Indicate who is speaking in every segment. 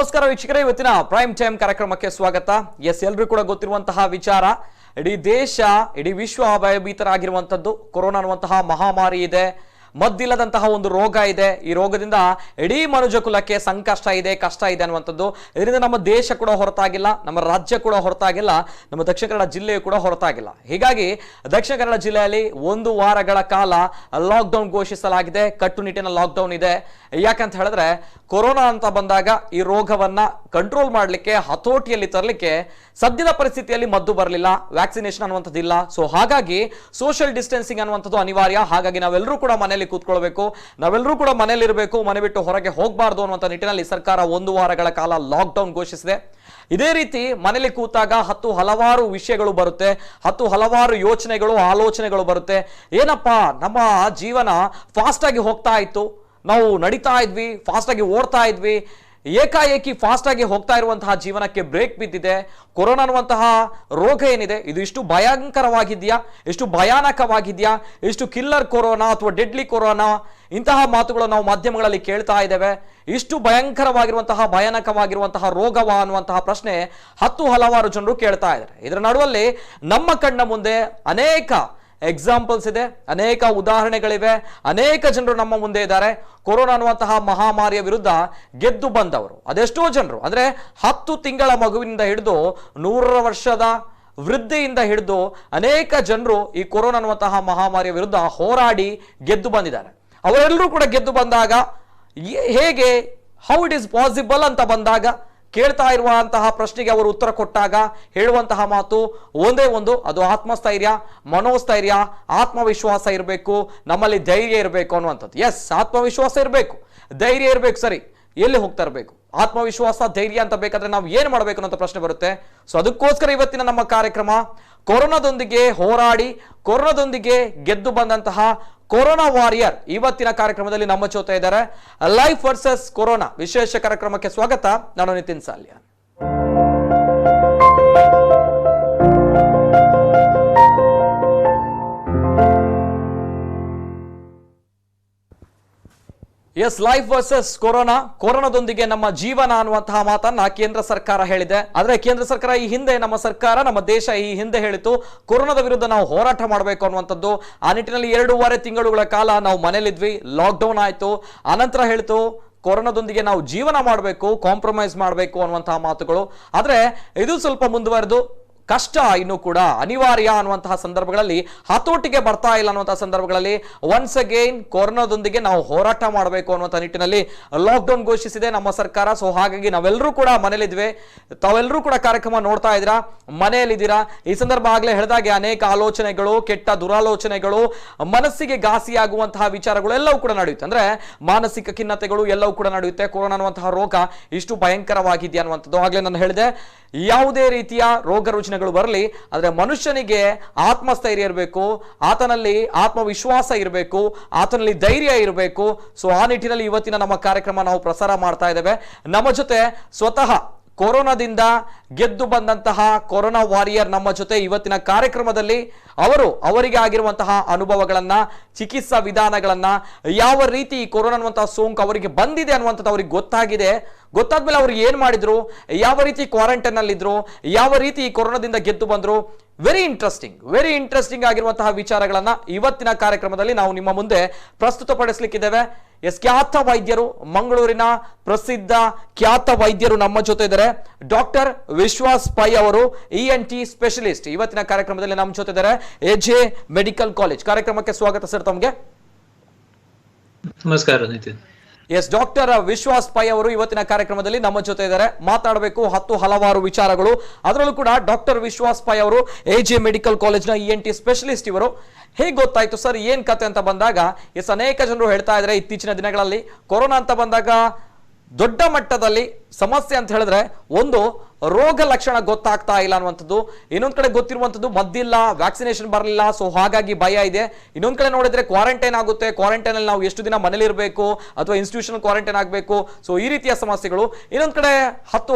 Speaker 1: ನಮಸ್ಕಾರ ವೀಕ್ಷಕರೇ, ಇವತ್ತಿನ ಪ್ರೈಮ್ ಟೈಮ್ ಕಾರ್ಯಕ್ರಮಕ್ಕೆ ಸ್ವಾಗತ. ಎಲ್ಲರೂ ಕೂಡ ಗೊತ್ತಿರುವಂತಹ ವಿಚಾರ, ಇಡೀ ದೇಶ ಇಡೀ ವಿಶ್ವ ಭಯಭೀತರಾಗಿರುವಂತದ್ದು ಕೊರೋನಾ ಅನ್ನುವಂತಹ ಮಹಾಮಾರಿ ಇದೆ. ಮದ್ದಿಲ್ಲದಂತಹ ಒಂದು ರೋಗ ಇದೆ. ಈ ರೋಗದಿಂದ ಇಡೀ ಮನುಜ ಕುಲಕ್ಕೆ ಸಂಕಷ್ಟ ಇದೆ, ಕಷ್ಟ ಇದೆ ಅನ್ನುವಂಥದ್ದು. ಇದರಿಂದ ನಮ್ಮ ದೇಶ ಕೂಡ ಹೊರತಾಗಿಲ್ಲ, ನಮ್ಮ ರಾಜ್ಯ ಕೂಡ ಹೊರತಾಗಿಲ್ಲ, ನಮ್ಮ ದಕ್ಷಿಣ ಕನ್ನಡ ಜಿಲ್ಲೆಯು ಕೂಡ ಹೊರತಾಗಿಲ್ಲ. ಹೀಗಾಗಿ ದಕ್ಷಿಣ ಕನ್ನಡ ಜಿಲ್ಲೆಯಲ್ಲಿ 1 ವಾರಗಳ ಕಾಲ ಲಾಕ್ಡೌನ್ ಘೋಷಿಸಲಾಗಿದೆ. ಕಟ್ಟುನಿಟ್ಟಿನ ಲಾಕ್ಡೌನ್ ಇದೆ. ಯಾಕಂತ ಹೇಳಿದ್ರೆ ಕೊರೋನಾ ಅಂತ ಬಂದಾಗ ಈ ರೋಗವನ್ನ ಕಂಟ್ರೋಲ್ ಮಾಡಲಿಕ್ಕೆ, ಹತೋಟಿಯಲ್ಲಿ ತರಲಿಕ್ಕೆ ಸದ್ಯದ ಪರಿಸ್ಥಿತಿಯಲ್ಲಿ ಮದ್ದು ಬರಲಿಲ್ಲ, ವ್ಯಾಕ್ಸಿನೇಷನ್ ಅನ್ನುವಂಥದ್ದಿಲ್ಲ. ಸೊ ಹಾಗಾಗಿ ಸೋಷಿಯಲ್ ಡಿಸ್ಟೆನ್ಸಿಂಗ್ ಅನ್ನುವಂಥದ್ದು ಅನಿವಾರ್ಯ. ಹಾಗಾಗಿ ನಾವೆಲ್ಲರೂ ಕೂಡ ಮನೆಯಲ್ಲಿ ಕೂತ್ಕೊಳ್ಬೇಕು, ನಾವೆಲ್ಲರೂ ಕೂಡ ಮನೆಯಲ್ಲಿ ಇರಬೇಕು, ಮನೆ ಬಿಟ್ಟು ಹೊರಗೆ ಹೋಗಬಾರ್ದು ಅನ್ನುವಂಥ ನಿಟ್ಟಿನಲ್ಲಿ ಸರ್ಕಾರ 1 ವಾರಗಳ ಕಾಲ ಲಾಕ್ಡೌನ್ ಘೋಷಿಸಿದೆ. ಇದೇ ರೀತಿ ಮನೆಯಲ್ಲಿ ಕೂತಾಗ ಹಲವಾರು ವಿಷಯಗಳು ಬರುತ್ತೆ, ಹಲವಾರು ಯೋಚನೆಗಳು, ಆಲೋಚನೆಗಳು ಬರುತ್ತೆ. ಏನಪ್ಪಾ, ನಮ್ಮ ಜೀವನ ಫಾಸ್ಟ್ ಆಗಿ ಹೋಗ್ತಾ ಇತ್ತು, ನಾವು ನಡೀತಾ ಇದ್ವಿ, ಫಾಸ್ಟ್ ಆಗಿ ಓಡ್ತಾ ಇದ್ವಿ, ಏಕಾಏಕಿ ಫಾಸ್ಟ್ ಆಗಿ ಹೋಗ್ತಾ ಇರುವಂತಹ ಜೀವನಕ್ಕೆ ಬ್ರೇಕ್ ಬಿದ್ದಿದೆ. ಕೊರೋನಾ ಅನ್ನುವಂತಹ ರೋಗ ಏನಿದೆ, ಇದು ಇಷ್ಟು ಭಯಂಕರವಾಗಿದೆಯಾ, ಎಷ್ಟು ಭಯಾನಕವಾಗಿದೆಯಾ, ಎಷ್ಟು ಕಿಲ್ಲರ್ ಕೊರೋನಾ ಅಥವಾ ಡೆಡ್ಲಿ ಕೊರೋನಾ, ಇಂತಹ ಮಾತುಗಳು ನಾವು ಮಾಧ್ಯಮಗಳಲ್ಲಿ ಕೇಳ್ತಾ ಇದ್ದೇವೆ. ಇಷ್ಟು ಭಯಂಕರವಾಗಿರುವಂತಹ ಭಯಾನಕವಾಗಿರುವಂತಹ ರೋಗವಾ ಅನ್ನುವಂತಹ ಪ್ರಶ್ನೆ ಹಲವಾರು ಜನರು ಕೇಳ್ತಾ ಇದ್ದಾರೆ. ಇದರ ನಡುವಲ್ಲಿ ನಮ್ಮ ಕಣ್ಣ ಮುಂದೆ ಅನೇಕ ಎಕ್ಸಾಂಪಲ್ಸ್ ಇದೆ, ಅನೇಕ ಉದಾಹರಣೆಗಳಿವೆ, ಅನೇಕ ಜನರು ನಮ್ಮ ಮುಂದೆ ಇದ್ದಾರೆ. ಕೊರೋನಾ ಅನ್ನುವಂತಹ ಮಹಾಮಾರಿಯ ವಿರುದ್ಧ ಗೆದ್ದು ಬಂದವರು ಅದೆಷ್ಟೋ ಜನರು, ಅಂದ್ರೆ 10 ತಿಂಗಳ ಮಗುವಿನಿಂದ ಹಿಡಿದು 100 ವರ್ಷದ ವೃದ್ಧಿಯಿಂದ ಹಿಡಿದು ಅನೇಕ ಜನರು ಈ ಕೊರೋನಾ ಅನ್ನುವಂತಹ ಮಹಾಮಾರಿಯ ವಿರುದ್ಧ ಹೋರಾಡಿ ಗೆದ್ದು ಬಂದಿದ್ದಾರೆ. ಅವರೆಲ್ಲರೂ ಕೂಡ ಗೆದ್ದು ಬಂದಾಗ ಹೇಗೆ, ಹೌ ಇಟ್ ಈಸ್ ಪಾಸಿಬಲ್ ಅಂತ ಬಂದಾಗ, ಕೇಳ್ತಾ ಇರುವಂತಹ ಪ್ರಶ್ನೆಗೆ ಅವರು ಉತ್ತರ ಕೊಟ್ಟಾಗ ಹೇಳುವಂತಹ ಮಾತು ಒಂದೇ ಒಂದು, ಅದು ಆತ್ಮಸ್ಥೈರ್ಯ, ಮನೋಸ್ಥೈರ್ಯ, ಆತ್ಮವಿಶ್ವಾಸ ಇರಬೇಕು, ನಮ್ಮಲ್ಲಿ ಧೈರ್ಯ ಇರಬೇಕು ಅನ್ನುವಂಥದ್ದು. ಎಸ್, ಆತ್ಮವಿಶ್ವಾಸ ಇರಬೇಕು, ಧೈರ್ಯ ಇರಬೇಕು. ಸರಿ, ಎಲ್ಲಿ ಹೋಗ್ತಾ ಇರಬೇಕು? ಆತ್ಮವಿಶ್ವಾಸ, ಧೈರ್ಯ ಅಂತ ಬೇಕಾದ್ರೆ ನಾವು ಏನು ಮಾಡಬೇಕು ಅನ್ನೋ ಪ್ರಶ್ನೆ ಬರುತ್ತೆ. ಸೊ ಅದಕ್ಕೋಸ್ಕರ ಇವತ್ತಿನ ನಮ್ಮ ಕಾರ್ಯಕ್ರಮ ಕೊರೋನಾದೊಂದಿಗೆ ಹೋರಾಡಿ, ಕೊರೋನಾದೊಂದಿಗೆ ಗೆದ್ದು ಬಂದಂತಹ ಕೊರೋನಾ ವಾರಿಯರ್ ಇವತ್ತಿನ ಕಾರ್ಯಕ್ರಮದಲ್ಲಿ ನಮ್ಮ ಜೊತೆ ಇದ್ದಾರೆ. ಲೈಫ್ ವರ್ಸಸ್ ಕೊರೋನಾ ವಿಶೇಷ ಕಾರ್ಯಕ್ರಮಕ್ಕೆ ಸ್ವಾಗತ. ನಾನು Nitin Salya. Yes, life versus corona, ಕೊರೋನಾದೊಂದಿಗೆ ನಮ್ಮ ಜೀವನ ಅನ್ನುವಂತಹ ಮಾತನ್ನ ಕೇಂದ್ರ ಸರ್ಕಾರ ಹೇಳಿದೆ. ಆದ್ರೆ ಕೇಂದ್ರ ಸರ್ಕಾರ ಈ ಹಿಂದೆ, ನಮ್ಮ ಸರ್ಕಾರ, ನಮ್ಮ ದೇಶ ಈ ಹಿಂದೆ ಹೇಳಿತು ಕೊರೋನಾದ ವಿರುದ್ಧ ನಾವು ಹೋರಾಟ ಮಾಡಬೇಕು ಅನ್ನುವಂಥದ್ದು. ಆ ನಿಟ್ಟಿನಲ್ಲಿ 2.5 ತಿಂಗಳುಗಳ ಕಾಲ ನಾವು ಮನೇಲಿದ್ವಿ, ಲಾಕ್ಡೌನ್ ಆಯ್ತು. ಆನಂತರ ಹೇಳ್ತು ಕೊರೋನಾದೊಂದಿಗೆ ನಾವು ಜೀವನ ಮಾಡಬೇಕು, ಕಾಂಪ್ರಮೈಸ್ ಮಾಡಬೇಕು ಅನ್ನುವಂತಹ ಮಾತುಗಳು. ಆದ್ರೆ ಇದು ಸ್ವಲ್ಪ ಮುಂದುವರೆದು ಕಷ್ಟ ಇನ್ನೂ ಕೂಡ ಅನಿವಾರ್ಯ ಅನ್ನುವಂತಹ ಸಂದರ್ಭಗಳಲ್ಲಿ, ಹತೋಟಿಗೆ ಬರ್ತಾ ಇಲ್ಲ ಅನ್ನುವಂತಹ ಸಂದರ್ಭಗಳಲ್ಲಿ ಒನ್ಸ್ ಅಗೈನ್ ಕೊರೋನಾದೊಂದಿಗೆ ನಾವು ಹೋರಾಟ ಮಾಡಬೇಕು ಅನ್ನುವಂಥ ನಿಟ್ಟಿನಲ್ಲಿ ಲಾಕ್ಡೌನ್ ಘೋಷಿಸಿದೆ ನಮ್ಮ ಸರ್ಕಾರ. ಸೊ ಹಾಗಾಗಿ ನಾವೆಲ್ಲರೂ ಕೂಡ ಮನೇಲಿದ್ವಿ, ತಾವೆಲ್ಲರೂ ಕೂಡ ಕಾರ್ಯಕ್ರಮ ನೋಡ್ತಾ ಇದ್ದೀರಾ, ಮನೆಯಲ್ಲಿದ್ದೀರಾ. ಈ ಸಂದರ್ಭ ಆಗಲೇ ಹೇಳಿದಾಗೆ ಅನೇಕ ಆಲೋಚನೆಗಳು, ಕೆಟ್ಟ ದುರಾಲೋಚನೆಗಳು, ಮನಸ್ಸಿಗೆ ಘಾಸಿಯಾಗುವಂತಹ ವಿಚಾರಗಳು ಎಲ್ಲವೂ ಕೂಡ ನಡೆಯುತ್ತೆ. ಅಂದ್ರೆ ಮಾನಸಿಕ ಖಿನ್ನತೆಗಳು ಎಲ್ಲವೂ ಕೂಡ ನಡೆಯುತ್ತೆ. ಕೊರೋನಾ ಅನ್ನುವಂತಹ ರೋಗ ಇಷ್ಟು ಭಯಂಕರವಾಗಿದೆಯಾ ಅನ್ನುವಂಥದ್ದು. ಆಗಲೇ ನಾನು ಹೇಳಿದೆ, ಯಾವುದೇ ರೀತಿಯ ರೋಗ ರುಜಿನಗಳು ಬರಲಿ, ಆದರೆ ಮನುಷ್ಯನಿಗೆ ಆತ್ಮಸ್ಥೈರ್ಯ ಇರಬೇಕು, ಆತನಲ್ಲಿ ಆತ್ಮವಿಶ್ವಾಸ ಇರಬೇಕು, ಆತನಲ್ಲಿ ಧೈರ್ಯ ಇರಬೇಕು. ಸೊ ಆ ನಿಟ್ಟಿನಲ್ಲಿ ಇವತ್ತಿನ ನಮ್ಮ ಕಾರ್ಯಕ್ರಮ ನಾವು ಪ್ರಸಾರ ಮಾಡ್ತಾ ಇದ್ದೇವೆ. ನಮ್ಮ ಜೊತೆ ಸ್ವತಃ ಕೊರೋನಾದಿಂದ ಗೆದ್ದು ಬಂದಂತಹ ಕೊರೋನಾ ವಾರಿಯರ್ ನಮ್ಮ ಜೊತೆ ಇವತ್ತಿನ ಕಾರ್ಯಕ್ರಮದಲ್ಲಿ ಅವರಿಗೆ ಆಗಿರುವಂತಹ ಅನುಭವಗಳನ್ನ, ಚಿಕಿತ್ಸಾ ವಿಧಾನಗಳನ್ನ, ಯಾವ ರೀತಿ ಕೊರೋನಾ ಅನ್ನುವಂತಹ ಸೋಂಕು ಅವರಿಗೆ ಬಂದಿದೆ ಅನ್ನುವಂಥದ್ದು ಅವ್ರಿಗೆ ಗೊತ್ತಾಗಿದೆ, ಗೊತ್ತಾದ್ಮೇಲೆ ಅವ್ರು ಏನ್ ಮಾಡಿದ್ರು, ಯಾವ ರೀತಿ ಕ್ವಾರಂಟೈನ್ ಅಲ್ಲಿ ಇದ್ರು, ಯಾವ ರೀತಿ ಈ ಕೊರೋನಾದಿಂದ ಗೆದ್ದು ಬಂದ್ರು, ವೆರಿ ಇಂಟ್ರೆಸ್ಟಿಂಗ್ ಆಗಿರುವಂತಹ ವಿಚಾರಗಳನ್ನ ಇವತ್ತಿನ ಕಾರ್ಯಕ್ರಮದಲ್ಲಿ ನಾವು ನಿಮ್ಮ ಮುಂದೆ ಪ್ರಸ್ತುತಪಡಿಸಲಿಕ್ಕಿದ್ದೇವೆ. ಖ್ಯಾತ ವೈದ್ಯರು, ಮಂಗಳೂರಿನ ಪ್ರಸಿದ್ಧ ಖ್ಯಾತ ವೈದ್ಯರು ನಮ್ಮ ಜೊತೆ ಇದ್ದಾರೆ. ಡಾಕ್ಟರ್ ವಿಶ್ವಾಸ್ ಪೈ ಅವರು, ENT ಸ್ಪೆಷಲಿಸ್ಟ್, ಇವತ್ತಿನ ಕಾರ್ಯಕ್ರಮದಲ್ಲಿ ನಮ್ಮ ಜೊತೆ ಇದ್ದಾರೆ. AJ medical college. ಕಾರ್ಯಕ್ರಮಕ್ಕೆ ಸ್ವಾಗತ ಸರ್ ತಮಗೆ.
Speaker 2: ನಮಸ್ಕಾರ ನಿತಿನ್.
Speaker 1: ಎಸ್, ಡಾಕ್ಟರ್ ವಿಶ್ವಾಸ್ ಪೈ ಅವರು ಇವತ್ತಿನ ಕಾರ್ಯಕ್ರಮದಲ್ಲಿ ನಮ್ಮ ಜೊತೆ ಇದ್ದಾರೆ. ಮಾತಾಡಬೇಕು ಹಲವಾರು ವಿಚಾರಗಳು. ಅದರಲ್ಲೂ ಕೂಡ ಡಾಕ್ಟರ್ ವಿಶ್ವಾಸ್ ಪೈ ಅವರು AJ ಮೆಡಿಕಲ್ ಕಾಲೇಜ್ನ ENT ಸ್ಪೆಷಲಿಸ್ಟ್. ಇವರು ಹೇಗೆ ಗೊತ್ತಾಯ್ತು ಸರ್, ಏನ್ ಕತೆ ಅಂತ ಬಂದಾಗ, ಅನೇಕ ಜನರು ಹೇಳ್ತಾ ಇದ್ದಾರೆ ಇತ್ತೀಚಿನ ದಿನಗಳಲ್ಲಿ ಕೊರೋನಾ ಅಂತ ಬಂದಾಗ ದೊಡ್ಡ ಮಟ್ಟದಲ್ಲಿ ಸಮಸ್ಯೆ ಅಂತ ಹೇಳಿದ್ರೆ ಒಂದು ರೋಗ ಲಕ್ಷಣ ಗೊತ್ತಾಗ್ತಾ ಇಲ್ಲ ಅನ್ನುವಂಥದ್ದು. ಇನ್ನೊಂದ್ ಕಡೆ ಗೊತ್ತಿರುವಂತದ್ದು ಮದ್ದಿಲ್ಲ, ವ್ಯಾಕ್ಸಿನೇಷನ್ ಬರಲಿಲ್ಲ, ಸೊ ಹಾಗಾಗಿ ಭಯ ಇದೆ. ಇನ್ನೊಂದ್ ಕಡೆ ನೋಡಿದ್ರೆ ಕ್ವಾರಂಟೈನ್ ಆಗುತ್ತೆ, ಕ್ವಾರಂಟೈನ್ ಅಲ್ಲಿ ನಾವು ಎಷ್ಟು ದಿನ ಮನೇಲಿ ಇರಬೇಕು ಅಥವಾ ಇನ್ಸ್ಟಿಟ್ಯೂಷನ್ ಕ್ವಾರಂಟೈನ್ ಆಗಬೇಕು, ಸೊ ಈ ರೀತಿಯ ಸಮಸ್ಯೆಗಳು. ಇನ್ನೊಂದ್ ಕಡೆ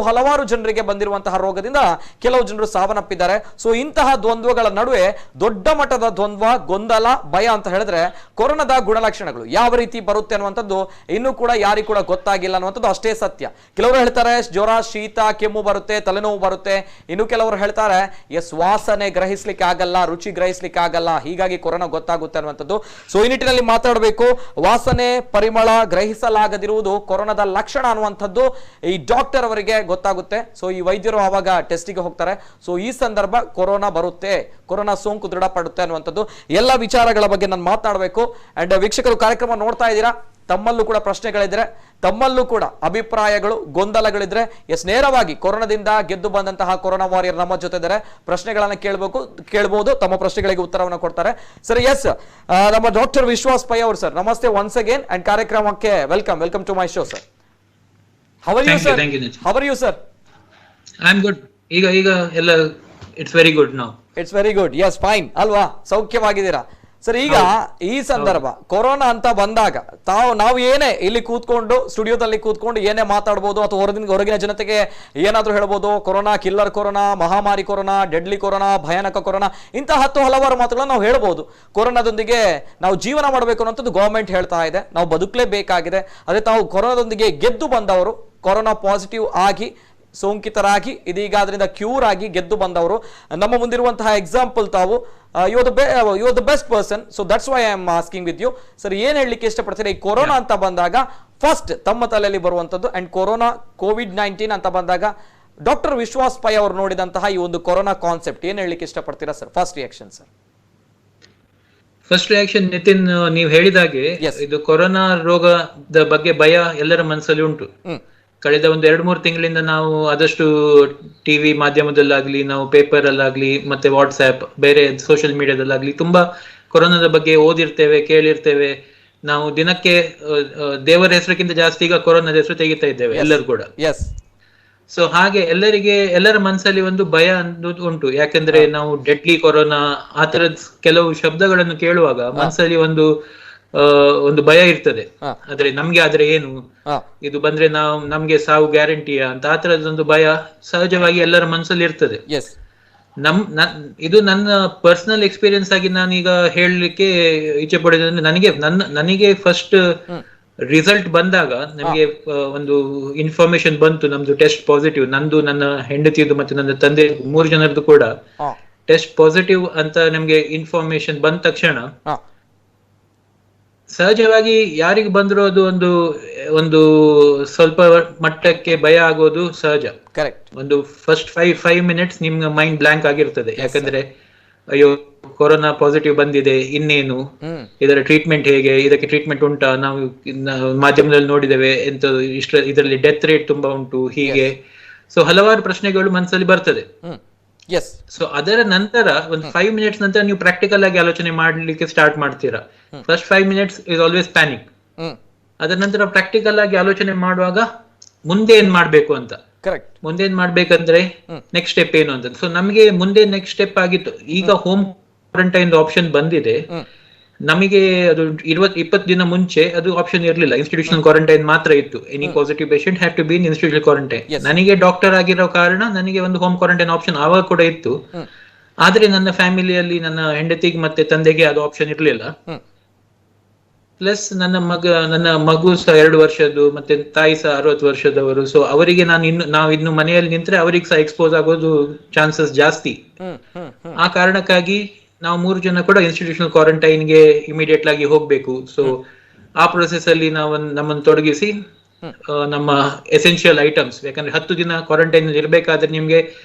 Speaker 1: ಹಲವಾರು ಜನರಿಗೆ ಬಂದಿರುವಂತಹ ರೋಗದಿಂದ ಕೆಲವು ಜನರು ಸಾವನ್ನಪ್ಪಿದ್ದಾರೆ. ಸೊ ಇಂತಹ ದ್ವಂದ್ವಗಳ ನಡುವೆ ದೊಡ್ಡ ಮಟ್ಟದ ದ್ವಂದ್ವ, ಗೊಂದಲ, ಭಯ ಅಂತ ಹೇಳಿದ್ರೆ ಕೊರೋನಾದ ಗುಣಲಕ್ಷಣಗಳು ಯಾವ ರೀತಿ ಬರುತ್ತೆ ಅನ್ನುವಂಥದ್ದು ಇನ್ನೂ ಕೂಡ ಯಾರಿಗೂ ಕೂಡ ಗೊತ್ತಾಗಿಲ್ಲ ಅನ್ನುವಂಥದ್ದು ಅಷ್ಟೇ ಸತ್ಯ. ಕೆಲವರು ಹೇಳ್ತಾರೆ ಜ್ವರ, ಶೀತ, ಕೆಮ್ಮು ಬರುತ್ತೆ, ತಲೆನೋವು ಬರುತ್ತೆ. ಇನ್ನು ಕೆಲವರು ಹೇಳ್ತಾರೆ ವಾಸನೆ ಗ್ರಹಿಸ್ಲಿಕ್ಕೆ ಆಗಲ್ಲ, ರುಚಿ ಗ್ರಹಿಸ್ಲಿಕ್ಕೆ ಆಗಲ್ಲ, ಹೀಗಾಗಿ ಕೊರೋನಾ ಗೊತ್ತಾಗುತ್ತೆ ಅನ್ನುವಂಥದ್ದು. ಸೊ ಈ ನಿಟ್ಟಿನಲ್ಲಿ ಮಾತಾಡಬೇಕು. ವಾಸನೆ, ಪರಿಮಳ ಗ್ರಹಿಸಲಾಗದಿರುವುದು ಕೊರೋನಾದ ಲಕ್ಷಣ ಅನ್ನುವಂಥದ್ದು ಈ ಡಾಕ್ಟರ್ ಅವರಿಗೆ ಗೊತ್ತಾಗುತ್ತೆ. ಸೊ ಈ ವೈದ್ಯರು ಆವಾಗ ಟೆಸ್ಟಿಗೆ ಹೋಗ್ತಾರೆ. ಸೊ ಈ ಸಂದರ್ಭ ಕೊರೋನಾ ಬರುತ್ತೆ, ಕೊರೋನಾ ಸೋಂಕು ದೃಢಪಡುತ್ತೆ ಅನ್ನುವಂಥದ್ದು ಎಲ್ಲ ವಿಚಾರಗಳ ಬಗ್ಗೆ ನಾನು ಮಾತನಾಡಬೇಕು. ಅಂಡ್ ವೀಕ್ಷಕರು ಕಾರ್ಯಕ್ರಮ ನೋಡ್ತಾ ಇದ್ದೀರಾ, ತಮ್ಮಲ್ಲೂ ಕೂಡ ಪ್ರಶ್ನೆಗಳಿದ್ರೆ, ತಮ್ಮಲ್ಲೂ ಕೂಡ ಅಭಿಪ್ರಾಯಗಳು, ಗೊಂದಲಗಳಿದ್ರೆ ನೇರವಾಗಿ ಕೊರೋನಾದಿಂದ ಗೆದ್ದು ಬಂದಂತಹ ಕೊರೋನಾ ವಾರಿಯರ್ ನಮ್ಮ ಜೊತೆ ಇದ್ದಾರೆ. ಪ್ರಶ್ನೆಗಳನ್ನ ಕೇಳಬಹುದು, ತಮ್ಮ ಪ್ರಶ್ನೆಗಳಿಗೆ ಉತ್ತರವನ್ನು ಕೊಡ್ತಾರೆ. ಸರ್, ನಮ್ಮ ಡಾಕ್ಟರ್ ವಿಶ್ವಾಸ್ ಪೈ ಅವರು ಸರ್, ನಮಸ್ತೆ ಒನ್ಸ್ ಅಗೇನ್ ಅಂಡ್ ಕಾರ್ಯಕ್ರಮಕ್ಕೆ welcome to my show sir. How are you sir? How are you sir?
Speaker 2: I am good. ಈಗ ಎಲ್ಲ it's very good now.
Speaker 1: It's very good. Yes, fine ಅಲ್ವಾ? ಸೌಖ್ಯವಾಗಿದ್ದೀರಾ sir? ಈಗ ಈ ಸಂದರ್ಭ ಕೊರೋನಾ ಅಂತ ಬಂದಾಗ ನಾವು ಏನೇ ಇಲ್ಲಿ ಕೂತ್ಕೊಂಡು ಸ್ಟುಡಿಯೋದಲ್ಲಿ ಕೂತ್ಕೊಂಡು ಏನೇ ಮಾತಾಡ್ಬೋದು ಅಥವಾ ಹೊರಗಿನ ಜನತೆಗೆ ಏನಾದ್ರೂ ಹೇಳ್ಬೋದು, ಕೊರೋನಾ, ಕಿಲ್ಲರ್ ಕೊರೋನಾ, ಮಹಾಮಾರಿ ಕೊರೋನಾ, ಡೆಡ್ಲಿ ಕೊರೋನಾ, ಭಯಾನಕ ಕೊರೋನಾ, ಇಂತಹ ಹಲವಾರು ಮಾತುಗಳನ್ನ ನಾವು ಹೇಳ್ಬೋದು. ಕೊರೋನಾದೊಂದಿಗೆ ನಾವು ಜೀವನ ಮಾಡಬೇಕು ಅನ್ನೋಂಥದ್ದು ಗವರ್ಮೆಂಟ್ ಹೇಳ್ತಾ ಇದೆ, ನಾವು ಬದುಕಲೇಬೇಕಾಗಿದೆ. ಅದೇ ತಾವು ಕೊರೋನಾದೊಂದಿಗೆ ಗೆದ್ದು ಬಂದವರು, ಕೊರೋನಾ ಪಾಸಿಟಿವ್ ಆಗಿ ಸೋಂಕಿತರಾಗಿ ಇದೀಗ ಅದರಿಂದ ಕ್ಯೂರ್ ಆಗಿ ಗೆದ್ದು ಬಂದವರು, ನಮ್ಮ ಮುಂದಿರುವಂತಹ ಎಕ್ಸಾಂಪಲ್ ತಾವು. You are the best person. So that's why I am asking with you sir, ಏನ್ ಹೇಳಲಿಕ್ಕೆ ಇಷ್ಟಪಡ್ತೀರಾ ಈ ಕೊರೋನಾ ಅಂತ ಬಂದಾಗ ಫಸ್ಟ್ ತಮ್ಮ ತಲೆಯಲ್ಲಿ ಬರುವಂತದ್ದು, ಅಂಡ್ ಕೊರೋನಾ COVID-19 ಅಂತ ಬಂದಾಗ ಡಾಕ್ಟರ್ ವಿಶ್ವಾಸ್ ಪೈ ಅವರು ನೋಡಿದಂತಹ ಈ ಒಂದು ಕೊರೋನಾ ಕಾನ್ಸೆಪ್ಟ್ ಏನ್ ಹೇಳಲಿಕ್ಕೆ ಇಷ್ಟಪಡ್ತೀರಾ sir? First reaction sir.
Speaker 2: First reaction Nitin, ನೀವು ಹೇಳಿದಾಗೆ ಇದು ಕೊರೋನಾ ರೋಗದ ಬಗ್ಗೆ ಭಯ ಎಲ್ಲರ ಮನಸ್ಸಲ್ಲಿ ಉಂಟು. ಕಳೆದ ಒಂದು 2-3 ತಿಂಗಳಿಂದ ನಾವು ಆದಷ್ಟು ಟಿವಿ ಮಾಧ್ಯಮದಲ್ಲಾಗ್ಲಿ, ನಾವು ಪೇಪರ್ ಅಲ್ಲಾಗ್ಲಿ, ಮತ್ತೆ ವಾಟ್ಸ್ಆಪ್, ಬೇರೆ ಸೋಷಿಯಲ್ ಮೀಡಿಯಾದಲ್ಲಾಗ್ಲಿ ತುಂಬಾ ಕೊರೋನಾದ ಬಗ್ಗೆ ಓದಿರ್ತೇವೆ, ಕೇಳಿರ್ತೇವೆ. ನಾವು ದಿನಕ್ಕೆ ದೇವರ ಹೆಸರಿಗಿಂತ ಜಾಸ್ತಿ ಈಗ ಕೊರೋನಾದ ಹೆಸರು ತೆಗಿತಾ ಇದ್ದೇವೆ ಎಲ್ಲರೂ ಕೂಡ. ಸೊ ಹಾಗೆ ಎಲ್ಲರ ಮನಸ್ಸಲ್ಲಿ ಒಂದು ಭಯ ಅನ್ನೋದು ಉಂಟು. ಯಾಕಂದ್ರೆ ನಾವು ಡೆಡ್ಲಿ ಕೊರೋನಾ ಆ ತರದ ಕೆಲವು ಶಬ್ದಗಳನ್ನು ಕೇಳುವಾಗ ಮನಸ್ಸಲ್ಲಿ ಒಂದು ಭಯ ಇರ್ತದೆ. ಆದ್ರೆ ನಮ್ಗೆ ಆದ್ರೆ ಏನು, ಇದು ಬಂದ್ರೆ ನಮ್ಗೆ ಸಾವು ಗ್ಯಾರಂಟಿಯಾ ಅಂತ ಆ ತರದೊಂದು ಭಯ ಸಹಜವಾಗಿ ಎಲ್ಲರ ಮನಸ್ಸಲ್ಲಿ ಇರ್ತದೆ. ಇದು ನನ್ನ ಪರ್ಸನಲ್ ಎಕ್ಸ್ಪೀರಿಯನ್ಸ್ ಆಗಿ ನಾನೀಗ ಹೇಳಲಿಕ್ಕೆ ಇಚ್ಛೆ ಪಡೋದಂದ್ರೆ, ನನಗೆ ಫಸ್ಟ್ ರಿಸಲ್ಟ್ ಬಂದಾಗ ನಮಗೆ ಒಂದು ಇನ್ಫಾರ್ಮೇಶನ್ ಬಂತು, ನಮ್ದು ಟೆಸ್ಟ್ ಪಾಸಿಟಿವ್, ನಂದು, ನನ್ನ ಹೆಂಡತಿಯದು ಮತ್ತೆ ನನ್ನ ತಂದೆ 3 ಜನರದ್ದು ಕೂಡ ಟೆಸ್ಟ್ ಪಾಸಿಟಿವ್ ಅಂತ ನಮ್ಗೆ ಇನ್ಫಾರ್ಮೇಶನ್ ಬಂದ ತಕ್ಷಣ ಸಹಜವಾಗಿ ಯಾರಿಗೆ ಬಂದ್ರು ಅದು ಒಂದು ಸ್ವಲ್ಪ ಮಟ್ಟಕ್ಕೆ ಭಯ ಆಗೋದು ಸಹಜ. ಒಂದು ಫಸ್ಟ್ 5 ಮಿನಿಟ್ಸ್ ನಿಮ್ಗೆ ಮೈಂಡ್ ಬ್ಲಾಂಕ್ ಆಗಿರ್ತದೆ. ಯಾಕಂದ್ರೆ ಅಯ್ಯೋ ಕೊರೋನಾ ಪಾಸಿಟಿವ್ ಬಂದಿದೆ, ಇನ್ನೇನು, ಇದರ ಟ್ರೀಟ್ಮೆಂಟ್ ಹೇಗೆ, ಇದಕ್ಕೆ ಟ್ರೀಟ್ಮೆಂಟ್ ಉಂಟಾ, ನಾವು ಮಾಧ್ಯಮದಲ್ಲಿ ನೋಡಿದ್ದೇವೆ ಇದರಲ್ಲಿ ಡೆತ್ ರೇಟ್ ತುಂಬಾ ಉಂಟು, ಹೀಗೆ. ಸೊ ಹಲವಾರು ಪ್ರಶ್ನೆಗಳು ಮನಸ್ಸಲ್ಲಿ ಬರ್ತದೆ. ಸೊ ಅದರ ನಂತರ ಒಂದು 5 ಮಿನಿಟ್ಸ್ ನಂತರ ನೀವು ಪ್ರಾಕ್ಟಿಕಲ್ ಆಗಿ ಆಲೋಚನೆ ಮಾಡ್ಲಿಕ್ಕೆ ಸ್ಟಾರ್ಟ್ ಮಾಡ್ತೀರಾ. First 5 minutes is always panic. ಅದರ ನಂತರ ಪ್ರಾಕ್ಟಿಕಲ್ ಆಗಿ ಆಲೋಚನೆ ಮಾಡುವಾಗ ಮುಂದೆ ಏನ್ ಮಾಡ್ಬೇಕು ಅಂತ, ಮುಂದೆ ಏನ್ ಮಾಡ್ಬೇಕಂದ್ರೆ ನೆಕ್ಸ್ಟ್ ಸ್ಟೆಪ್ ಏನು ಅಂತ. ಸೊ ನಮಗೆ ಮುಂದೆ ನೆಕ್ಸ್ಟ್ ಸ್ಟೆಪ್ ಆಗಿತ್ತು. ಈಗ ಹೋಮ್ ಕ್ವಾರಂಟೈನ್ ಆಪ್ಷನ್ ಬಂದಿದೆ. ನಮಗೆ ಅದು 20 ದಿನ ಮುಂಚೆ ಅದು ಆಪ್ಷನ್ ಇರಲಿಲ್ಲ, ಇನ್ಸ್ಟಿಟ್ಯೂಷನಲ್ ಕ್ವಾರಂಟೈನ್ ಮಾತ್ರ ಇತ್ತು. Any positive patient have to be in institutional quarantine. ನನಗೆ ಡಾಕ್ಟರ್ ಆಗಿರೋ ಕಾರಣ ನನಗೆ ಒಂದು ಹೋಮ್ ಕ್ವಾರಂಟೈನ್ ಆಪ್ಷನ್ ಆವಾಗ ಕೂಡ ಇತ್ತು. ಆದ್ರೆ ನನ್ನ ಫ್ಯಾಮಿಲಿಯಲ್ಲಿ ನನ್ನ ಹೆಂಡತಿಗೆ ಮತ್ತೆ ತಂದೆಗೆ ಅದು ಆಪ್ಷನ್ ಇರಲಿಲ್ಲ. ಪ್ಲಸ್ ನನ್ನ ಮಗು ಸಹ 2 ವರ್ಷದ್ದು, ಮತ್ತೆ ತಾಯಿ ಸಹ 60 ವರ್ಷದವರು. ಸೊ ಅವರಿಗೆ ನಾವಿನ್ನು ಮನೆಯಲ್ಲಿ ನಿಂತ್ರೆ ಅವರಿಗೆ ಸಹ ಎಕ್ಸ್ಪೋಸ್ ಆಗೋದು ಚಾನ್ಸಸ್ ಜಾಸ್ತಿ. ಆ ಕಾರಣಕ್ಕಾಗಿ ನಾವು 3 ಜನ ಕೂಡ ಇನ್ಸ್ಟಿಟ್ಯೂಷನಲ್ ಕ್ವಾರಂಟೈನ್ಗೆ ಇಮಿಡಿಯೇಟ್ ಆಗಿ ಹೋಗ್ಬೇಕು. ಸೊ ಆ ಪ್ರೊಸೆಸ್ ಅಲ್ಲಿ ನಮ್ಮನ್ನು ತೊಡಗಿಸಿ ನಮ್ಮ ಎಸೆನ್ಷಿಯಲ್ ಐಟಮ್ಸ್, ಯಾಕಂದ್ರೆ 10 ದಿನ ಕ್ವಾರಂಟೈನ್ ಇರ್ಬೇಕಾದ್ರೆ ನಿಮ್ಗೆ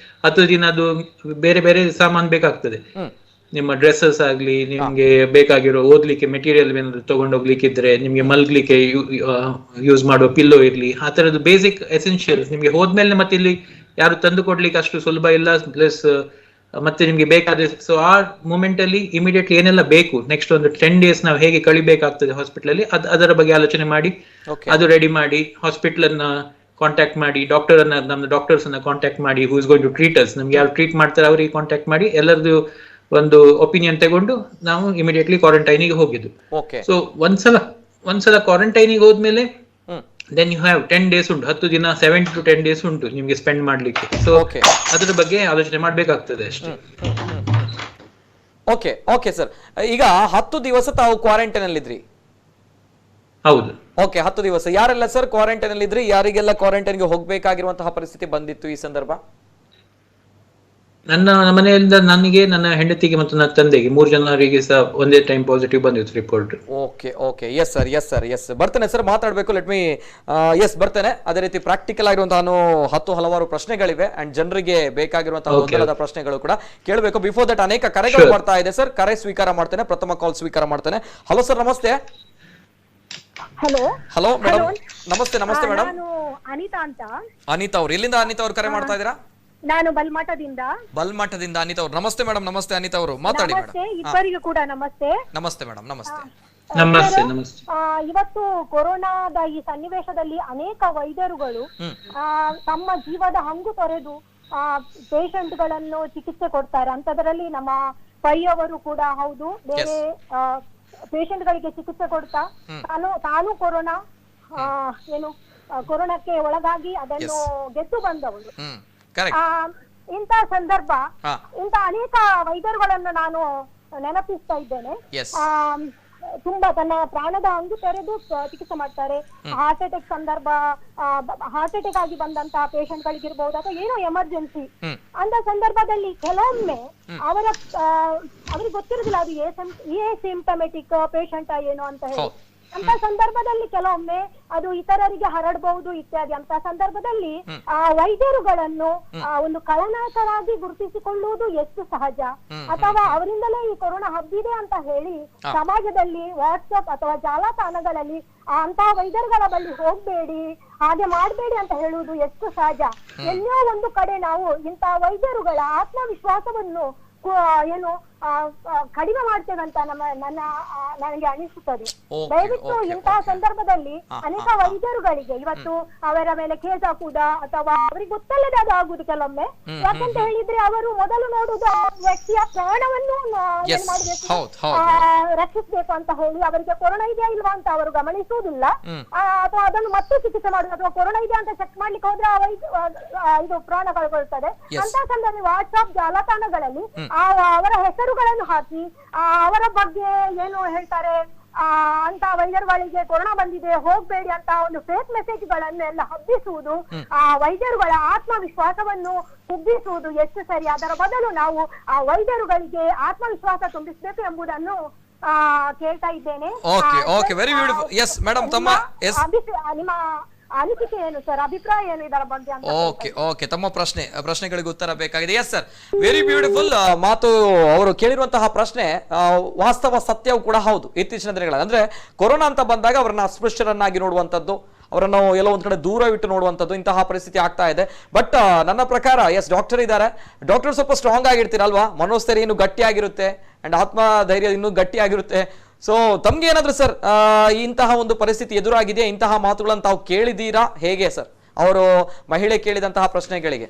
Speaker 2: 10 ದಿನ ಅದು ಬೇರೆ ಬೇರೆ ಸಾಮಾನು ಬೇಕಾಗ್ತದೆ. ನಿಮ್ಮ ಡ್ರೆಸ್ಸಸ್ ಆಗ್ಲಿ, ನಿಮ್ಗೆ ಬೇಕಾಗಿರೋ ಓದ್ಲಿಕ್ಕೆ ಮೆಟೀರಿಯಲ್ ಏನಾದ್ರು ತಗೊಂಡೋಗ್ಲಿಕ್ಕಿದ್ರೆ, ನಿಮ್ಗೆ ಮಲ್ಗ್ಲಿಕ್ಕೆ ಯೂಸ್ ಮಾಡುವ ಪಿಲ್ಲೋ ಇರ್ಲಿ, ಆ ತರದ್ದು ಬೇಸಿಕ್ ಎಸೆನ್ಷಿಯಲ್ಸ್ ನಿಮ್ಗೆ ಹೋದ್ಮೇಲೆ ಮತ್ತೆ ಇಲ್ಲಿ ಯಾರು ತಂದು ಕೊಡ್ಲಿಕ್ಕೆ ಅಷ್ಟು ಸುಲಭ ಇಲ್ಲ. ಪ್ಲಸ್ ಮತ್ತೆ ನಿಮ್ಗೆ ಬೇಕಾದ್ರೆ, ಸೊ ಆ ಮೂಮೆಂಟ್ ಅಲ್ಲಿ ಇಮಿಡಿಯೇಟ್ಲಿ ಏನೆಲ್ಲ ಬೇಕು, ನೆಕ್ಸ್ಟ್ ಒಂದು 10 days ನಾವು ಹೇಗೆ ಕಳಿಬೇಕಾಗ್ತದೆ ಹಾಸ್ಪಿಟಲ್ ಅಲ್ಲಿ, ಅದರ ಬಗ್ಗೆ ಆಲೋಚನೆ ಮಾಡಿ ಅದು ರೆಡಿ ಮಾಡಿ ಹಾಸ್ಪಿಟಲ್ ಅನ್ನ ಕಾಂಟ್ಯಾಕ್ಟ್ ಮಾಡಿ, ನಮ್ಮ ಡಾಕ್ಟರ್ಸ್ ಅನ್ನ ಕಾಂಟ್ಯಾಕ್ಟ್ ಮಾಡಿ, who is going to treat us, ನಮ್ಗೆ ಯಾರು ಟ್ರೀಟ್ ಮಾಡ್ತಾರೆ ಅವರಿಗೆ ಕಾಂಟ್ಯಾಕ್ಟ್ ಮಾಡಿ ಎಲ್ಲರದು ಒಂದು ಒಪಿನಿಯನ್ ತಗೊಂಡು ನಾವು ಇಮಿಡಿಯೇಟ್ಲಿ ಕ್ವಾರಂಟೈನಿಗೆ ಹೋಗಿದ್ದು. ಸೊ ಒಂದ್ಸಲ ಕ್ವಾರಂಟೈನಿಗೆ ಹೋದ್ಮೇಲೆ ದೆನ್ ಯು ಹ್ಯಾವ್ 10 days ಉಂಟು, 10 ದಿನ, 7 to 10 days ಉಂಟು ನಿಮ್ಗೆ ಸ್ಪೆಂಡ್ ಮಾಡ್ಲಿಕ್ಕೆ. ಸೊ ಅದ್ರ ಬಗ್ಗೆ ಆಲೋಚನೆ ಮಾಡ್ಬೇಕಾಗ್ತದೆ ಅಷ್ಟೇ.
Speaker 1: ಓಕೆ ಸರ್, ಈಗ 10 ದಿವಸ ತಾವು ಕ್ವಾರಂಟೈನ್ ಅಲ್ಲಿ ಇದ್ರಿ?
Speaker 2: ಹೌದು.
Speaker 1: ಓಕೆ, 10 ದಿವಸ ಯಾರೆಲ್ಲ ಸರ್ ಕ್ವಾರಂಟೈನ್ ಅಲ್ಲಿ ಇದ್ರಿ? ಯಾರಿಗೆಲ್ಲ ಕ್ವಾರಂಟೈನ್ಗೆ ಹೋಗ್ಬೇಕಾಗಿರುವಂತಹ ಪರಿಸ್ಥಿತಿ ಬಂದಿತ್ತು ಈ ಸಂದರ್ಭ?
Speaker 2: ನನ್ನ ಮನೆಯಿಂದ ನನಗೆ, ನನ್ನ ಹೆಂಡತಿಗೆ ಮತ್ತು ನನ್ನ ತಂದೆಗೆ 3 ಜನರಿಗೆ ಸಹ ಒಂದೇ ಟೈಮ್ ಪಾಸಿಟಿವ್ ಬಂದಿತ್ತು ರಿಪೋರ್ಟ್.
Speaker 1: ಓಕೆ ಎಸ್ ಸರ್ ಬರ್ತೇನೆ ಸರ್, ಮಾತಾಡ್ಬೇಕು. ಲೆಟ್ ಮೀ ಬರ್ತೇನೆ. ಅದೇ ರೀತಿ ಪ್ರಾಕ್ಟಿಕಲ್ ಆಗಿರುವಂತಹ ಹಲವಾರು ಪ್ರಶ್ನೆಗಳಿವೆ ಅಂಡ್ ಜನರಿಗೆ ಬೇಕಾಗಿರುವಂತಹ ಗೊಂದಲದ ಪ್ರಶ್ನೆಗಳು ಕೂಡ ಕೇಳಬೇಕು. ಬಿಫೋರ್ ದಟ್ ಅನೇಕ ಕರೆಗಳು ಬರ್ತಾ ಇದೆ ಸರ್, ಕರೆ ಸ್ವೀಕಾರ ಮಾಡ್ತೇನೆ. ಪ್ರಥಮ ಕಾಲ್ ಸ್ವೀಕಾರ ಮಾಡ್ತೇನೆ. ಹಲೋ ಸರ್, ನಮಸ್ತೆ. ಹಲೋ ಮೇಡಮ್, ನಮಸ್ತೆ ಮೇಡಮ್. ಅನಿತಾ ಅವ್ರು ಎಲ್ಲಿಂದ? ಅನಿತಾ ಅವ್ರು ಕರೆ ಮಾಡ್ತಾ ಇದ್ದೀರಾ?
Speaker 3: ನಾನು ಬಲ್ಮಠದಿಂದ
Speaker 1: ಅನಿತಾ ಅವರು. ನಮಸ್ತೆ ಮೇಡಮ್. ನಮಸ್ತೆ ಅನಿತಾ ಅವರು, ಮಾತಾಡಿ ಮೇಡಮ್.
Speaker 3: ಇಬ್ಬರಿಗೂ ಕೂಡ ನಮಸ್ತೆ.
Speaker 1: ನಮಸ್ತೆ ಮೇಡಮ್. ನಮಸ್ತೆ.
Speaker 3: ಇವತ್ತು ಕೊರೋನಾದ ಈ ಸನ್ನಿವೇಶದಲ್ಲಿ ಅನೇಕ ವೈದ್ಯರುಗಳು ತಮ್ಮ ಜೀವದ ಹಂಗು ತೊರೆದು ಪೇಷಂಟ್ ಗಳನ್ನು ಚಿಕಿತ್ಸೆ ಕೊಡ್ತಾರೆ. ಅಂತದರಲ್ಲಿ ನಮ್ಮ ಪೈ ಅವರು ಕೂಡ ಹೌದು, ಬೇರೆ ಪೇಷಂಟ್ ಗಳಿಗೆ ಚಿಕಿತ್ಸೆ ಕೊಡ್ತಾ ತಾನು ಕೊರೋನಾಕ್ಕೆ ಒಳಗಾಗಿ ಅದನ್ನು ಗೆದ್ದು ಬಂದವರು. ಇಂಥ ಸಂದರ್ಭ, ಇಂಥ ಅನೇಕ ವೈದ್ಯರುಗಳನ್ನು ನಾನು ನೆನಪಿಸ್ತಾ ಇದ್ದೇನೆ. ತುಂಬಾ ತನ್ನ ಪ್ರಾಣದ ಹಂಗು ತೆರೆದು ಚಿಕಿತ್ಸೆ ಮಾಡ್ತಾರೆ. ಹಾರ್ಟ್ ಅಟ್ಯಾಕ್ ಸಂದರ್ಭ, ಹಾರ್ಟ್ ಅಟ್ಯಾಕ್ ಆಗಿ ಬಂದಂತಹ ಪೇಷಂಟ್ ಗಳಿಗಿರ್ಬಹುದು ಅಥವಾ ಏನೋ ಎಮರ್ಜೆನ್ಸಿ ಅಂತ ಸಂದರ್ಭದಲ್ಲಿ ಕೆಲವೊಮ್ಮೆ ಅವ್ರಿಗೆ ಗೊತ್ತಿರುದಿಲ್ಲ ಅದು ಸಿಂಪ್ಟಮೆಟಿಕ್ ಪೇಷಂಟ್ ಏನು ಅಂತ ಹೇಳಿ. ಅಂತ ಸಂದರ್ಭದಲ್ಲಿ ಕೆಲವೊಮ್ಮೆ ಅದು ಇತರರಿಗೆ ಹರಡಬಹುದು ಇತ್ಯಾದಿ. ಅಂತ ಸಂದರ್ಭದಲ್ಲಿ ವೈದ್ಯರುಗಳನ್ನು ಒಂದು ಖಳನಾಯಕರಾಗಿ ಗುರುತಿಸಿಕೊಳ್ಳುವುದು ಎಷ್ಟು ಸಹಜ, ಅಥವಾ ಅವರಿಂದಲೇ ಈ ಕೊರೋನಾ ಹಬ್ಬಿದೆ ಅಂತ ಹೇಳಿ ಸಮಾಜದಲ್ಲಿ ವಾಟ್ಸ್ಆಪ್ ಅಥವಾ ಜಾಲತಾಣಗಳಲ್ಲಿ ಅಂತಹ ವೈದ್ಯರುಗಳ ಬಳಿ ಹೋಗ್ಬೇಡಿ, ಹಾಗೆ ಮಾಡಬೇಡಿ ಅಂತ ಹೇಳುವುದು ಎಷ್ಟು ಸಹಜ. ಎಲ್ಲೋ ಒಂದು ಕಡೆ ನಾವು ಇಂತಹ ವೈದ್ಯರುಗಳ ಆತ್ಮವಿಶ್ವಾಸವನ್ನು ಕಡಿಮೆ ಮಾಡ್ತೇವೆ ಅಂತ ನನಗೆ ಅನಿಸುತ್ತದೆ. ದಯವಿಟ್ಟು ಇಂತಹ ಸಂದರ್ಭದಲ್ಲಿ ಅನೇಕ ವೈದ್ಯರುಗಳಿಗೆ ಇವತ್ತು ಅವರ ಮೇಲೆ ಕೇಸ್ ಹಾಕುವುದಾ ಅಥವಾ ಅವರಿಗೆ ಗೊತ್ತಲ್ಲದೆ ಅದು ಆಗುದು ಕೆಲವೊಮ್ಮೆ. ಯಾಕಂತ ಹೇಳಿದ್ರೆ ಅವರು ಮೊದಲು ನೋಡುವುದು ಆ ವ್ಯಕ್ತಿಯ ಪ್ರಾಣವನ್ನು ರಕ್ಷಿಸಬೇಕು ಅಂತ ಹೇಳಿ ಅವರಿಗೆ ಕೊರೋನಾ ಇದೆಯಾ ಇಲ್ವಾ ಅಂತ ಅವರು ಗಮನಿಸುವುದಿಲ್ಲ, ಅಥವಾ ಅದನ್ನು ಮತ್ತೆ ಚಿಕಿತ್ಸೆ ಮಾಡುದು, ಅಥವಾ ಕೊರೋನಾ ಇದೆ ಅಂತ ಚೆಕ್ ಮಾಡ್ಲಿಕ್ಕೆ ಹೋದ್ರೆ ಇದು ಪ್ರಾಣ ಕಳ್ಕೊಳ್ತದೆ. ಅಂತ ಸಂದರ್ಭ ವಾಟ್ಸ್ಆಪ್ ಜಾಲತಾಣಗಳಲ್ಲಿ ಅವರ ಹೆಸರುಗಳನ್ನು ಹಾಕಿ ಅವರ ಬಗ್ಗೆ ಏನು ಹೇಳ್ತಾರೆ ಅಂತ ವೈದ್ಯರುಗಳಿಗೆ ಕೊರೋನಾ ಬಂದಿದೆ ಹೋಗ್ಬೇಡಿ ಅಂತ ಒಂದು ಫೇಕ್ ಮೆಸೇಜ್ ಗಳನ್ನೆಲ್ಲ ಹಬ್ಬಿಸುವುದು, ವೈದ್ಯರುಗಳ ಆತ್ಮವಿಶ್ವಾಸವನ್ನು ಕುಗ್ಗಿಸುವುದು ಎಷ್ಟು ಸರಿ. ಅದರ ಬದಲು ನಾವು ಆ ವೈದ್ಯರುಗಳಿಗೆ ಆತ್ಮವಿಶ್ವಾಸ ತುಂಬಿಸಬೇಕು ಎಂಬುದನ್ನು ಕೇಳ್ತಾ ಇದ್ದೇನೆ. ನಿಮ್ಮ ಅನಿಸಿಕೆ ಏನು ಸರ್, ಅಭಿಪ್ರಾಯ ಏನು ಇದರ ಬಗ್ಗೆ ಅಂತ?
Speaker 1: ಓಕೆ ತಮ್ಮ ಪ್ರಶ್ನೆಗಳಿಗೆ ಉತ್ತರ ಬೇಕಾಗಿದೆ. ಎಸ್ ಸರ್, ವೆರಿ ಬ್ಯೂಟಿಫುಲ್ ಮಾತು. ಅವರು ಕೇಳಿರುವಂತಹ ಪ್ರಶ್ನೆ ವಾಸ್ತವ ಸತ್ಯವೂ ಕೂಡ ಹೌದು. ಇತ್ತೀಚಿನ ದಿನಗಳಲ್ಲಿ ಅಂದ್ರೆ ಕೊರೋನಾ ಅಂತ ಬಂದಾಗ ಅವರನ್ನ ಅಸ್ಪೃಶ್ಯರನ್ನಾಗಿ ನೋಡುವಂತದ್ದು, ಅವರನ್ನು ಎಲ್ಲೋ ಒಂದ್ ಕಡೆ ದೂರವಿಟ್ಟು ನೋಡುವಂಥದ್ದು, ಇಂತಹ ಪರಿಸ್ಥಿತಿ ಆಗ್ತಾ ಇದೆ. ಬಟ್ ನನ್ನ ಪ್ರಕಾರ ಡಾಕ್ಟರ್ ಇದ್ದಾರೆ, ಡಾಕ್ಟರ್ ಸ್ವಲ್ಪ ಸ್ಟ್ರಾಂಗ್ ಆಗಿರ್ತೀರಲ್ವಾ, ಮನೋಸ್ಥೈರ್ಯ ಇನ್ನೂ ಗಟ್ಟಿಯಾಗಿರುತ್ತೆ ಅಂಡ್ ಆತ್ಮಧೈರ್ಯ ಇನ್ನೂ ಗಟ್ಟಿಯಾಗಿರುತ್ತೆ. ಸೊ ತಮ್ಗೆ ಏನಾದ್ರು ಸರ್ ಇಂತಹ ಒಂದು ಪರಿಸ್ಥಿತಿ ಎದುರಾಗಿದೆ, ಇಂತಹ ಮಾತುಗಳನ್ನು ತಾವು ಕೇಳಿದೀರಾ? ಹೇಗೆ ಸರ್ ಅವರು ಮಹಿಳೆ ಕೇಳಿದಂತಹ ಪ್ರಶ್ನೆಗಳಿಗೆ?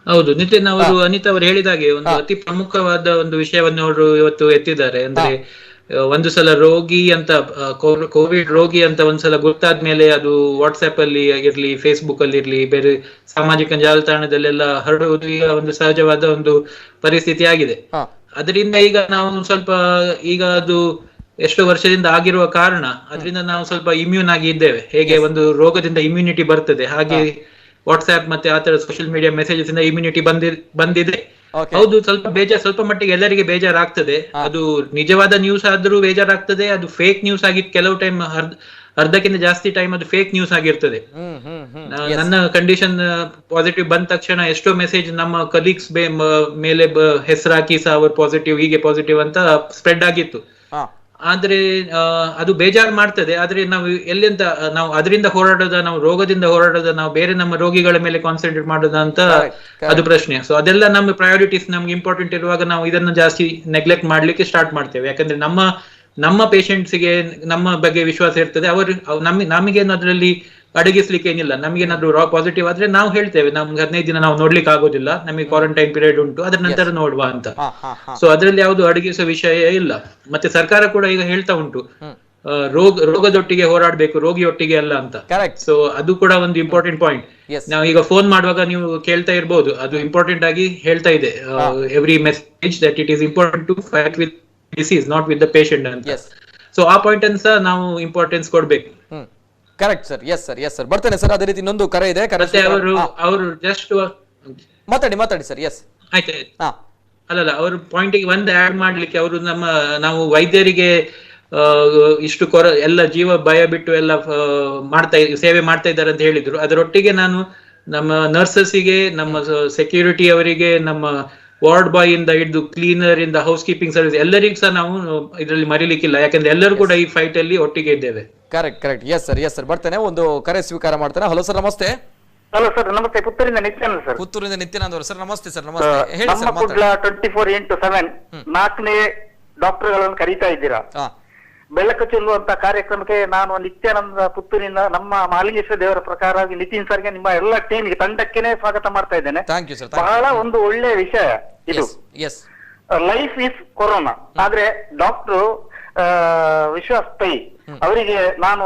Speaker 2: ಹೌದು ನಿತಿನ್ ಅವರು, ಅನಿತಾ ಅವರು ಹೇಳಿದಾಗೆ ಒಂದು ಅತಿ ಪ್ರಮುಖವಾದ ಒಂದು ವಿಷಯವನ್ನು ಅವರು ಇವತ್ತು ಎತ್ತಿದ್ದಾರೆ. ಅಂದ್ರೆ ಒಂದು ಸಲ ರೋಗಿ ಅಂತ ಕೋವಿಡ್ ರೋಗಿ ಅಂತ ಒಂದ್ಸಲ ಗೊತ್ತಾದ್ಮೇಲೆ ಅದು ವಾಟ್ಸ್ಆಪ್ ಅಲ್ಲಿ ಆಗಿರ್ಲಿ, ಫೇಸ್ಬುಕ್ ಅಲ್ಲಿ ಇರ್ಲಿ, ಬೇರೆ ಸಾಮಾಜಿಕ ಜಾಲತಾಣದಲ್ಲೆಲ್ಲ ಹರಡುವುದು ಈಗ ಒಂದು ಸಹಜವಾದ ಒಂದು ಪರಿಸ್ಥಿತಿ ಆಗಿದೆ. ಅದರಿಂದ ಈಗ ನಾವು ಸ್ವಲ್ಪ ಅದು ಎಷ್ಟೋ ವರ್ಷದಿಂದ ಆಗಿರುವ ಕಾರಣ ಅದರಿಂದ ನಾವು ಸ್ವಲ್ಪ ಇಮ್ಯೂನ್ ಆಗಿ ಇದ್ದೇವೆ. ಹೇಗೆ ಒಂದು ರೋಗದಿಂದ ಇಮ್ಯುನಿಟಿ ಬರ್ತದೆ, ಹಾಗೆ ವಾಟ್ಸ್ಆಪ್ ಮತ್ತೆ ಆತರ ಸೋಷಿಯಲ್ ಮೀಡಿಯಾ ಮೆಸೇಜಸ್ ಇಂದ ಇಮ್ಯುನಿಟಿ ಬಂದಿದೆ. ಹೌದು, ಸ್ವಲ್ಪ ಮಟ್ಟಿಗೆ ಎಲ್ಲರಿಗೆ ಬೇಜಾರಾಗ್ತದೆ. ಅದು ನಿಜವಾದ ನ್ಯೂಸ್ ಆದ್ರೂ ಬೇಜಾರಾಗ್ತದೆ, ಅದು ಫೇಕ್ ನ್ಯೂಸ್ ಆಗಿ ಕೆಲವು ಟೈಮ್ ಅರ್ಧಕ್ಕಿಂತ ಜಾಸ್ತಿ ಟೈಮ್ ಅದು ಫೇಕ್ ನ್ಯೂಸ್ ಆಗಿರ್ತದೆ. ನನ್ನ ಕಂಡೀಷನ್ ಪಾಸಿಟಿವ್ ಬಂದ ತಕ್ಷಣ ಎಷ್ಟೋ ಮೆಸೇಜ್ ನಮ್ಮ ಕಲೀಗ್ಸ್ ಮೇಲೆ ಹೆಸರಾಕಿ ಸಹ ಅವರು ಪಾಸಿಟಿವ್, ಹೀಗೆ ಪಾಸಿಟಿವ್ ಅಂತ ಸ್ಪ್ರೆಡ್ ಆಗಿತ್ತು. ಆದ್ರೆ ಅದು ಬೇಜಾರು ಮಾಡ್ತದೆ. ಆದ್ರೆ ನಾವು ಎಲ್ಲಿಂದ ನಾವು ಅದರಿಂದ ಹೋರಾಡೋದ, ನಾವು ರೋಗದಿಂದ ಹೋರಾಡೋದ, ನಾವು ಬೇರೆ ನಮ್ಮ ರೋಗಿಗಳ ಮೇಲೆ ಕಾನ್ಸಂಟ್ರೇಟ್ ಮಾಡೋದ ಅಂತ ಅದು ಪ್ರಶ್ನೆ. ಸೊ ಅದೆಲ್ಲ ನಮ್ಮ ಪ್ರಯಾರಿಟೀಸ್ ನಮ್ಗೆ ಇಂಪಾರ್ಟೆಂಟ್ ಇರುವಾಗ ನಾವು ಇದನ್ನ ಜಾಸ್ತಿ ನೆಗ್ಲೆಕ್ಟ್ ಮಾಡ್ಲಿಕ್ಕೆ ಸ್ಟಾರ್ಟ್ ಮಾಡ್ತೇವೆ. ಯಾಕಂದ್ರೆ ನಮ್ಮ ಪೇಷಂಟ್ಸ್ಗೆ ನಮ್ಮ ಬಗ್ಗೆ ವಿಶ್ವಾಸ ಇರ್ತದೆ, ಅವರು ನಮಗೇನು ಅದರಲ್ಲಿ ಅಡಗಿಸ್ಲಿಕ್ಕೆ ಏನಿಲ್ಲ. ನಮ್ಗೇನಾದ್ರು ಪಾಸಿಟಿವ್ ಆದ್ರೆ ನಾವು ಹೇಳ್ತೇವೆ ನಮ್ಗೆ 15 ದಿನ ನಾವು ನೋಡ್ಲಿಕ್ಕೆ ಆಗೋದಿಲ್ಲ, ನಮಗೆ ಕ್ವಾರಂಟೈನ್ ಪೀರಿಯಡ್ ಉಂಟು, ಅದ್ರ ನಂತರ ನೋಡುವ ಅಂತ. ಸೊ ಅದ್ರಲ್ಲಿ ಯಾವ್ದು ಅಡಗಿಸುವ ವಿಷಯ ಇಲ್ಲ. ಮತ್ತೆ ಸರ್ಕಾರ ಕೂಡ ಈಗ ಹೇಳ್ತಾ ಉಂಟು ರೋಗದೊಟ್ಟಿಗೆ ಹೋರಾಡ್ಬೇಕು, ರೋಗಿಯೊಟ್ಟಿಗೆ ಅಲ್ಲ ಅಂತ. ಸೊ ಅದು ಕೂಡ ಒಂದು ಇಂಪಾರ್ಟೆಂಟ್ ಪಾಯಿಂಟ್. ನಾವು ಈಗ ಫೋನ್ ಮಾಡುವಾಗ ನೀವು ಕೇಳ್ತಾ ಇರ್ಬೋದು, ಅದು ಇಂಪಾರ್ಟೆಂಟ್ ಆಗಿ ಹೇಳ್ತಾ ಇದೆ every message that it is important to fight with disease not with the patient ಅಂತ. ಸೊ ಆ ಪಾಯಿಂಟ್ ಅನ್ನು ಸಹ ನಾವು ಇಂಪಾರ್ಟೆನ್ಸ್ ಕೊಡ್ಬೇಕು.
Speaker 1: Correct sir. Yes sir, yes sir, ಬರ್ತೇನೆ ಸರ್. ಅದೇ ರೀತಿ ಇನ್ನೊಂದು ಕರೆ ಇದೆ.
Speaker 2: ಅವರು ಜಸ್ಟ್
Speaker 1: ಮಾತಾಡಿ ಸರ್. ಎಸ್
Speaker 2: ಆಯ್ತು. ಅಲ್ಲಲ್ಲ, ಅವ್ರ ಪಾಯಿಂಟಿಗೆ ಒಂದು ಆಡ್ ಮಾಡ್ಲಿಕ್ಕೆ ಅವರು ನಾವು ವೈದ್ಯರಿಗೆ ಇಷ್ಟು ಎಲ್ಲ ಜೀವ ಭಯ ಬಿಟ್ಟು ಎಲ್ಲ ಸೇವೆ ಮಾಡ್ತಾ ಇದ್ದಾರೆ ಅಂತ ಹೇಳಿದ್ರು. ಅದರೊಟ್ಟಿಗೆ ನಾನು ನಮ್ಮ ನರ್ಸಸ್ಗೆ, ನಮ್ಮ ಸೆಕ್ಯೂರಿಟಿ ಅವರಿಗೆ, ನಮ್ಮ ವಾರ್ಡ್ ಬಾಯ್ ಇಂದ ಹಿಡಿದು ಕ್ಲೀನರ್ ಇಂದ ಹೌಸ್ ಕೀಪಿಂಗ್ ಸರ್ವಿಸ್ ಎಲ್ಲರಿಗೂ ಸಹ ನಾವು ಇದರಲ್ಲಿ ಮರಿಲಿಕ್ಕಿಲ್ಲ, ಯಾಕಂದ್ರೆ ಎಲ್ಲರೂ ಕೂಡ ಈ ಫೈಟ್ ಅಲ್ಲಿ ಒಟ್ಟಿಗೆ ಇದ್ದೇವೆ.
Speaker 1: ಕರೆಕ್ಟ್. ಎಸ್ ಸರ್, ಬರ್ತೇನೆ. ಒಂದು ಕರೆ ಸ್ವೀಕಾರ ಮಾಡ್ತೇನೆ. ಹಲೋ ಸರ್, ನಮಸ್ತೆ.
Speaker 4: ಹಲೋ ಸರ್, ನಮಸ್ತೆ. ಪುತ್ತೂರಿಂದ ನಿತ್ಯಾನಂದ ಸರ್.
Speaker 1: ಪುತ್ತೂರಿಂದ ನಿತ್ಯಾನಂದ ಅವರು ಸರ್, ನಮಸ್ತೆ ಸರ್. ನಮಸ್ತೆ, ಹೇಳಿ ಸರ್.
Speaker 4: 24x7 4ನೇ ಡಾಕ್ಟರ್ಗಳನ್ನು ಕರೀತಾ ಇದ್ದೀರಾ. ಬೆಳಕು ಚೆಲ್ಲುವಂತ ಕಾರ್ಯಕ್ರಮಕ್ಕೆ ನಾನು ನಿತ್ಯಾನಂದ ಪುತ್ತೂರಿನ ನಮ್ಮ ಮಹಾಲಿಂಗೇಶ್ವರ ದೇವರ ಪ್ರಕಾರ ನಿತಿನ್ ಸರ್ಗೆ, ನಿಮ್ಮ ಎಲ್ಲ ಟೀಮ್ಗೆ, ತಂಡಕ್ಕೇನೆ ಸ್ವಾಗತ ಮಾಡ್ತಾ ಇದ್ದೇನೆ. ಬಹಳ ಒಂದು ಒಳ್ಳೆ ವಿಷಯ ಇದು. Life is corona. ಆದ್ರೆ ಡಾಕ್ಟರ್ ವಿಶ್ವಾಸ್ ಪೈ ಅವರಿಗೆ ನಾನು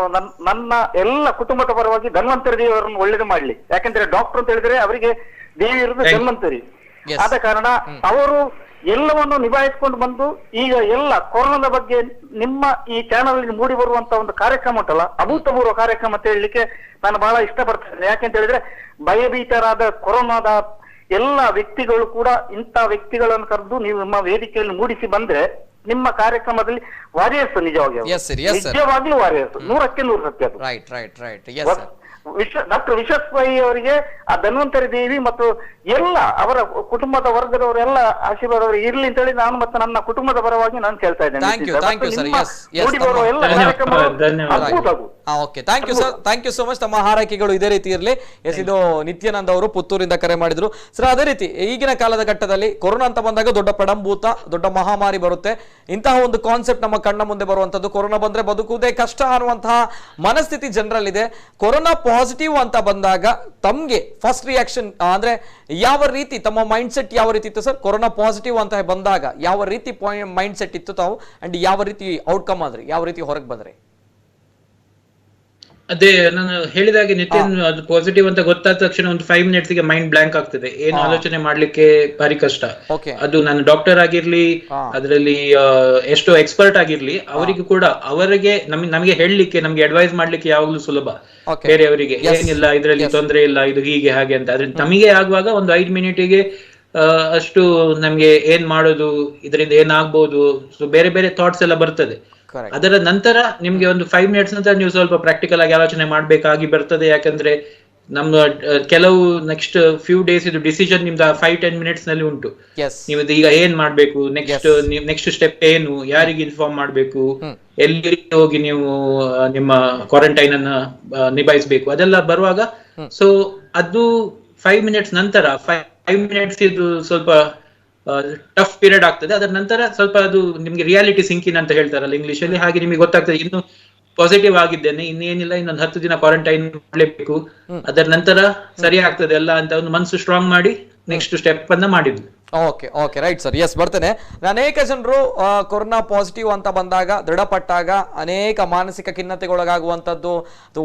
Speaker 4: ನನ್ನ ಎಲ್ಲ ಕುಟುಂಬದ ಪರವಾಗಿ ಧನ್ವಂತರಿ ದೇವರನ್ನು ಒಳ್ಳೇದು ಮಾಡ್ಲಿ. ಯಾಕಂದ್ರೆ ಡಾಕ್ಟರ್ ಅಂತ ಹೇಳಿದ್ರೆ ಅವರಿಗೆ ದೇವಿ ಇರೋದು ಧನ್ವಂತರಿ. ಆದ ಕಾರಣ ಅವರು ಎಲ್ಲವನ್ನು ನಿಭಾಯಿಸಿಕೊಂಡು ಬಂದು ಈಗ ಎಲ್ಲ ಕೊರೋನಾದ ಬಗ್ಗೆ ನಿಮ್ಮ ಈ ಚಾನಲ್ ಮೂಡಿ ಬರುವಂತ ಒಂದು ಕಾರ್ಯಕ್ರಮ ಉಂಟಲ್ಲ, ಅಭೂತಪೂರ್ವ ಕಾರ್ಯಕ್ರಮ ಅಂತ ಹೇಳಲಿಕ್ಕೆ ನಾನು ಬಹಳ ಇಷ್ಟಪಡ್ತೇನೆ. ಯಾಕೆಂತ ಹೇಳಿದ್ರೆ ಭಯಭೀತರಾದ ಕೊರೋನಾದ ಎಲ್ಲ ವ್ಯಕ್ತಿಗಳು ಕೂಡ ಇಂಥ ವ್ಯಕ್ತಿಗಳನ್ನು ಕರೆದು ನೀವು ನಿಮ್ಮ ವೇದಿಕೆಯಲ್ಲಿ ಮೂಡಿಸಿ ಬಂದ್ರೆ ನಿಮ್ಮ ಕಾರ್ಯಕ್ರಮದಲ್ಲಿ ವಾರಿಯರ್ಸ್ ನಿಜವಾಗ್ಲೂ ವಾರಿಯರ್ಸ್ 100% ಸತ್ಯ. ಡಾಕ್ಟರ್ ವಿಶ್ವಾಸ್ ಪೈ ಅವರಿಗೆ ಆ ಧನ್ವಂತರಿ ದೇವಿ ಮತ್ತು ಎಲ್ಲ ಅವರ ಕುಟುಂಬದ ವರ್ಗದವರೆಲ್ಲ ಆಶೀರ್ವಾದ ಇರ್ಲಿ ಅಂತ ಹೇಳಿ ನಾನು ಮತ್ತು ನನ್ನ ಕುಟುಂಬದ ಪರವಾಗಿ ನಾನು ಕೇಳ್ತಾ ಇದ್ದೇನೆ.
Speaker 1: Thank you so much. ತಮ್ಮ ಹಾರೈಕೆಗಳು ಇದೇ ರೀತಿ ಇರಲಿ. ಎಸ್, ಇದು ನಿತ್ಯಾನಂದ ಅವರು ಪುತ್ತೂರಿಂದ ಕರೆ ಮಾಡಿದ್ರು ಸರ್. ಅದೇ ರೀತಿ ಈಗಿನ ಕಾಲದ ಘಟ್ಟದಲ್ಲಿ ಕೊರೋನಾ ಅಂತ ಬಂದಾಗ ದೊಡ್ಡ ಪಡಂಭೂತ, ದೊಡ್ಡ ಮಹಾಮಾರಿ ಬರುತ್ತೆ. ಇಂತಹ ಒಂದು ಕಾನ್ಸೆಪ್ಟ್ ನಮ್ಮ ಕಣ್ಣ ಮುಂದೆ ಬರುವಂತದ್ದು, ಕೊರೋನಾ ಬಂದ್ರೆ ಬದುಕುವುದೇ ಕಷ್ಟ ಅನ್ನುವಂತಹ ಮನಸ್ಥಿತಿ ಜನರಲ್ಲಿದೆ. ಕೊರೋನಾ ಪಾಸಿಟಿವ್ ಅಂತ ಬಂದಾಗ ತಮ್ಗೆ ಫಸ್ಟ್ ರಿಯಾಕ್ಷನ್ ಅಂದ್ರೆ ಯಾವ ರೀತಿ, ತಮ್ಮ ಮೈಂಡ್ ಸೆಟ್ ಯಾವ ರೀತಿ ಇತ್ತು ಸರ್? ಕೊರೋನಾ ಪಾಸಿಟಿವ್ ಅಂತ ಬಂದಾಗ ಯಾವ ರೀತಿ ಮೈಂಡ್ ಸೆಟ್ ಇತ್ತು ತಾವು, ಅಂಡ್ ಯಾವ ರೀತಿ ಔಟ್ಕಮ್ ಆದ್ರಿ, ಯಾವ ರೀತಿ ಹೊರಗೆ ಬಂದ್ರಿ?
Speaker 2: ಅದೇ ನಾನು ಹೇಳಿದಾಗೆ ನಿತಿನ್, ಅದು ಪಾಸಿಟಿವ್ ಅಂತ ಗೊತ್ತಾದ ತಕ್ಷಣ ಒಂದು 5 minutes ಗೆ ಮೈಂಡ್ ಬ್ಲಾಂಕ್ ಆಗ್ತದೆ. ಏನು ಆಲೋಚನೆ ಮಾಡ್ಲಿಕ್ಕೆ ಭಾರಿ ಕಷ್ಟ. ಅದು ನಾನು ಡಾಕ್ಟರ್ ಆಗಿರ್ಲಿ, ಅದರಲ್ಲಿ ಎಷ್ಟೋ ಎಕ್ಸ್ಪರ್ಟ್ ಆಗಿರ್ಲಿ, ಅವರಿಗೂ ಕೂಡ ಅವರಿಗೆ ನಮಗೆ ಹೇಳಲಿಕ್ಕೆ, ನಮ್ಗೆ ಅಡ್ವೈಸ್ ಮಾಡ್ಲಿಕ್ಕೆ ಯಾವಾಗ್ಲೂ ಸುಲಭ. ಬೇರೆಯವರಿಗೆ ಏನಿಲ್ಲ, ಇದ್ರಲ್ಲಿ ತೊಂದರೆ ಇಲ್ಲ, ಇದು ಹೀಗೆ ಹಾಗೆ ಅಂತ. ಆದ್ರೆ ನಮಗೆ ಆಗುವಾಗ ಒಂದು 5 minute ಅಷ್ಟು ನಮ್ಗೆ ಏನ್ ಮಾಡೋದು, ಇದರಿಂದ ಏನಾಗ್ಬೋದು, ಸೊ ಬೇರೆ ಬೇರೆ ಥಾಟ್ಸ್ ಎಲ್ಲ ಬರ್ತದೆ. ಅದರ ನಂತರ ನಿಮ್ಗೆ ಒಂದು 5 minutes ನಂತರ ನೀವು ಸ್ವಲ್ಪ ಪ್ರಾಕ್ಟಿಕಲ್ ಆಗಿ ಆಲೋಚನೆ ಮಾಡ್ಬೇಕಾಗಿ ಬರ್ತದೆ. ಯಾಕಂದ್ರೆ ನಮ್ಮ ಕೆಲವು ನೆಕ್ಸ್ಟ್ ಫ್ಯೂ ಡೇಸ್ ಇದು ಡಿಸಿಷನ್ ನಿಮ್ದು 5-10 minutes ನಲ್ಲಿ ಉಂಟು. ನಿಮ್ದು ಈಗ ಏನ್ ಮಾಡ್ಬೇಕು, ನೆಕ್ಸ್ಟ್ ಸ್ಟೆಪ್ ಏನು, ಯಾರಿಗೆ ಇನ್ಫಾರ್ಮ್ ಮಾಡ್ಬೇಕು, ಎಲ್ಲಿ ಹೋಗಿ ನೀವು ನಿಮ್ಮ ಕ್ವಾರಂಟೈನ್ ಅನ್ನ ನಿಭಾಯಿಸಬೇಕು, ಅದೆಲ್ಲ ಬರುವಾಗ. ಸೊ ಅದು 5 minutes ನಂತರ 5 minutes ಇದು ಸ್ವಲ್ಪ ಟಫ್ ಪೀರಿಯಡ್ ಆಗ್ತದೆ. ಅದರ ನಂತರ ಸ್ವಲ್ಪ ಅದು ನಿಮ್ಗೆ ರಿಯಾಲಿಟಿ ಸಿಂಕಿನ್ ಅಂತ ಹೇಳ್ತಾರಲ್ಲ ಇಂಗ್ಲಿಷ್ ಅಲ್ಲಿ, ಹಾಗೆ ನಿಮಗೆ ಗೊತ್ತಾಗ್ತದೆ ಇನ್ನು ಪಾಸಿಟಿವ್ ಆಗಿದ್ದೇನೆ, ಇನ್ನೇನಿಲ್ಲ, ಇನ್ನೊಂದು 10 ದಿನ ಕ್ವಾರಂಟೈನ್ ಮಾಡಲೇಬೇಕು, ಅದರ ನಂತರ ಸರಿ ಆಗ್ತದೆ ಎಲ್ಲ ಅಂತ ಒಂದು ಮನಸ್ಸು ಸ್ಟ್ರಾಂಗ್ ಮಾಡಿ ನೆಕ್ಸ್ಟ್ ಸ್ಟೆಪ್ ಅನ್ನ ಮಾಡಿದ್ವಿ.
Speaker 1: Okay right sir. ಎಸ್, ಬರ್ತೇನೆ. ಅನೇಕ ಜನರು ಕೊರೋನಾ ಪಾಸಿಟಿವ್ ಅಂತ ಬಂದಾಗ, ದೃಢಪಟ್ಟಾಗ ಅನೇಕ ಮಾನಸಿಕ ಖಿನ್ನತೆಗೊಳಗಾಗುವಂಥದ್ದು,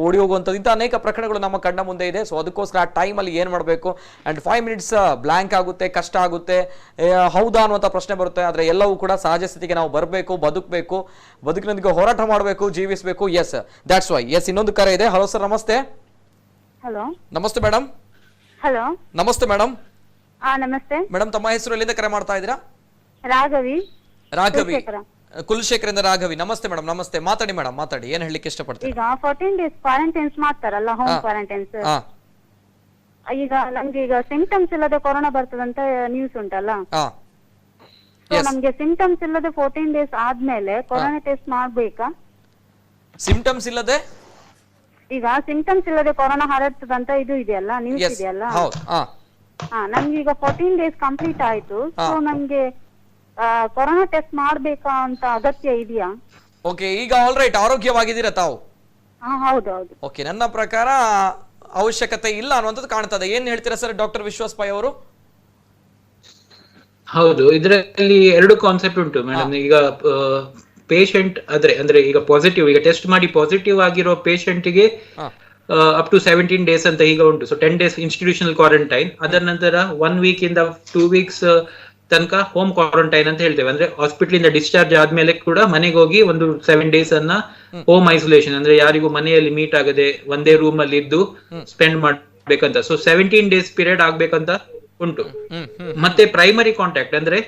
Speaker 1: ಓಡಿ ಹೋಗುವಂಥದ್ದು, ಇಂಥ ಅನೇಕ ಪ್ರಕರಣಗಳು ನಮ್ಮ ಕಣ್ಣ ಮುಂದೆ ಇದೆ. ಸೊ ಅದಕ್ಕೋಸ್ಕರ ಆ ಟೈಮಲ್ಲಿ ಏನು ಮಾಡಬೇಕು, ಆ್ಯಂಡ್ 5 minutes ಬ್ಲ್ಯಾಂಕ್ ಆಗುತ್ತೆ, ಕಷ್ಟ ಆಗುತ್ತೆ, ಹೌದಾ ಅನ್ನುವಂಥ ಪ್ರಶ್ನೆ ಬರುತ್ತೆ. ಆದರೆ ಎಲ್ಲವೂ ಕೂಡ ಸಹಜ ಸ್ಥಿತಿಗೆ ನಾವು ಬರಬೇಕು, ಬದುಕಬೇಕು, ಬದುಕಿನೊಂದಿಗೆ ಹೋರಾಟ ಮಾಡಬೇಕು, ಜೀವಿಸಬೇಕು. Yes, that's why. ಎಸ್, ಇನ್ನೊಂದು ಕರೆ ಇದೆ. ಹಲೋ ಸರ್, ನಮಸ್ತೆ.
Speaker 3: ಹಲೋ,
Speaker 1: ನಮಸ್ತೆ ಮೇಡಮ್.
Speaker 3: ಹಲೋ,
Speaker 1: ನಮಸ್ತೆ ಮೇಡಮ್.
Speaker 3: ನಮಸ್ತೆ
Speaker 1: ಮೇಡಮ್, ತಮ್ಮ ಹೆಸರು ಎಲ್ಲಿಂದ ಕರೆ ಮಾಡ್ತಾ ಇದ್ದೀರಾ?
Speaker 3: ರಾಘವಿ
Speaker 1: ಕುಲಶೇಖರಿಂದ. ರಾಘವಿ, ನಮಸ್ತೆ ಮೇಡಮ್. ನಮಸ್ತೆ, ಮಾತಾಡಿ ಮೇಡಮ್, ಮಾತಾಡಿ. ಏನ್ ಹೇಳಲಿಕ್ಕೆ ಇಷ್ಟಪಡ್ತೀರಾ?
Speaker 3: ಈಗ 14 days ಕ್ವಾರಂಟೈನ್ಸ್ ಮಾಡ್ತಾರಲ್ಲ, ಹೋಮ್ ಕ್ವಾರಂಟೈನ್ಸ್. ಈಗ ನಮ್ಗೆ ಈಗ ಸಿಂಪ್ಟಮ್ಸ್ ಇಲ್ಲದೆ ಕೊರೋನಾ ಬರ್ತದಂತ ನ್ಯೂಸ್ ಉಂಟಲ್ಲ, ನಮ್ಗೆ ಸಿಂಪ್ಟಮ್ಸ್ ಇಲ್ಲದೆ 14 days ಆದ್ಮೇಲೆ ಕೊರೋನಾ ಟೆಸ್ಟ್ ಮಾಡ್ಬೇಕಾ?
Speaker 1: ಸಿಂಪ್ಟಮ್ಸ್ ಇಲ್ಲದೆ,
Speaker 3: ಈಗ ಸಿಂಪ್ಟಮ್ಸ್ ಇಲ್ಲದೆ ಕೊರೋನಾ ಹರಡ್ತದಂತ ಇದು ಇದೆಯಲ್ಲ, ನ್ಯೂಸ್ ಇದೆಯಲ್ಲ. ನಮ್ಗೆ ಈಗ 14 days ಕಂಪ್ಲೀಟ್ ಆಯ್ತು. ಸೊ ನಮ್ಗೆ ಕೊರೋನಾ ಟೆಸ್ಟ್ ಮಾಡ್ಬೇಕಾ ಅಂತ ಅಗತ್ಯ ಇದೆಯಾ?
Speaker 1: ಓಕೆ, ಈಗ ಆಲ್ ರೈಟ್, ಆರೋಗ್ಯವಾಗಿದ್ದೀರಾ ತಾವು?
Speaker 3: ಹೌದೌದು.
Speaker 1: ಓಕೆ, ನನ್ನ ಪ್ರಕಾರ ಅವಶ್ಯಕತೆ ಇಲ್ಲ ಅನ್ನುವಂಥದ್ದು ಕಾಣ್ತದೆ. ಏನ್ ಹೇಳ್ತೀರಾ ಸರ್ ಡಾಕ್ಟರ್ ವಿಶ್ವಾಸ್ ಪೈ ಅವರು?
Speaker 2: ಹೌದು, ಇದರಲ್ಲಿ ಎರಡು ಕಾನ್ಸೆಪ್ಟ್ ಉಂಟು ಮೇಡಮ್. ಈಗ ಪೇಷಂಟ್ ಅಂದ್ರೆ ಈಗ ಪಾಸಿಟಿವ್, ಈಗ ಟೆಸ್ಟ್ ಮಾಡಿ ಪಾಸಿಟಿವ್ ಆಗಿರೋ ಪೇಷಂಟ್ಗೆ ಅಪ್ ಟು 17 days ಅಂತ ಈಗ ಉಂಟು. ಸೊ 10 days ಇನ್ಸ್ಟಿಟ್ಯೂಷನಲ್ ಕ್ವಾರಂಟೈನ್, ಅದರ ನಂತರ 1 week ಇಂದ 2 weeks ತನಕ ಹೋಮ್ ಕ್ವಾರಂಟೈನ್ ಅಂತ ಹೇಳ್ತೇವೆ. ಅಂದ್ರೆ ಹಾಸ್ಪಿಟಲ್ ಇಂದ ಡಿಸ್ಚಾರ್ಜ್ ಆದ್ಮೇಲೆ ಕೂಡ ಮನೆಗೆ ಹೋಗಿ ಒಂದು 7 days ಅನ್ನ ಹೋಮ್ ಐಸೋಲೇಷನ್, ಅಂದ್ರೆ ಯಾರಿಗೂ ಮನೆಯಲ್ಲಿ ಮೀಟ್ ಆಗದೆ ಒಂದೇ ರೂಮ್ ಅಲ್ಲಿ ಇದ್ದು ಸ್ಪೆಂಡ್ ಮಾಡ್ಬೇಕಂತ. ಸೊ 17 days ಪೀರಿಯಡ್ ಆಗ್ಬೇಕಂತ ಉಂಟು. ಮತ್ತೆ ಪ್ರೈಮರಿ ಕಾಂಟ್ಯಾಕ್ಟ್ ಅಂದ್ರೆ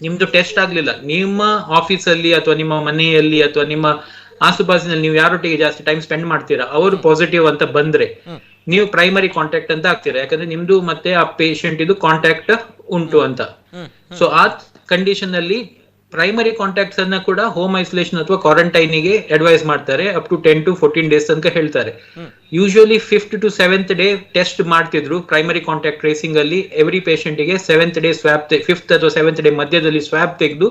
Speaker 2: ನಿಮ್ದು ಟೆಸ್ಟ್ ಆಗ್ಲಿಲ್ಲ, ನಿಮ್ಮ ಆಫೀಸ್ ಅಲ್ಲಿ ಅಥವಾ ನಿಮ್ಮ ಮನೆಯಲ್ಲಿ ಅಥವಾ ನಿಮ್ಮ ಆಸುಪಾಸಿನಲ್ಲಿ ನೀವು ಯಾರೊಟ್ಟಿಗೆ ಜಾಸ್ತಿ ಟೈಮ್ ಸ್ಪೆಂಡ್ ಮಾಡ್ತೀರಾ ಅವರು ಪಾಸಿಟಿವ್ ಅಂತ ಬಂದ್ರೆ ನೀವು ಪ್ರೈಮರಿ ಕಾಂಟ್ಯಾಕ್ಟ್ ಅಂತ ಆಗ್ತೀರಾ, ಯಾಕಂದ್ರೆ ನಿಮ್ದು ಮತ್ತೆ ಆ ಪೇಷಂಟ್ ಇದು ಕಾಂಟ್ಯಾಕ್ಟ್ ಉಂಟು ಅಂತ. ಸೊ ಆ ಕಂಡೀಷನ್ ಅಲ್ಲಿ ಪ್ರೈಮರಿ ಕಾಂಟ್ಯಾಕ್ಟ್ಸ್ ಅನ್ನ ಕೂಡ ಹೋಮ್ ಐಸೋಲೇಷನ್ ಅಥವಾ ಕ್ವಾರಂಟೈನಿಗೆ ಅಡ್ವೈಸ್ ಮಾಡ್ತಾರೆ. ಅಪ್ ಟು 10 to 14 days ತನಕ ಹೇಳ್ತಾರೆ. Usually 5th to 7th day test ಮಾಡ್ತಿದ್ರು ಪ್ರೈಮರಿ ಕಾಂಟ್ಯಾಕ್ಟ್ ಟ್ರೇಸಿಂಗ್ ಅಲ್ಲಿ. ಎವ್ರಿ ಪೇಷಂಟ್ ಗೆ 7th day ಸ್ವಾಬ್, 5th ಅಥವಾ 7th day ಮಧ್ಯದಲ್ಲಿ ಸ್ವಾಬ್ ತೆಗೆದು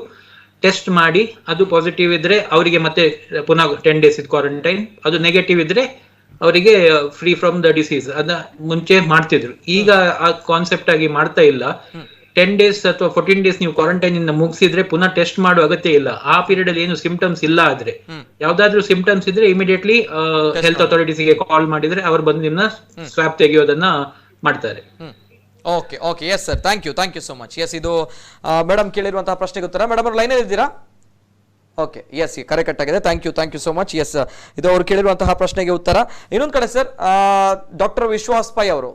Speaker 2: ಟೆಸ್ಟ್ ಮಾಡಿ ಅದು ಪಾಸಿಟಿವ್ ಇದ್ರೆ ಅವರಿಗೆ ಮತ್ತೆ ಪುನಃ 10 days ಕ್ವಾರಂಟೈನ್, ಅದು ನೆಗೆಟಿವ್ ಇದ್ರೆ ಅವರಿಗೆ ಫ್ರೀ ಫ್ರಮ್ ದ ಡಿಸೀಸ್. ಅದನ್ನ ಮುಂಚೆ ಮಾಡ್ತಿದ್ರು, ಈಗ ಆ ಕಾನ್ಸೆಪ್ಟ್ ಆಗಿ ಮಾಡ್ತಾ ಇಲ್ಲ. 10 days ಅಥವಾ 14 days ನೀವು ಕ್ವಾರಂಟೈನ್ ಇಂದ ಮುಗಿಸಿದ್ರೆ ಪುನಃ ಟೆಸ್ಟ್ ಮಾಡುವ ಅಗತ್ಯ ಇಲ್ಲ. ಆ ಪೀರಿಯಡ್ ಅಲ್ಲಿ ಏನು ಸಿಂಪ್ಟಮ್ಸ್ ಇಲ್ಲ ಆದ್ರೆ, ಯಾವ್ದಾದ್ರು ಸಿಂಪ್ಟಮ್ಸ್ ಇದ್ರೆ ಇಮಿಡಿಯೇಟ್ಲಿ ಹೆಲ್ತ್ ಅಥಾರಿಟೀಸ್ಗೆ ಕಾಲ್ ಮಾಡಿದ್ರೆ ಅವರು ಬಂದು ನಿಮ್ನ ಸ್ವಾಬ್ ತೆಗೆಯೋದನ್ನ ಮಾಡ್ತಾರೆ.
Speaker 1: Okay okay, yes sir, thank you so much. Yes, ಇದು ಮೇಡಮ್ ಕೇಳಿರುವಂತಹ ಪ್ರಶ್ನೆಗೆ ಉತ್ತರ. ಮೇಡಮ್ ಅವರು ಲೈನಲ್ಲಿ ಇದ್ದೀರಾ? ಓಕೆ, ಎಸ್, ಕರೆ ಕಟ್ಟಾಗಿದೆ. Thank you so much. Yes, ಇದು ಅವ್ರು ಕೇಳಿರುವಂತಹ ಪ್ರಶ್ನೆಗೆ ಉತ್ತರ. ಇನ್ನೊಂದು ಕಡೆ ಸರ್, ಡಾಕ್ಟರ್ ವಿಶ್ವಾಸ್ ಪೈ ಅವರು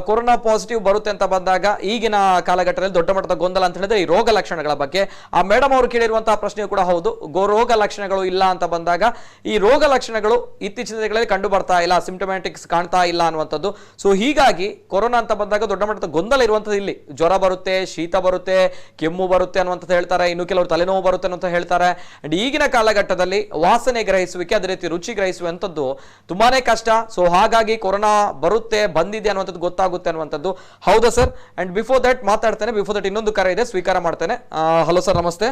Speaker 1: ಕೊರೋನಾ ಪಾಸಿಟಿವ್ ಬರುತ್ತೆ ಅಂತ ಬಂದಾಗ ಈಗಿನ ಕಾಲಘಟ್ಟದಲ್ಲಿ ದೊಡ್ಡ ಮಟ್ಟದ ಗೊಂದಲ ಅಂತ ಹೇಳಿದ್ರೆ ಈ ರೋಗ ಲಕ್ಷಣಗಳ ಬಗ್ಗೆ. ಆ ಮೇಡಮ್ ಅವರು ಕೇಳಿರುವಂತಹ ಪ್ರಶ್ನೆ ಕೂಡ ಹೌದು. ರೋಗ ಲಕ್ಷಣಗಳು ಇಲ್ಲ ಅಂತ ಬಂದಾಗ ಈ ರೋಗ ಲಕ್ಷಣಗಳು ಇತ್ತೀಚಿನ ದಿನಗಳಲ್ಲಿ ಕಂಡು ಬರ್ತಾ ಇಲ್ಲ, ಸಿಂಪ್ಟಮ್ಯಾಟಿಕ್ಸ್ ಕಾಣ್ತಾ ಇಲ್ಲ ಅನ್ನುವಂಥದ್ದು. ಸೊ ಹೀಗಾಗಿ ಕೊರೋನಾ ಅಂತ ಬಂದಾಗ ದೊಡ್ಡ ಮಟ್ಟದ ಗೊಂದಲ ಇರುವಂಥದ್ದು ಇಲ್ಲಿ. ಜ್ವರ ಬರುತ್ತೆ, ಶೀತ ಬರುತ್ತೆ, ಕೆಮ್ಮು ಬರುತ್ತೆ ಅನ್ನುವಂಥದ್ದು ಹೇಳ್ತಾರೆ, ಇನ್ನು ಕೆಲವರು ತಲೆನೋವು ಬರುತ್ತೆ ಅಂತ ಹೇಳ್ತಾರೆ. ಈಗಿನ ಕಾಲಘಟ್ಟದಲ್ಲಿ ವಾಸನೆ ಗ್ರಹಿಸುವಿಕೆ, ಅದೇ ರೀತಿ ರುಚಿ ಗ್ರಹಿಸುವಂಥದ್ದು ತುಂಬಾನೇ ಕಷ್ಟ. ಸೊ ಹಾಗಾಗಿ ಕೊರೋನಾ ಬರುತ್ತೆ, ಬಂದಿದೆ ಅನ್ನುವಂಥದ್ದು ಗೊತ್ತಾಗುತ್ತೆ ಅನ್ನುವಂಥದ್ದು. ಹೌದಾ ಸರ್? ಅಂಡ್ ಬಿಫೋರ್ ದಟ್ ಇನ್ನೊಂದು ಕರೆ ಇದೆ, ಸ್ವೀಕಾರ ಮಾಡ್ತೇನೆ. ಹಲೋ ಸರ್, ನಮಸ್ತೆ.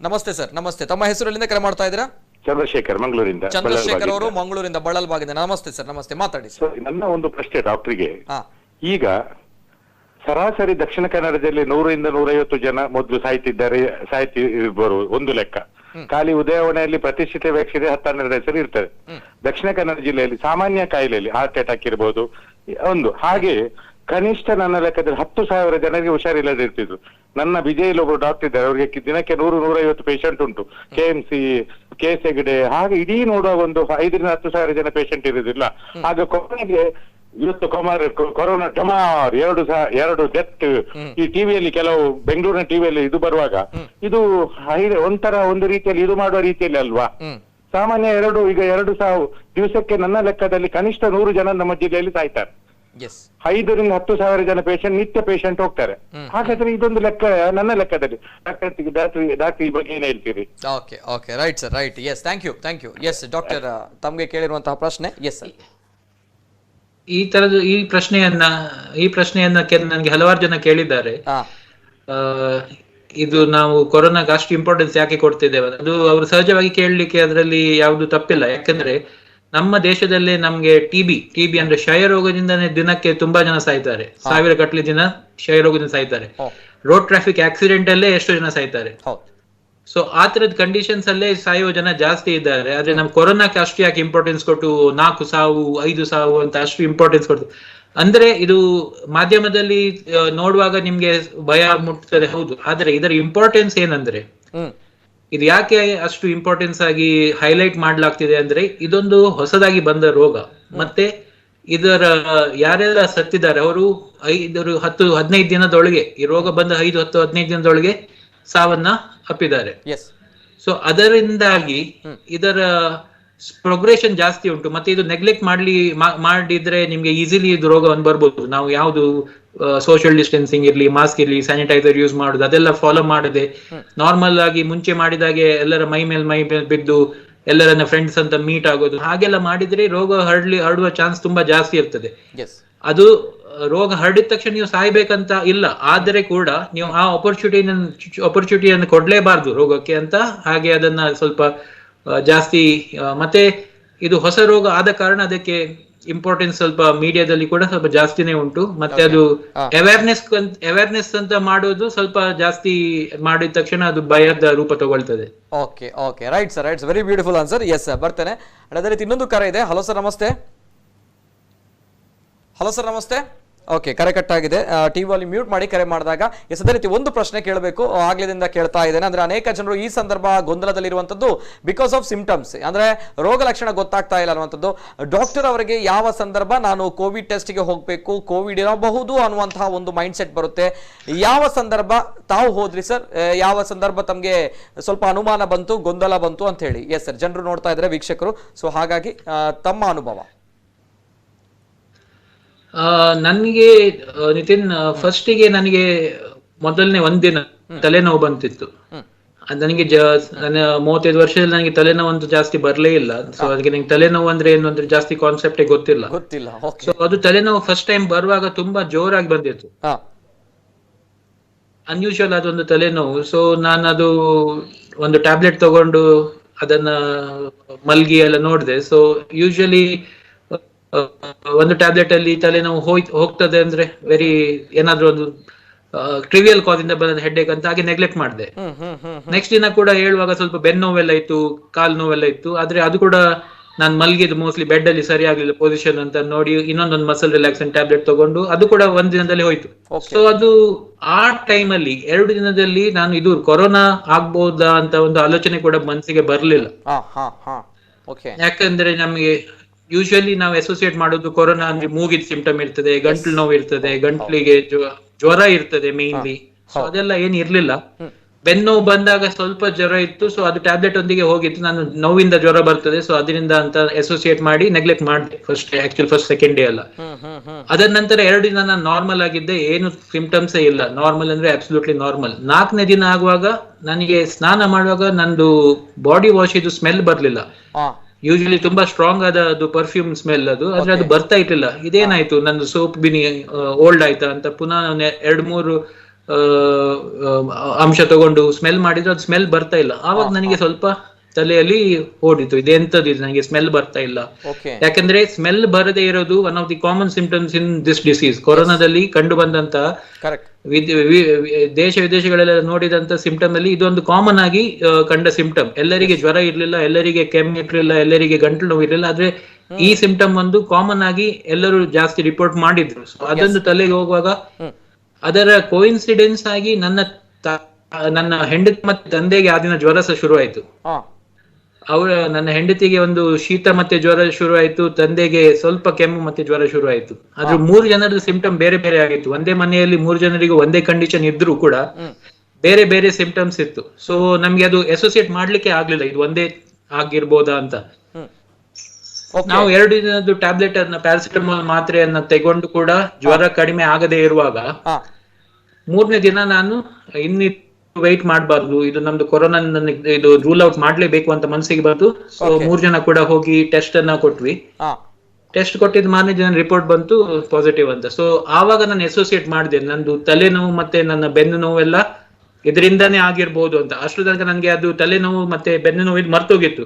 Speaker 1: ನಮಸ್ತೆ ಸರ್, ನಮಸ್ತೆ. ತಮ್ಮ ಹೆಸರು ಎಲ್ಲಿಂದ ಕರೆ ಮಾಡ್ತಾ ಇದ್ದೀರಾ?
Speaker 5: ಚಂದ್ರಶೇಖರ್, ಮಂಗಳೂರಿಂದ.
Speaker 1: ಚಂದ್ರಶೇಖರ್ ಅವರು ಮಂಗಳೂರಿಂದ, ಬಳಲ್ ಭಾಗದಿಂದ. ನಮಸ್ತೆ ಸರ್, ನಮಸ್ತೆ, ಮಾತಾಡಿ ಸರ್.
Speaker 5: ನನ್ನ ಒಂದು ಪ್ರಶ್ನೆ ಡಾಕ್ಟರ್ಗೆ. ಈಗ ಸರಾಸರಿ ದಕ್ಷಿಣ ಕನ್ನಡದಲ್ಲಿ 100ರಿಂದ 150 ಜನ ಮೊದಲು ಸಾಯ್ತಿರ್ಬೋದು ಒಂದು ಲೆಕ್ಕ. ಖಾಲಿ ಉದಯವಾಣಿಯಲ್ಲಿ ಪ್ರತಿಷ್ಠಿತ ವ್ಯಕ್ತಿಗೆ 10-12 ಹೆಸರು ಇರ್ತದೆ. ದಕ್ಷಿಣ ಕನ್ನಡ ಜಿಲ್ಲೆಯಲ್ಲಿ ಸಾಮಾನ್ಯ ಕಾಯಿಲೆಯಲ್ಲಿ ಹಾರ್ಟ್ ಅಟ್ಯಾಕ್ ಇರ್ಬೋದು ಒಂದು. ಹಾಗೆ ಕನಿಷ್ಠ ನನ್ನ ಲೆಕ್ಕದಲ್ಲಿ 10,000 ಜನರಿಗೆ ಹುಷಾರಿಲ್ಲದೆ ಇರ್ತಿದ್ರು. ನನ್ನ ವಿಜಯಲ್ಲಿ ಒಬ್ಬರು ಡಾಕ್ಟರ್ ಇದ್ದಾರೆ, ಅವರಿಗೆ ದಿನಕ್ಕೆ 100-150 ಪೇಷಂಟ್ ಉಂಟು. KMC, KS ಹೆಗ್ಡೆ, ಹಾಗೆ ಇಡೀ ನೋಡುವ ಒಂದು 5,000 to 10,000 ಜನ ಪೇಷಂಟ್ ಇರುದಿಲ್ಲ. ಆಗ ಕೊನೆಗೆ ಇವತ್ತು ಕೊರೋನಾ ಟಮಾರ್ 2 ಡೆತ್ ಈ ಟಿವಿಯಲ್ಲಿ, ಕೆಲವು ಬೆಂಗಳೂರಿನ ಟಿವಿಯಲ್ಲಿ ಇದು ಬರುವಾಗ ಇದು ಒಂದು ರೀತಿಯಲ್ಲಿ ಇದು ಮಾಡುವ ರೀತಿಯಲ್ಲಿ ಅಲ್ವಾ? ಸಾಮಾನ್ಯ ಈಗ 2 ಸಾವು ದಿವಸಕ್ಕೆ ನನ್ನ ಲೆಕ್ಕದಲ್ಲಿ ಕನಿಷ್ಠ 100 ಜನ ನಮ್ಮ ಜಿಲ್ಲೆಯಲ್ಲಿ ಸಾಯ್ತಾರೆ. 5,000 to 10,000 ಜನ ಪೇಷಂಟ್ ನಿತ್ಯ ಪೇಷಂಟ್ ಹೋಗ್ತಾರೆ. ಹಾಗಾದ್ರೆ ಇದೊಂದು ಲೆಕ್ಕ ನನ್ನ ಲೆಕ್ಕದಲ್ಲಿ. ಡಾಕ್ಟರ್ ಈ ಬಗ್ಗೆ ಏನ್ ಹೇಳ್ತೀರಿ?
Speaker 1: Okay okay, right sir, right. Yes, thank you. Yes doctor, ತಮಗೆ ಕೇಳಿರುವಂತಹ ಪ್ರಶ್ನೆ. ಎಸ್ ಸರ್,
Speaker 2: ಈ ಪ್ರಶ್ನೆಯನ್ನ ನನಗೆ ಹಲವಾರು ಜನ ಕೇಳಿದ್ದಾರೆ. ಇದು ನಾವು ಕೊರೋನಾಗೆ ಅಷ್ಟು ಇಂಪಾರ್ಟೆನ್ಸ್ ಯಾಕೆ ಕೊಡ್ತಿದ್ದೇವೆ, ಅದು ಅವರು ಸಹಜವಾಗಿ ಕೇಳಲಿಕ್ಕೆ ಅದರಲ್ಲಿ ಯಾವುದು ತಪ್ಪಿಲ್ಲ. ಯಾಕಂದ್ರೆ ನಮ್ಮ ದೇಶದಲ್ಲೇ ನಮ್ಗೆ ಟಿಬಿ ಅಂದ್ರೆ ಕ್ಷಯರೋಗದಿಂದನೇ ದಿನಕ್ಕೆ ತುಂಬಾ ಜನ ಸಾಯ್ತಾರೆ. 1000 ಗಟ್ಟಲೆ ಜನ ಕ್ಷಯರೋಗದಿಂದ ಸಾಯ್ತಾರೆ. ರೋಡ್ ಟ್ರಾಫಿಕ್ ಆಕ್ಸಿಡೆಂಟ್ ಅಲ್ಲೇ ಎಷ್ಟೋ ಜನ ಸಾಯ್ತಾರೆ. ಸೊ ಆ ತರದ ಕಂಡೀಷನ್ಸ್ ಅಲ್ಲೇ ಸಾಯುವ ಜನ ಜಾಸ್ತಿ ಇದ್ದಾರೆ. ಆದ್ರೆ ನಮ್ ಕೊರೋನಾಕ್ಕೆ ಅಷ್ಟು ಯಾಕೆ ಇಂಪಾರ್ಟೆನ್ಸ್ ಕೊಟ್ಟು 4 ಸಾವು 5 ಸಾವು ಅಂತ ಅಷ್ಟು ಇಂಪಾರ್ಟೆನ್ಸ್ ಕೊಡ್ತು ಅಂದ್ರೆ, ಇದು ಮಾಧ್ಯಮದಲ್ಲಿ ನೋಡುವಾಗ ನಿಮ್ಗೆ ಭಯ ಮುಟ್ತದೆ, ಹೌದು. ಆದ್ರೆ ಇದರ ಇಂಪಾರ್ಟೆನ್ಸ್ ಏನಂದ್ರೆ, ಇದು ಯಾಕೆ ಅಷ್ಟು ಇಂಪಾರ್ಟೆನ್ಸ್ ಆಗಿ ಹೈಲೈಟ್ ಮಾಡ್ಲಾಗ್ತಿದೆ ಅಂದ್ರೆ, ಇದೊಂದು ಹೊಸದಾಗಿ ಬಂದ ರೋಗ. ಮತ್ತೆ ಇದರ ಯಾರೆಲ್ಲ ಸತ್ತಿದ್ದಾರೆ ಅವರು 10-15 ದಿನದೊಳಗೆ, ಈ ರೋಗ ಬಂದ 5-10-15 ದಿನದೊಳಗೆ ಸಾವನ್ನ ಅಪ್ಪಿದ್ದಾರೆ. ಸೊ ಅದರಿಂದಾಗಿ ಇದರ ಪ್ರೋಗ್ರೆಷನ್ ಜಾಸ್ತಿ ಉಂಟು. ಮತ್ತೆ ಇದು ನೆಗ್ಲೆಕ್ಟ್ ಮಾಡಿದ್ರೆ ನಿಮ್ಗೆ ಈಸಿಲಿ ಇದು ರೋಗವನ್ನು ಬರ್ಬೋದು. ನಾವು ಯಾವ್ದು ಸೋಷಿಯಲ್ ಡಿಸ್ಟೆನ್ಸಿಂಗ್ ಇರ್ಲಿ, ಮಾಸ್ಕ್ ಇರ್ಲಿ, ಸ್ಯಾನಿಟೈಸರ್ ಯೂಸ್ ಮಾಡುದು ಅದೆಲ್ಲ ಫಾಲೋ ಮಾಡದೆ ನಾರ್ಮಲ್ ಆಗಿ ಮುಂಚೆ ಮಾಡಿದಾಗೆ ಎಲ್ಲರ ಮೈ ಮೇಲೆ ಬಿದ್ದು ಎಲ್ಲರನ್ನ ಫ್ರೆಂಡ್ಸ್ ಅಂತ ಮೀಟ್ ಆಗೋದು ಹಾಗೆಲ್ಲ ಮಾಡಿದ್ರೆ ರೋಗ ಹರಡುವ ಚಾನ್ಸ್ ತುಂಬಾ ಜಾಸ್ತಿ ಇರ್ತದೆ. ಅದು ರೋಗ ಹರಡಿದ ತಕ್ಷಣ ನೀವು ಸಾಯ್ಬೇಕಂತ ಇಲ್ಲ, ಆದರೆ ಕೂಡ ನೀವು ಆ ಅಪರ್ಚುನಿಟಿಯನ್ನು ಕೊಡ್ಲೇಬಾರ್ದು ರೋಗಕ್ಕೆ ಅಂತ. ಹಾಗೆ ಅದನ್ನ ಸ್ವಲ್ಪ ಜಾಸ್ತಿ ಮತ್ತೆ ಇದು ಹೊಸ ರೋಗ ಆದ ಕಾರಣ ಅದಕ್ಕೆ ಇಂಪಾರ್ಟೆನ್ಸ್ ಸ್ವಲ್ಪ ಮೀಡಿಯಾದಲ್ಲಿ ಕೂಡ ಸ್ವಲ್ಪ ಜಾಸ್ತಿನೇ ಉಂಟು. ಮತ್ತೆ ಅದು ಅವೇರ್ನೆಸ್ ಅಂತ ಮಾಡೋದು ಸ್ವಲ್ಪ ಜಾಸ್ತಿ ಮಾಡಿದ ತಕ್ಷಣ ಅದು ಭಯದ ರೂಪ ತಗೊಳ್ತದೆ.
Speaker 1: Okay okay right sir, right, very beautiful answer. S sir, ಬರ್ತೇನೆ. ಅದೇ ರೀತಿ ಇನ್ನೊಂದು ಕರೆ ಇದೆ. ಹಲೋ ಸರ್, ನಮಸ್ತೆ. ಹಲೋ ಸರ್, ನಮಸ್ತೆ. ಓಕೆ, ಕರೆ ಕಟ್ ಆಗಿದೆ. ಟಿವಿ ಅಲ್ಲಿ ಮ್ಯೂಟ್ ಮಾಡಿ ಕರೆ ಮಾಡಿದಾಗ. ಎಸ್, ಅದೇ ರೀತಿ ಒಂದು ಪ್ರಶ್ನೆ ಕೇಳಬೇಕು, ಆಗ್ಲಿಂದ ಕೇಳ್ತಾ ಇದ್ದೇನೆ. ಅಂದ್ರೆ ಅನೇಕ ಜನರು ಈ ಸಂದರ್ಭ ಗೊಂದಲದಲ್ಲಿರುವಂತದ್ದು ಬಿಕಾಸ್ ಆಫ್ ಸಿಂಪ್ಟಮ್ಸ್, ಅಂದ್ರೆ ರೋಗ ಲಕ್ಷಣ ಗೊತ್ತಾಗ್ತಾ ಇಲ್ಲ ಅನ್ನುವಂಥದ್ದು. ಡಾಕ್ಟರ್ ಅವರಿಗೆ ಯಾವ ಸಂದರ್ಭ ನಾನು ಕೋವಿಡ್ ಟೆಸ್ಟ್ಗೆ ಹೋಗಬೇಕು, ಕೋವಿಡ್ ಇರಬಹುದು ಅನ್ನುವಂತಹ ಒಂದು ಮೈಂಡ್ ಸೆಟ್ ಬರುತ್ತೆ. ಯಾವ ಸಂದರ್ಭ ತಾವು ಹೋದ್ರಿ ಸರ್? ಯಾವ ಸಂದರ್ಭ ತಮಗೆ ಸ್ವಲ್ಪ ಅನುಮಾನ ಬಂತು, ಗೊಂದಲ ಬಂತು ಅಂತ ಹೇಳಿ? ಎಸ್ ಸರ್, ಜನರು ನೋಡ್ತಾ ಇದ್ದಾರೆ, ವೀಕ್ಷಕರು. ಸೊ ಹಾಗಾಗಿ ತಮ್ಮ ಅನುಭವ.
Speaker 2: ನನಗೆ ನಿತಿನ್, ಫಸ್ಟಿಗೆ ನನಗೆ ಮೊದಲನೇ ಒಂದಿನ ತಲೆನೋವು ಬಂತಿತ್ತು. ನನಗೆ ನನ್ನ 35 ವರ್ಷದಲ್ಲಿ ನನಗೆ ತಲೆನೋವು ಅಂತೂ ಜಾಸ್ತಿ ಬರ್ಲೇ ಇಲ್ಲ. ಸೊ ಅದಕ್ಕೆ ನಂಗೆ ತಲೆನೋವು ಅಂದ್ರೆ ಏನು ಅಂದ್ರೆ ಜಾಸ್ತಿ ಕಾನ್ಸೆಪ್ಟೇ ಗೊತ್ತಿಲ್ಲ. ಸೊ ಅದು ತಲೆನೋವು ಫಸ್ಟ್ ಟೈಮ್ ಬರುವಾಗ ತುಂಬಾ ಜೋರಾಗಿ ಬಂದಿತ್ತು, ಅನ್ಯೂಶುವಲ್ ಆದೊಂದು ತಲೆನೋವು. ಸೊ ನಾನು ಅದು ಒಂದು ಟ್ಯಾಬ್ಲೆಟ್ ತಗೊಂಡು ಅದನ್ನ ಮಲ್ಗಿ ಎಲ್ಲ ನೋಡಿದೆ. ಸೊ ಯೂಶಲಿ ಒಂದು ಟ್ಯಾಬ್ಲೆಟ್ ಅಲ್ಲಿ ತಲೆನೋವು ಹೋಗ್ತದೆ ಅಂದ್ರೆ ವೆರಿ ಏನಾದ್ರೂ ಒಂದು ಟ್ರಿವಿಯಲ್ ಕಾಸ್ ಇಂದ ಬಂದ ಹೆಡ್ಏಕ್ ಅಂತ ಹಾಗೆ ನೆಗ್ಲೆಕ್ಟ್ ಮಾಡಿದೆ. ನೆಕ್ಸ್ಟ್ ದಿನ ಕೂಡ ಹೇಳುವಾಗ ಸ್ವಲ್ಪ ಬೆನ್ನು ನೋವೆಲ್ಲ ಇತ್ತು, ಕಾಲು ನೋವೆಲ್ಲ ಇತ್ತು. ಆದ್ರೆ ಅದು ಕೂಡ ನಾನು ಮಲ್ಗಿದ್ದು ಮೋಸ್ಟ್ಲಿ ಬೆಡ್ ಅಲ್ಲಿ ಸರಿ ಆಗ್ಲಿಲ್ಲ ಪೊಸಿಷನ್ ಅಂತ ನೋಡಿ ಇನ್ನೊಂದೊಂದು ಮಸಲ್ ರಿಲ್ಯಾಕ್ಸನ್ ಟ್ಯಾಬ್ಲೆಟ್ ತಗೊಂಡು ಅದು ಕೂಡ ಒಂದ್ ದಿನದಲ್ಲಿ ಹೋಯ್ತು. ಸೊ ಅದು ಆ ಟೈಮ್ ಅಲ್ಲಿ 2 ದಿನದಲ್ಲಿ ನಾನು ಇದು ಕೊರೋನಾ ಆಗ್ಬಹುದಾ ಅಂತ ಒಂದು ಆಲೋಚನೆ ಕೂಡ ಮನಸ್ಸಿಗೆ ಬರ್ಲಿಲ್ಲ. ಯಾಕಂದ್ರೆ ನಮ್ಗೆ ಯೂಶಲಿ ನಾವು ಅಸೋಸಿಯೇಟ್ ಮಾಡೋದು ಕೊರೋನಾ ಅಂದ್ರೆ ಮೂಗಿದ ಸಿಂಪ್ಟಮ್ ಇರ್ತದೆ, ಗಂಟ್ಲು ನೋವು ಇರ್ತದೆ, ಗಂಟ್ಲಿಗೆ ಜ್ವರ ಇರ್ತದೆ ಮೇನ್ಲಿ. ಸೊ ಅದೆಲ್ಲ ಏನ್ ಇರ್ಲಿಲ್ಲ. ಬೆನ್ನು ಬಂದಾಗ ಸ್ವಲ್ಪ ಜ್ವರ ಇತ್ತು. ಸೊ ಅದು ಟ್ಯಾಬ್ಲೆಟ್ ಒಂದಿಗೆ ಹೋಗಿತ್ತು. ನಾನು ನೋವಿಂದ ಜ್ವರ ಬರ್ತದೆ ಸೊ ಅದರಿಂದ ಅಂತ ಅಸೋಸಿಯೇಟ್ ಮಾಡಿ ನೆಗ್ಲೆಕ್ಟ್ ಮಾಡಿದೆ ಫಸ್ಟ್ ಸೆಕೆಂಡ್ ಡೇ ಅಲ್ಲ. ಅದರ ನಂತರ 2 ದಿನ ನಾನು ನಾರ್ಮಲ್ ಆಗಿದ್ದೆ, ಏನು ಸಿಂಪ್ಟಮ್ಸ್ ಇಲ್ಲ. ನಾರ್ಮಲ್ ಅಂದ್ರೆ ಅಬ್ಸಲ್ಯೂಟ್ಲಿ ನಾರ್ಮಲ್. 4ನೇ ದಿನ ಆಗುವಾಗ ನನಗೆ ಸ್ನಾನ ಮಾಡುವಾಗ ನಂದು ಬಾಡಿ ವಾಶ್ ಇದು ಸ್ಮೆಲ್ ಬರ್ಲಿಲ್ಲ. ಯೂಶಲಿ ತುಂಬಾ ಸ್ಟ್ರಾಂಗ್ ಆದ ಅದು ಪರ್ಫ್ಯೂಮ್ ಸ್ಮೆಲ್ ಅದು, ಆದ್ರೆ ಅದು ಬರ್ತಾ ಇರ್ಲಿಲ್ಲ. ಇದೇನಾಯ್ತು, ನಂದು ಸೋಪ್ ಬಿನಿ ಓಲ್ಡ್ ಆಯ್ತಾ ಅಂತ ಪುನಃ 2-3 ಅಂಶ ತಗೊಂಡು ಸ್ಮೆಲ್ ಮಾಡಿದ್ರು ಅದು ಸ್ಮೆಲ್ ಬರ್ತಾ ಇಲ್ಲ. ಆವಾಗ ನನಗೆ ಸ್ವಲ್ಪ ತಲೆಯಲ್ಲಿ ಓಡಿತು, ಇದೆಂತದ್ದು ನನಗೆ ಸ್ಮೆಲ್ ಬರ್ತಾ ಇಲ್ಲ. ಯಾಕಂದ್ರೆ ಸ್ಮೆಲ್ ಬರದೇ ಇರೋದು one of the common symptoms in this disease. ಕೊರೋನಾದಲ್ಲಿ ಕಂಡು ಬಂದಂತ ದೇಶ ವಿದೇಶಗಳೆಲ್ಲ ನೋಡಿದಂತ ಸಿಂಪ್ಟಮ್ ಅಲ್ಲಿ ಇದೊಂದು ಕಾಮನ್ ಆಗಿ ಕಂಡ ಸಿಂಪ್ಟಮ್. ಎಲ್ಲರಿಗೆ ಜ್ವರ ಇರ್ಲಿಲ್ಲ, ಎಲ್ಲರಿಗೆ ಕೆಮ್ಮು ಇರ್ಲಿಲ್ಲ, ಎಲ್ಲರಿಗೆ ಗಂಟಲು ನೋವು ಇರ್ಲಿಲ್ಲ. ಆದ್ರೆ ಈ ಸಿಂಪ್ಟಮ್ ಒಂದು ಕಾಮನ್ ಆಗಿ ಎಲ್ಲರೂ ಜಾಸ್ತಿ ರಿಪೋರ್ಟ್ ಮಾಡಿದ್ರು. ಸೊ ಅದೊಂದು ತಲೆಗೆ ಹೋಗುವಾಗ ಅದರ ಕೋಇನ್ಸಿಡೆನ್ಸ್ ಆಗಿ ನನ್ನ ಹೆಂಡತಿ ಮತ್ತೆ ತಂದೆಗೆ ಆ ದಿನ ಜ್ವರ ಸಹ ಶುರು ಆಯ್ತು. ನನ್ನ ಹೆಂಡತಿಗೆ ಒಂದು ಶೀತ ಮತ್ತೆ ಜ್ವರ ಶುರು ಆಯ್ತು, ತಂದೆಗೆ ಸ್ವಲ್ಪ ಕೆಮ್ಮು ಮತ್ತೆ ಜ್ವರ ಶುರು ಆಯ್ತು. ಆದ್ರೆ 3 ಜನರದ್ದು ಸಿಂಪ್ಟಮ್ ಬೇರೆ ಬೇರೆ ಆಗಿತ್ತು. ಒಂದೇ ಮನೆಯಲ್ಲಿ 3 ಜನರಿಗೂ ಒಂದೇ ಕಂಡೀಷನ್ ಇದ್ರೂ ಕೂಡ ಬೇರೆ ಬೇರೆ ಸಿಂಪ್ಟಮ್ಸ್ ಇತ್ತು. ಸೊ ನಮ್ಗೆ ಅದು ಅಸೋಸಿಯೇಟ್ ಮಾಡ್ಲಿಕ್ಕೆ ಆಗ್ಲಿಲ್ಲ ಇದು ಒಂದೇ ಆಗಿರ್ಬೋದಾ ಅಂತ. ನಾವು 2 ದಿನದ್ದು ಟ್ಯಾಬ್ಲೆಟ್ ಅನ್ನ ಪ್ಯಾರಾಸಿಟಮಾಲ್ ಮಾತ್ರೆಯನ್ನ ತಗೊಂಡು ಕೂಡ ಜ್ವರ ಕಡಿಮೆ ಆಗದೆ ಇರುವಾಗ 3ನೇ ದಿನ ನಾನು ಇನ್ನು ವೆಯ್ಟ್ ಮಾಡಬಾರ್ದು, ಇದು ನಮ್ದು ಕೊರೋನಾ ಇದು ರೂಲ್ ಔಟ್ ಮಾಡ್ಲೇಬೇಕು ಅಂತ ಮನಸ್ಸಿಗೆ ಬಂತು. ಸೊ 3 ಜನ ಕೂಡ ಹೋಗಿ ಟೆಸ್ಟ್ ಅನ್ನ ಕೊಟ್ವಿ. ಟೆಸ್ಟ್ ಕೊಟ್ಟಿದ್ ಮಾರನೇ ದಿನ ರಿಪೋರ್ಟ್ ಬಂತು ಪಾಸಿಟಿವ್ ಅಂತ. ಸೊ ಆವಾಗ ನಾನು ಅಸೋಸಿಯೇಟ್ ಮಾಡಿದೆ ನಂದು ತಲೆನೋವು ಮತ್ತೆ ನನ್ನ ಬೆನ್ನು ನೋವೆಲ್ಲ ಇದರಿಂದಾನೇ ಆಗಿರ್ಬೋದು ಅಂತ. ಅಷ್ಟು ತನಕ ನನ್ಗೆ ಅದು ತಲೆನೋವು ಮತ್ತೆ ಬೆನ್ನು ನೋವು ಇದು ಮರ್ತೋಗಿತ್ತು.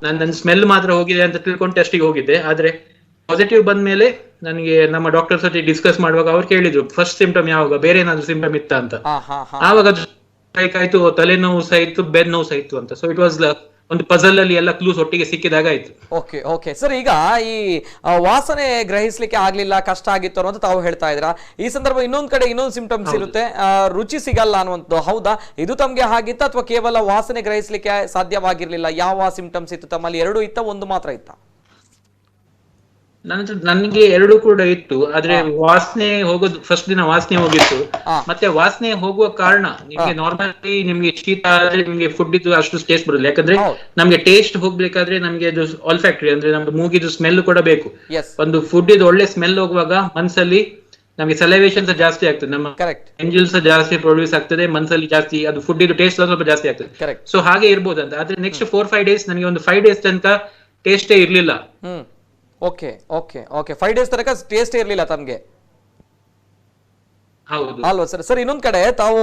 Speaker 2: ನನ್ನ ಸ್ಮೆಲ್ ಮಾತ್ರ ಹೋಗಿದೆ ಅಂತ ತಿಳ್ಕೊಂಡು ಟೆಸ್ಟಿಗೆ ಹೋಗಿದ್ದೆ. ಆದ್ರೆ ಪಾಸಿಟಿವ್ ಬಂದ್ಮೇಲೆ ನನಗೆ ನಮ್ಮ ಡಾಕ್ಟರ್ ಜೊತೆ ಡಿಸ್ಕಸ್ ಮಾಡುವಾಗ ಅವ್ರು ಕೇಳಿದ್ರು ಫಸ್ಟ್ ಸಿಂಪ್ಟಮ್ ಯಾವಾಗ, ಬೇರೆ ಏನಾದ್ರು ಸಿಂಪ್ಟಮ್ ಇತ್ತ ಅಂತ. ಆವಾಗ ಆಯ್ತು, ತಲೆನೋವು ಸಹ ಇತ್ತು, ಬೆನ್ನು ನೋವು ಸಹ ಇತ್ತು ಅಂತ. ಸೊ ಇಟ್ ವಾಸ್ ಒಂದು ಪಜಲ್ ಅಲ್ಲಿ ಎಲ್ಲ ಕ್ಲೂಸ್ ಒಟ್ಟಿಗೆ ಸಿಕ್ಕಿದಾಗ ಆಯ್ತು.
Speaker 1: ಓಕೆ ಓಕೆ ಸರ್, ಈಗ ಈ ವಾಸನೆ ಗ್ರಹಿಸ್ಲಿಕ್ಕೆ ಆಗ್ಲಿಲ್ಲ, ಕಷ್ಟ ಆಗಿತ್ತು ಅನ್ನೋದು ತಾವು ಹೇಳ್ತಾ ಇದ್ದೀರಾ. ಈ ಸಂದರ್ಭ ಇನ್ನೊಂದ್ ಕಡೆ ಇನ್ನೊಂದು ಸಿಂಪ್ಟಮ್ಸ್ ಇರುತ್ತೆ, ರುಚಿ ಸಿಗಲ್ಲ ಅನ್ನುವಂಥದ್ದು. ಹೌದಾ, ಇದು ತಮ್ಗೆ ಹಾಗಿತ್ತ ಅಥವಾ ಕೇವಲ ವಾಸನೆ ಗ್ರಹಿಸ್ಲಿಕ್ಕೆ ಸಾಧ್ಯವಾಗಿರ್ಲಿಲ್ಲ? ಯಾವ ಸಿಂಪ್ಟಮ್ಸ್ ಇತ್ತು ತಮ್ಮಲ್ಲಿ? 2 ಇತ್ತ, 1 ಮಾತ್ರ ಇತ್ತ?
Speaker 2: ನನಗೆ 2 ಕೂಡ ಇತ್ತು. ಆದ್ರೆ ವಾಸನೆ ಹೋಗೋದು ಫಸ್ಟ್ ದಿನ ವಾಸನೆ ಹೋಗಿತ್ತು. ಮತ್ತೆ ವಾಸನೆ ಹೋಗುವ ಕಾರಣ ನಿಮ್ಗೆ ನಾರ್ಮಲಿ ನಿಮ್ಗೆ ಶೀತ ಆದ್ರೆ ನಿಮ್ಗೆ ಫುಡ್ ಇದ್ದು ಅಷ್ಟು ಟೇಸ್ಟ್ ಬರಲ್ಲ. ಯಾಕಂದ್ರೆ ನಮ್ಗೆ ಟೇಸ್ಟ್ ಹೋಗ್ಬೇಕಾದ್ರೆ ನಮ್ಗೆ ಅದು ಆಲ್ಫ್ಯಾಕ್ಟರಿ ಅಂದ್ರೆ ನಮ್ದು ಮೂಗಿದು ಸ್ಮೆಲ್ ಕೂಡ ಬೇಕು. ಒಂದು ಫುಡ್ ಇದು ಒಳ್ಳೆ ಸ್ಮೆಲ್ ಹೋಗುವಾಗ ಮನ್ಸಲ್ಲಿ ನಮ್ಗೆ ಸಲೈವೇಷನ್ ಸಹ ಜಾಸ್ತಿ ಆಗ್ತದೆ, ನಮ್ಮ ಎಂಜಿಲ್ಸ್ ಜಾಸ್ತಿ ಪ್ರೊಡ್ಯೂಸ್ ಆಗ್ತದೆ, ಮನ್ಸಲ್ಲಿ ಜಾಸ್ತಿ ಅದು ಫುಡ್ ಇದು ಟೇಸ್ಟ್ ಸ್ವಲ್ಪ ಜಾಸ್ತಿ ಆಗ್ತದೆ. ಸೊ ಹಾಗೆ ಇರ್ಬೋದಂತ. ಆದ್ರೆ ನೆಕ್ಸ್ಟ್ 4-5 ಡೇಸ್ ನನಗೆ ಒಂದು 5 ಡೇಸ್ ತನಕ ಟೇಸ್ಟೇ ಇರ್ಲಿಲ್ಲ.
Speaker 1: ಓಕೆ ಓಕೆ ಓಕೆ 5 ಡೇಸ್ ತನಕ ಟೇಸ್ಟ್ ಇರ್ಲಿಲ್ಲ ತಮ್ಗೆ? ಅಲ್ವಾ ಸರ್? ಸರ್, ಇನ್ನೊಂದ್ ಕಡೆ ತಾವು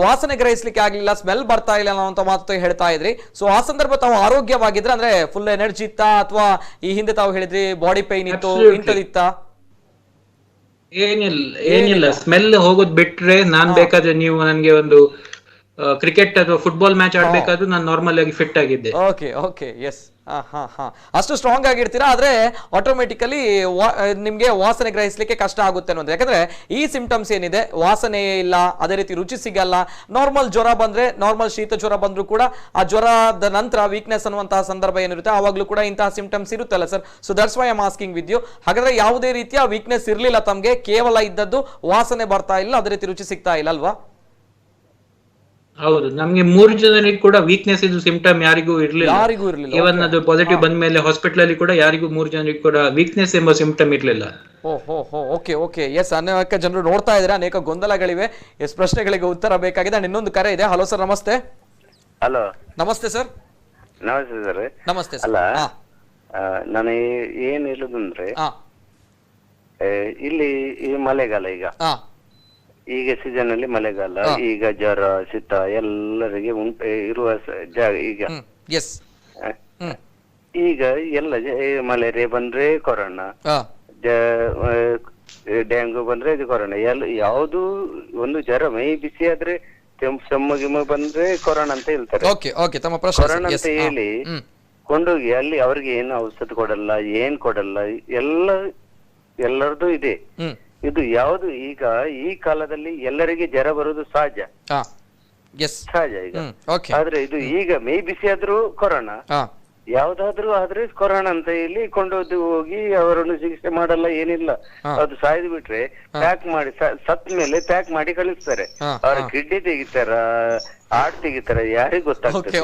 Speaker 1: ವಾಸನೆ ಗ್ರಹಿಸ್ಲಿಕ್ಕೆ ಆಗ್ಲಿಲ್ಲ, ಸ್ಮೆಲ್ ಬರ್ತಾ ಇಲ್ಲ ಅನ್ನೋ ಮಾತು ಹೇಳ್ತಾ ಇದ್ರಿ. ಸೊ ಆ ಸಂದರ್ಭ ತಾವು ಆರೋಗ್ಯವಾಗಿದ್ರೆ, ಅಂದ್ರೆ ಫುಲ್ ಎನರ್ಜಿ ಇತ್ತಾ, ಅಥವಾ ಈ ಹಿಂದೆ ತಾವು ಹೇಳಿದ್ರಿ ಬಾಡಿ ಪೈನ್ ಇತ್ತು, ಇಂಥದಿತ್ತಾ?
Speaker 2: ಏನಿಲ್ಲ, ಸ್ಮೆಲ್ ಹೋಗೋದ್ ಬಿಟ್ರೆ ನಾನ್ ಬೇಕಾದ್ರೆ ನೀವು ನನ್ಗೆ ಒಂದು ಕ್ರಿಕೆಟ್ ಅಥವಾ ಫುಟ್ಬಾಲ್ ಮ್ಯಾಚ್ ಆಡ್ಬೇಕಾದ್ರೂ ನಾನು ನಾರ್ಮಲ್ ಆಗಿ ಫಿಟ್ ಆಗಿದ್ದೆ.
Speaker 1: Okay okay, yes. ಅಷ್ಟು ಸ್ಟ್ರಾಂಗ್ ಆಗಿರ್ತೀರಾ, ಆದ್ರೆ ಆಟೋಮೆಟಿಕಲಿ ನಿಮ್ಗೆ ವಾಸನೆ ಗ್ರಹಿಸ್ಲಿಕ್ಕೆ ಕಷ್ಟ ಆಗುತ್ತೆ ಅನ್ನೋದು. ಯಾಕಂದ್ರೆ ಈ ಸಿಂಪ್ಟಮ್ಸ್ ಏನಿದೆ, ವಾಸನೆ ಇಲ್ಲ, ಅದೇ ರೀತಿ ರುಚಿ ಸಿಗಲ್ಲ. ನಾರ್ಮಲ್ ಜ್ವರ ಬಂದ್ರೆ, ನಾರ್ಮಲ್ ಶೀತ ಜ್ವರ ಬಂದ್ರು ಕೂಡ ಆ ಜ್ವರದ ನಂತರ ವೀಕ್ನೆಸ್ ಅನ್ನುವಂತಹ ಸಂದರ್ಭ ಏನಿರುತ್ತೆ, ಆವಾಗ್ಲೂ ಕೂಡ ಇಂತಹ ಸಿಂಪ್ಟಮ್ಸ್ ಇರುತ್ತಲ್ಲ sir? So that's why I am asking with you. ಹಾಗಾದ್ರೆ ಯಾವುದೇ ರೀತಿಯ ವೀಕ್ನೆಸ್ ಇರ್ಲಿಲ್ಲ ತಮ್ಗೆ, ಕೇವಲ ಇದ್ದದ್ದು ವಾಸನೆ ಬರ್ತಾ ಇಲ್ಲ, ಅದೇ ರೀತಿ ರುಚಿ ಸಿಗ್ತಾ ಇಲ್ಲ ಅಲ್ವಾ?
Speaker 2: ಹೌದು, ನಮ್ಗೆ 3 ಜನರಿಗೆ ಕೂಡ ವೀಕ್ನೆಸ್ ಇದು ಸಿಂಪ್ಟಮ್ ಯಾರಿಗೂ ಇರ್ಲಿಲ್ಲ. ಇವನ್ ಅದು ಪಾಸಿಟಿವ್ ಬಂದ ಮೇಲೆ ಹಾಸ್ಪಿಟಲ್ ಅಲ್ಲಿ ಕೂಡ ಯಾರಿಗೂ 3 ಜನರಿಗೆ ಕೂಡ ವೀಕ್ನೆಸ್ ಎಂಬ ಸಿಂಪ್ಟಮ್ ಇರ್ಲಿಲ್ಲ.
Speaker 1: Okay okay, yes. ಅನೇಕ ಜನರು ನೋಡ್ತಾ ಇದ್ರೆ, ಅನೇಕ ಗೊಂದಲಗಳಿವೆ. ಎಸ್, ಪ್ರಶ್ನೆಗಳಿಗೆ ಉತ್ತರ ಬೇಕಾಗಿದೆ. ಇನ್ನೊಂದು ಕರೆ ಇದೆ. ಹಲೋ ಸರ್, ನಮಸ್ತೆ.
Speaker 6: ಹಲೋ,
Speaker 1: ನಮಸ್ತೆ ಸರ್.
Speaker 6: ನಮಸ್ತೆ ಸರ್.
Speaker 1: ನಮಸ್ತೆ ಸರ್.
Speaker 6: ಅಲ್ಲ, ನಾನು ಏನ್ ಹೇಳುದಂದ್ರೆ, ಇಲ್ಲಿ ಈ ಮಳೆಗಾಲ, ಈಗ ಸೀಸನ್ ಅಲ್ಲಿ ಮಳೆಗಾಲ, ಈಗ ಜ್ವರ ಶೀತ ಎಲ್ಲರಿಗೆ ಇರುವ ಜಾಗ ಈಗ. ಈಗ ಎಲ್ಲ ಮಲೇರಿಯಾ ಬಂದ್ರೆ ಕೊರೋನಾ, ಡೆಂಗು ಬಂದ್ರೆ ಇದು ಕೊರೋನಾ, ಯಾವುದು ಒಂದು ಜ್ವರ ಮೈ ಬಿಸಿ ಆದ್ರೆ ಕೆಮ್ಮು ಗಿಮ್ಮು ಬಂದ್ರೆ ಕೊರೋನಾ ಅಂತ ಹೇಳ್ತಾರೆ. ಕೊರೋನಾ ಅಂತ ಹೇಳಿ ಕೊಂಡೋಗಿ ಅಲ್ಲಿ ಅವ್ರಿಗೆ ಏನು ಔಷಧ ಕೊಡಲ್ಲ, ಏನ್ ಕೊಡಲ್ಲ, ಎಲ್ಲರದು ಇದೆ. ಇದು ಯಾವುದು ಈಗ ಈ ಕಾಲದಲ್ಲಿ ಎಲ್ಲರಿಗೆ ಜ್ವರ ಬರುವುದು ಸಹಜ ಈಗ. ಆದ್ರೆ ಇದು ಈಗ ಮೈ ಬಿಸಿ ಆದ್ರೂ ಕೊರೋನಾ, ಯಾವ್ದಾದ್ರು ಆದ್ರೆ ಕೊರೋನಾ ಅಂತ ಹೇಳಿ ಕೊಂಡೋದು ಹೋಗಿ ಅವರನ್ನು ಚಿಕಿತ್ಸೆ ಮಾಡಲ್ಲ, ಏನಿಲ್ಲ. ಅದು ಸಾಯ್ದು ಬಿಟ್ರೆ ಪ್ಯಾಕ್ ಮಾಡಿ, ಸತ್ ಮೇಲೆ ಪ್ಯಾಕ್ ಮಾಡಿ ಕಳಿಸ್ತಾರೆ. ಅವ್ರ ಕಿಡ್ನಿ ತೆಗಿತಾರ, ಹಾರ್ಟ್ ತೆಗಿತಾರ, ಯಾರಿಗೂ ಗೊತ್ತಾಗ್ತದೆ.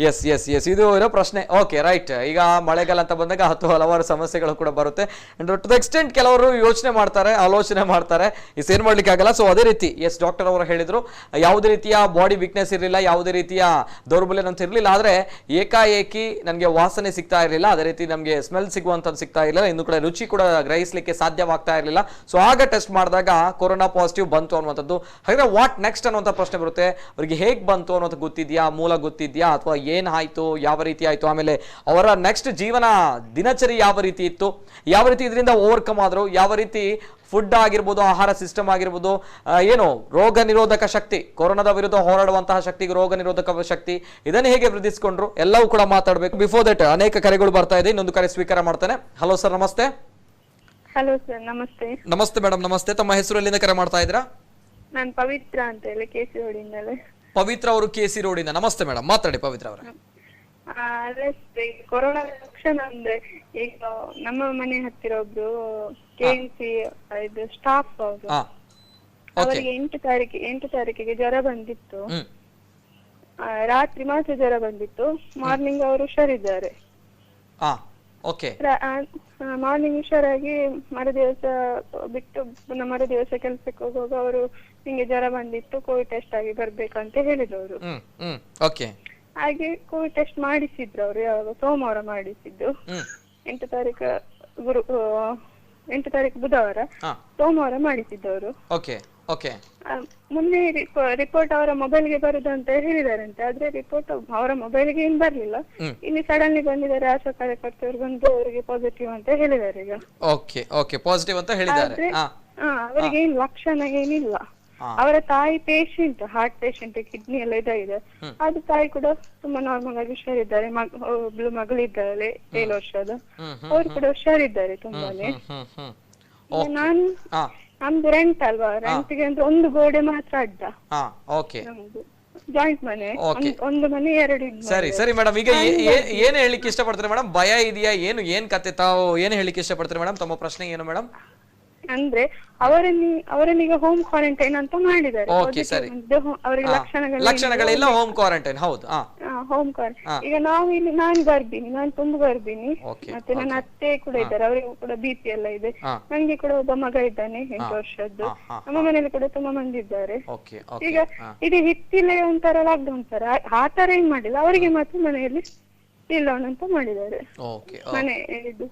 Speaker 1: ಎಸ್ ಎಸ್ ಎಸ್, ಇದು ಇರೋ ಪ್ರಶ್ನೆ. Okay, right. ಈಗ ಮಳೆಗಾಲ ಅಂತ ಬಂದಾಗ ಹಲವಾರು ಸಮಸ್ಯೆಗಳು ಕೂಡ ಬರುತ್ತೆ. ಅಂಡ್ ಟು ದ ಎಕ್ಸ್ಟೆಂಟ್ ಕೆಲವರು ಯೋಚನೆ ಮಾಡ್ತಾರೆ, ಆಲೋಚನೆ ಮಾಡ್ತಾರೆ, ಏನ್ ಮಾಡ್ಲಿಕ್ಕೆ ಆಗಲ್ಲ. ಸೊ ಅದೇ ರೀತಿ ಎಸ್, ಡಾಕ್ಟರ್ ಅವರು ಹೇಳಿದ್ರು, ಯಾವುದೇ ರೀತಿಯ ಬಾಡಿ ವೀಕ್ನೆಸ್ ಇರಲಿಲ್ಲ, ಯಾವುದೇ ರೀತಿಯ ದೌರ್ಬಲ್ಯ ಅಂತ ಇರಲಿಲ್ಲ. ಆದ್ರೆ ಏಕಾಏಕಿ ನನಗೆ ವಾಸನೆ ಸಿಗ್ತಾ ಇರಲಿಲ್ಲ, ಅದೇ ರೀತಿ ನಮಗೆ ಸ್ಮೆಲ್ ಸಿಗುವಂಥದ್ದು ಸಿಗ್ತಾ ಇರಲಿಲ್ಲ, ಇನ್ನು ಕೂಡ ರುಚಿ ಕೂಡ ಗ್ರಹಿಸಲಿಕ್ಕೆ ಸಾಧ್ಯವಾಗ್ತಾ ಇರಲಿಲ್ಲ. ಸೊ ಆಗ ಟೆಸ್ಟ್ ಮಾಡಿದಾಗ ಕೊರೋನಾ ಪಾಸಿಟಿವ್ ಬಂತು ಅನ್ನುವಂಥದ್ದು. ಹಾಗಾದ್ರೆ ವಾಟ್ ನೆಕ್ಸ್ಟ್ ಅನ್ನುವಂಥ ಪ್ರಶ್ನೆ ಬರುತ್ತೆ. ಅವರಿಗೆ ಹೇಗೆ ಬಂತು ಅನ್ನೋದು ಗೊತ್ತಿದ್ಯಾ, ಮೂಲ ಗೊತ್ತಿದ್ಯಾ, ಅಥವಾ ಏನಾಯ್ತು, ಯಾವ ರೀತಿ ಆಯ್ತು, ಆಮೇಲೆ ಅವರ ನೆಕ್ಸ್ಟ್ ಜೀವನ ದಿನಚರಿ ಯಾವ ರೀತಿ ಇತ್ತು, ಯಾವ ರೀತಿ ಇದರಿಂದ ಓವರ್ಕಮ್ ಆದ್ರು, ಯಾವ ರೀತಿ ಫುಡ್ ಆಗಿರ್ಬೋದು, ಆಹಾರ ಸಿಸ್ಟಮ್ ಆಗಿರ್ಬೋದು, ಏನು ರೋಗ ನಿರೋಧಕ ಶಕ್ತಿ, ಕೊರೋನಾದ ವಿರುದ್ಧ ಹೋರಾಡುವಂತಹ ಶಕ್ತಿ, ರೋಗ ನಿರೋಧಕ ಶಕ್ತಿ, ಇದನ್ನು ಹೇಗೆ ವೃದ್ಧಿಸಿಕೊಂಡ್ರು, ಎಲ್ಲವೂ ಕೂಡ ಮಾತಾಡಬೇಕು. ಬಿಫೋರ್ ದಟ್ ಅನೇಕ ಕರೆಗಳು ಬರ್ತಾ ಇದೆ, ಇನ್ನೊಂದು ಕರೆ ಸ್ವೀಕಾರ ಮಾಡ್ತಾನೆ. ಹಲೋ ಸರ್, ನಮಸ್ತೆ.
Speaker 7: ಹಲೋ ಸರ್, ನಮಸ್ತೆ.
Speaker 1: ನಮಸ್ತೆ ಮೇಡಮ್, ನಮಸ್ತೆ. ತಮ್ಮ ಹೆಸರು, ಎಲ್ಲಿಂದ ಕರೆ ಮಾಡ್ತಾ ಇದ್ದೀರಾ?
Speaker 7: ನಾನು ಪವಿತ್ರ ಅಂತ ಹೇಳಿ, ಕೆಸಿ ರೋಡಿಂದಲೇ.
Speaker 1: ಪವಿತ್ರ ಅವರು ಕೆಸಿ ರೋಡಿಂದ. ನಮಸ್ತೆ ಮೇಡಮ್, ಮಾತಾಡಿ ಪವಿತ್ರ ಅವರ.
Speaker 7: ಕೊರೋನಾ ಲಕ್ಷಣ ಅಂದ್ರೆ, ಈಗ ನಮ್ಮ ಮನೆ ಹತ್ತಿರ ಒಬ್ರು ಕೆಎಂಸಿ ಇದು ಸ್ಟಾಫ್ ಅವರು, ಅವರಿಗೆ 8 ತಾರೀಕಿಗೆ ಜ್ವರ ಬಂದಿತ್ತು. ರಾತ್ರಿ ಮಾತ್ರ ಜ್ವರ ಬಂದಿತ್ತು, ಮಾರ್ನಿಂಗ್ ಅವರು ಹುಷಾರಿದ್ದಾರೆ. ಮಾರ್ನಿಂಗ್ ಹುಷಾರಾಗಿ ಮರುದಿವಸ ಬಿಟ್ಟು ಮರುದಿವಸ ಕೆಲ್ಸಕ್ಕೆ ಹೋಗುವಾಗ ಅವರು ನಿಂಗೆ ಜ್ವರ ಬಂದಿತ್ತು, ಕೋವಿಡ್ ಟೆಸ್ಟ್ ಆಗಿ ಬರ್ಬೇಕಂತ ಹೇಳಿದವರು. ಹಾಗೆ ಕೋವಿಡ್ ಟೆಸ್ಟ್ ಮಾಡಿಸಿದ್ರು ಅವರು. ಯಾವಾಗ ಸೋಮವಾರ ಮಾಡಿಸಿದ್ದು, 8 ತಾರೀಕು ಬುಧವಾರ, ಸೋಮವಾರ ಮಾಡಿಸಿದ್ದವರು. ಮೊನ್ನೆ ರಿಪೋರ್ಟ್ ಅವರ ಮೊಬೈಲ್ಗೆ ಬರುದಂತ ಹೇಳಿದಾರಂತೆ. ಆದ್ರೆ ರಿಪೋರ್ಟ್ ಅವರ ಮೊಬೈಲ್ಗೆ ಏನ್ ಬರ್ಲಿಲ್ಲ, ಇಲ್ಲಿ ಸಡನ್ಲಿ ಬಂದಿದ್ದಾರೆ, ಆಶಾ ಕಾರ್ಯಕರ್ತರು ಬಂದು ಅವರಿಗೆ ಪಾಸಿಟಿವ್ ಅಂತ ಹೇಳಿದ್ದಾರೆ. ಈಗ
Speaker 1: ಪಾಸಿಟಿವ್ ಅಂತ ಹೇಳಿದ್ದಾರೆ.
Speaker 7: ಅವರಿಗೆ ಏನ್ ಲಕ್ಷಣ ಏನಿಲ್ಲ. ಅವರ ತಾಯಿ ಪೇಷಂಟ್, ಹಾರ್ಟ್ ಪೇಷಂಟ್, ಕಿಡ್ನಿ ಎಲ್ಲ ಇದಾಗಿದೆ. ಅದು ತಾಯಿ ಕೂಡ ತುಂಬಾ ನಾರ್ಮಲ್ ಆಗಿ ಹುಷಾರಿದ್ದಾರೆ. ಒಬ್ಳು ಮಗಳಿದ್ದಾಳೆ 7 ವರ್ಷದ, ಅವ್ರು ಕೂಡ ಹುಷಾರಿದ್ದಾರೆ ತುಂಬಾನೇ. ನಮ್ದು ರೆಂಟ್ ಅಲ್ವಾ, ರೆಂಟ್ಗೆ ಅಂದ್ರೆ ಒಂದು ಗೋಡೆ ಮಾತ್ರ ಅಡ್ಡ. ನಮ್ದು ಜಾಯಿಂಟ್ ಮನೆ, ಒಂದು ಮನೆ 2
Speaker 1: ಸರಿ ಸರಿ ಮೇಡಮ್. ಈಗ ಏನ್ ಹೇಳಿಕ್ಕೆ ಇಷ್ಟಪಡ್ತಾರೆ ಮೇಡಮ್? ಭಯ ಇದೆಯಾ, ಏನ್ ಕತೆ, ತಾವು ಏನ್ ಹೇಳಿಕ್ಕೆ ಇಷ್ಟಪಡ್ತಾರೆ ಮೇಡಮ್? ತಮ್ಮ ಪ್ರಶ್ನೆ ಏನು ಮೇಡಮ್?
Speaker 7: ಅಂದ್ರೆ ಅವರನ್ನೀಗ ಹೋಮ್ ಕ್ವಾರಂಟೈನ್ ಅಂತ ಮಾಡಿದ್ದಾರೆ. ಅವರಿಗೆ
Speaker 1: ಲಕ್ಷಣಗಳೆಲ್ಲ ಹೋಮ್ ಕ್ವಾರಂಟೈನ್. ಹೌದು,
Speaker 7: ಹೋಮ್ ಕ್ವಾರಂಟೈನ್. ಈಗ ನಾವು ಇಲ್ಲಿ, ನಾನು ತುಂಬ ಗರ್ಭಿಣಿ, ಮತ್ತೆ ನನ್ನ ಅತ್ತೆ ಕೂಡ ಇದ್ದಾರೆ, ಅವರಿಗೂ ಕೂಡ BP ಎಲ್ಲ ಇದೆ. ನನ್ಗೆ ಕೂಡ ಒಬ್ಬ ಮಗ ಇದ್ದಾನೆ 8 ವರ್ಷದ್ದು. ನಮ್ಮ ಮನೇಲಿ ಕೂಡ ತುಂಬಾ ಮಂದಿ ಇದ್ದಾರೆ. ಈಗ ಇದು ಹಿತ್ತಿಲೆ ಒಂಥರ ಲಾಕ್ಡೌನ್ ತರ, ಆ ತರ ಏನ್ ಮಾಡಿಲ್ಲ. ಅವರಿಗೆ ಮಾತ್ರ ಮನೆಯಲ್ಲಿ ಲಾಕ್ಡೌನ್ ಅಂತ ಮಾಡಿದ್ದಾರೆ. ಮನೆ ಇದು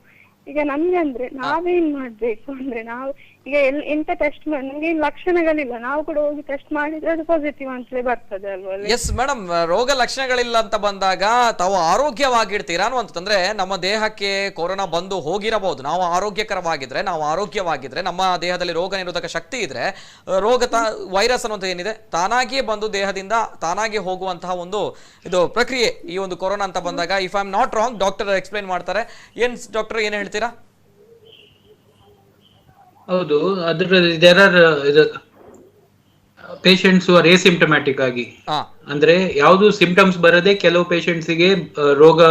Speaker 7: ಈಗ ನಮ್ಗೆ ಅಂದ್ರೆ ನಾವೇನ್ ಮಾಡ್ಬೇಕು ಅಂದ್ರೆ ನಾವು ಈಗ ಎಂತ ಟೆಸ್ಟ್ ನಮ್ಗೆ ಏನ್ ಲಕ್ಷಣಗಳಿಲ್ಲ, ನಾವು ಕೂಡ ಹೋಗಿ ಟೆಸ್ಟ್ ಮಾಡಿದ್ರೆ ಅದು ಪಾಸಿಟಿವ್ ಅಂತಲೇ ಬರ್ತದೆ ಅಲ್ವಾ?
Speaker 1: ಎಸ್ ಮೇಡಮ್, ರೋಗ ಲಕ್ಷಣಗಳಿಲ್ಲ ಅಂತ ಬಂದಾಗ ತಾವು ಆರೋಗ್ಯವಾಗಿರ್ತೀರಾ ಅನ್ನುವಂತಂದ್ರೆ ನಮ್ಮ ದೇಹಕ್ಕೆ ಕೊರೋನಾ ಬಂದು ಹೋಗಿರಬಹುದು, ನಾವು ಆರೋಗ್ಯವಾಗಿದ್ರೆ ನಮ್ಮ ದೇಹದಲ್ಲಿ ರೋಗ ನಿರೋಧಕ ಶಕ್ತಿ ಇದ್ರೆ ವೈರಸ್ ಅನ್ನೋದು ಏನಿದೆ ತಾನಾಗಿಯೇ ಬಂದು ದೇಹದಿಂದ ತಾನಾಗಿ ಹೋಗುವಂತಹ ಒಂದು ಇದು ಪ್ರಕ್ರಿಯೆ ಈ ಒಂದು ಕೊರೋನಾ ಅಂತ ಬಂದಾಗ. If I am not wrong, doctor explain ಮಾಡ್ತಾರೆ. ಡಾಕ್ಟರ್ ಏನ್ ಹೇಳ್ತೀರಾ?
Speaker 2: ಹೌದು, ಅದರಲ್ಲಿ ಪೇಷಂಟ್ಸ್ ಆರ್ ಎಸಿಂಪ್ಟಮ್ಯಾಟಿಕ್ ಆಗಿ, ಅಂದ್ರೆ ಯಾವುದು ಸಿಂಪ್ಟಮ್ಸ್ ಬರದೆ ಕೆಲವು ಪೇಷಂಟ್ಸ್ ಗೆ ರೋಗ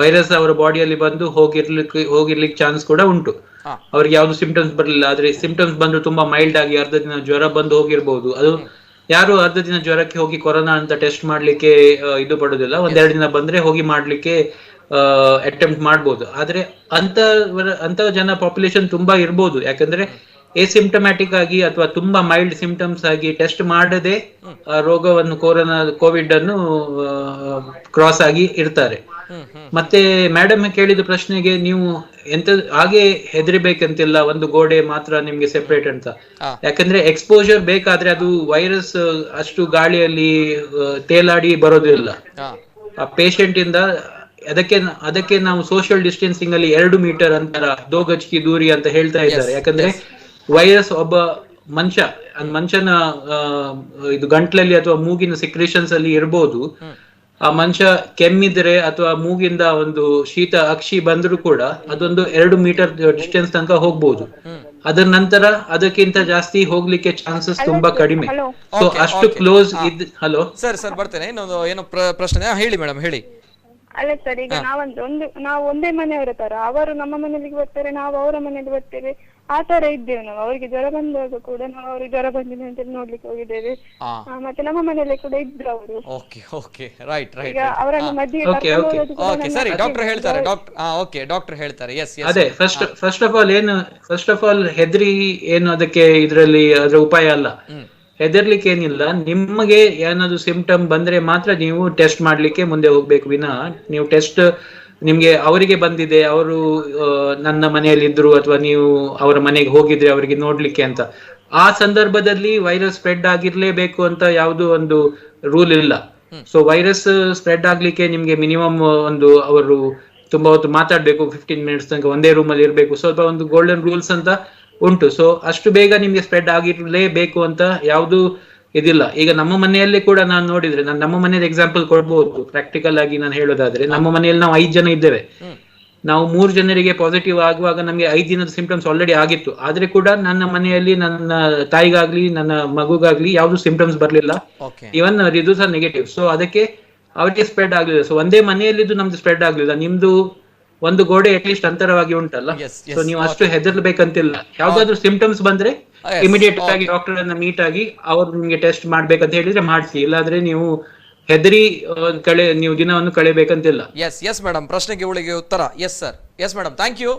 Speaker 2: ವೈರಸ್ ಅವರ ಬಾಡಿಯಲ್ಲಿ ಬಂದು ಹೋಗಿರ್ಲಿಕ್ಕೆ ಚಾನ್ಸ್ ಕೂಡ ಉಂಟು. ಅವ್ರಿಗೆ ಯಾವ್ದು ಸಿಂಪ್ಟಮ್ಸ್ ಬರಲಿಲ್ಲ, ಆದ್ರೆ ಸಿಂಪ್ಟಮ್ಸ್ ಬಂದು ತುಂಬಾ ಮೈಲ್ಡ್ ಆಗಿ ಅರ್ಧ ದಿನ ಜ್ವರ ಬಂದು ಹೋಗಿರ್ಬಹುದು. ಅದು ಯಾರು ಅರ್ಧ ದಿನ ಜ್ವರಕ್ಕೆ ಹೋಗಿ ಕೊರೋನಾ ಅಂತ ಟೆಸ್ಟ್ ಮಾಡ್ಲಿಕ್ಕೆ ಇದು ಪಡೋದಿಲ್ಲ, ಒಂದೆರಡು ದಿನ ಬಂದ್ರೆ ಹೋಗಿ ಮಾಡ್ಲಿಕ್ಕೆ ಅಟೆಂಪ್ಟ್ ಮಾಡ್ಬೋದು. ಆದ್ರೆ ಅಂತ ಜನ ಪಾಪ್ಯುಲೇಷನ್ ತುಂಬಾ ಇರ್ಬೋದು, ಯಾಕಂದ್ರೆ ಎಸಿಂಪ್ಟಮ್ಯಾಟಿಕ್ ಆಗಿ ಅಥವಾ ತುಂಬಾ ಮೈಲ್ಡ್ ಸಿಂಪ್ಟಮ್ಸ್ ಆಗಿ ಟೆಸ್ಟ್ ಮಾಡದೆ ರೋಗವನ್ನು ಕೋವಿಡ್ ಅನ್ನು ಕ್ರಾಸ್ ಆಗಿ ಇರ್ತಾರೆ. ಮತ್ತೆ ಮೇಡಮ್ ಕೇಳಿದ ಪ್ರಶ್ನೆಗೆ ನೀವು ಹಾಗೆ ಹೆದರಿಬೇಕಂತಿಲ್ಲ, ಒಂದು ಗೋಡೆ ಮಾತ್ರ ನಿಮ್ಗೆ ಸೆಪರೇಟ್ ಅಂತ. ಯಾಕಂದ್ರೆ ಎಕ್ಸ್ಪೋಜರ್ ಬೇಕಾದ್ರೆ ಅದು ವೈರಸ್ ಅಷ್ಟು ಗಾಳಿಯಲ್ಲಿ ತೇಲಾಡಿ ಬರೋದಿಲ್ಲ ಆ ಪೇಷಂಟ್ ಇಂದ. ಅದಕ್ಕೆ ನಾವು ಸೋಷಿಯಲ್ ಡಿಸ್ಟೆನ್ಸಿಂಗ್ ಅಲ್ಲಿ 2 ಮೀಟರ್ ಅಂತರ, 2 ಗಜ್ ಕಿ ದೂರಿ ಅಂತ ಹೇಳ್ತಾ ಇದ್ದಾರೆ. ಯಾಕಂದ್ರೆ ವೈರಸ್ ಒಬ್ಬ ಮನುಷ್ಯನ ಇದು ಗಂಟ್ಲಲ್ಲಿ ಅಥವಾ ಮೂಗಿನ ಸೆಕ್ರೇಷನ್ಸ್ ಅಲ್ಲಿ ಇರ್ಬೋದು. ಆ ಮನುಷ್ಯ ಕೆಮ್ಮಿದ್ರೆ ಅಥವಾ ಮೂಗಿಂದ ಒಂದು ಶೀತ ಅಕ್ಷಿ ಬಂದ್ರು ಕೂಡ ಅದೊಂದು 2 ಮೀಟರ್ ಡಿಸ್ಟೆನ್ಸ್ ತನಕ ಹೋಗ್ಬೋದು. ಅದರ ನಂತರ ಅದಕ್ಕಿಂತ ಜಾಸ್ತಿ ಹೋಗ್ಲಿಕ್ಕೆ ಚಾನ್ಸಸ್ ತುಂಬಾ ಕಡಿಮೆ. ಸೊ ಅಷ್ಟು ಕ್ಲೋಸ್ ಹಲೋ
Speaker 1: ಸರ್ ಬರ್ತೇನೆ. ಇನ್ನೊಂದು ಏನೋ ಪ್ರಶ್ನೆ ಹೇಳಿ ಮೇಡಮ್, ಹೇಳಿ.
Speaker 7: ಅಲ್ಲ ಸರ್, ಈಗ ನಾವು ಒಂದೇ ಮನೆಯವರ ತರ, ಅವರು ನಮ್ಮ ಮನೆಯಲ್ಲಿ ಬರ್ತಾರೆ, ನಾವು ಅವರ ಮನೆಯಲ್ಲಿ ಬರ್ತೇವೆ, ಆ ತರ ಇದ್ದೇವೆ ನಾವು. ಅವರಿಗೆ ಜ್ವರ ಬಂದಾಗ ಕೂಡ ನಾವು ಅವ್ರಿಗೆ ಜ್ವರ ಬಂದಿದೆ ಅಂತ ನೋಡ್ಲಿಕ್ಕೆ ಹೋಗಿದ್ದೇವೆ. ಮತ್ತೆ ನಮ್ಮ ಮನೆಯಲ್ಲಿ ಕೂಡ ಇದ್ರು ಅವರು. ಈಗ ಅವರನ್ನು ಮಧ್ಯೆ
Speaker 1: ಸರಿ, ಡಾಕ್ಟರ್ ಹೇಳ್ತಾರೆ. ಡಾಕ್ಟರ್ ಹೇಳ್ತಾರೆ.
Speaker 2: ಅದೇ ಫಸ್ಟ್ ಆಫ್ ಆಲ್ ಹೆದರಿ ಏನು ಅದಕ್ಕೆ ಇದರಲ್ಲಿ ಅದರ ಉಪಾಯ ಅಲ್ಲ. ಹೆದರ್ಲಿಕ್ಕೆ ಏನಿಲ್ಲ. ನಿಮಗೆ ಏನಾದ್ರು ಸಿಂಪ್ಟಮ್ ಬಂದ್ರೆ ಮಾತ್ರ ನೀವು ಟೆಸ್ಟ್ ಮಾಡ್ಲಿಕ್ಕೆ ಮುಂದೆ ಹೋಗ್ಬೇಕು ವಿನಃ ನೀವು ಟೆಸ್ಟ್ ನಿಮ್ಗೆ ಅವರಿಗೆ ಬಂದಿದೆ, ಅವರು ನನ್ನ ಮನೆಯಲ್ಲಿ ಇದ್ರು ಅಥವಾ ನೀವು ಅವರ ಮನೆಗೆ ಹೋಗಿದ್ರೆ ಅವರಿಗೆ ನೋಡ್ಲಿಕ್ಕೆ ಅಂತ, ಆ ಸಂದರ್ಭದಲ್ಲಿ ವೈರಸ್ ಸ್ಪ್ರೆಡ್ ಆಗಿರ್ಲೇಬೇಕು ಅಂತ ಯಾವುದು ಒಂದು ರೂಲ್ ಇಲ್ಲ. ಸೊ ವೈರಸ್ ಸ್ಪ್ರೆಡ್ ಆಗ್ಲಿಕ್ಕೆ ನಿಮ್ಗೆ ಮಿನಿಮಮ್ ಅವರು ತುಂಬಾ ಹೊತ್ತು ಮಾತಾಡ್ಬೇಕು, 15 ಮಿನಿಟ್ಸ್ ತನಕ ಒಂದೇ ರೂಮ್ ಅಲ್ಲಿ ಇರ್ಬೇಕು, ಸ್ವಲ್ಪ ಒಂದು ಗೋಲ್ಡನ್ ರೂಲ್ಸ್ ಅಂತ ಉಂಟು. ಸೊ ಅಷ್ಟು ಬೇಗ ನಿಮ್ಗೆ ಸ್ಪ್ರೆಡ್ ಆಗಿರ್ಲೇಬೇಕು ಅಂತ ಯಾವುದು ಇದಿಲ್ಲ. ಈಗ ನಮ್ಮ ಮನೆಯಲ್ಲಿ ಕೂಡ ನಾನು ನೋಡಿದ್ರೆ, ನಮ್ಮ ಮನೆಯ ಎಕ್ಸಾಂಪಲ್ ಕೊಡ್ಬೋದು. ಪ್ರಾಕ್ಟಿಕಲ್ ಆಗಿ ನಾನು ಹೇಳೋದಾದ್ರೆ, ನಮ್ಮ ಮನೆಯಲ್ಲಿ ನಾವು 5 ಜನ ಇದ್ದೇವೆ. ನಾವು 3 ಜನರಿಗೆ ಪಾಸಿಟಿವ್ ಆಗುವಾಗ ನಮ್ಗೆ 5 ದಿನದ ಸಿಂಪ್ಟಮ್ಸ್ ಆಲ್ರೆಡಿ ಆಗಿತ್ತು. ಆದ್ರೆ ಕೂಡ ನನ್ನ ಮನೆಯಲ್ಲಿ ನನ್ನ ತಾಯಿಗಾಗ್ಲಿ ನನ್ನ ಮಗುಗಾಗ್ಲಿ ಯಾವ್ದು ಸಿಂಪ್ಟಮ್ಸ್ ಬರ್ಲಿಲ್ಲ, ಇವನ್ ರಿಸಲ್ಟ್ಸ್ ಆರ್ ನೆಗೆಟಿವ್. ಸೊ ಅದಕ್ಕೆ ಅವರಿಗೆ ಸ್ಪ್ರೆಡ್ ಆಗ್ಲಿಲ್ಲ. ಸೊ ಒಂದೇ ಮನೆಯಲ್ಲಿದ್ದು ನಮ್ದು ಸ್ಪ್ರೆಡ್ ಆಗ್ಲಿಲ್ಲ. ನಿಮ್ದು ಒಂದು ಗೋಡೆ ಅಟ್ಲೀಸ್ಟ್ ಅಂತರವಾಗಿ ಉಂಟಲ್ಲ, ಸೊ ನೀವು ಅಷ್ಟು ಹೆದರ್ಬೇಕಂತಿಲ್ಲ. ಯಾವ್ದಾದ್ರು ಸಿಂಪ್ಟಮ್ಸ್ ಬಂದ್ರೆ ಇಮಿಡಿಯೇಟ್ ಆಗಿ ಡಾಕ್ಟರ್ ಅನ್ನ ಮೀಟ್ ಆಗಿ ಅವ್ರು ನಿಮ್ಗೆ ಟೆಸ್ಟ್ ಮಾಡ್ಬೇಕಂತ ಹೇಳಿದ್ರೆ ಮಾಡಿಸಿ, ಇಲ್ಲಾಂದ್ರೆ ನೀವು ಹೆದರಿ ನೀವು ದಿನವನ್ನು ಕಳೆಬೇಕಂತಿಲ್ಲ.
Speaker 1: ಎಸ್ ಮೇಡಮ್, ಪ್ರಶ್ನೆಗೆ ಉಳಿಗೆ ಉತ್ತರ. Yes sir, yes madam, thank you.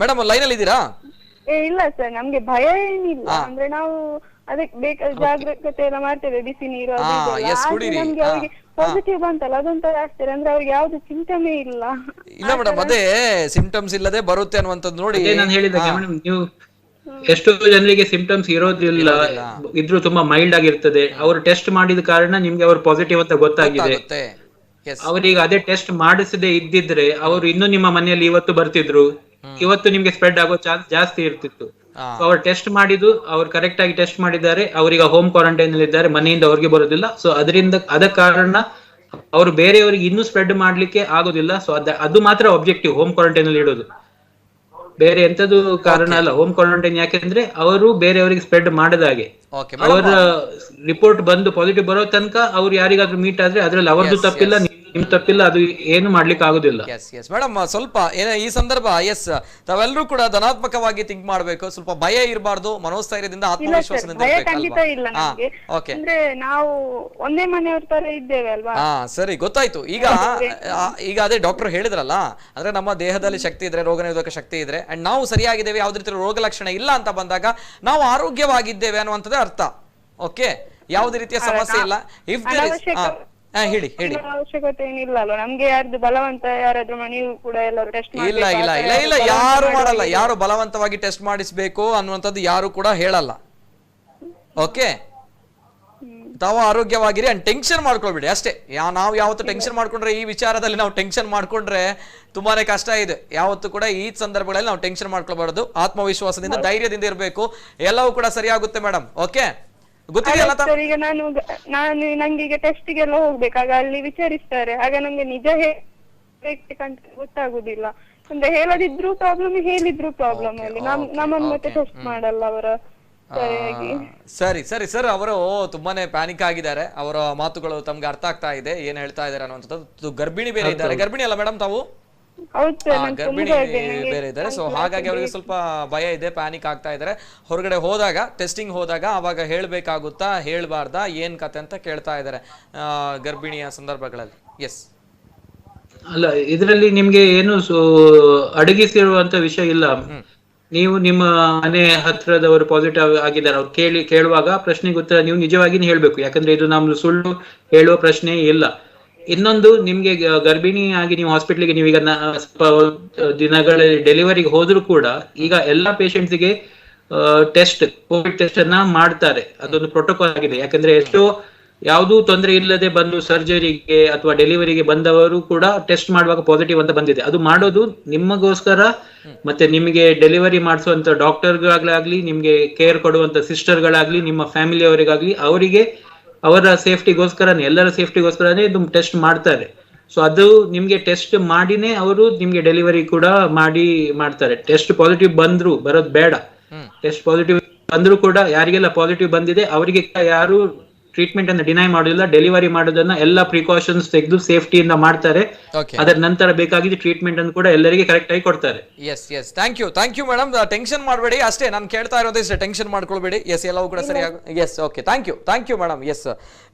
Speaker 1: Madam line ಅಲ್ಲಿ ಇದ್ದೀರಾ?
Speaker 7: ಇಲ್ಲ ಸರ್, ನಮ್ಗೆ ಭಯ ಏನಿಲ್ಲ. ಅಂದ್ರೆ ನಾವು ಅದಕ್ಕೆ ಬೇಕಾದ ಜಾಗೃತೆ ಎಲ್ಲ ಮಾಡ್ತೇವೆ, ಬಿಸಿ ನೀರು ನಮ್ಗೆ ಅವ್ರಿಗೆ ಪಾಸಿಟಿವ್ ಬಂತಲ್ಲ ಅದೊಂಥರ ಆಗ್ತಾರೆ. ಅಂದ್ರೆ ಅವ್ರಿಗೆ ಯಾವ್ದು ಸಿಂಪ್ಟಮೇ ಇಲ್ಲ.
Speaker 1: ಇಲ್ಲ ಮೇಡಮ್, ಅದೇ ಸಿಂಪ್ಟಮ್ಸ್ ಇಲ್ಲದೆ ಬರುತ್ತೆ ಅನ್ನುವಂಥದ್ದು ನೋಡಿ
Speaker 2: ನಾನು ಹೇಳಿದಾಗ ನೀವು ಎಷ್ಟೋ ಜನರಿಗೆ ಸಿಂಪ್ಟಮ್ಸ್ ಇರೋದಿಲ್ಲ, ಇದ್ರೂ ತುಂಬಾ ಮೈಲ್ಡ್ ಆಗಿರ್ತದೆ. ಅವರು ಟೆಸ್ಟ್ ಮಾಡಿದ ಕಾರಣ ನಿಮ್ಗೆ ಅವ್ರು ಪಾಸಿಟಿವ್ ಅಂತ ಗೊತ್ತಾಗಿದೆ. ಅವರಿಗೆ ಅದೇ ಟೆಸ್ಟ್ ಮಾಡಿಸದೆ ಇದ್ದಿದ್ರೆ ಅವರು ಇನ್ನೂ ನಿಮ್ಮ ಮನೆಯಲ್ಲಿ ಇವತ್ತು ಬರ್ತಿದ್ರು, ಇವತ್ತು ನಿಮ್ಗೆ ಸ್ಪ್ರೆಡ್ ಆಗೋ ಚಾನ್ಸ್ ಜಾಸ್ತಿ ಇರ್ತಿತ್ತು. ಅವ್ರು ಟೆಸ್ಟ್ ಮಾಡಿದ್ದು, ಅವ್ರು ಕರೆಕ್ಟ್ ಆಗಿ ಟೆಸ್ಟ್ ಮಾಡಿದ್ದಾರೆ, ಅವ್ರಿಗೆ ಹೋಮ್ ಕ್ವಾರಂಟೈನ್ ಅಲ್ಲಿ ಇದ್ದಾರೆ, ಮನೆಯಿಂದ ಅವ್ರಿಗೆ ಬರೋದಿಲ್ಲ. ಸೊ ಅದ ಕಾರಣ ಅವರು ಬೇರೆಯವರಿಗೆ ಇನ್ನೂ ಸ್ಪ್ರೆಡ್ ಮಾಡ್ಲಿಕ್ಕೆ ಆಗೋದಿಲ್ಲ. ಸೊ ಅದು ಮಾತ್ರ ಆಬ್ಜೆಕ್ಟಿವ್ ಹೋಮ್ ಕ್ವಾರಂಟೈನ್ ಅಲ್ಲಿ ಇಡೋದು, ಬೇರೆ ಎಂತದ್ದು ಕಾರಣ ಅಲ್ಲ. ಹೋಮ್ ಕ್ವಾರಂಟೈನ್ ಯಾಕೆಂದ್ರೆ ಅವರು ಬೇರೆಯವರಿಗೆ ಸ್ಪ್ರೆಡ್ ಮಾಡದಾಗೆ, ಅವರ ರಿಪೋರ್ಟ್ ಬಂದು ಪಾಸಿಟಿವ್ ಬರೋ ತನಕ ಅವ್ರು ಯಾರಿಗಾದ್ರೂ ಮೀಟ್ ಆದ್ರೆ ಅದ್ರಲ್ಲಿ ಅವ್ರದ್ದು ತಪ್ಪಿಲ್ಲ, ನಿಮ್ ತಪ್ಪಿಲ್ಲ, ಅದು ಏನು ಮಾಡ್ಲಿಕ್ಕೆ ಆಗುದಿಲ್ಲ.
Speaker 1: ಮೇಡಮ್ ಸ್ವಲ್ಪ ಈ ಸಂದರ್ಭ ತಾವೆಲ್ಲರೂ ಕೂಡ ಧನಾತ್ಮಕವಾಗಿ ಥಿಂಕ್ ಮಾಡ್ಬೇಕು, ಸ್ವಲ್ಪ ಭಯ ಇರಬಾರ್ದು, ಮನೋಸ್ಥೈರ್ಯದಿಂದ ಆತ್ಮವಿಶ್ವಾಸದಿಂದ
Speaker 7: ನಾವು ಒಂದೇ ಮನೆಯವ್ರ ತರ ಇದ್ದೇವೆ ಅಲ್ವಾ.
Speaker 1: ಸರಿ, ಗೊತ್ತಾಯ್ತು. ಈಗ ಅದೇ ಡಾಕ್ಟರ್ ಹೇಳಿದ್ರಲ್ಲ, ಅಂದ್ರೆ ನಮ್ಮ ದೇಹದಲ್ಲಿ ಶಕ್ತಿ ಇದ್ರೆ, ರೋಗ ನಿರೋಧಕ ಶಕ್ತಿ ಇದ್ರೆ, ಅಂಡ್ ನಾವು ಸರಿಯಾಗಿದ್ದೇವೆ, ಯಾವ್ದೇ ರೀತಿ ರೋಗ ಲಕ್ಷಣ ಇಲ್ಲ ಅಂತ ಬಂದಾಗ ನಾವು ಆರೋಗ್ಯವಾಗಿದ್ದೇವೆ ಅನ್ನುವಂಥದ್ದೇ ಅರ್ಥ. ಓಕೆ, ಯಾವುದೇ ರೀತಿಯ ಸಮಸ್ಯೆ ಇಲ್ಲ. ಇಫ್ ಹೇಳಿ ಹೇಳಿ.
Speaker 7: ಅವಶ್ಯಕತೆ ಏನಿಲ್ಲ ಅಲ್ವಾ ನಮ್ಗೆ? ಯಾರ್ದು ಬಲವಂತ ಯಾರಾದ್ರೂ ನೀವು ಕೂಡ ಎಲ್ಲರೂ ಟೆಸ್ಟ್
Speaker 1: ಇಲ್ಲ ಇಲ್ಲ ಇಲ್ಲ ಇಲ್ಲ ಯಾರು ಮಾಡಲ್ಲ. ಯಾರು ಬಲವಂತವಾಗಿ ಟೆಸ್ಟ್ ಮಾಡಿಸ್ಬೇಕು ಅನ್ನುವಂಥದ್ದು ಯಾರು ಕೂಡ ಹೇಳಲ್ಲ. ಓಕೆ, ತಾವು ಆರೋಗ್ಯವಾಗಿರಿ ಅಂಡ್ ಟೆನ್ಷನ್ ಮಾಡ್ಕೊಳ್ಬೇಡಿ ಅಷ್ಟೇ. ನಾವು ಯಾವತ್ತು ಟೆನ್ಷನ್ ಮಾಡ್ಕೊಂಡ್ರೆ, ಈ ವಿಚಾರದಲ್ಲಿ ನಾವು ಟೆನ್ಷನ್ ಮಾಡ್ಕೊಂಡ್ರೆ ತುಂಬಾನೇ ಕಷ್ಟ ಇದೆ. ಯಾವತ್ತು ಕೂಡ ಈ ಸಂದರ್ಭಗಳಲ್ಲಿ ನಾವು ಟೆನ್ಷನ್ ಮಾಡ್ಕೊಳ್ಬಾರ್ದು. ಆತ್ಮವಿಶ್ವಾಸದಿಂದ ಧೈರ್ಯದಿಂದ ಇರಬೇಕು. ಎಲ್ಲವೂ ಕೂಡ ಸರಿಯಾಗುತ್ತೆ ಮೇಡಮ್. ಓಕೆ, ಗೊತ್ತಿದೆಯಲ್ಲ
Speaker 7: ಈಗ ನಾನು ನಂಗೆ ಈಗ ಟೆಸ್ಟ್ ಗೆಲ್ಲ ಹೋಗ್ಬೇಕಾಗ ಅಲ್ಲಿ ವಿಚಾರಿಸ್ತಾರೆ. ಆಗ ನಮ್ಗೆ ನಿಜ ಹೇಳ್ಬೇಕಂತ ಗೊತ್ತಾಗುದಿಲ್ಲ. ಅಂದ್ರೆ ಹೇಳದಿದ್ರು ಪ್ರಾಬ್ಲಮ್, ಹೇಳಿದ್ರು ಪ್ರಾಬ್ಲಮ್ ಅಲ್ಲಿ ನಮ್ಮನ್ನು ಮತ್ತೆ ಟೆಸ್ಟ್ ಮಾಡಲ್ಲ ಅವರ.
Speaker 1: ಸರಿ ಸರಿ ಸರ್, ಅವರು ತುಂಬಾನೇ ಪ್ಯಾನಿಕ್ ಆಗಿದ್ದಾರೆ. ಅವರ ಮಾತುಗಳು ತಮ್ಗೆ ಅರ್ಥ ಆಗ್ತಾ ಇದೆ, ಏನ್ ಹೇಳ್ತಾ ಇದ್ದಾರೆ ಅನ್ನುವಂಥದ್ದು. ಗರ್ಭಿಣಿ ಬೇರೆ ಇದ್ದಾರೆ. ಗರ್ಭಿಣಿ ಅಲ್ಲ ಮೇಡಮ್ ತಾವು? ಗರ್ಭಿಣಿ ಬೇರೆ ಇದ್ದಾರೆ. ಸೊ ಹಾಗಾಗಿ ಅವರಿಗೆ ಸ್ವಲ್ಪ ಭಯ ಇದೆ, ಪ್ಯಾನಿಕ್ ಆಗ್ತಾ ಇದ್ದಾರೆ. ಹೊರಗಡೆ ಹೋದಾಗ, ಟೆಸ್ಟಿಂಗ್ ಹೋದಾಗ ಅವಾಗ ಹೇಳ್ಬೇಕಾಗುತ್ತಾ ಹೇಳ್ಬಾರ್ದಾ ಏನ್ ಕತೆ ಅಂತ ಕೇಳ್ತಾ ಇದ್ದಾರೆ ಗರ್ಭಿಣಿಯ ಸಂದರ್ಭಗಳಲ್ಲಿ. ಎಸ್,
Speaker 2: ಅಲ್ಲ ಇದರಲ್ಲಿ ನಿಮ್ಗೆ ಏನು ಅಡಗಿಸಿರುವಂತ ವಿಷಯ ಇಲ್ಲ. ನೀವು ನಿಮ್ಮ ಮನೆ ಹತ್ರದವರು ಪಾಸಿಟಿವ್ ಆಗಿದ್ದಾರೆ, ಅವ್ರು ಕೇಳುವಾಗ ಪ್ರಶ್ನೆಗೆ ಉತ್ತರ ನೀವು ನಿಜವಾಗಿ ಹೇಳ್ಬೇಕು. ಯಾಕಂದ್ರೆ ಇದು ನಮ್ದು ಸುಳ್ಳು ಹೇಳುವ ಪ್ರಶ್ನೆ ಇಲ್ಲ. ಇನ್ನೊಂದು, ನಿಮ್ಗೆ ಗರ್ಭಿಣಿ ಆಗಿ ನೀವು ಹಾಸ್ಪಿಟ್ಲಿಗೆ ನೀವೀಗ ಸ್ವಲ್ಪ ದಿನಗಳ ಡೆಲಿವರಿಗೆ ಹೋದ್ರು ಕೂಡ ಈಗ ಎಲ್ಲಾ ಪೇಷಂಟ್ಸ್ಗೆ ಟೆಸ್ಟ್, ಕೋವಿಡ್ ಟೆಸ್ಟ್ ಅನ್ನ ಮಾಡ್ತಾರೆ. ಅದೊಂದು ಪ್ರೋಟೋಕಾಲ್ ಆಗಿದೆ. ಯಾಕಂದ್ರೆ ಎಷ್ಟೋ ಯಾವುದೂ ತೊಂದರೆ ಇಲ್ಲದೆ ಬಂದು ಸರ್ಜರಿಗೆ ಅಥವಾ ಡೆಲಿವರಿಗೆ ಬಂದವರು ಕೂಡ ಟೆಸ್ಟ್ ಮಾಡುವಾಗ ಪಾಸಿಟಿವ್ ಅಂತ ಬಂದಿದೆ. ಅದು ಮಾಡೋದು ನಿಮಗೋಸ್ಕರ, ಮತ್ತೆ ನಿಮಗೆ ಡೆಲಿವರಿ ಮಾಡಿಸುವಂತ ಡಾಕ್ಟರ್ಗಳಾಗ್ಲಿ, ನಿಮ್ಗೆ ಕೇರ್ ಕೊಡುವಂತ ಸಿಸ್ಟರ್ಗಳಾಗ್ಲಿ, ನಿಮ್ಮ ಫ್ಯಾಮಿಲಿಯವರಿಗಾಗ್ಲಿ, ಅವರಿಗೆ ಅವರ ಸೇಫ್ಟಿಗೋಸ್ಕರನೇ, ಎಲ್ಲರ ಸೇಫ್ಟಿಗೋಸ್ಕರನೇ ಇದು ಟೆಸ್ಟ್ ಮಾಡ್ತಾರೆ. ಸೊ ಅದು ನಿಮ್ಗೆ ಟೆಸ್ಟ್ ಮಾಡಿನೇ ಅವರು ನಿಮ್ಗೆ ಡೆಲಿವರಿ ಕೂಡ ಮಾಡ್ತಾರೆ. ಟೆಸ್ಟ್ ಪಾಸಿಟಿವ್ ಬರೋದು ಬೇಡ. ಟೆಸ್ಟ್ ಪಾಸಿಟಿವ್ ಬಂದ್ರು ಕೂಡ ಯಾರಿಗೆಲ್ಲ ಪಾಸಿಟಿವ್ ಬಂದಿದೆ ಅವರಿಗೆ ಯಾರು ಟ್ರೀಟ್ಮೆಂಟ್ ಅನ್ನು ಡಿನೈ ಮಾಡೋದಿಲ್ಲ. ಡೆಲಿವರಿ ಮಾಡೋದನ್ನ ಎಲ್ಲ ಪ್ರಿಕಾಷನ್ಸ್ ತೆಗೆದು ಸೇಫ್ಟಿಯಿಂದ ಮಾಡ್ತಾರೆ. ಅದರ ನಂತರ ಬೇಕಾಗಿದ್ದು ಟ್ರೀಟ್ಮೆಂಟ್ ಅನ್ನು ಕೂಡ ಎಲ್ಲರಿಗೆ ಕರೆಕ್ಟ್ ಆಗಿ ಕೊಡ್ತಾರೆ.
Speaker 1: Yes yes, thank you madam. Tension ಮಾಡಬೇಡಿ ಅಷ್ಟೇ, ನಾನು ಕೇಳ್ತಾ ಇರೋದು ಇಷ್ಟೇ, ಟೆನ್ಷನ್ ಮಾಡ್ಕೊಳ್ಬೇಡಿ. ಎಸ್, ಎಲ್ಲವೂ ಕೂಡ ಸರಿಯಾಗ. Yes, okay, thank you madam. Yes,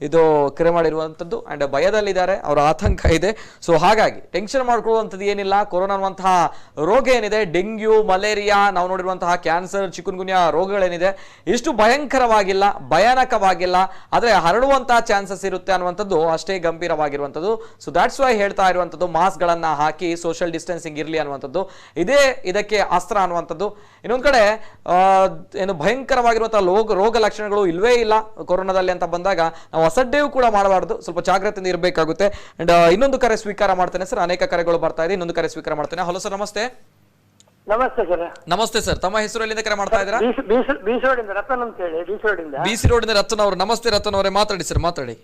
Speaker 1: ಇದು ಕರೆ ಮಾಡಿರುವಂಥದ್ದು ಅಂಡ್ ಭಯದಲ್ಲಿದ್ದಾರೆ, ಅವರ ಆತಂಕ ಇದೆ. ಸೊ ಹಾಗಾಗಿ ಟೆನ್ಷನ್ ಮಾಡ್ಕೊಳ್ಳುವಂಥದ್ದು ಏನಿಲ್ಲ. ಕೊರೋನಾ ಅನ್ನುವಂತಹ ರೋಗ ಏನಿದೆ, ಡೆಂಗ್ಯೂ, ಮಲೇರಿಯಾ, ನಾವು ನೋಡಿರುವಂತಹ ಕ್ಯಾನ್ಸರ್, ಚಿಕುನ್ಗುನ್ಯಾ ರೋಗಗಳೇನಿದೆ, ಇಷ್ಟು ಭಯಂಕರವಾಗಿಲ್ಲ, ಭಯಾನಕವಾಗಿಲ್ಲ. ಆದ್ರೆ ಹರಡುವಂತಹ ಚಾನ್ಸಸ್ ಇರುತ್ತೆ ಅನ್ನುವಂಥದ್ದು ಅಷ್ಟೇ ಗಂಭೀರವಾಗಿರುವಂಥದ್ದು. ಸೊ ದಾಟ್ಸ್ ವೈ ಹೇಳ್ತಾ ಇರುವಂಥದ್ದು, ಮಾಸ್ಕ್ ಗಳನ್ನ ಹಾಕಿ, ಸೋಷಿಯಲ್ ಡಿಸ್ಟೆನ್ಸಿಂಗ್ ಇರಲಿ ಅನ್ನುವಂಥದ್ದು ಇದೇ ಇದಕ್ಕೆ ಅಸ್ತ್ರ ಅನ್ನುವಂಥದ್ದು. ಇನ್ನೊಂದ್ ಕಡೆ ಏನು ಭಯಂಕರವಾಗಿರುವಂತಹ ರೋಗ ಲಕ್ಷಣಗಳು ಇಲ್ವೇ ಇಲ್ಲ ಕೊರೋನಾದಲ್ಲಿ ಅಂತ ಬಂದಾಗ ನಾವು ಅಸಡ್ಡೆಯೂ ಕೂಡ ಮಾಡಬಾರ್ದು, ಸ್ವಲ್ಪ ಜಾಗ್ರತೆಯಿಂದ ಇರಬೇಕಾಗುತ್ತೆ. ಅಂಡ್ ಇನ್ನೊಂದು ಕರೆ ಸ್ವೀಕಾರ ಮಾಡ್ತೇನೆ ಸರ್, ಅನೇಕ ಕರೆಗಳು ಬರ್ತಾ ಇದೆ. ಇನ್ನೊಂದು ಕರೆ ಸ್ವೀಕಾರ ಮಾಡ್ತೇನೆ. ಹಲೋ ಸರ್, ನಮಸ್ತೆ.
Speaker 8: ನಮಸ್ತೆ ಸರ್.
Speaker 1: ನಮಸ್ತೆ ಸರ್, ತಮ್ಮ ಹೆಸರು ಎಲ್ಲಿಂದ ಕರೆ ಮಾಡ್ತಾ ಇದ್ದೀರಾ?
Speaker 8: ರತನ್ ಅಂತ ಹೇಳಿ,
Speaker 1: ಬಿಸಿ ರೋಡಿಂದ ರತನ್ ಅವರು. ನಮಸ್ತೆ ರತನ್ ಅವರೇ, ಮಾತಾಡಿ ಸರ್, ಮಾತಾಡಿ.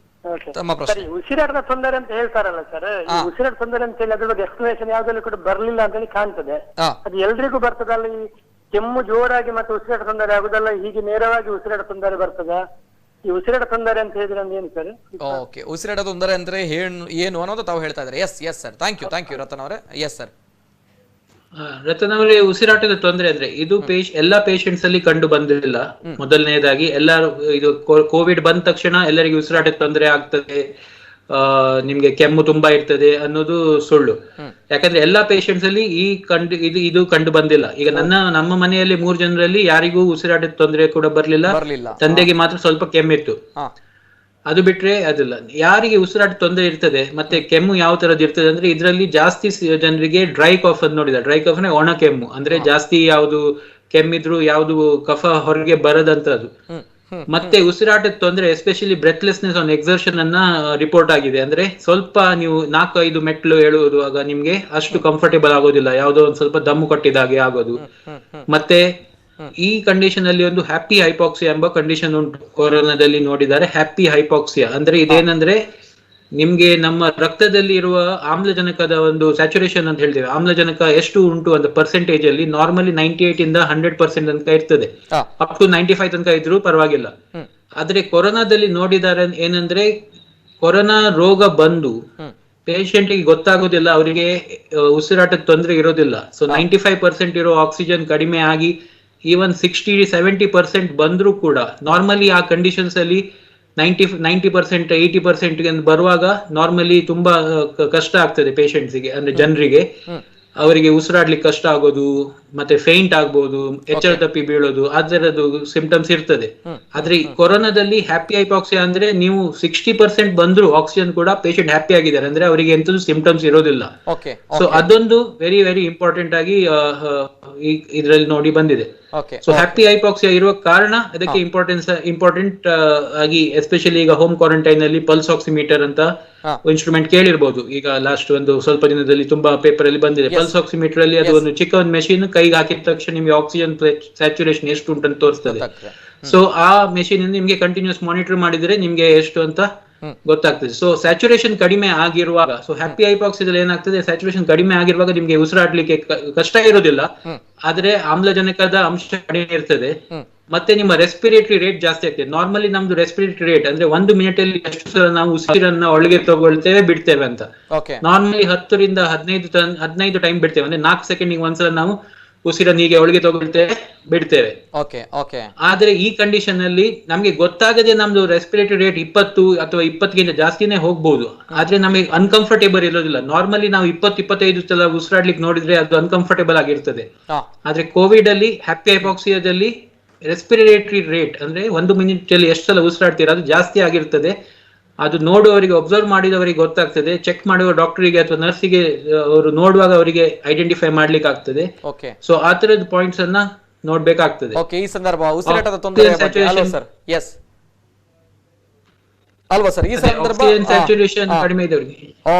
Speaker 1: ತಮ್ಮ ಪ್ರಶ್ನೆ.
Speaker 8: ಉಸಿರಾಟದ ತೊಂದರೆ ಅಂತ ಹೇಳ್ತಾರಲ್ಲ ಸರ್, ಉಸಿರಾಟ ತೊಂದರೆ ಅಂತ ಹೇಳಿ ಅದ್ರ ಬಗ್ಗೆ ಎಕ್ಸ್ಪ್ಲನೇಷನ್ ಯಾವ್ದ್ರಲ್ಲಿ ಕೂಡ ಬರ್ಲಿಲ್ಲ ಅಂತ ಹೇಳಿ ಕಾಣ್ತದೆ. ಅದು ಎಲ್ರಿಗೂ ಬರ್ತದಲ್ಲ, ಈ ಕೆಮ್ಮು ಜೋರಾಗಿ ಮತ್ತೆ ಉಸಿರಾಟ ತೊಂದರೆ ಆಗುದಲ್ಲ, ಹೀಗೆ ನೇರವಾಗಿ ಉಸಿರಾಟ ತೊಂದರೆ ಬರ್ತದ? ಈ ಉಸಿರಾಟ ತೊಂದರೆ ಅಂತ ಹೇಳಿದ್ರೆ ಏನು ಸರ್?
Speaker 1: ಓಕೆ, ಉಸಿರಾಟ ತೊಂದರೆ ಅಂದ್ರೆ ಏನು ಅನ್ನೋದು ತಾವು ಹೇಳ್ತಾ ಇದ್ದಾರೆ. Yes sir, thank you Ratan ಅವರೇ. Yes sir.
Speaker 2: ರತನ್ ಅವರೇ, ಉಸಿರಾಟದ ತೊಂದರೆ ಅಂದ್ರೆ ಇದು ಎಲ್ಲಾ ಪೇಷಂಟ್ಸ್ ಅಲ್ಲಿ ಕಂಡು ಬಂದಿಲ್ಲ. ಮೊದಲನೇದಾಗಿ ಎಲ್ಲರೂ ಇದು ಕೋವಿಡ್ ಬಂದ ತಕ್ಷಣ ಎಲ್ಲರಿಗೆ ಉಸಿರಾಟದ ತೊಂದರೆ ಆಗ್ತದೆ, ನಿಮ್ಗೆ ಕೆಮ್ಮು ತುಂಬಾ ಇರ್ತದೆ ಅನ್ನೋದು ಸುಳ್ಳು. ಯಾಕಂದ್ರೆ ಎಲ್ಲಾ ಪೇಷಂಟ್ಸ್ ಅಲ್ಲಿ ಇದು ಕಂಡು ಬಂದಿಲ್ಲ. ಈಗ ನಮ್ಮ ಮನೆಯಲ್ಲಿ 3 ಜನರಲ್ಲಿ ಯಾರಿಗೂ ಉಸಿರಾಟದ ತೊಂದರೆ ಕೂಡ ಬರ್ಲಿಲ್ಲ. ತಂದೆಗೆ ಮಾತ್ರ ಸ್ವಲ್ಪ ಕೆಮ್ಮಿತ್ತು. ಅದು ಬಿಟ್ರೆ ಅದಿಲ್ಲ. ಯಾರಿಗೆ ಉಸಿರಾಟ ತೊಂದರೆ ಇರ್ತದೆ ಮತ್ತೆ ಕೆಮ್ಮು ಯಾವ ತರದ್ ಇರ್ತದೆ ಅಂದ್ರೆ, ಇದರಲ್ಲಿ ಜಾಸ್ತಿ ಜನರಿಗೆ ಡ್ರೈ ಕಾಫ್ ಅಂತ ನೋಡಿದ. ಡ್ರೈ ಕಾಫ್ ಅಂದ್ರೆ ಒಣ ಕೆಮ್ಮು, ಅಂದ್ರೆ ಜಾಸ್ತಿ ಯಾವ್ದು ಕೆಮ್ಮಿದ್ರು ಯಾವ್ದು ಕಫ ಹೊರಗೆ ಬರದಂತದ್ದು. ಮತ್ತೆ ಉಸಿರಾಟದ ತೊಂದರೆ ಎಸ್ಪೆಷಲಿ ಬ್ರೆತ್ಲೆಸ್ನೆಸ್ ಆನ್ ಎಕ್ಸರ್ಷನ್ ಅನ್ನ ರಿಪೋರ್ಟ್ ಆಗಿದೆ. ಅಂದ್ರೆ ಸ್ವಲ್ಪ ನೀವು 4-5 ಮೆಟ್ಲು ಹೇಳುವಾಗ ನಿಮ್ಗೆ ಅಷ್ಟು ಕಂಫರ್ಟೇಬಲ್ ಆಗೋದಿಲ್ಲ, ಯಾವ್ದೋ ಒಂದ್ ಸ್ವಲ್ಪ ದಮ್ಮು ಕಟ್ಟಿದಾಗೆ ಆಗೋದು. ಮತ್ತೆ ಈ ಕಂಡೀಷನ್ ಅಲ್ಲಿ ಒಂದು ಹ್ಯಾಪಿ ಹೈಪಾಕ್ಸಿಯಾ ಎಂಬ ಕಂಡೀಷನ್ ಉಂಟು, ಕೊರೋನಾದಲ್ಲಿ ನೋಡಿದ್ದಾರೆ. ಹ್ಯಾಪಿ ಹೈಪಾಕ್ಸಿಯಾ ಅಂದ್ರೆ ಇದೇನಂದ್ರೆ, ನಿಮ್ಗೆ ನಮ್ಮ ರಕ್ತದಲ್ಲಿ ಇರುವ ಆಮ್ಲಜನಕದ ಒಂದು ಸ್ಯಾಚುರೇಷನ್ ಅಂತ ಹೇಳ್ತೇವೆ. ಆಮ್ಲಜನಕ ಎಷ್ಟು ಉಂಟು ಅಂತ ಪರ್ಸೆಂಟೇಜ್ ಅಲ್ಲಿ ನಾರ್ಮಲಿ 98 ಇಂದ 100% ತನಕ ಇರ್ತದೆ. ಅಪ್ ಟು 95 ತನಕ ಇದ್ರೂ ಪರವಾಗಿಲ್ಲ. ಆದ್ರೆ ಕೊರೋನಾದಲ್ಲಿ ನೋಡಿದ್ದಾರೆ ಏನಂದ್ರೆ, ಕೊರೋನಾ ರೋಗ ಬಂದು ಪೇಷಂಟ್ ಗೆ ಗೊತ್ತಾಗೋದಿಲ್ಲ, ಅವರಿಗೆ ಉಸಿರಾಟದ ತೊಂದರೆ ಇರೋದಿಲ್ಲ. ಸೊ 95% ಇರೋ ಆಕ್ಸಿಜನ್ ಕಡಿಮೆ ಆಗಿ ಈವನ್ 60-70% ಬಂದ್ರೂ ಕೂಡ ನಾರ್ಮಲಿ ಆ ಕಂಡೀಷನ್ಸ್ ಅಲ್ಲಿ 90%, 80% ಬರುವಾಗ ನಾರ್ಮಲಿ ತುಂಬಾ ಕಷ್ಟ ಆಗ್ತದೆ ಪೇಷಂಟ್ಸ್ಗೆ, ಅಂದ್ರೆ ಜನರಿಗೆ. ಅವರಿಗೆ ಉಸಿರಾಡ್ಲಿಕ್ಕೆ ಕಷ್ಟ ಆಗೋದು, ಮತ್ತೆ ಫೇಂಟ್ ಆಗ್ಬೋದು, ಎಚ್ಚರ ತಪ್ಪಿ ಬೀಳೋದು, ಆ ತರದ್ದು ಸಿಂಪ್ಟಮ್ಸ್ ಇರ್ತದೆ. ಆದ್ರೆ ಈ ಕೊರೋನಾದಲ್ಲಿ ಹ್ಯಾಪಿ ಹೈಪಾಕ್ಸಿಯಾ ಅಂದ್ರೆ ನೀವು 60% ಬಂದ್ರು ಆಕ್ಸಿಜನ್ ಕೂಡ ಪೇಷಂಟ್ ಹ್ಯಾಪಿ ಆಗಿದ್ದಾರೆ ಅಂದ್ರೆ ಅವರಿಗೆ ಎಂತದ್ದು ಸಿಂಪ್ಟಮ್ಸ್ ಇರೋದಿಲ್ಲ. ಸೊ ಅದೊಂದು ವೆರಿ ವೆರಿ ಇಂಪಾರ್ಟೆಂಟ್ ಆಗಿ ಇದ್ರಲ್ಲಿ ನೋಡಿ ಬಂದಿದೆ. ಸೊ ಹ್ಯಾಪಿ ಹೈಪಾಕ್ಸಿಯಾ ಇರುವ ಕಾರಣ ಅದಕ್ಕೆ ಇಂಪಾರ್ಟೆಂಟ್ ಆಗಿ ಎಸ್ಪೆಷಲಿ ಈಗ ಹೋಮ್ ಕ್ವಾರಂಟೈನ್ ಅಲ್ಲಿ ಪಲ್ಸ್ ಆಕ್ಸಿಮೀಟರ್ ಅಂತ ಇನ್ಸ್ಟ್ರೂಮೆಂಟ್ ಕೇಳಿರ್ಬೋದು. ಈಗ ಲಾಸ್ಟ್ ಒಂದು ಸ್ವಲ್ಪ ದಿನದಲ್ಲಿ ತುಂಬಾ ಪೇಪರ್ ಅಲ್ಲಿ ಬಂದಿದೆ. ಪಲ್ಸ್ ಆಕ್ಸಿಮೀಟರ್ ಅಲ್ಲಿ ಅದು ಒಂದು ಚಿಕ್ಕ ಒಂದು ಮೆಷಿನ್ ಕೈಗೆ ಹಾಕಿದ ತಕ್ಷಣ ನಿಮ್ಗೆ ಆಕ್ಸಿಜನ್ ಸ್ಯಾಚುರೇಷನ್ ಎಷ್ಟು ಉಂಟು ಅಂತ ತೋರಿಸ್ತದೆ. ಸೊ ಆ ಮೆಷಿನ್ ನಿಮ್ಗೆ ಕಂಟಿನ್ಯೂಸ್ ಮಾನಿಟರ್ ಮಾಡಿದ್ರೆ ನಿಮ್ಗೆ ಎಷ್ಟು ಅಂತ ಗೊತ್ತಾಗ್ತದೆ. ಸೊ ಸ್ಯಾಚುರೇಷನ್ ಕಡಿಮೆ ಆಗಿರುವಾಗ, ಸೊ ಹ್ಯಾಪಿ ಹೈಪಾಕ್ಸಿಯಲ್ಲಿ ಏನಾಗ್ತದೆ, ಸ್ಯಾಚುರೇಷನ್ ಕಡಿಮೆ ಆಗಿರುವಾಗ ನಿಮ್ಗೆ ಉಸಿರಾಡ್ಲಿಕ್ಕೆ ಕಷ್ಟ ಇರೋದಿಲ್ಲ, ಆದ್ರೆ ಆಮ್ಲಜನಕದ ಅಂಶ ಕಡಿಮೆ ಇರ್ತದೆ, ಮತ್ತೆ ನಿಮ್ಮ ರೆಸ್ಪಿರೇಟರಿ ರೇಟ್ ಜಾಸ್ತಿ ಆಗ್ತದೆ. ನಾರ್ಮಲಿ ನಮ್ದು ರೆಸ್ಪಿರೇಟರಿ ರೇಟ್ ಅಂದ್ರೆ 1 ಮಿನಿಟ್ ಅಲ್ಲಿ ಎಷ್ಟು ಸಲ ನಾವು ಉಸಿರನ್ನ ಒಳಗೆ ತಗೊಳ್ತೇವೆ ಬಿಡ್ತೇವೆ ಅಂತ. ನಾರ್ಮಲಿ 10 ರಿಂದ 15 ಟೈಮ್ ಬಿಡ್ತೇವೆ, ಅಂದ್ರೆ 4 ಸೆಕೆಂಡ್ ಒಂದ್ಸಲ ನಾವು ಉಸಿರನ್ನ ಹೀಗೆ ಒಳಗೆ ತಗೊಳ್ತೇವೆ ಬಿಡ್ತೇವೆ. ಆದ್ರೆ ಈ ಕಂಡೀಷನ್ ಅಲ್ಲಿ ನಮ್ಗೆ ಗೊತ್ತಾಗದೆ ನಮ್ದು ರೆಸ್ಪಿರೇಟರಿ ರೇಟ್ 20 ಅಥವಾ 20ಗಿಂತ ಜಾಸ್ತಿನೇ ಹೋಗ್ಬಹುದು, ಆದ್ರೆ ನಮಗೆ ಅನ್ಕಂಫರ್ಟೇಬಲ್ ಇರೋದಿಲ್ಲ. ನಾರ್ಮಲಿ ನಾವು 20-25 ಸಲ ಉಸಿರಾಡ್ಲಿಕ್ಕೆ ನೋಡಿದ್ರೆ ಅದು ಅನ್ಕಂಫರ್ಟೇಬಲ್ ಆಗಿರ್ತದೆ. ಆದ್ರೆ ಕೋವಿಡ್ ಅಲ್ಲಿ ಹ್ಯಾಪಿ ಹೈಪಾಕ್ಸಿಯಾದಲ್ಲಿ ರೆಸ್ಪಿರೇಟರಿ ರೇಟ್ ಅಂದ್ರೆ 1 ಮಿನಿಟ್ ಅಲ್ಲಿ ಎಷ್ಟು ಸಲ ಉಸಿರಾಡ್ತೀರಾ ಅದು ಜಾಸ್ತಿ ಆಗಿರ್ತದೆ. ಅದು ನೋಡುವವರಿಗೆ, ಅಬ್ಸರ್ವ್ ಮಾಡಿದವರಿಗೆ ಗೊತ್ತಾಗ್ತದೆ, ಚೆಕ್ ಮಾಡುವ ಡಾಕ್ಟರಿಗೆ ಅಥವಾ ನರ್ಸಿಗೆ ಅವರು ನೋಡುವಾಗ ಅವರಿಗೆ ಐಡೆಂಟಿಫೈ ಮಾಡ್ಲಿಕ್ಕೆ ಆಗ್ತದೆ. ಸೊ ಆ ತರದ ಪಾಯಿಂಟ್ಸ್ ಅನ್ನ ನೋಡ್ಬೇಕಾಗ್ತದೆ.
Speaker 1: ಈ ಸಂದರ್ಭ ಉಸಿರಾಟದ ತೊಂದರೆ ಅಲ್ವಾ ಸರ್? ಈ ಸಂದರ್ಭ
Speaker 2: ಕಡಿಮೆ ಇದ್ದವರಿಗೆ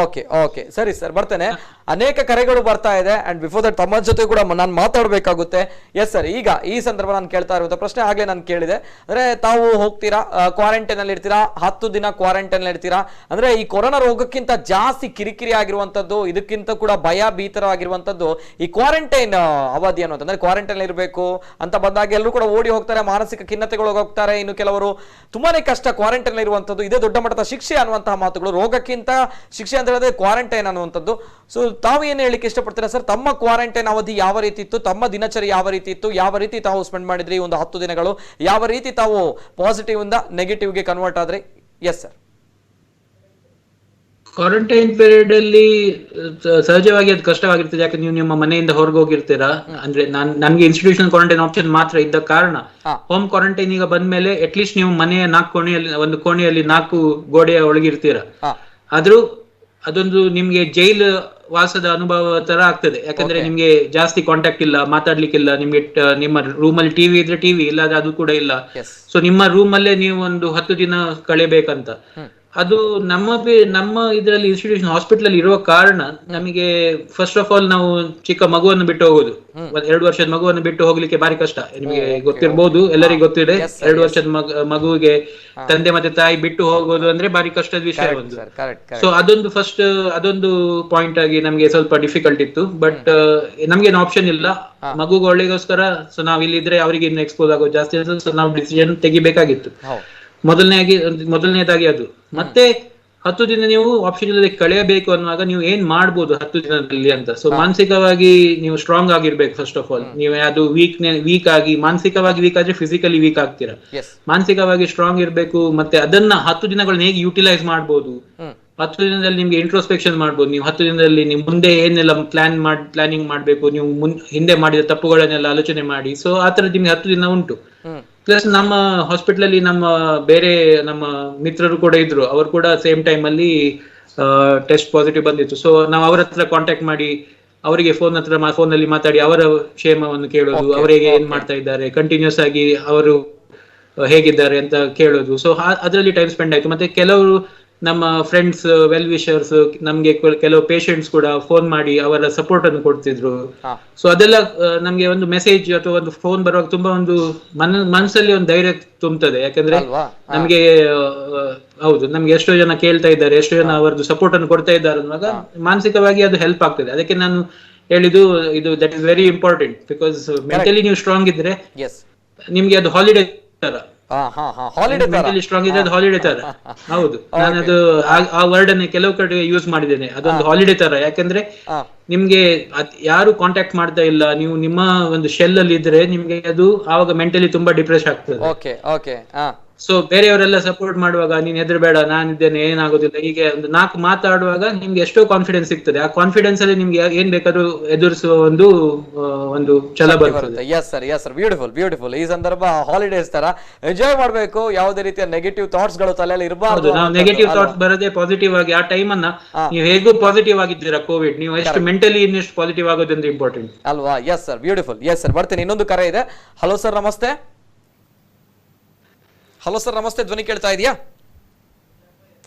Speaker 1: ಓಕೆ ಸರಿ ಸರ್, ಬರ್ತೇನೆ. ಅನೇಕ ಕರೆಗಳು ಬರ್ತಾ ಇದೆ ಅಂಡ್ ಬಿಫೋರ್ ದಟ್ ತಮ್ಮ ಜೊತೆ ಕೂಡ ನಾನು ಮಾತಾಡ್ಬೇಕಾಗುತ್ತೆ. ಎಸ್ ಸರ್, ಈಗ ಈ ಸಂದರ್ಭ ನಾನು ಕೇಳ್ತಾ ಇರುವಂತ ಪ್ರಶ್ನೆ ಆಗ್ಲೇ ನಾನು ಕೇಳಿದೆ, ಅಂದ್ರೆ ತಾವು ಹೋಗ್ತೀರಾ ಕ್ವಾರಂಟೈನ್ ಅಲ್ಲಿ ಇರ್ತೀರಾ, 10 ದಿನ ಕ್ವಾರಂಟೈನ್ ಅಲ್ಲಿ ಇರ್ತೀರಾ, ಅಂದ್ರೆ ಈ ಕೊರೋನಾ ರೋಗಕ್ಕಿಂತ ಜಾಸ್ತಿ ಕಿರಿಕಿರಿ ಆಗಿರುವಂತದ್ದು, ಇದಕ್ಕಿಂತ ಕೂಡ ಭಯ ಭೀತರವಾಗಿರುವಂತದ್ದು ಈ ಕ್ವಾರಂಟೈನ್ ಅವಧಿ ಅನ್ನೋದು. ಅಂದ್ರೆ ಕ್ವಾರಂಟೈನ್ ಇರಬೇಕು ಅಂತ ಬಂದಾಗ ಎಲ್ಲರೂ ಕೂಡ ಓಡಿ ಹೋಗ್ತಾರೆ, ಮಾನಸಿಕ ಖಿನ್ನತೆಗಳಿಗೆ ಹೋಗ್ತಾರೆ. ಇನ್ನು ಕೆಲವರು ತುಂಬಾನೇ ಕಷ್ಟ ಕ್ವಾರಂಟೈನ್ ಇರುವಂತದ್ದು, ಇದೇ ದೊಡ್ಡ ಮಟ್ಟದ ಶಿಕ್ಷೆ ಅನ್ನುವಂತಹ ಮಾತುಗಳು. ರೋಗಕ್ಕಿಂತ ಶಿಕ್ಷೆ ಅಂತ ಹೇಳಿದ್ರೆ ಕ್ವಾರಂಟೈನ್ ಅನ್ನುವಂಥದ್ದು. ಸೊ ತಾವು ಏನು ಹೇಳಿಕ್ಕೆ ಇಷ್ಟಪಡ್ತೀರಾ ಸರ್? ತಮ್ಮ ಕ್ವಾರಂಟೈನ್ ಅವಧಿ ಯಾವ ರೀತಿ ಇತ್ತು, ತಮ್ಮ ದಿನಚರಿ ಯಾವ ರೀತಿ ಇತ್ತು, ಯಾವ ರೀತಿ ತಾವು ಸ್ಪೆಂಡ್ ಮಾಡಿದ್ರಿ ಒಂದು 10 ದಿನಗಳು, ಯಾವ ರೀತಿ ತಾವು ಪಾಸಿಟಿವ್ ಇಂದ ನೆಗೆಟಿವ್ಗೆ ಕನ್ವರ್ಟ್ ಆದ್ರಿ? Yes sir.
Speaker 2: ಕ್ವಾರಂಟೈನ್ ಪೀರಿಯಡ್ ಅಲ್ಲಿ ಸಹಜವಾಗಿ ಅದು ಕಷ್ಟವಾಗಿರ್ತದೆ, ಯಾಕಂದ್ರೆ ನೀವು ನಿಮ್ಮ ಮನೆಯಿಂದ ಹೊರಗೆ ಹೋಗಿರ್ತೀರಾ. ಅಂದ್ರೆ ನನ್ಗೆ ಇನ್ಸ್ಟಿಟ್ಯೂಷನ್ ಕ್ವಾರಂಟೈನ್ ಆಪ್ಷನ್ ಮಾತ್ರ ಇದ್ದ ಕಾರಣ ಹೋಮ್ ಕ್ವಾರಂಟೈನ್ ಈಗ ಬಂದ್ಮೇಲೆ ಅಟ್ಲೀಸ್ಟ್ ನೀವು ಮನೆಯ 4 ಕೋಣೆಯಲ್ಲಿ, ಒಂದು ಕೋಣೆಯಲ್ಲಿ 4 ಗೋಡೆಯ ಒಳಗಿರ್ತೀರಾ. ಆದ್ರೂ ಅದೊಂದು ನಿಮ್ಗೆ ಜೈಲ್ ವಾಸದ ಅನುಭವ ತರ ಆಗ್ತದೆ, ಯಾಕಂದ್ರೆ ನಿಮ್ಗೆ ಜಾಸ್ತಿ ಕಾಂಟ್ಯಾಕ್ಟ್ ಇಲ್ಲ, ಮಾತಾಡ್ಲಿಕ್ಕಿಲ್ಲ. ನಿಮ್ಗೆ ನಿಮ್ಮ ರೂಮ್ ಅಲ್ಲಿ ಟಿವಿ ಇದ್ರೆ ಟಿವಿ, ಇಲ್ಲ ಅದು ಕೂಡ ಇಲ್ಲ. ಸೊ ನಿಮ್ಮ ರೂಮ್ ಅಲ್ಲೇ ನೀವು ಒಂದು 10 ದಿನ ಕಳೆಬೇಕಂತ. ಅದು ನಮ್ಮ ಇದರಲ್ಲಿ ಇನ್ಸ್ಟಿಟ್ಯೂಷನ್ ಹಾಸ್ಪಿಟಲ್ ಅಲ್ಲಿ ಇರುವ ಕಾರಣ ನಮಗೆ ಫಸ್ಟ್ ಆಫ್ ಆಲ್ ನಾವು ಚಿಕ್ಕ ಮಗುವನ್ನು ಬಿಟ್ಟು ಹೋಗೋದು, 2 ವರ್ಷದ ಮಗುವನ್ನು ಬಿಟ್ಟು ಹೋಗ್ಲಿಕ್ಕೆ ಬಾರಿ ಕಷ್ಟ. ನಿಮಗೆ ಗೊತ್ತಿರ್ಬೋದು, ಎಲ್ಲರಿಗೂ ಗೊತ್ತಿದೆ, 2 ವರ್ಷದ ಮಗುವಿಗೆ ತಂದೆ ಮತ್ತೆ ತಾಯಿ ಬಿಟ್ಟು ಹೋಗೋದು ಅಂದ್ರೆ ಬಾರಿ ಕಷ್ಟದ ವಿಷಯ ಒಂದು. ಸೊ ಅದೊಂದು ಪಾಯಿಂಟ್ ಆಗಿ ನಮ್ಗೆ ಸ್ವಲ್ಪ ಡಿಫಿಕಲ್ಟ್ ಇತ್ತು. ಬಟ್ ನಮ್ಗೇನು ಆಪ್ಷನ್ ಇಲ್ಲ, ಮಗುಗೆ ಒಳ್ಳೆಗೋಸ್ಕರ. ಸೊ ನಾವ್ ಇಲ್ಲಿದ್ರೆ ಅವರಿಗೆ ಇನ್ನು ಎಕ್ಸ್ಪೋಸ್ ಆಗೋದು ಜಾಸ್ತಿ ಇರ್ತದೆ. ಸೊ ನಾವು ಡಿಸಿಷನ್ ತೆಗಿಬೇಕಾಗಿತ್ತು. ಮೊದಲನೇದಾಗಿ ಅದು. ಮತ್ತೆ 10 ದಿನ ನೀವು ಆಪ್ಷನ್ ಇಲ್ಲದೆ ಕಳೆಯಬೇಕು ಅನ್ನುವಾಗ ನೀವು ಏನ್ ಮಾಡ್ಬೋದು 10 ದಿನದಲ್ಲಿ ಅಂತ. ಸೊ ಮಾನಸಿಕವಾಗಿ ನೀವು ಸ್ಟ್ರಾಂಗ್ ಆಗಿರ್ಬೇಕು ಫಸ್ಟ್ ಆಫ್ ಆಲ್. ನೀವು ಅದು ವೀಕ್ ಆಗಿ, ಮಾನಸಿಕವಾಗಿ ವೀಕ್ ಆದ್ರೆ ಫಿಸಿಕಲಿ ವೀಕ್ ಆಗ್ತೀರಾ. ಮಾನಸಿಕವಾಗಿ ಸ್ಟ್ರಾಂಗ್ ಇರ್ಬೇಕು. ಮತ್ತೆ ಅದನ್ನ 10 ದಿನಗಳನ್ನ ಹೇಗೆ ಯುಟಿಲೈಸ್ ಮಾಡ್ಬೋದು, 10 ದಿನದಲ್ಲಿ ನಿಮ್ಗೆ ಇಂಟ್ರೋಸ್ಪೆಕ್ಷನ್ ಮಾಡ್ಬೋದು. ನೀವು 10 ದಿನದಲ್ಲಿ ನಿಮ್ ಮುಂದೆ ಏನೆಲ್ಲ ಪ್ಲಾನಿಂಗ್ ಮಾಡ್ಬೇಕು, ನೀವು ಹಿಂದೆ ಮಾಡಿದ ತಪ್ಪುಗಳನ್ನೆಲ್ಲ ಆಲೋಚನೆ ಮಾಡಿ. ಸೊ ಆ ತರದ್ ನಿಮ್ಗೆ 10 ದಿನ ಉಂಟು. ಪ್ಲಸ್ ನಮ್ಮ ಹಾಸ್ಪಿಟಲ್ ಅಲ್ಲಿ ನಮ್ಮ ಮಿತ್ರರು ಕೂಡ ಇದ್ರು, ಅವರು ಕೂಡ ಸೇಮ್ ಟೈಮ್ ಅಲ್ಲಿ ಟೆಸ್ಟ್ ಪಾಸಿಟಿವ್ ಬಂದಿತ್ತು. ಸೊ ನಾವು ಅವರ ಹತ್ರ ಕಾಂಟ್ಯಾಕ್ಟ್ ಮಾಡಿ ಅವರಿಗೆ ಫೋನ್ ಅಲ್ಲಿ ಮಾತಾಡಿ ಅವರ ಕ್ಷೇಮವನ್ನು ಕೇಳೋದು, ಅವರಿಗೆ ಏನ್ ಮಾಡ್ತಾ ಇದ್ದಾರೆ, ಕಂಟಿನ್ಯೂಸ್ ಆಗಿ ಅವರು ಹೇಗಿದ್ದಾರೆ ಅಂತ ಕೇಳೋದು. ಸೊ ಅದರಲ್ಲಿ ಟೈಮ್ ಸ್ಪೆಂಡ್ ಆಯ್ತು. ಮತ್ತೆ ಕೆಲವರು ನಮ್ಮ ಫ್ರೆಂಡ್ಸ್, ವೆಲ್ ವಿಷರ್ಸ್, ನಮ್ಗೆ ಕೆಲವು ಪೇಷಂಟ್ಸ್ ಕೂಡ ಫೋನ್ ಮಾಡಿ ಅವರ ಸಪೋರ್ಟ್ ಅನ್ನು ಕೊಡ್ತಿದ್ರು. ಸೊ ಅದೆಲ್ಲ ನಮ್ಗೆ ಒಂದು ಮೆಸೇಜ್ ಅಥವಾ ಒಂದು ಫೋನ್ ಬರುವಾಗ ತುಂಬಾ ಒಂದು ಮನಸ್ಸಲ್ಲಿ ಒಂದು ಧೈರ್ಯ ತುಂಬುತ್ತದೆ. ಯಾಕಂದ್ರೆ ನಮ್ಗೆ ಹೌದು, ನಮ್ಗೆ ಎಷ್ಟೋ ಜನ ಕೇಳ್ತಾ ಇದ್ದಾರೆ, ಎಷ್ಟೋ ಜನ ಅವರದ್ದು ಸಪೋರ್ಟ್ ಅನ್ನು ಕೊಡ್ತಾ ಇದ್ದಾರೆ ಅನ್ನುವಾಗ ಮಾನಸಿಕವಾಗಿ ಅದು ಹೆಲ್ಪ್ ಆಗ್ತದೆ. ಅದಕ್ಕೆ ನಾನು ಹೇಳಿದ್ದು ಇದು that is very important. Because mentally ನೀವು ಸ್ಟ್ರಾಂಗ್ ಇದ್ರೆ ನಿಮ್ಗೆ ಅದು ಹಾಲಿಡೇ ತರ, ಮೆಂಟಲಿ ಸ್ಟ್ರಾಂಗ್ ಇದ್ರೆ ಅದು ಹಾಲಿಡೇ ತರ. ಹೌದು, ನಾನು ಅದು ಆ ವರ್ಡ್ ಅನ್ನು ಕೆಲವು ಕಡೆ ಯೂಸ್ ಮಾಡಿದ್ದೇನೆ. ಅದೊಂದು ಹಾಲಿಡೇ ತರ. ಯಾಕಂದ್ರೆ ನಿಮ್ಗೆ ಯಾರು ಕಾಂಟ್ಯಾಕ್ಟ್ ಮಾಡ್ತಾ ಇಲ್ಲ, ನೀವು ನಿಮ್ಮ ಒಂದು ಶೆಲ್ ಅಲ್ಲಿ ಇದ್ರೆ ನಿಮ್ಗೆ ಅದು ಆವಾಗ ಮೆಂಟಲಿ ತುಂಬಾ ಡಿಪ್ರೆಸ್ ಆಗ್ತದೆ. ಸೊ ಬೇರೆಯವರೆಲ್ಲ ಸಪೋರ್ಟ್ ಮಾಡುವಾಗ ನೀನ್ ಹೆದರ್ಬೇಡ ನಾನಿದ್ದೇನೆ ಏನಾಗೋದಿಲ್ಲ, ಹೀಗೆ ಒಂದು 4 ಮಾತಾಡುವಾಗ ನಿಮ್ಗೆ ಎಷ್ಟೋ ಕಾನ್ಫಿಡೆನ್ಸ್ ಸಿಗ್ತದೆ. ಆ ಕಾನ್ಫಿಡೆನ್ಸ್ ಅಲ್ಲಿ ನಿಮ್ಗೆ ಏನ್ ಬೇಕಾದ್ರೂ ಎದುರಿಸುವ ಒಂದು ಛಲ ಬರ್ತದೆ.
Speaker 1: S sir beautiful. ಈ ಸಂದರ್ಭ ಹಾಲಿಡೇಸ್ ತರ ಎಂಜಾಯ್ ಮಾಡ್ಬೇಕು, ಯಾವುದೇ ರೀತಿಯ ನೆಗೆಟಿವ್ ಥಾಟ್ಸ್ ಗಳು ತಲೆಯಲ್ಲಿ ಇರಬಾರ್ದು.
Speaker 2: ನಾವು ನೆಗೆಟಿವ್ ಥಾಟ್ಸ್ ಬರದೆ ಪಾಸಿಟಿವ್ ಆಗಿ ಆ ಟೈಮ್ ಅನ್ನ ನೀವು ಹೇಗೂ ಪಾಸಿಟಿವ್ ಆಗಿದ್ದೀರಾ, ಕೋವಿಡ್ ನೀವು ಎಷ್ಟು ಮೆಂಟಲಿ ಇನ್ನೆಷ್ಟು ಪಾಸಿಟಿವ್ ಆಗೋದ್ರಿಂದ ಇಂಪಾರ್ಟೆಂಟ್
Speaker 1: ಅಲ್ವಾ? S sir beautiful. Yes sir ಬರ್ತೀನಿ. ಇನ್ನೊಂದು ಕರೆ ಇದೆ. ಹಲೋ ಸರ್ ನಮಸ್ತೆ. ಧ್ವನಿ ಕೇಳ್ತಾ ಇದೆಯಾ?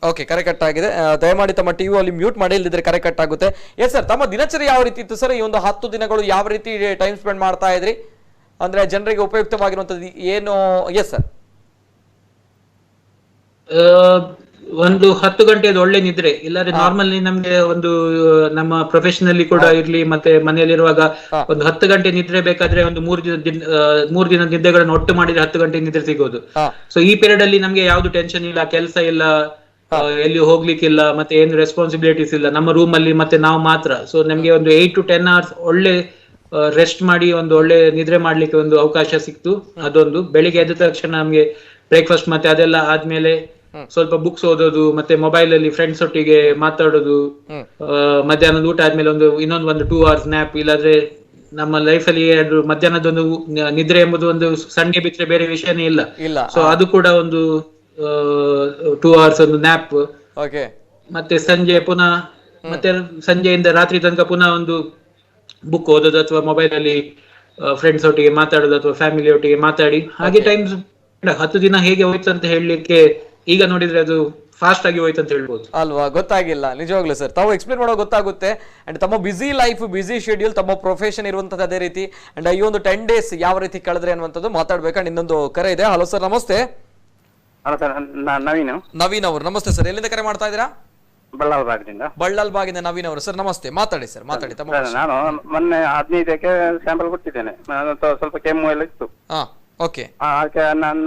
Speaker 1: ಓಕೆ, ಕರೆ ಕಟ್ ಆಗಿದೆ. ದಯಮಾಡಿ ತಮ್ಮ ಟಿವಿ ಅಲ್ಲಿ ಮ್ಯೂಟ್ ಮಾಡಿ, ಇಲ್ಲದಿದ್ರೆ ಕರೆ ಕಟ್ ಆಗುತ್ತೆ. ಎಸ್ ಸರ್, ತಮ್ಮ ದಿನಚರಿ ಯಾವ ರೀತಿ ಇತ್ತು ಸರ್? ಈ ಒಂದು 10 ದಿನಗಳು ಯಾವ ರೀತಿ ಟೈಮ್ ಸ್ಪೆಂಡ್ ಮಾಡ್ತಾ ಇದ್ರಿ? ಅಂದ್ರೆ ಜನರಿಗೆ ಉಪಯುಕ್ತವಾಗಿರುವಂತದ್ದು ಏನು? Yes sir.
Speaker 2: ಒಂದು 10 ಗಂಟೆದು ಒಳ್ಳೆ ನಿದ್ರೆ, ಇಲ್ಲಾದ್ರೆ ನಾರ್ಮಲಿ ನಮ್ಗೆ ಒಂದು ನಮ್ಮ ಪ್ರೊಫೆಷನಲ್ಲಿ ಕೂಡ ಇರ್ಲಿ ಮತ್ತೆ ಮನೆಯಲ್ಲಿರುವಾಗ ಒಂದು 10 ಗಂಟೆ ನಿದ್ರೆ ಬೇಕಾದ್ರೆ ಒಂದು 3 ದಿನ ನಿದ್ದೆಗಳನ್ನು ಒಟ್ಟು ಮಾಡಿದ್ರೆ 10 ಗಂಟೆ ನಿದ್ರೆ ಸಿಗೋದು. ಸೊ ಈ ಪೀರಿಯಡ್ ಅಲ್ಲಿ ನಮ್ಗೆ ಯಾವ್ದು ಟೆನ್ಷನ್ ಇಲ್ಲ, ಕೆಲಸ ಇಲ್ಲ, ಎಲ್ಲಿ ಹೋಗ್ಲಿಕ್ಕಿಲ್ಲ, ಮತ್ತೆ ಏನು ರೆಸ್ಪಾನ್ಸಿಬಿಲಿಟೀಸ್ ಇಲ್ಲ, ನಮ್ಮ ರೂಮ್ ಅಲ್ಲಿ ಮತ್ತೆ ನಾವು ಮಾತ್ರ. ಸೊ ನಮ್ಗೆ ಒಂದು 8 to 10 hours ಒಳ್ಳೆ ರೆಸ್ಟ್ ಮಾಡಿ ಒಂದು ಒಳ್ಳೆ ನಿದ್ರೆ ಮಾಡ್ಲಿಕ್ಕೆ ಒಂದು ಅವಕಾಶ ಸಿಕ್ತು. ಅದೊಂದು. ಬೆಳಿಗ್ಗೆ ಎದ್ದ ತಕ್ಷಣ ನಮ್ಗೆ ಬ್ರೇಕ್ಫಾಸ್ಟ್ ಮತ್ತೆ ಅದೆಲ್ಲ ಆದ್ಮೇಲೆ ಸ್ವಲ್ಪ ಬುಕ್ಸ್ ಓದೋದು, ಮತ್ತೆ ಮೊಬೈಲ್ ಅಲ್ಲಿ ಫ್ರೆಂಡ್ಸ್ ಒಟ್ಟಿಗೆ ಮಾತಾಡೋದು, ಮಧ್ಯಾಹ್ನದ ಊಟ ಆದ್ಮೇಲೆ ಇನ್ನೊಂದು 2 hours ನ್ಯಾಪ್. ಇಲ್ಲಾದ್ರೆ ನಮ್ಮ ಲೈಫ್ ಅಲ್ಲಿ ಮಧ್ಯಾಹ್ನದೊಂದು ನಿದ್ರೆ ಎಂಬುದು ಒಂದು ಸಂಡೆ ಬಿಟ್ಟರೆ ಬೇರೆ ವಿಷಯನೇ ಇಲ್ಲ. ಸೊ ಅದು ಕೂಡ ಒಂದು 2 hours ಒಂದು ನ್ಯಾಪ್. ಮತ್ತೆ ಸಂಜೆ ಪುನಃ ಮತ್ತೆ ಸಂಜೆಯಿಂದ ರಾತ್ರಿ ತನಕ ಪುನಃ ಒಂದು ಬುಕ್ ಓದೋದು ಅಥವಾ ಮೊಬೈಲ್ ಅಲ್ಲಿ ಫ್ರೆಂಡ್ಸ್ ಒಟ್ಟಿಗೆ ಮಾತಾಡೋದು ಅಥವಾ ಫ್ಯಾಮಿಲಿ ಒಟ್ಟಿಗೆ ಮಾತಾಡಿ ಹಾಗೆ ಟೈಮ್ 10 ದಿನ ಹೇಗೆ ಹೋಯ್ತು ಅಂತ ಹೇಳಲಿಕ್ಕೆ ಈಗ ನೋಡಿದ್ರೆ ಅದು ಫಾಸ್ಟ್ ಆಗಿ ಹೋಯ್ತು ಅಂತ ಹೇಳ್ಬೋದು
Speaker 1: ಅಲ್ವಾ? ಗೊತ್ತಾಗಿಲ್ಲ ನಿಜವಾಗ್ಲೂ ಸರ್. ತಾವು ಎಕ್ಸ್ಪ್ಲೇನ್ ಮಾಡೋ ಗೊತ್ತಾಗುತ್ತೆ. ಅಂಡ್ ತಮ್ಮ ಬಿಸಿ ಲೈಫ್, ಬಿಸಿ ಶೆಡ್ಯೂಲ್, ತಮ್ಮ ಪ್ರೊಫೆಷನ್ ಇರುವಂತದ್ದು ಅದೇ ರೀತಿ. ಅಂಡ್ ಈ ಒಂದು 10 days ಯಾವ ರೀತಿ ಕಳೆದ್ರೆ ಅನ್ನುವಂಥದ್ದು ಮಾತಾಡ್ಬೇಕಂಡ್ ಇನ್ನೊಂದು ಕರೆ ಇದೆ. ಹಲೋ ಸರ್ ನಮಸ್ತೆ.
Speaker 9: ಹಲೋ ಸರ್,
Speaker 1: ನವೀನ್ ಅವರು ನಮಸ್ತೆ ಸರ್. ಎಲ್ಲಿಂದ ಕರೆ ಮಾಡ್ತಾ ಇದ್ದೀರಾ?
Speaker 9: ಬಳ್ಳಾಲ್ಬಾಗಿಂದ
Speaker 1: ನವೀನ್ ಅವರು ಸರ್ ನಮಸ್ತೆ. ಮಾತಾಡಿ ಸರ್, ಮಾತಾಡಿ.
Speaker 9: ನಾನು ಮೊನ್ನೆ 15ಕ್ಕೆ ಸ್ಯಾಂಪಲ್ ಕೊಟ್ಟಿದ್ದೇನೆ. ಸ್ವಲ್ಪ ಕೆಮ್ಮು ಎಲ್ಲ ಇತ್ತು.
Speaker 1: ಓಕೆ.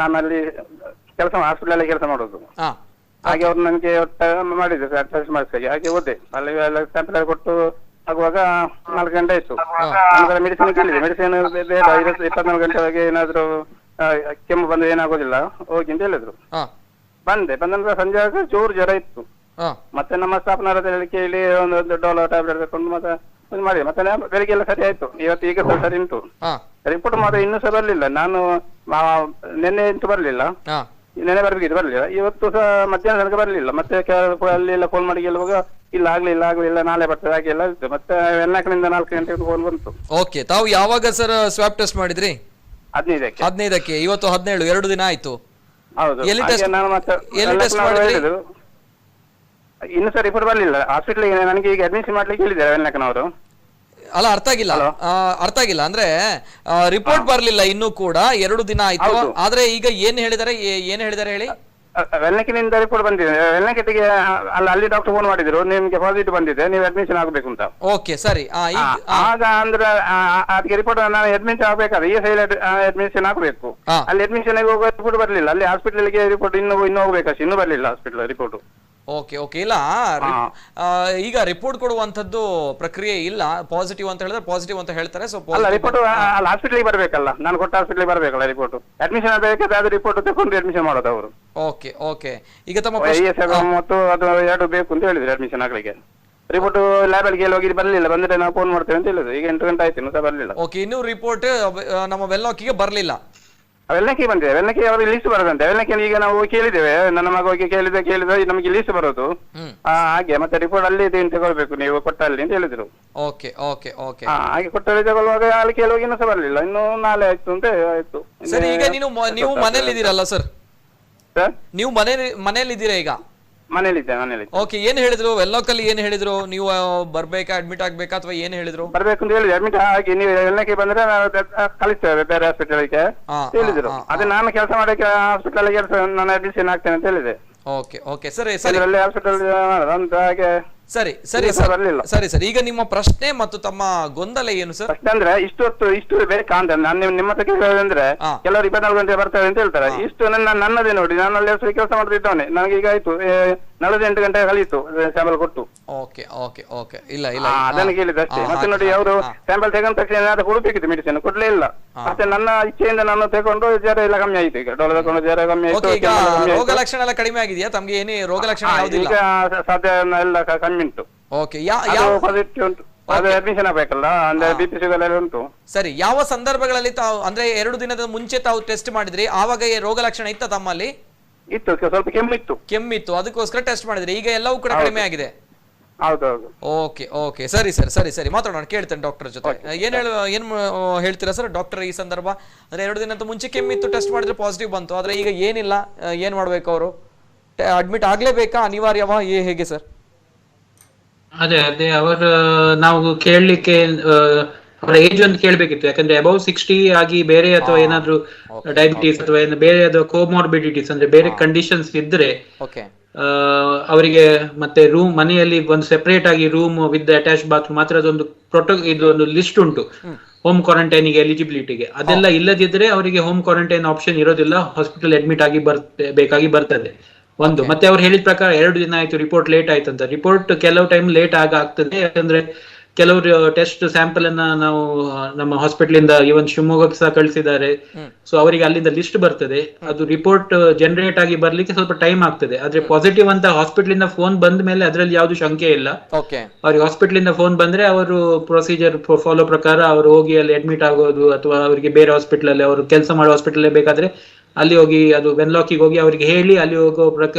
Speaker 9: ನಾನಲ್ಲಿ ಹಾಸ್ಪಿಟಲ್ ಕೆಲಸ ಮಾಡೋದು. ಹಾಗೆ ಅವ್ರು ನನಗೆ ಮಾಡಿದ್ರು ಟೆಸ್ಟ್ ಮಾಡಿಸಿ, ಹಾಗೆ ಹೋದೆ. ಅಲ್ಲಿ ಎಲ್ಲ ಸ್ಯಾಂಪಲ್ ಕೊಟ್ಟು ಆಗುವಾಗ 4 ಗಂಟೆ ಆಯ್ತು. ನಂತರ ಮೆಡಿಸಿನ್ ಕೇಳಿದೆ. ಮೆಡಿಸಿನ್ ಬೇಡ, 24 ಗಂಟೆ ಒಳಗೆ ಏನಾದ್ರು ಕೆಮ್ಮು ಬಂದ್ರೆ ಏನಾಗೋದಿಲ್ಲ ಹೋಗಿ ಅಂತ ಹೇಳಿದ್ರು. ಬಂದ ನಂತರ ಸಂಜೆ ಆಗ ಜೋರು ಜ್ವರ ಇತ್ತು. ಮತ್ತೆ ನಮ್ಮ ಸ್ಟಾಫ್ನವರ ಕೇಳಿ ಒಂದು ಡೋಲೋ ಟ್ಯಾಬ್ಲೆಟ್ ತಗೊಂಡು ಮತ್ತೆ ಮಾಡಿ ಮತ್ತೆ ಬೆಳಿಗ್ಗೆ ಎಲ್ಲ ಸರಿ ಆಯ್ತು. ಈಗ ಸರಿ ಉಂಟು. ರಿಪೋರ್ಟ್ ಮಾತ್ರ ಇನ್ನೂ ಸಹ ಬರ್ಲಿಲ್ಲ. ನಾನು ನಿನ್ನೆ ಇಂಟು ಬರ್ಲಿಲ್ಲ, ನೆನೆ ಬರ್ಬೇಕಿತ್ತು ಬರ್ಲಿಲ್ಲ. ಇವತ್ತು ಸಹ ಮಧ್ಯಾಹ್ನ ತನಕ ಬರ್ಲಿಲ್ಲ. ಮತ್ತೆ ಅಲ್ಲಿ ಎಲ್ಲ ಫೋನ್ ಮಾಡಿ ಹೇಳುವಾಗ ಇಲ್ಲ ಆಗ್ಲಿಲ್ಲ ನಾಳೆ ಬರ್ತದೆ ಹಾಗೆ ಎಲ್ಲ ಇತ್ತು. ಮತ್ತೆ 4 ಗಂಟೆ ಫೋನ್ ಬಂತು.
Speaker 1: ಓಕೆ, ತಾವು ಯಾವಾಗ ಸರ್ ಸ್ವಾಬ್ ಟೆಸ್ಟ್ ಮಾಡಿದ್ರಿ?
Speaker 9: 15ಕ್ಕೆ.
Speaker 1: ಇವತ್ತು 17, 2 ದಿನ ಆಯ್ತು.
Speaker 9: ಹೌದು.
Speaker 1: ನಾನು ಮತ್ತೆ
Speaker 9: ಇನ್ನು ಸಹ ರಿಪೋರ್ಟ್ ಬರ್ಲಿಲ್ಲ. ಹಾಸ್ಪಿಟಲ್ ನನಗೆ ಈಗ ಅಡ್ಮಿಷನ್ ಮಾಡ್ಲಿಕ್ಕೆ ಹೇಳಿದ್ದಾರೆ ವೆನ್ನಕನವರು.
Speaker 1: ಅಲ್ಲ, ಅರ್ಥ ಆಗಿಲ್ಲ ಅಂದ್ರೆ ರಿಪೋರ್ಟ್ ಬರ್ಲಿಲ್ಲ ಇನ್ನೂ ಕೂಡ 2 ದಿನ ಆಯ್ತು. ಆದ್ರೆ ಈಗ ಏನ್ ಹೇಳಿದಾರೆ ಹೇಳಿ?
Speaker 9: ವೆನ್ನಕಿನಿಂದ ರಿಪೋರ್ಟ್ ಬಂದಿದೆ. ವೆನ್ನಕಿಗೆ ಅಲ್ಲಿ ಡಾಕ್ಟರ್ ಫೋನ್ ಮಾಡಿದ್ರು, ನಿಮ್ಗೆ ಪಾಸಿಟಿವ್ ಬಂದಿದೆ, ನೀವು ಅಡ್ಮಿಷನ್ ಆಗ್ಬೇಕು ಅಂತ.
Speaker 1: ಓಕೆ ಸರಿ.
Speaker 9: ಆಗ ಅಂದ್ರೆ ಅದಕ್ಕೆ ರಿಪೋರ್ಟ್ ನಾನು ಅಡ್ಮಿಷನ್ ಆಗ್ಬೇಕಾದ್ರೆ ಈ ಸೈಡ್ ಅಡ್ಮಿಷನ್ ಆಗ್ಬೇಕು. ಅಲ್ಲಿ ಅಡ್ಮಿಷನ್ ಹೋಗೋ ರಿಪೋರ್ಟ್ ಬರ್ಲಿಲ್ಲ. ಅಲ್ಲಿ ಹಾಸ್ಪಿಟಲ್ಗೆ ರಿಪೋರ್ಟ್ ಇನ್ನು ಹೋಗ್ಬೇಕಷ್ಟು, ಇನ್ನೂ ಬರ್ಲಿಲ್ಲ ಹಾಸ್ಪಿಟಲ್ ರಿಪೋರ್ಟ್.
Speaker 1: ಓಕೆ. ಇಲ್ಲ, ಈಗ ರಿಪೋರ್ಟ್ ಕೊಡುವಂತದ್ದು ಪ್ರಕ್ರಿಯೆ ಇಲ್ಲ. ಪಾಸಿಟಿವ್ ಅಂತ ಹೇಳಿದ್ರೆ ಪಾಸಿಟಿವ್ ಅಂತ ಹೇಳ್ತಾರೆ. ಸೊ
Speaker 9: ರಿಪೋರ್ಟ್ ಅಲ್ಲಿ ಹಾಸ್ಪಿಟಲ್ಗೆ ಬರ್ಬೇಕಲ್ಲ, ನಾನು ಕೊಟ್ಟ ಹಾಸ್ಪಿಟಲ್ಗೆ ಬರ್ಬೇಕಲ್ಲ ರಿಪೋರ್ಟ್. ಅಡ್ಮಿಷನ್ ಆಗಬೇಕಾದ್ರೆ ಅದು ರಿಪೋರ್ಟ್ ತಗೊಂಡು ಅಡ್ಮಿಷನ್ ಮಾಡೋದು ಅವರು.
Speaker 1: ಓಕೆ. ಈಗ ತಮ್ಮ
Speaker 9: ಮತ್ತು ಅದು 2 ಬೇಕು ಅಂತ ಹೇಳಿದ್ರು ಅಡ್ಮಿಷನ್ ಆಗ್ಲಿಕ್ಕೆ. ರಿಪೋರ್ಟ್ ಲ್ಯಾಬಲ್ಗೆ ಹೋಗಿ ಬರ್ಲಿಲ್ಲ. ಬಂದ್ರೆ ನಾವು ಫೋನ್ ಮಾಡ್ತೇವೆ ಅಂತ ಹೇಳಿದ್ರು. ಈಗ 8 ಗಂಟೆ ಆಯ್ತು, ಇನ್ನೂ ಸಹ ಬರ್ಲಿಲ್ಲ.
Speaker 1: ಓಕೆ, ಇನ್ನೂ ರಿಪೋರ್ಟ್ ನಮ್ಮ ವೆಲ್ಲಾಕಿಗೆ ಬರ್ಲಿಲ್ಲ.
Speaker 9: ವೆಲ್ಲಕ್ಕಿ ಬಂದಿದೆ. ವೆಲ್ಲಕ್ಕಿ ಅವ್ರಿಗೆ ಲಿಸ್ಟ್ ಬರೋದಂತೆ. ವೆಲ್ಲಕ್ಕಿ ಈಗ ನಾವು ಕೇಳಿದ್ದೇವೆ, ನನ್ನ ಮಗ ಹೋಗಿ ಕೇಳಿದ್ರೆ ನಮಗೆ ಲಿಸ್ಟ್ ಬರೋದು ಹಾಗೆ. ಮತ್ತೆ ರಿಪೋರ್ಟ್ ಅಲ್ಲಿ ತಗೊಳ್ಬೇಕು ನೀವು ಕೊಟ್ಟಲ್ಲಿ ಅಂತ ಹೇಳಿದ್ರು. ಹಾಗೆ ಕೊಟ್ಟಲ್ಲಿ ತಗೊಳ್ಳುವಾಗ ಅಲ್ಲಿ ಕೇಳುವಾಗ ಇನ್ನೂ ಸಹ ಬರ್ಲಿಲ್ಲ. ಇನ್ನು ನಾಳೆ ಆಯ್ತು ಅಂತ ಆಯ್ತು.
Speaker 1: ಸರಿ, ಈಗ ನೀವು ಮನೇಲಿ ಇದ್ದೀರಲ್ಲ ಸರ್? ನೀವು ಮನೇಲಿ ಇದ್ದೀರಾ ಈಗ?
Speaker 9: ಮನೇಲಿ.
Speaker 1: ಓಕೆ, ಏನ್ ಹೇಳಿದ್ರು ವೆಲ್ಲೋಕಲ್ಲಿ? ಏನ್ ಹೇಳಿದ್ರು? ನೀವು ಬರ್ಬೇಕಾ, ಅಡ್ಮಿಟ್ ಆಗ್ಬೇಕಾ, ಅಥವಾ ಏನ್ ಹೇಳಿದ್ರು?
Speaker 9: ಬರ್ಬೇಕು ಅಂತ ಹೇಳಿದ್ರು. ಅಡ್ಮಿಟ್ ಆಗಿ ನೀವು ಎಲ್ಲಕ್ಕೆ ಬಂದ್ರೆ ಕಳಿಸ್ತೇವೆ ಬೇರೆ ಹಾಸ್ಪಿಟಲ್ಗೆ ಹೇಳಿದ್ರು. ಅದೇ ನಾನು ಕೆಲಸ ಮಾಡಕ್ಕೆ ಹಾಸ್ಪಿಟಲ್ ಕೆಲಸ ನಾನು ಅಡ್ಮಿಷನ್ ಆಗ್ತೇನೆ ಅಂತ ಹೇಳಿದೆ.
Speaker 1: ಓಕೆ ಸರಿ.
Speaker 9: ಹಾಸ್ಪಿಟಲ್ ಅಂತ ಹಾಗೆ
Speaker 1: ಸರಿ ಸರಿ ಸರ್ ಸರಿ ಸರ್, ಈಗ ನಿಮ್ಮ ಪ್ರಶ್ನೆ ಮತ್ತು ತಮ್ಮ ಗೊಂದಲ ಏನು ಸರ್?
Speaker 9: ಪ್ರಶ್ನೆ ಅಂದ್ರೆ ಇಷ್ಟು ಬೇಕಾ ಅಂತ ನಾನು ನಿಮ್ಮ ಹತ್ರ ಕೇಳೋದಂದ್ರೆ, ಕೆಲವರು 24 ಗಂಟೆ ಬರ್ತಾರೆ ಅಂತ ಹೇಳ್ತಾರೆ. ಇಷ್ಟು ನನ್ನದೇ ನೋಡಿ, ನಾನು ಅಲ್ಲಿ ಕೆಲಸ ಮಾಡ್ತಿದ್ದವನೇ, ನನಗೆ ಈಗ ಆಯ್ತು 48 ಗಂಟೆ ಕಳೀತು ಸ್ಯಾಂಪಲ್ ಕೊಟ್ಟು.
Speaker 1: ಓಕೆ ಓಕೆ ಓಕೆ, ಇಲ್ಲ ಇಲ್ಲ
Speaker 9: ಅದನ್ನು ಕೇಳಿದಷ್ಟೇ. ಮತ್ತೆ ನೋಡಿ, ಅವರು ಸ್ಯಾಂಪಲ್ ತಗೊಂಡ ತಕ್ಷಣ ಏನಾದ್ರು ಕೊಡಬೇಕಿತ್ತು, ಮೆಡಿಸಿನ್ ಕೊಡ್ಲೇ ಇಲ್ಲ. ಮತ್ತೆ ನನ್ನ ಇಚ್ಛೆಯಿಂದ ನಾನು ತಗೊಂಡು ಜ್ವರ ಎಲ್ಲ ಕಮ್ಮಿ ಆಯ್ತು. ಈಗ ಡೋಲ ತಗೊಂಡು ಜ್ವರ ಕಮ್ಮಿ ಆಯ್ತು.
Speaker 1: ಈಗ ರೋಗ ಲಕ್ಷಣ ಎಲ್ಲ ಕಡಿಮೆ ಆಗಿದೆಯಾ ತಮ್ಗೆ? ಏನೇ ರೋಗ ಲಕ್ಷಣ ಯಾವುದಿಲ್ಲ
Speaker 9: ಈಗ ಸಾಧ್ಯ ಎಲ್ಲ ಕಮ್ಮಿ ಉಂಟು.
Speaker 1: ಓಕೆ,
Speaker 9: ಪಾಸಿಟಿವ್ ಉಂಟು. ಅದು ಅಡ್ಮಿಷನ್ ಆಗ್ಬೇಕಲ್ಲ, ಅಂದ್ರೆ BP ಶುಗರ್ ಎಲ್ಲ ಉಂಟು.
Speaker 1: ಸರಿ, ಯಾವ ಸಂದರ್ಭಗಳಲ್ಲಿ ತಾವು ಅಂದ್ರೆ 2 ದಿನದ ಮುಂಚೆ ತಾವು ಟೆಸ್ಟ್ ಮಾಡಿದ್ರಿ, ಆವಾಗ ರೋಗ ಲಕ್ಷಣ ಇತ್ತ ತಮ್ಮಲ್ಲಿ?
Speaker 9: ಇತ್ತು, ಸ್ವಲ್ಪ ಕೆಮ್ಮಿತ್ತು,
Speaker 1: ಅದಕ್ಕೋಸ್ಕರ ಟೆಸ್ಟ್ ಮಾಡಿದ್ರಿ. ಈಗ ಎಲ್ಲವೂ ಕೂಡ ಕಡಿಮೆ ಆಗಿದೆ.
Speaker 9: ಹೌದೌದು.
Speaker 1: ಓಕೆ ಓಕೆ, ಸರಿ ಸರ್, ಸರಿ ಸರಿ, ಮಾತಾಡೋಣ, ಕೇಳ್ತೇನೆ ಡಾಕ್ಟರ್ ಜೊತೆ. ಏನ್ ಹೇಳ್ತೀರಾ ಸರ್ ಡಾಕ್ಟರ್ ಈ ಸಂದರ್ಭ? ಅಂದ್ರೆ 2 ದಿನದ ಮುಂಚೆ ಕೆಮ್ಮಿತ್ತು, ಟೆಸ್ಟ್ ಮಾಡಿದ್ರೆ ಪಾಸಿಟಿವ್ ಬಂತು, ಆದ್ರೆ ಈಗ ಏನಿಲ್ಲ, ಏನ್ ಮಾಡ್ಬೇಕು? ಅವರು ಅಡ್ಮಿಟ್ ಆಗ್ಲೇಬೇಕಾ, ಅನಿವಾರ್ಯವಾ, ಹೇಗೆ ಸರ್?
Speaker 2: ಅದೇ ನಾವು ಕೇಳಲಿಕ್ಕೆ ಅವರ ಏಜ್ ಒಂದು ಕೇಳಬೇಕಿತ್ತು. ಯಾಕಂದ್ರೆ ಅಬೌವ್ 60 ಆಗಿ ಬೇರೆ ಅಥವಾ ಏನಾದ್ರು ಡಯಾಬಿಟೀಸ್ ಅಥವಾ ಬೇರೆ ಕೋಮಾರ್ಬಿಡಿಟೀಸ್ ಅಂದ್ರೆ ಬೇರೆ ಕಂಡೀಷನ್ಸ್ ಇದ್ರೆ ಅವರಿಗೆ ಮತ್ತೆ ಮನೆಯಲ್ಲಿ ಒಂದು ಸೆಪರೇಟ್ ಆಗಿ ರೂಮ್ ವಿತ್ ಅಟ್ಯಾಚ್ ಬಾತ್ರೂಮ್ ಮಾತ್ರ ಅದೊಂದು ಇದೊಂದು ಲಿಸ್ಟ್ ಉಂಟು ಹೋಮ್ ಕ್ವಾರಂಟೈನಿಗೆ ಎಲಿಜಿಬಿಲಿಟಿಗೆ. ಅದೆಲ್ಲ ಇಲ್ಲದಿದ್ರೆ ಅವರಿಗೆ ಹೋಮ್ ಕ್ವಾರಂಟೈನ್ ಆಪ್ಷನ್ ಇರೋದಿಲ್ಲ, ಹಾಸ್ಪಿಟಲ್ ಅಡ್ಮಿಟ್ ಆಗಿ ಬೇಕಾಗಿ ಬರ್ತದೆ ಒಂದು. ಮತ್ತೆ ಅವ್ರು ಹೇಳಿದ ಪ್ರಕಾರ 2 ದಿನ ಆಯ್ತು, ರಿಪೋರ್ಟ್ ಲೇಟ್ ಆಯ್ತು ಅಂತ. ರಿಪೋರ್ಟ್ ಕೆಲವು ಟೈಮ್ ಲೇಟ್ ಆಗ್ತದೆ, ಯಾಕಂದ್ರೆ ಕೆಲವರು ಟೆಸ್ಟ್ ಸ್ಯಾಂಪಲ್ ಅನ್ನ ನಾವು ನಮ್ಮ ಹಾಸ್ಪಿಟಲ್ ಇಂದ ಇವನ್ ಶಿವಮೊಗ್ಗಕ್ಕೆ ಸಹ ಕಳಿಸಿದ್ದಾರೆ. ಸೊ ಅವರಿಗೆ ಅಲ್ಲಿಂದ ಲಿಸ್ಟ್ ಬರ್ತದೆ, ಅದು ರಿಪೋರ್ಟ್ ಜನರೇಟ್ ಆಗಿ ಬರ್ಲಿಕ್ಕೆ ಸ್ವಲ್ಪ ಟೈಮ್ ಆಗ್ತದೆ. ಆದ್ರೆ ಪಾಸಿಟಿವ್ ಅಂತ ಹಾಸ್ಪಿಟಲ್ ಇಂದ ಫೋನ್ ಬಂದ ಮೇಲೆ ಅದ್ರಲ್ಲಿ ಯಾವ್ದು ಶಂಕೆ ಇಲ್ಲ. ಅವ್ರಿಗೆ ಹಾಸ್ಪಿಟಲ್ ಇಂದ ಫೋನ್ ಬಂದ್ರೆ ಅವರು ಪ್ರೊಸೀಜರ್ ಫಾಲೋ ಪ್ರಕಾರ ಅವರು ಹೋಗಿ ಅಲ್ಲಿ ಅಡ್ಮಿಟ್ ಆಗೋದು, ಅಥವಾ ಅವರಿಗೆ ಬೇರೆ ಹಾಸ್ಪಿಟಲ್ ಅಲ್ಲಿ ಅವರು ಕೆಲಸ ಮಾಡೋ ಹಾಸ್ಪಿಟಲ್ ಬೇಕಾದ್ರೆ ಅಲ್ಲಿ ಹೋಗಿ ಅದು ವೆನ್ಲಾಕಿಗೆ ಹೋಗಿ ಅವರಿಗೆ ಹೇಳಿ ಅಲ್ಲಿ ಹೋಗೋ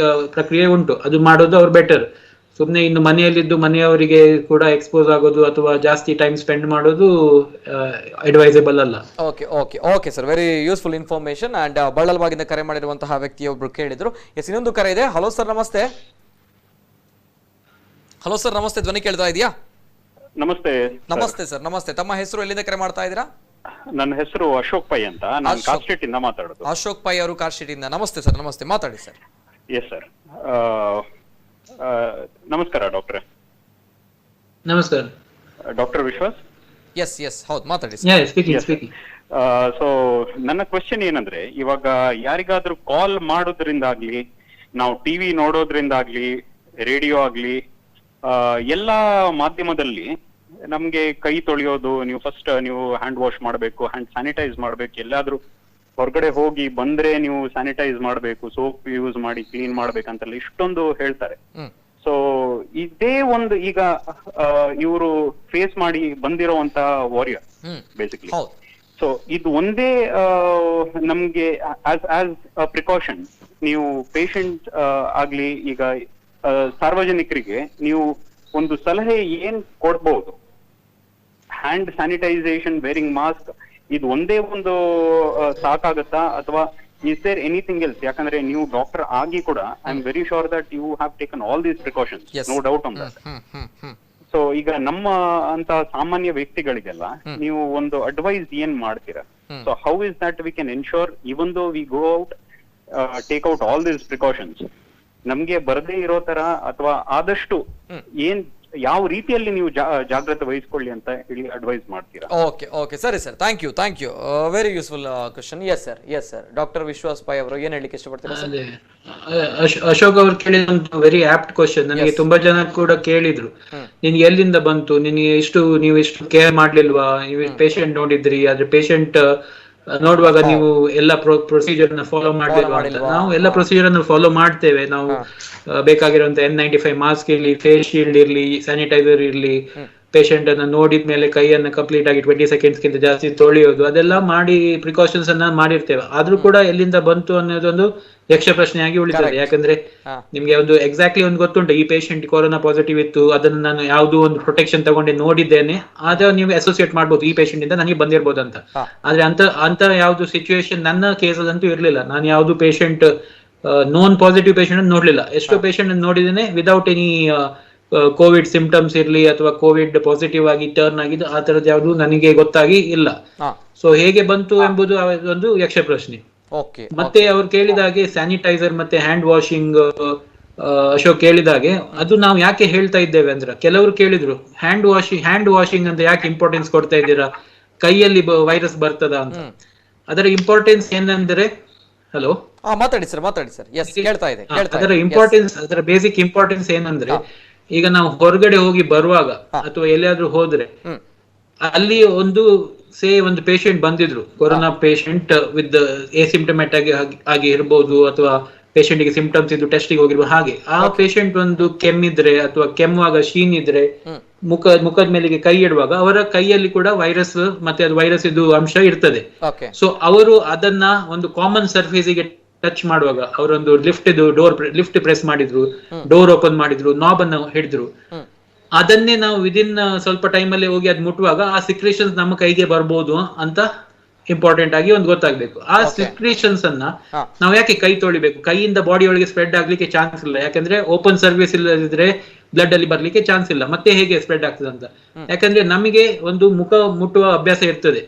Speaker 2: ಪ್ರಕ್ರಿಯೆ ಉಂಟು, ಅದು ಮಾಡೋದು ಅವ್ರು ಬೆಟರ್. ಸುಮ್ನೆ ಇನ್ನು ಮನೆಯಲ್ಲಿದ್ದು ಮನೆಯವರಿಗೆ ಕೂಡ ಎಕ್ಸ್ಪೋಸ್ ಆಗೋದು ಅಥವಾ ಜಾಸ್ತಿ ಟೈಮ್ ಸ್ಪೆಂಡ್ ಮಾಡೋದು ಅಡ್ವೈಸಬಲ್ ಅಲ್ಲ.
Speaker 1: Okay okay okay sir, very useful information. And ಬಳ್ಳಲ್ವಾಗಿಂದ ಕರೆ ಮಾಡಿರುವಂತಹ ವ್ಯಕ್ತಿಯೊಬ್ರು ಕೇಳಿದ್ರು. ಎಸ್, ಇನ್ನೊಂದು ಕರೆ ಇದೆ. ಹಲೋ ಸರ್, ನಮಸ್ತೆ. ಹಲೋ ಸರ್, ನಮಸ್ತೆ, ಧ್ವನಿ ಕೇಳ್ತಾ ಇದೆಯಾ?
Speaker 10: ನಮಸ್ತೆ.
Speaker 1: ನಮಸ್ತೆ ಸರ್, ನಮಸ್ತೆ. ತಮ್ಮ ಹೆಸರು, ಎಲ್ಲಿಂದ ಕರೆ ಮಾಡ್ತಾ ಇದ್ದೀರಾ?
Speaker 10: ನನ್ನ ಹೆಸರು ಅಶೋಕ್ ಪೈ ಅಂತ, ನಾನು ಕಾರ್ಸ್ಟ್ರೀಟ್ ಇಂದ ಮಾತಾಡೋದು.
Speaker 1: ಅಶೋಕ್ ಪೈ ಅವರು ಕಾರ್ಸ್ಟ್ರೀಟ್ ಇಂದ. ನಮಸ್ತೆ ಸರ್, ನಮಸ್ತೆ, ಮಾತಾಡಿ ಸರ್.
Speaker 10: ಎಸ್ ಸರ್, ನಮಸ್ಕಾರ ಡಾಕ್ಟ್ರೆ.
Speaker 2: ನಮಸ್ಕಾರ
Speaker 10: ಡಾಕ್ಟರ್ ವಿಶ್ವಾಸ್.
Speaker 1: ಎಸ್ ಎಸ್, ಹೌದು, ಮಾತಾಡಿ.
Speaker 10: ಸೊ ನನ್ನ ಕ್ವೆಶ್ಚನ್ ಏನಂದ್ರೆ, ಇವಾಗ ಯಾರಿಗಾದ್ರೂ ಕಾಲ್ ಮಾಡೋದ್ರಿಂದಾಗ್ಲಿ, ನಾವು ಟಿವಿ ನೋಡೋದ್ರಿಂದಾಗ್ಲಿ, ರೇಡಿಯೋ ಆಗ್ಲಿ, ಎಲ್ಲಾ ಮಾಧ್ಯಮದಲ್ಲಿ ನಮ್ಗೆ ಕೈ ತೊಳೆಯೋದು, ನೀವು ಫಸ್ಟ್ ನೀವು ಹ್ಯಾಂಡ್ ವಾಶ್ ಮಾಡ್ಬೇಕು, ಹ್ಯಾಂಡ್ ಸ್ಯಾನಿಟೈಸ್ ಮಾಡ್ಬೇಕು, ಎಲ್ಲಾದ್ರೂ ಹೊರಗಡೆ ಹೋಗಿ ಬಂದ್ರೆ ನೀವು ಸ್ಯಾನಿಟೈಸ್ ಮಾಡ್ಬೇಕು, ಸೋಪ್ ಯೂಸ್ ಮಾಡಿ ಕ್ಲೀನ್ ಮಾಡ್ಬೇಕಂತೆಲ್ಲ ಇಷ್ಟೊಂದು ಹೇಳ್ತಾರೆ. ಸೊ ಇದೇ ಒಂದು ಈಗ ಇವರು ಫೇಸ್ ಮಾಡಿ ಬಂದಿರೋಂತ ವಾರಿಯರ್ ಬೇಸಿಕ್ಲಿ. ಸೊ ಇದು ಒಂದೇ ನಮ್ಗೆ ಆಸ್ ಪ್ರಿಕಾಷನ್ ನೀವು ಪೇಷಂಟ್ ಆಗ್ಲಿ, ಈಗ ಸಾರ್ವಜನಿಕರಿಗೆ ನೀವು ಒಂದು ಸಲಹೆ ಏನ್ ಕೊಡ್ಬಹುದು? ಹ್ಯಾಂಡ್ ಸ್ಯಾನಿಟೈಸೇಷನ್, ವೇರಿಂಗ್ ಮಾಸ್ಕ್, ಇದು ಒಂದೇ ಒಂದು ಸಾಕಾಗತ್ತಾ, ಅಥವಾ ಇಸ್ ದೇರ್ ಎನಿಥಿಂಗ್ ಎಲ್ಸ್? ಯಾಕಂದ್ರೆ ನೀವು ಡಾಕ್ಟರ್ ಆಗಿ ಕೂಡ I am very sure that you have taken all these precautions, no doubt on that. So ಈಗ ನಮ್ಮ ಅಂತ ಸಾಮಾನ್ಯ ವ್ಯಕ್ತಿಗಳಿಗೆಲ್ಲ ನೀವು ಒಂದು ಅಡ್ವೈಸ್ ಏನ್ ಮಾಡ್ತೀರಾ? So how is that we can ensure ಇವನ್ ದೋ we go out, take out all these precautions, ನಮ್ಗೆ ಬರದೇ ಇರೋ ತರ ಅಥವಾ ಆದಷ್ಟು ಯಾವ ರೀತಿಯಲ್ಲಿ ನೀವು ಜಾಗ್ರತೆ ವಹಿಸ್ಕೊಳ್ಳಿ ಅಂತ ಹೇಳಿ ಅಡ್ವೈಸ್ ಮಾಡ್ತೀರಾ?
Speaker 1: ಓಕೆ ಓಕೆ, ಸರಿ sir, thank you thank you, very useful question. Yes sir, yes sir. Doctor Vishwas Pai ಅವರು ಏನ್ ಹೇಳಲಿಕ್ಕೆ ಇಷ್ಟಪಡ್ತೀರಾ?
Speaker 2: ಅಶೋಕ್ ಅವರು ಕೇಳಿದ ವೆರಿ ಆಪ್ಟ್ ಕ್ವೆಶ್ಚನ್. ನನಗೆ ತುಂಬಾ ಜನ ಕೂಡ ಕೇಳಿದ್ರು, ನಿನ್ಗೆ ಎಲ್ಲಿಂದ ಬಂತು, ನಿನ್ಗೆ ನೀವು ಇಷ್ಟು ಕೇರ್ ಮಾಡ್ಲಿಲ್ವಾ, ನೀವು ಪೇಷಂಟ್ ನೋಡಿದ್ರಿ, ಆದ್ರೆ ಪೇಷಂಟ್ ನೋಡುವಾಗ ನೀವು ಎಲ್ಲ ಪ್ರೊಸೀಜರ್ ನ ಫಾಲೋ ಮಾಡ್ಲಿಲ್ವಾ ಅಂತ. ನಾವು ಎಲ್ಲ ಪ್ರೊಸೀಜರ್ ಅನ್ನು ಫಾಲೋ ಮಾಡ್ತೇವೆ. ನಾವು ಬೇಕಾಗಿರುವಂತ N95 ಮಾಸ್ಕ್ ಇರ್ಲಿ, ಫೇಸ್ ಶೀಲ್ಡ್ ಇರ್ಲಿ, ಸ್ಯಾನಿಟೈಸರ್ ಇರ್ಲಿ, ಪೇಷಂಟ್ ಅನ್ನ ನೋಡಿದ್ಮೇಲೆ ಕೈಯನ್ನ ಕಂಪ್ಲೀಟ್ ಆಗಿ 20 ಸೆಕೆಂಡ್ಸ್ ಗಿಂತ ಜಾಸ್ತಿ ತೊಳೆಯೋದು, ಅದೆಲ್ಲ ಮಾಡಿ ಪ್ರಿಕಾಷನ್ಸ್ ಅನ್ನ ಮಾಡಿರ್ತೇವೆ. ಆದ್ರೂ ಕೂಡ ಎಲ್ಲಿಂದ ಬಂತು ಅನ್ನೋದೊಂದು ಯಕ್ಷ ಪ್ರಶ್ನೆಯಾಗಿ ಉಳಿತದೆ. ಯಾಕಂದ್ರೆ ನಿಮ್ಗೆ ಒಂದು ಎಕ್ಸಾಕ್ಟ್ಲಿ ಒಂದು ಗೊತ್ತುಂಟು, ಈ ಪೇಷಂಟ್ ಕೊರೋನಾ ಪಾಸಿಟಿವ್ ಇತ್ತು, ಅದನ್ನ ನಾನು ಯಾವ್ದು ಒಂದು ಪ್ರೊಟೆಕ್ಷನ್ ತಗೊಂಡೆ ನೋಡಿದ್ದೇನೆ, ಆದ್ರೆ ನೀವು ಅಸೋಸಿಯೇಟ್ ಮಾಡ್ಬೋದು ಈ ಪೇಷಂಟ್ ಇಂದ ನನಗೆ ಬಂದಿರ್ಬೋದು ಅಂತ. ಆದ್ರೆ ಅಂತ ಯಾವ್ದು ಸಿಚುವೇಶನ್ ನನ್ನ ಕೇಸಲ್ಲಂತೂ ಇರ್ಲಿಲ್ಲ. ನಾನು ಯಾವ್ದು ಪೇಷಂಟ್ ನೋನ್ ಪಾಸಿಟಿವ್ ಪೇಷಂಟ್ ನೋಡ್ಲಿಲ್ಲ. ಎಷ್ಟೋ ಪೇಷಂಟ್ ನೋಡಿದ್ದೇನೆ ವಿದೌಟ್ ಎನಿ ಕೋವಿಡ್ ಸಿಂಪ್ಟಮ್ಸ್ ಇರ್ಲಿ ಅಥವಾ ಕೋವಿಡ್ ಪಾಸಿಟಿವ್ ಆಗಿ ಟರ್ನ್ ಆಗಿದ್ದು, ಆ ತರದ್ ಯಾವ್ದು ನನಗೆ ಗೊತ್ತಾಗಿ ಇಲ್ಲ. ಸೊ ಹೇಗೆ ಬಂತು ಎಂಬುದು ಒಂದು ಯಕ್ಷ ಪ್ರಶ್ನೆ. ಮತ್ತೆ ಅವ್ರು ಕೇಳಿದ ಹಾಗೆ ಸ್ಯಾನಿಟೈಸರ್ ಮತ್ತೆ ಹ್ಯಾಂಡ್ ವಾಷಿಂಗ್ ಅಶೋಕ್ ಹೇಳಿದಾಗೆ ಅದು ನಾವು ಯಾಕೆ ಹೇಳ್ತಾ ಇದ್ದೇವೆ ಅಂದ್ರೆ, ಕೆಲವರು ಕೇಳಿದ್ರು ಹ್ಯಾಂಡ್ ವಾಷಿಂಗ್ ಅಂತ ಯಾಕೆ ಇಂಪಾರ್ಟೆನ್ಸ್ ಕೊಡ್ತಾ ಇದ್ದೀರಾ, ಕೈಯಲ್ಲಿ ವೈರಸ್ ಬರ್ತದ ಅಂತ. ಅದರ ಇಂಪಾರ್ಟೆನ್ಸ್ ಏನಂದ್ರೆ, ಹಲೋ
Speaker 1: ಮಾತಾಡಿ ಸರ್. ಎಸ್, ಕೇಳ್ತಾ ಇದೆ.
Speaker 2: ಅದರ ಇಂಪಾರ್ಟೆನ್ಸ್, ಅದರ ಬೇಸಿಕ್ ಇಂಪಾರ್ಟೆನ್ಸ್ ಏನಂದ್ರೆ, ಈಗ ನಾವು ಹೊರಗಡೆ ಹೋಗಿ ಬರುವಾಗ ಅಥವಾ ಎಲ್ಲಿಯಾದ್ರೂ ಹೋದ್ರೆ ಅಲ್ಲಿ ಒಂದು ಪೇಷಂಟ್ ಬಂದಿದ್ರು, ಕೊರೋನಾ ಪೇಷಂಟ್ ವಿತ್ ಎಸಿಂಪ್ಟಮ್ಯಾಟಿಕ್ ಆಗಿ ಇರ್ಬೋದು, ಅಥವಾ ಪೇಷಂಟ್ ಗೆ ಸಿಂಪ್ಟಮ್ಸ್ ಇದ್ದು ಟೆಸ್ಟಿಗೆ ಹೋಗಿರ್ಬೋದು. ಹಾಗೆ ಆ ಪೇಷಂಟ್ ಒಂದು ಕೆಮ್ಮಿದ್ರೆ ಅಥವಾ ಕೆಮ್ಮುವಾಗ ಶೀನ್ ಇದ್ರೆ ಮುಖದ ಮೇಲೆಗೆ ಕೈ ಇಡುವಾಗ ಅವರ ಕೈಯಲ್ಲಿ ಕೂಡ ವೈರಸ್ ಮತ್ತೆ ಅದು ವೈರಸ್ ಇದು ಅಂಶ ಇರ್ತದೆ. ಸೊ ಅವರು ಅದನ್ನ ಒಂದು ಕಾಮನ್ ಸರ್ಫೇಸ್ ಗೆ ಟಚ್ ಮಾಡುವಾಗ ಅವರೊಂದು ಲಿಫ್ಟ್ ಪ್ರೆಸ್ ಮಾಡಿದ್ರು, ಡೋರ್ ಓಪನ್ ಮಾಡಿದ್ರು, ನಾಬ್ ಅನ್ನು ಹಿಡಿದ್ರು, ಅದನ್ನೇ ನಾವು ವಿದಿನ್ ಸ್ವಲ್ಪ ಟೈಮ್ ಅಲ್ಲಿ ಹೋಗಿ ಅದ್ ಮುಟ್ಟುವಾಗ ಆ ಸಿಕ್ರೇಷನ್ಸ್ ನಮ್ಮ ಕೈಗೆ ಬರ್ಬೋದು ಅಂತ ಇಂಪಾರ್ಟೆಂಟ್ ಆಗಿ ಒಂದು ಗೊತ್ತಾಗ್ಬೇಕು. ಆ ಸಿಕ್ರೇಷನ್ಸ್ ಅನ್ನ ನಾವು ಯಾಕೆ ಕೈ ತೊಳಿಬೇಕು, ಕೈಯಿಂದ ಬಾಡಿ ಒಳಗೆ ಸ್ಪ್ರೆಡ್ ಆಗ್ಲಿಕ್ಕೆ ಚಾನ್ಸ್ ಇಲ್ಲ, ಯಾಕಂದ್ರೆ ಓಪನ್ ಸರ್ವಿಸ್ ಇಲ್ಲದಿದ್ರೆ ಬ್ಲಡ್ ಅಲ್ಲಿ ಬರ್ಲಿಕ್ಕೆ ಚಾನ್ಸ್ ಇಲ್ಲ. ಮತ್ತೆ ಹೇಗೆ ಸ್ಪ್ರೆಡ್ ಆಗ್ತದೆ ಅಂತ, ಯಾಕಂದ್ರೆ ನಮಗೆ ಒಂದು ಮುಖ ಮುಟ್ಟುವ ಅಭ್ಯಾಸ ಇರ್ತದೆ,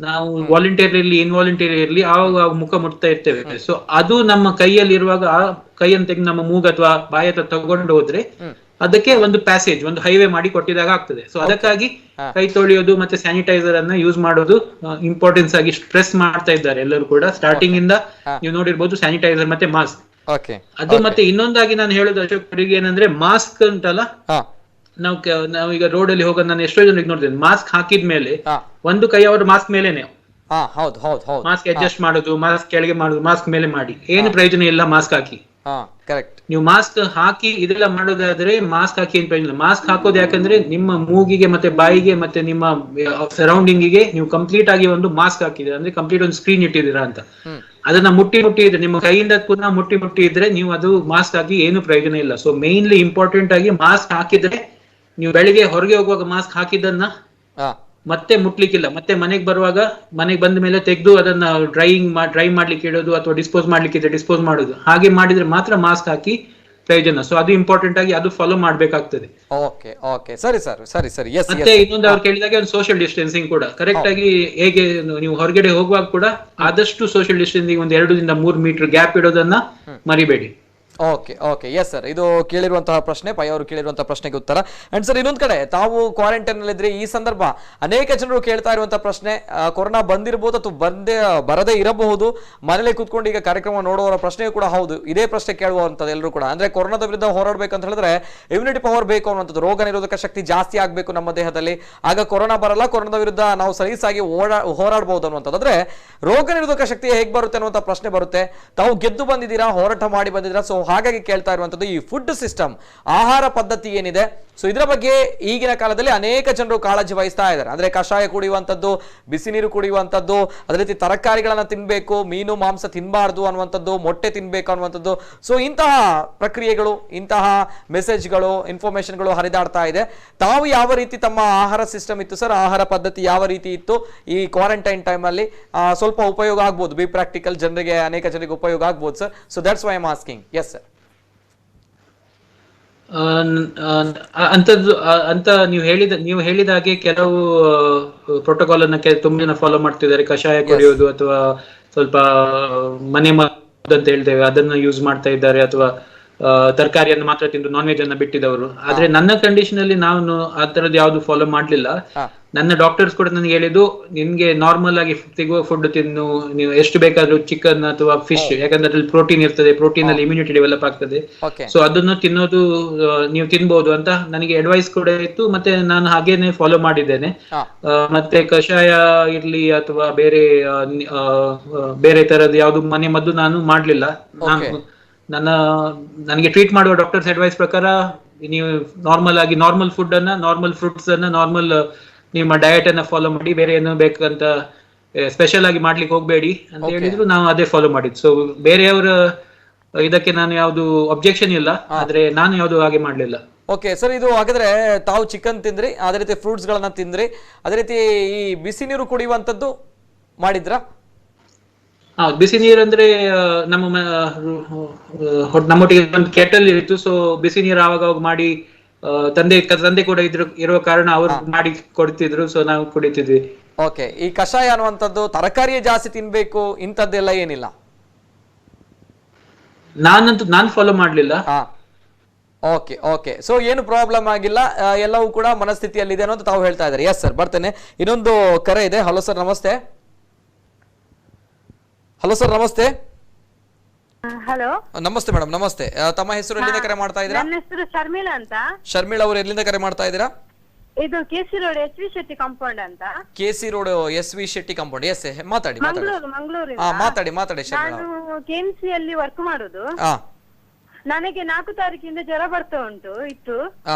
Speaker 2: ನಾವು ವಾಲಂಟಿಯರ್ ಇರ್ಲಿ ಇನ್ವಾಲಂಟಿಯರ್ ಇರ್ಲಿ ಆವಾಗ ಮುಖ ಮುಟ್ತಾ ಇರ್ತೇವೆ. ಸೊ ಅದು ನಮ್ಮ ಕೈಯಲ್ಲಿ ಇರುವಾಗ ಆ ಕೈಯನ್ನು ತೆಗೆದು ನಮ್ಮ ಮೂಗು ಅಥವಾ ಬಾಯಿ ಹತ್ರ ತಗೊಂಡು ಹೋದ್ರೆ ಅದಕ್ಕೆ ಒಂದು ಪ್ಯಾಸೇಜ್, ಒಂದು ಹೈವೇ ಮಾಡಿ ಕೊಟ್ಟಿದಾಗ ಆಗ್ತದೆ. ಸೊ ಅದಕ್ಕಾಗಿ ಕೈ ತೊಳೆಯೋದು ಮತ್ತೆ ಸ್ಯಾನಿಟೈಸರ್ ಅನ್ನ ಯೂಸ್ ಮಾಡೋದು ಇಂಪಾರ್ಟೆನ್ಸ್ ಆಗಿ ಸ್ಟ್ರೆಸ್ ಮಾಡ್ತಾ ಇದ್ದಾರೆ ಎಲ್ಲರೂ ಕೂಡ. ಸ್ಟಾರ್ಟಿಂಗ್ ಇಂದ ನೀವು ನೋಡಿರ್ಬೋದು ಸ್ಯಾನಿಟೈಸರ್ ಮತ್ತೆ ಮಾಸ್ಕ್. ಅದು ಮತ್ತೆ ಇನ್ನೊಂದಾಗಿ ನಾನು ಹೇಳೋದು ಅಶೋಕ್ ಅವರಿಗೆ ಏನಂದ್ರೆ, ಮಾಸ್ಕ್ ಉಂಟಲ್ಲ, ನಾವೀಗ ರೋಡ್ ಅಲ್ಲಿ ಹೋಗೋದು ನಾನು ಎಷ್ಟೋ ಜನರಿಗೆ ನೋಡ್ತೇನೆ, ಮಾಸ್ಕ್ ಹಾಕಿದ್ಮೇಲೆ ಒಂದು ಕೈ ಅವರ ಮಾಸ್ಕ್ ಮೇಲೆನೆ ಮಾಸ್ಕ್ ಅಡ್ಜಸ್ಟ್ ಮಾಡೋದು, ಮಾಸ್ಕ್ ಕೆಳಗೆ ಮಾಡೋದು, ಮಾಸ್ಕ್ ಮೇಲೆ ಮಾಡಿ ಏನು ಪ್ರಯೋಜನ ಇಲ್ಲ. ಮಾಸ್ಕ್ ಹಾಕಿ, ನೀವು ಮಾಸ್ಕ್ ಹಾಕಿ ಇದೆಲ್ಲ ಮಾಡೋದಾದ್ರೆ ಮಾಸ್ಕ್ ಹಾಕಿ ಏನ್ ಪ್ರಯೋಜನ. ಮಾಸ್ಕ್ ಹಾಕೋದು ಯಾಕಂದ್ರೆ ನಿಮ್ಮ ಮೂಗಿಗೆ ಮತ್ತೆ ಬಾಯಿಗೆ ಮತ್ತೆ ನಿಮ್ಮ ಸರೌಂಡಿಂಗಿಗೆ ನೀವು ಕಂಪ್ಲೀಟ್ ಆಗಿ ಒಂದು ಮಾಸ್ಕ್ ಹಾಕಿದ್ರೆ, ಅಂದ್ರೆ ಕಂಪ್ಲೀಟ್ ಒಂದು ಸ್ಕ್ರೀನ್ ಇಟ್ಟಿದ್ದೀರಾ ಅಂತ. ಅದನ್ನ ಮುಟ್ಟಿ ಇದ್ರೆ ನಿಮ್ಮ ಕೈಯಿಂದ ಪುನಃ ಮುಟ್ಟಿ ಇದ್ರೆ ನೀವು ಅದು ಮಾಸ್ಕ್ ಹಾಕಿ ಏನು ಪ್ರಯೋಜನ ಇಲ್ಲ. ಸೊ ಮೇನ್ಲಿ ಇಂಪಾರ್ಟೆಂಟ್ ಆಗಿ ಮಾಸ್ಕ್ ಹಾಕಿದ್ರೆ, ನೀವು ಬೆಳಿಗ್ಗೆ ಹೊರಗೆ ಹೋಗುವಾಗ ಮಾಸ್ಕ್ ಹಾಕಿದ್ದನ್ನ ಮತ್ತೆ ಮುಟ್ಲಿಕ್ಕಿಲ್ಲ, ಮತ್ತೆ ಮನೆಗೆ ಬರುವಾಗ ಮನೆಗೆ ಬಂದ ಮೇಲೆ ತೆಗೆದು ಅದನ್ನ ಡ್ರೈ ಮಾಡ್ಲಿಕ್ಕೆ ಇಡೋದು ಅಥವಾ ಡಿಸ್ಪೋಸ್ ಮಾಡ್ಲಿಕ್ಕೆ ಡಿಸ್ಪೋಸ್ ಮಾಡೋದು. ಹಾಗೆ ಮಾಡಿದ್ರೆ ಮಾತ್ರ ಮಾಸ್ಕ್ ಹಾಕಿ ಪ್ರಯೋಜನ. ಸೊ ಅದು ಇಂಪಾರ್ಟೆಂಟ್ ಆಗಿ ಅದು ಫಾಲೋ ಮಾಡ್ಬೇಕಾಗ್ತದೆ. ಮತ್ತೆ ಇನ್ನೊಂದು ಅವ್ರು ಕೇಳಿದಾಗೆ ಒಂದು ಸೋಷಿಯಲ್ ಡಿಸ್ಟೆನ್ಸಿಂಗ್ ಕೂಡ ಕರೆಕ್ಟ್ ಆಗಿ, ಹೇಗೆ ನೀವು ಹೊರಗಡೆ ಹೋಗುವಾಗ ಕೂಡ ಆದಷ್ಟು ಸೋಷಿಯಲ್ ಡಿಸ್ಟೆನ್ಸಿಂಗ್ ಒಂದು 2-3 ಮೀಟರ್ ಗ್ಯಾಪ್ ಇಡೋದನ್ನ ಮರಿಬೇಡಿ.
Speaker 1: ಓಕೆ ಎಸ್ ಸರ್, ಇದು ಕೇಳಿರುವಂತಹ ಪ್ರಶ್ನೆ, ಪೈ ಅವರು ಕೇಳಿರುವಂತಹ ಪ್ರಶ್ನೆಗೆ ಉತ್ತರ. ಅಂಡ್ ಸರ್, ಇನ್ನೊಂದ್ ಕಡೆ ತಾವು ಕ್ವಾರಂಟೈನ್ ನಲ್ಲಿ ಇದ್ರೆ ಈ ಸಂದರ್ಭ ಅನೇಕ ಜನರು ಕೇಳ್ತಾ ಇರುವಂತಹ ಪ್ರಶ್ನೆ, ಕೊರೋನಾ ಬಂದಿರಬಹುದು ಅಥವಾ ಬರದೇ ಇರಬಹುದು, ಮನೇಲಿ ಕೂತ್ಕೊಂಡು ಈಗ ಕಾರ್ಯಕ್ರಮ ನೋಡುವವರ ಪ್ರಶ್ನೆ ಕೂಡ ಹೌದು, ಇದೇ ಪ್ರಶ್ನೆ ಕೇಳುವಂತದ್ದು ಎಲ್ಲರೂ ಕೂಡ. ಅಂದ್ರೆ ಕೊರೋನಾದ ವಿರುದ್ಧ ಹೋರಾಡಬೇಕಂತ ಹೇಳಿದ್ರೆ ಇಮ್ಯುನಿಟಿ ಪವರ್ ಬೇಕು ಅನ್ನುವಂಥದ್ದು, ರೋಗ ನಿರೋಧಕ ಶಕ್ತಿ ಜಾಸ್ತಿ ಆಗ್ಬೇಕು ನಮ್ಮ ದೇಹದಲ್ಲಿ, ಆಗ ಕೊರೋನಾ ಬರಲ್ಲ, ಕೊರೋನಾದ ವಿರುದ್ಧ ನಾವು ಸಲೀಸಾಗಿ ಹೋರಾಡಬಹುದು ಅನ್ನುವಂಥದ್ದು. ಅಂದ್ರೆ ರೋಗ ನಿರೋಧಕ ಶಕ್ತಿ ಹೇಗೆ ಬರುತ್ತೆ ಅನ್ನುವಂಥ ಪ್ರಶ್ನೆ ಬರುತ್ತೆ. ತಾವು ಗೆದ್ದು ಬಂದಿದ್ದೀರಾ, ಹೋರಾಟ ಮಾಡಿ ಬಂದಿದ್ದೀರಾ, ಸೊ ಹಾಗಾಗಿ ಕೇಳ್ತಾ ಇರುವಂತದ್ದು ಈ ಫುಡ್ ಸಿಸ್ಟಮ್, ಆಹಾರ ಪದ್ಧತಿ ಏನಿದೆ, ಸೊ ಇದರ ಬಗ್ಗೆ ಈಗಿನ ಕಾಲದಲ್ಲಿ ಅನೇಕ ಜನರು ಕಾಳಜಿ ವಹಿಸ್ತಾ ಇದ್ದಾರೆ. ಅಂದ್ರೆ ಕಷಾಯ ಕುಡಿಯುವಂಥದ್ದು, ಬಿಸಿ ನೀರು ಕುಡಿಯುವಂಥದ್ದು, ಅದೇ ರೀತಿ ತರಕಾರಿಗಳನ್ನ ತಿನ್ಬೇಕು, ಮೀನು ಮಾಂಸ ತಿನ್ಬಾರ್ದು ಅನ್ನುವಂಥದ್ದು, ಮೊಟ್ಟೆ ತಿನ್ಬೇಕು ಅನ್ನುವಂಥದ್ದು. ಸೊ ಇಂತಹ ಪ್ರಕ್ರಿಯೆಗಳು, ಇಂತಹ ಮೆಸೇಜ್ಗಳು, ಇನ್ಫಾರ್ಮೇಶನ್ಗಳು ಹರಿದಾಡ್ತಾ ಇದೆ. ತಾವು ಯಾವ ರೀತಿ ತಮ್ಮ ಆಹಾರ ಸಿಸ್ಟಮ್ ಇತ್ತು ಸರ್, ಆಹಾರ ಪದ್ಧತಿ ಯಾವ ರೀತಿ ಇತ್ತು ಈ ಕ್ವಾರಂಟೈನ್ ಟೈಮ್ ಅಲ್ಲಿ? ಸ್ವಲ್ಪ ಉಪಯೋಗ ಆಗ್ಬೋದು, ಬಿ ಪ್ರಾಕ್ಟಿಕಲ್, ಜನರಿಗೆ ಅನೇಕ ಜನರಿಗೆ ಉಪಯೋಗ ಆಗ್ಬೋದು sir. So that's why I am asking. Yes sir.
Speaker 2: ಅಂತ ನೀವು ಹೇಳಿದ ಹಾಗೆ ಕೆಲವು ಪ್ರೋಟೋಕಾಲ್ ಅನ್ನ ತುಂಬಾ ಜನ ಫಾಲೋ ಮಾಡ್ತಿದ್ದಾರೆ. ಕಷಾಯ ಕುಡಿಯೋದು ಅಥವಾ ಸ್ವಲ್ಪ ಮನೆ ಮದ್ದು ಅಂತ ಹೇಳ್ತೇವೆ ಅದನ್ನ ಯೂಸ್ ಮಾಡ್ತಾ ಇದ್ದಾರೆ, ಅಥವಾ ತರಕಾರಿಯನ್ನು ಮಾತ್ರ ತಿಂದು ನಾನ್ ವೆಜ್ ಅನ್ನ ಬಿಟ್ಟಿದವರು. ಆದ್ರೆ ನನ್ನ ಕಂಡೀಷನ್ ಅಲ್ಲಿ ನಾನು ಆ ತರದ್ದು ಯಾವ್ದು ಫಾಲೋ ಮಾಡ್ಲಿಲ್ಲ. ನನ್ನ ಡಾಕ್ಟರ್ಸ್ ಕೂಡ ನನಗೆ ಹೇಳಿದ್ದು, ನಿನ್ಗೆ ನಾರ್ಮಲ್ ಆಗಿ ಸಿಗುವ ಫುಡ್ ತಿನ್ನು, ನೀವು ಎಷ್ಟು ಬೇಕಾದ್ರೂ ಚಿಕನ್ ಅಥವಾ ಫಿಶ್, ಯಾಕಂದ್ರೆ ಅದ್ರಲ್ಲಿ ಪ್ರೋಟೀನ್ ಇರ್ತದೆ, ಪ್ರೋಟೀನ್ ಅಲ್ಲಿ ಇಮ್ಯುನಿಟಿ ಡೆವಲಪ್ ಆಗ್ತದೆ, ಸೊ ಅದನ್ನು ತಿನ್ನೋದು ನೀವು ತಿನ್ಬಹುದು ಅಂತ ನನಗೆ ಅಡ್ವೈಸ್ ಕೂಡ ಇತ್ತು. ಮತ್ತೆ ನಾನು ಹಾಗೇನೆ ಫಾಲೋ ಮಾಡಿದ್ದೇನೆ. ಮತ್ತೆ ಕಷಾಯ ಇರ್ಲಿ ಅಥವಾ ಬೇರೆ ತರದ್ದು ಯಾವ್ದು ಮನೆ ಮದ್ದು ನಾನು ಮಾಡ್ಲಿಲ್ಲ. ನನಗೆ ಟ್ರೀಟ್ ಮಾಡುವ ಡಾಕ್ಟರ್ಸ್ ಅಡ್ವೈಸ್ ಪ್ರಕಾರ ನೀವು ನಾರ್ಮಲ್ ಫುಡ್ ಅನ್ನ, ನಾರ್ಮಲ್ ಫ್ರೂಟ್ಸ್ ಅನ್ನ, ನಾರ್ಮಲ್ ನಿಮ್ಮ ಡಯಟ್ ಅನ್ನ ಫಾಲೋ ಮಾಡಿ, ಬೇರೆ ಏನು ಬೇಕಂತ ಸ್ಪೆಷಲ್ ಆಗಿ ಮಾಡ್ಲಿಕ್ಕೆ ಹೋಗ್ಬೇಡಿ ಅಂತ ಹೇಳಿದ್ರು. ನಾವು ಅದೇ ಫಾಲೋ ಮಾಡಿದ್ದು. ಸೊ ಬೇರೆಯವರ ಇದಕ್ಕೆ ನಾನು ಯಾವ್ದು ಅಬ್ಜೆಕ್ಷನ್ ಇಲ್ಲ, ಆದ್ರೆ ನಾನು ಯಾವ್ದು ಹಾಗೆ ಮಾಡ್ಲಿಲ್ಲ.
Speaker 1: ಓಕೆ ಸರ್, ಇದು ಹಾಗಾದ್ರೆ ತಾವು ಚಿಕನ್ ತಿಂದ್ರಿ, ಅದೇ ರೀತಿ ಫ್ರೂಟ್ಸ್ ಗಳನ್ನ ತಿಂದ್ರಿ, ಅದೇ ರೀತಿ ಈ ಬಿಸಿ ನೀರು ಕುಡಿಯುವಂತದ್ದು ಮಾಡಿದ್ರಾ?
Speaker 2: ಬಿಸಿ ನೀರು ಅಂದ್ರೆ ನಮ್ಮೊಟ್ಟಿಗೆ ಒಂದು ಕೆಟಲ್ ಇತ್ತು. ಸೊ ಬಿಸಿ ನೀರು ಆವಾಗ ಮಾಡಿ ತಂದೆ ಕೂಡ ಇರುವ ಕಾರಣ ಅವರು ಮಾಡಿ ಕೊಡ್ತಿದ್ರು. ಸೊ ನಾವು ಕುಡಿತಿದ್ವಿ.
Speaker 1: ಓಕೆ, ಈ ಕಷಾಯ ಅನ್ನುವಂಥದ್ದು ತರಕಾರಿಯೇ ಜಾಸ್ತಿ ತಿನ್ಬೇಕು ಇಂಥದ್ದೆಲ್ಲ ಏನಿಲ್ಲ?
Speaker 2: ನಾನು ಫಾಲೋ ಮಾಡ್ಲಿಲ್ಲ.
Speaker 1: ಓಕೆ ಓಕೆ, ಸೊ ಏನು ಪ್ರಾಬ್ಲಮ್ ಆಗಿಲ್ಲ, ಎಲ್ಲವೂ ಕೂಡ ಮನಸ್ಥಿತಿಯಲ್ಲಿದೆ ಅನ್ನೋದು ತಾವು ಹೇಳ್ತಾ ಇದ್ದಾರೆ. ಎಸ್ ಸರ್, ಬರ್ತೇನೆ. ಇನ್ನೊಂದು ಕರೆ ಇದೆ. ಹಲೋ ಸರ್, ನಮಸ್ತೆ. ಹಲೋ ಸರ್, ನಮಸ್ತೆ.
Speaker 11: ಹಲೋ,
Speaker 1: ನಮಸ್ತೆ ಮೇಡಮ್, ನಮಸ್ತೆ. ತಮ್ಮ ಹೆಸರು, ಎಲ್ಲಿಂದ ಕರೆ ಮಾಡ್ತಾ ಇದ್ದೀರಾ?
Speaker 11: ನನ್ನ ಹೆಸರು ಶರ್ಮಿಳಾ ಅಂತ.
Speaker 1: ಶರ್ಮಿಳಾ ಅವರು ಎಲ್ಲಿಂದ ಕರೆ ಮಾಡ್ತಾ ಇದ್ದೀರಾ?
Speaker 11: ಇದು KC road S V Shetty compound ಅಂತ.
Speaker 1: KC road S V Shetty compound. Yes, ಮಾತಾಡಿ
Speaker 11: ಮಂಗಳೂರು.
Speaker 1: ಮಾತಾಡಿ ಶರ್ಮಿಳಾ.
Speaker 11: ನಾನು ಕೆಎಂಸಿ ಅಲ್ಲಿ ವರ್ಕ್ ಮಾಡುದು. ನನಗೆ 4 ತಾರೀಕಿಂದ ಜ್ವರ ಬರ್ತಾ ಇತ್ತು.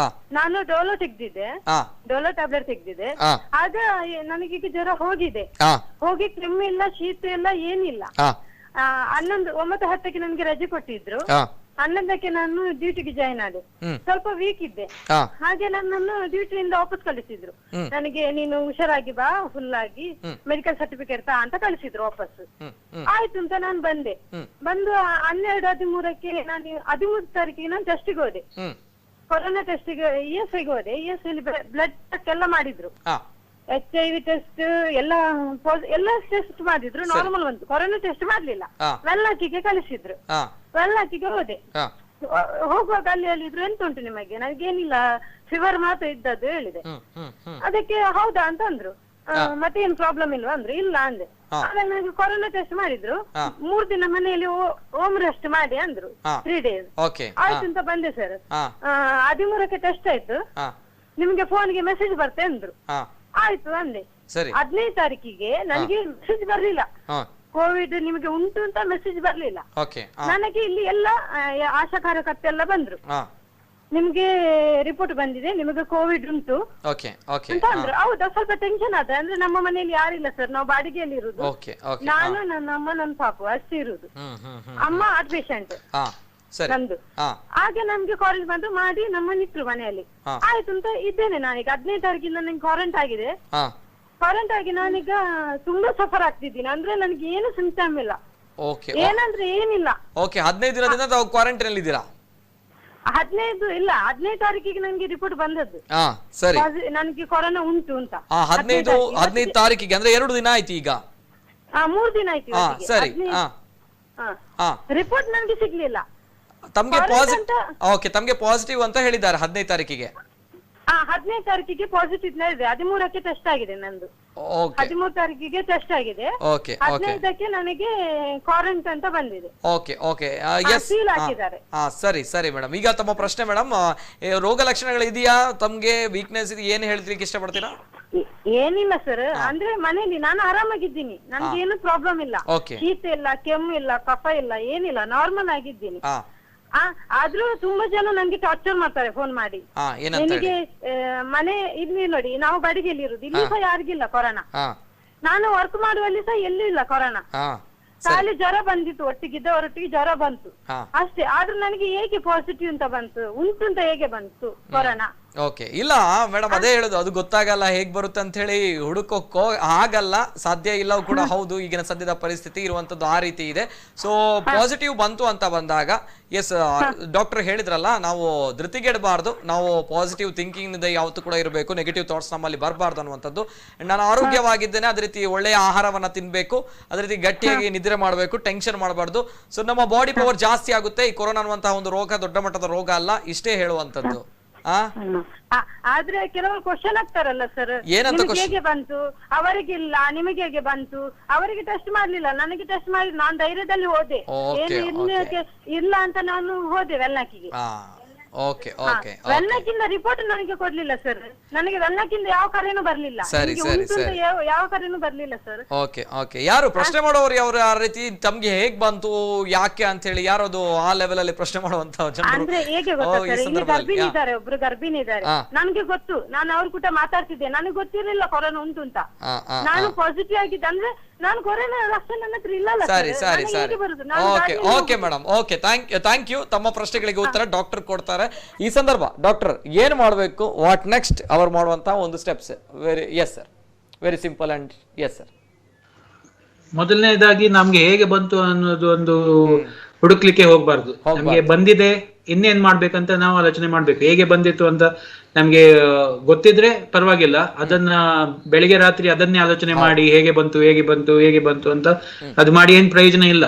Speaker 11: ನಾನು ಡೋಲೋ ತೆಗ್ದಿದ್ದೆ, ಡೋಲೋ ಟ್ಯಾಬ್ಲೆಟ್ ತೆಗ್ದಿದ್ದೆ. ಆಗ ನನಗೀಗ ಜ್ವರ ಹೋಗಿದೆ, ಹೋಗಿ ಕೆಮ್ಮಿಲ್ಲ, ಶೀತ ಇಲ್ಲ, ಏನಿಲ್ಲ. 9:10ಕ್ಕೆ ನನಗೆ ರಜೆ ಕೊಟ್ಟಿದ್ರು. 11ಕ್ಕೆ ನಾನು ಡ್ಯೂಟಿಗೆ ಜಾಯಿನ್ ಆದೆ. ಸ್ವಲ್ಪ ವೀಕ್ ಇದ್ದೆ, ಹಾಗೆ ನನ್ನನ್ನು ಡ್ಯೂಟಿಯಿಂದ ವಾಪಸ್ ಕಳಿಸಿದ್ರು. ನನಗೆ ನೀನು ಹುಷಾರಾಗಿ ಬಾ, ಫುಲ್ ಆಗಿ ಮೆಡಿಕಲ್ ಸರ್ಟಿಫಿಕೇಟ್ ತಾ ಅಂತ ಕಳಿಸಿದ್ರು ವಾಪಸ್. ಆಯ್ತು ಅಂತ ನಾನು ಬಂದೆ. ಬಂದು 12-13ಕ್ಕೆ ನಾನು 13 ತಾರೀಕಿಗೆ ನಾನು ಟೆಸ್ಟಿಗೆ ಹೋದೆ, ಕೊರೋನಾ ಟೆಸ್ಟಿಗೆ. ESI ಗೆ ಹೋದೆ. ESI ಬ್ಲಡ್ ಟೆಸ್ಟ್ ಎಲ್ಲ ಮಾಡಿದ್ರು, HIV ಟೆಸ್ಟ್ ಎಲ್ಲ ಟೆಸ್ಟ್ ಮಾಡಿದ್ರು, ನಾರ್ಮಲ್ ಬಂತು. ಕೊರೋನಾ ಟೆಸ್ಟ್ ಮಾಡ್ಲಿಲ್ಲ. ವೆಲ್ಲಾಕಿಗೆ ಕಳಿಸಿದ್ರು, ವೆಲ್ಲಾಕಿಗೆ ಹೋದೆ. ಹೋಗುವಾಗ ಅಲ್ಲಿ ಹೇಳಿದ್ರು, ಎಂತ ಉಂಟು ನಿಮಗೆ? ನನಗೇನಿಲ್ಲ, ಫೀವರ್ ಮಾತ್ರ ಇದ್ದದ್ದು ಹೇಳಿದೆ. ಅದಕ್ಕೆ ಹೌದಾ ಅಂತ ಅಂದ್ರು. ಮತ್ತೆ ಏನ್ ಪ್ರಾಬ್ಲಮ್ ಇಲ್ವಾ ಅಂದ್ರು. ಇಲ್ಲ ಅಂದೆ. ಆಮೇಲೆ ನನಗೆ ಕೊರೋನಾ ಟೆಸ್ಟ್ ಮಾಡಿದ್ರು. 3 ದಿನ ಮನೆಯಲ್ಲಿ ಹೋಮ್ ರೆಸ್ಟ್ ಮಾಡಿ ಅಂದ್ರು, 3 days. ಆಯ್ತು ಅಂತ ಬಂದೆ ಸರ್. 13ಕ್ಕೆ ಟೆಸ್ಟ್ ಆಯ್ತು, ನಿಮ್ಗೆ ಫೋನ್ಗೆ ಮೆಸೇಜ್ ಬರ್ತೆ ಅಂದ್ರು. ಆಯ್ತು ಅಂದೆ. 15 ತಾರೀಕಿಗೆ ನನಗೆ ಮೆಸೇಜ್ ಬರ್ಲಿಲ್ಲ, ಕೋವಿಡ್ ನಿಮಗೆ ಉಂಟು ಅಂತ ಮೆಸೇಜ್ ಬರ್ಲಿಲ್ಲ. ನನಗೆ ಇಲ್ಲಿ ಎಲ್ಲ ಆಶಾ ಕಾರ್ಯಕರ್ತೆ ಎಲ್ಲ ಬಂದ್ರು, ನಿಮ್ಗೆ ರಿಪೋರ್ಟ್ ಬಂದಿದೆ, ನಿಮಗೆ ಕೋವಿಡ್ ಉಂಟು ಅಂತ ಅಂದ್ರು. ಹೌದಾ, ಸ್ವಲ್ಪ ಟೆನ್ಷನ್ ಆದ. ಅಂದ್ರೆ ನಮ್ಮ ಮನೆಯಲ್ಲಿ ಯಾರಿಲ್ಲ ಸರ್, ನಾವು ಬಾಡಿಗೆಯಲ್ಲಿ ಇರುದು. ನಾನು, ನನ್ನ ಅಮ್ಮ, ನನ್ನ ಪಾಪು ಅಷ್ಟೇ ಇರುದು. ಅಮ್ಮ ಹಾರ್ಟ್ ಪೇಷಂಟ್ ನಂದು. ಹಾಗೆ ನಮ್ಗೆ ಕಾಲೇಜ್ ಬಂದು ಮಾಡಿ ನಮ್ಮನ್ನಿಟ್ರು ಮನೆಯಲ್ಲಿ. ಆಯ್ತು ಅಂತ ಇದ್ದೇನೆ ನಾನೀಗ. 15 ತಾರೀಕಿಂದ ನಂಗೆ ಕ್ವಾರಂಟ್ ಆಗಿದೆ. ಕ್ವಾರಂಟ್ ಆಗಿ ನಾನೀಗ ತುಂಬಾ ಸಫರ್ ಆಗ್ತಿದ್ದೀನಿ. ಅಂದ್ರೆ ನನಗೆ ಏನು ಸಿಂಪ್ಟಮ್ ಇಲ್ಲ, ಏನಂದ್ರೆ ಏನಿಲ್ಲ.
Speaker 1: 15 ದಿನದಿಂದ ತಾವು ಕ್ವಾರಂಟೈನ್ ಅಲ್ಲಿ ಇದ್ದೀರಾ?
Speaker 11: 15 ತಾರೀಕಿಗೆ ನನಗೆ ರಿಪೋರ್ಟ್ ಬಂದದ್ದು, ನನಗೆ ಕೊರೋನಾ ಉಂಟು ಅಂತ.
Speaker 1: 15 ತಾರೀಕಿಗೆ ಅಂದ್ರೆ 2 ದಿನ ಆಯ್ತು ಈಗ.
Speaker 11: 3 ದಿನ ಆಯ್ತು.
Speaker 1: ಸರಿ,
Speaker 11: ರಿಪೋರ್ಟ್ ನನಗೆ ಸಿಗ್ಲಿಲ್ಲ.
Speaker 1: ತಮ್ಗೆ ಪಾಸಿಟಿವ್ ಅಂತ ಹೇಳಿದ್ದಾರೆ 15 ತಾರೀಕಿಗೆ.
Speaker 11: 15 ತಾರೀಕಿಗೆ ಪಾಸಿಟಿವ್ ಇದೆ. 13ಕ್ಕೆ ಟೆಸ್ಟ್ ಆಗಿದೆ ನಂದು. 13 ತಾರೀಕಿಗೆ ಟೆಸ್ಟ್ ಆಗಿದೆ. 15ಕ್ಕೆ ನನಗೆ ಕ್ವಾರಂಟ್ ಅಂತ ಬಂದಿದೆ.
Speaker 1: ಸರಿ ಮೇಡಮ್. ಈಗ ತಮ್ಮ ಪ್ರಶ್ನೆ ಮೇಡಮ್, ರೋಗ ಲಕ್ಷಣಗಳು ಇದೆಯಾ ತಮ್ಗೆ, ವೀಕ್ನೆಸ್ ಇದೆ, ಏನ್ ಹೇಳ್ಲಿಕ್ಕೆ ಇಷ್ಟಪಡ್ತೀರಾ?
Speaker 11: ಏನಿಲ್ಲ ಸರ್, ಅಂದ್ರೆ ಮನೆಯಲ್ಲಿ ನಾನು ಆರಾಮಾಗಿದ್ದೀನಿ, ನನ್ಗೆ ಏನು ಪ್ರಾಬ್ಲಮ್ ಇಲ್ಲ. ಶೀತ ಇಲ್ಲ, ಕೆಮ್ಮು ಇಲ್ಲ, ಕಫ ಇಲ್ಲ, ಏನಿಲ್ಲ, ನಾರ್ಮಲ್ ಆಗಿದ್ದೀನಿ. ಆದ್ರೂ ತುಂಬಾ ಜನ ನಂಗೆ ಟಾರ್ಚರ್ ಮಾಡ್ತಾರೆ ಫೋನ್ ಮಾಡಿ. ನಿನಗೆ ಮನೆ ಇಲ್ಲಿ ನೋಡಿ, ನಾವು ಬಾಡಿಗೆಯಲ್ಲಿ ಇರುದು, ಇಲ್ಲಿ ಸಹ ಯಾರಿಗಿಲ್ಲ ಕೊರೋನಾ. ನಾನು ವರ್ಕ್ ಮಾಡುವಲ್ಲಿ ಸಹ ಎಲ್ಲೂ ಇಲ್ಲ ಕೊರೋನಾ. ಖಾಲಿ ಜ್ವರ ಬಂದಿತ್ತು, ಒಟ್ಟಿಗೆ ಜ್ವರ ಬಂತು ಅಷ್ಟೇ. ಆದ್ರೂ ನನಗೆ ಹೇಗೆ ಪಾಸಿಟಿವ್ ಅಂತ ಬಂತು, ಉಂಟು ಅಂತ ಹೇಗೆ ಬಂತು ಕೊರೋನಾ?
Speaker 1: ಇಲ್ಲ ಮೇಡಮ್, ಅದೇ ಹೇಳುದು, ಅದು ಗೊತ್ತಾಗಲ್ಲ ಹೇಗ್ ಬರುತ್ತೆ ಅಂತ ಹೇಳಿ ಹುಡುಕೋಕ್ಕೋ ಆಗಲ್ಲ, ಸಾಧ್ಯ ಇಲ್ಲ ಕೂಡ. ಹೌದು, ಈಗಿನ ಸದ್ಯದ ಪರಿಸ್ಥಿತಿ ಇರುವಂತದ್ದು ಆ ರೀತಿ ಇದೆ. ಸೊ ಪಾಸಿಟಿವ್ ಬಂತು ಅಂತ ಬಂದಾಗ, ಎಸ್, ಡಾಕ್ಟರ್ ಹೇಳಿದ್ರಲ್ಲ, ನಾವು ಧೃತಿಗೆಡಬಾರ್ದು, ನಾವು ಪಾಸಿಟಿವ್ ಥಿಂಕಿಂಗ್ ಇಂದ ಯಾವತ್ತೂ ಕೂಡ ಇರಬೇಕು, ನೆಗೆಟಿವ್ ಥಾಟ್ಸ್ ನಮ್ಮಲ್ಲಿ ಬರಬಾರ್ದು ಅನ್ನುವಂಥದ್ದು. ನಾನು ಆರೋಗ್ಯವಾಗಿದ್ದೇನೆ, ಅದೇ ರೀತಿ ಒಳ್ಳೆಯ ಆಹಾರವನ್ನ ತಿನ್ಬೇಕು, ಅದೇ ರೀತಿ ಗಟ್ಟಿಯಾಗಿ ನಿದ್ರೆ ಮಾಡಬೇಕು, ಟೆನ್ಷನ್ ಮಾಡಬಾರ್ದು. ಸೊ ನಮ್ಮ ಬಾಡಿ ಪವರ್ ಜಾಸ್ತಿ ಆಗುತ್ತೆ. ಈ ಕೊರೋನಾ ಅನ್ನುವಂತಹ ಒಂದು ರೋಗ ದೊಡ್ಡ ಮಟ್ಟದ ರೋಗ ಅಲ್ಲ, ಇಷ್ಟೇ ಹೇಳುವಂತದ್ದು.
Speaker 11: ಆದ್ರೆ ಕೆಲವರು ಕ್ವಶನ್ ಆಗ್ತಾರಲ್ಲ ಸರ್, ಹೇಗೆ ಬಂತು, ಅವರಿಗಿಲ್ಲ, ನಿಮಗೆ ಹೇಗೆ ಬಂತು? ಅವರಿಗೆ ಟೆಸ್ಟ್ ಮಾಡ್ಲಿಲ್ಲ, ನನಗೆ ಟೆಸ್ಟ್ ಮಾಡಿ ನಾನು ಧೈರ್ಯದಲ್ಲಿ ಹೋದೆ. ಏನು ಇಲ್ಲ ಅಂತ ನಾನು ಹೋದೆ ವೆಲ್ನಾಕಿಗೆ. ವೆಲ್ನಾಕಿಂದ ರಿಪೋರ್ಟ್ ನನಗೆ ಕೊಡ್ಲಿಲ್ಲ ಸರ್, ನನಗೆ ವೆಲ್ನಾಕಿಂದ ಯಾವ ಕರೆನೂ ಬರ್ಲಿಲ್ಲ, ಯಾವ ಕರೆನೂ ಬರ್ಲಿಲ್ಲ ಸರ್.
Speaker 1: ಯಾರು ಪ್ರಶ್ನೆ ಮಾಡೋರು ಯಾವ ರೀತಿ ತಮ್ಗೆ ಹೇಗ್ ಬಂತು, ಯಾಕೆ ಅಂತ ಹೇಳಿ ಯಾರದು ಆ ಲೆವೆಲ್ ಅಲ್ಲಿ ಪ್ರಶ್ನೆ ಮಾಡುವಂತ?
Speaker 11: ಅಂದ್ರೆ ಹೇಗೆ ಗೊತ್ತಾ ಸರ್, ಇಲ್ಲಿ ಗರ್ಭಿಣಿ ಇದ್ದಾರೆ, ಒಬ್ರು ಗರ್ಭಿಣಿ ಇದ್ದಾರೆ, ನನ್ಗೆ ಗೊತ್ತು, ನಾನು ಅವ್ರ ಕೂಟ ಮಾತಾಡ್ತಿದ್ದೆ, ನನಗೆ ಗೊತ್ತಿರ್ಲಿಲ್ಲ ಕೊರೋನಾ ಉಂಟು ಅಂತ. ನಾನು ಪಾಸಿಟಿವ್ ಆಗಿದ್ದೆ, ಅಂದ್ರೆ ನಾನು ಕೊರೋನಾ ಲಕ್ಷಣ ನನ್ನ ಹತ್ರ ಇಲ್ಲಲ್ಲ.
Speaker 1: Okay madam, okay, thank you. ತಮ್ಮ ಪ್ರಶ್ನೆಗಳಿಗೆ ಉತ್ತರ ಡಾಕ್ಟರ್ ಕೊಡ್ತಾರೆ. ಈ ಸಂದರ್ಭ ಡಾಕ್ಟರ್ ಏನ್ ಮಾಡಬೇಕು, ವಾಟ್ ನೆಕ್ಸ್ಟ್ ಅವರು ಮಾಡುವಂತಹ ಒಂದು steps? Very simple and yes sir.
Speaker 2: ಮೊದಲನೇದಾಗಿ ನಮ್ಗೆ ಹೇಗೆ ಬಂತು ಅನ್ನೋದು ಒಂದು ಹುಡುಕ್ಲಿಕ್ಕೆ ಹೋಗ್ಬಾರ್ದು. ನಮ್ಗೆ ಬಂದಿದೆ, ಇನ್ನೇನ್ ಮಾಡ್ಬೇಕಂತ ನಾವು ಆಲೋಚನೆ ಮಾಡ್ಬೇಕು. ಹೇಗೆ ಬಂದಿತ್ತು ಅಂತ ನಮ್ಗೆ ಗೊತ್ತಿದ್ರೆ ಪರವಾಗಿಲ್ಲ, ಅದನ್ನ ಬೆಳಿಗ್ಗೆ ರಾತ್ರಿ ಅದನ್ನೇ ಆಲೋಚನೆ ಮಾಡಿ ಹೇಗೆ ಬಂತು ಅಂತ ಅದು ಮಾಡಿ ಏನ್ ಪ್ರಯೋಜನ ಇಲ್ಲ.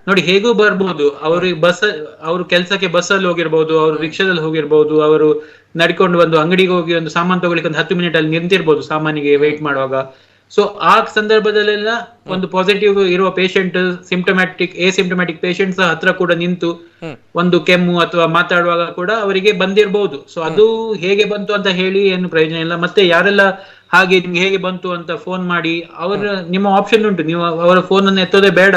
Speaker 2: ನೋಡಿ ಹೇಗೂ ಬರ್ಬೋದು, ಅವ್ರಿಗೆ ಅವ್ರು ಕೆಲ್ಸಕ್ಕೆ ಬಸ್ಸಲ್ಲಿ ಹೋಗಿರ್ಬೋದು, ಅವ್ರು ರಿಕ್ಷಾದಲ್ಲಿ ಹೋಗಿರ್ಬೋದು, ಅವರು ನಡ್ಕೊಂಡು ಬಂದು ಅಂಗಡಿಗೆ ಹೋಗಿ ಒಂದು ಸಾಮಾನು ತಗೊಳ್ಳಿಕ್ಕೆ ಒಂದು 10 ಮಿನಿಟ್ ಅಲ್ಲಿ ನಿಂತಿರ್ಬೋದು ಸಾಮಾನಿಗೆ ವೇಟ್ ಮಾಡುವಾಗ. ಸೊ ಆ ಸಂದರ್ಭದಲ್ಲೆಲ್ಲ ಒಂದು ಪಾಸಿಟಿವ್ ಇರುವ ಪೇಷಂಟ್, ಸಿಂಪ್ಟಮ್ಯಾಟಿಕ್ ಪೇಷಂಟ್ಸ್ ಹತ್ರ ಕೂಡ ನಿಂತು ಒಂದು ಕೆಮ್ಮು ಅಥವಾ ಮಾತಾಡುವಾಗ ಕೂಡ ಅವರಿಗೆ ಬಂದಿರಬಹುದು. ಸೊ ಅದು ಹೇಗೆ ಬಂತು ಅಂತ ಹೇಳಿ ಏನು ಪ್ರಯೋಜನ ಇಲ್ಲ. ಮತ್ತೆ ಯಾರೆಲ್ಲ ಹಾಗೆ ನಿಮ್ಗೆ ಹೇಗೆ ಬಂತು ಅಂತ ಫೋನ್ ಮಾಡಿ ನಿಮ್ಮ ಆಪ್ಷನ್ ಉಂಟು, ನೀವು ಅವರ ಫೋನ್ ಅನ್ನು ಎತ್ತೋದೇ ಬೇಡ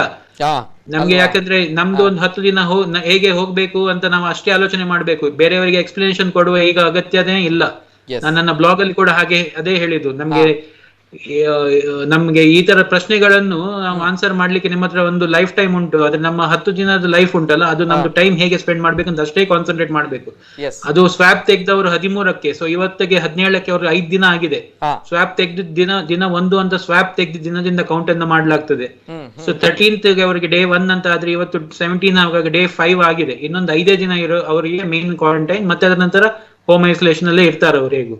Speaker 2: ನಮ್ಗೆ. ಯಾಕಂದ್ರೆ ನಮ್ದು ಒಂದು 10 ದಿನ ಹೇಗೆ ಹೋಗ್ಬೇಕು ಅಂತ ನಾವು ಅಷ್ಟೇ ಆಲೋಚನೆ ಮಾಡ್ಬೇಕು. ಬೇರೆಯವರಿಗೆ ಎಕ್ಸ್ಪ್ಲನೇಷನ್ ಕೊಡುವ ಈಗ ಅಗತ್ಯನೇ ಇಲ್ಲ. ನಾನು ನನ್ನ ಬ್ಲಾಗ್ ಅಲ್ಲಿ ಕೂಡ ಅದೇ ಹೇಳಿದ್ದು, ನಮ್ಗೆ ಈ ತರ ಪ್ರಶ್ನೆಗಳನ್ನು ನಾವು ಆನ್ಸರ್ ಮಾಡ್ಲಿಕ್ಕೆ ನಿಮ್ಮ ಹತ್ರ ಒಂದು ಲೈಫ್ ಟೈಮ್ ಉಂಟು. ಆದ್ರೆ ನಮ್ಮ 10 ದಿನದ ಲೈಫ್ ಉಂಟಲ್ಲ, ಅದು ನಮ್ದು ಟೈಮ್ ಹೇಗೆ ಸ್ಪೆಂಡ್ ಮಾಡ್ಬೇಕಂತ ಅಷ್ಟೇ ಕಾನ್ಸಂಟ್ರೇಟ್ ಮಾಡ್ಬೇಕು. ಅದು ಸ್ವಾಬ್ ತೆಗ್ದವರು 13ಕ್ಕೆ, ಸೊ ಇವತ್ತಿಗೆ 17ಕ್ಕೆ ಅವ್ರಿಗೆ 5 ದಿನ ಆಗಿದೆ. ಸ್ವಾಬ್ ತೆಗ್ದ ದಿನ 1 ಅಂತ ಸ್ವಾಬ್ ತೆಗ್ದ ದಿನದಿಂದ ಕೌಂಟ್ ಅನ್ನ ಮಾಡ್ಲಾಗ್ತದೆ. ಸೊ 13th ಅವರಿಗೆ ಡೇ 1 ಅಂತ ಆದ್ರೆ ಇವತ್ತು 17 ಆಗುವಾಗ ಡೇ 5 ಆಗಿದೆ. ಇನ್ನೊಂದು 5 ದಿನ ಅವರಿಗೆ ಮೇನ್ ಕ್ವಾರಂಟೈನ್, ಮತ್ತೆ ಅದರ ನಂತರ ಹೋಮ್ ಐಸೋಲೇಷನ್ ಅಲ್ಲೇ ಇರ್ತಾರೆ ಅವ್ರು ಹೇಗೂ.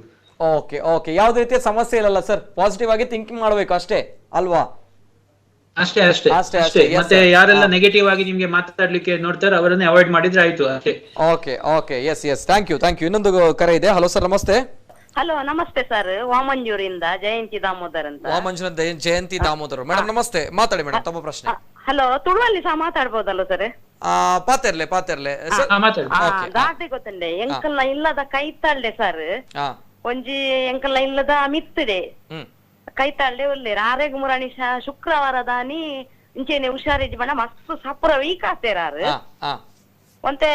Speaker 1: ಓಕೆ ಯಾವ್ದು ರೀತಿಯ ಸಮಸ್ಯೆ ಇಲ್ಲ ಸರ್, ಪಾಸಿಟಿವ್ ಆಗಿ ಥಿಂಕಿಂಗ್ ಮಾಡ್ಬೇಕು ಅಷ್ಟೇ ಅಲ್ವಾ?
Speaker 2: ಅಷ್ಟೇ. ಮತ್ತೆ ಯಾರೆಲ್ಲ ನೆಗೆಟಿವ್ ಆಗಿ ನಿಮ್ಗೆ ಮಾತಾಡ್ಲಿಕ್ಕೆ ನೋಡ್ತಾರೆ ಅವರನ್ನೇ ಅವಾಯ್ಡ್ ಮಾಡಿದ್ರೆ ಆಯ್ತು ಅಷ್ಟೇ.
Speaker 1: Okay yes thank you. ಇನ್ನೊಂದು ಕರೆ ಇದೆ. ಹಲೋ ಸರ್, ನಮಸ್ತೆ.
Speaker 12: ಹಲೋ ನಮಸ್ತೆ ಸರ್, ವಾಮಂಜೂರಿಂದ ಜಯಂತಿ ದಾಮೋದರ್ ಅಂತ.
Speaker 1: ವಾಮಂಜೂರಿಂದ ಜಯಂತಿ ದಾಮೋದರ್ ಮೇಡಮ್, ನಮಸ್ತೆ. ಮಾತಾಡಿ ಮೇಡಮ್, ತಮ್ಮ ಪ್ರಶ್ನೆ.
Speaker 12: ಹಲೋ, ತುಳುವಲ್ಲಿ ಸಹ ಮಾತಾಡ್ಬೋದಲ್ಲ ಸರ್?
Speaker 1: ಪಾತೆರ್ಲೆ
Speaker 12: ದಾಟಿ ಗೊತ್ತಂಡೆ ಎಂಕಲ್ನ ಇಲ್ಲದ ಕೈತಾಳ್ಡೆ ಸರ್, ಒಂಜಿ ಎಂಕಲ್ನ ಇಲ್ಲದ ಮಿತ್ತಡೆ ಕೈತಾಳ್ಡೆ ಒಳ್ಳೆರ ಆರೆಗ್ ಮುರಾಣಿ ಶುಕ್ರವಾರ ದಾನಿ ಇಂಚೆನೆ ಹುಷಾರಿಜ್ ಬಣ್ಣ ಮಸ್ತ್ ಸಪುರ ವೀಕ್ ಆತೇರಾರು ಒಂತೆ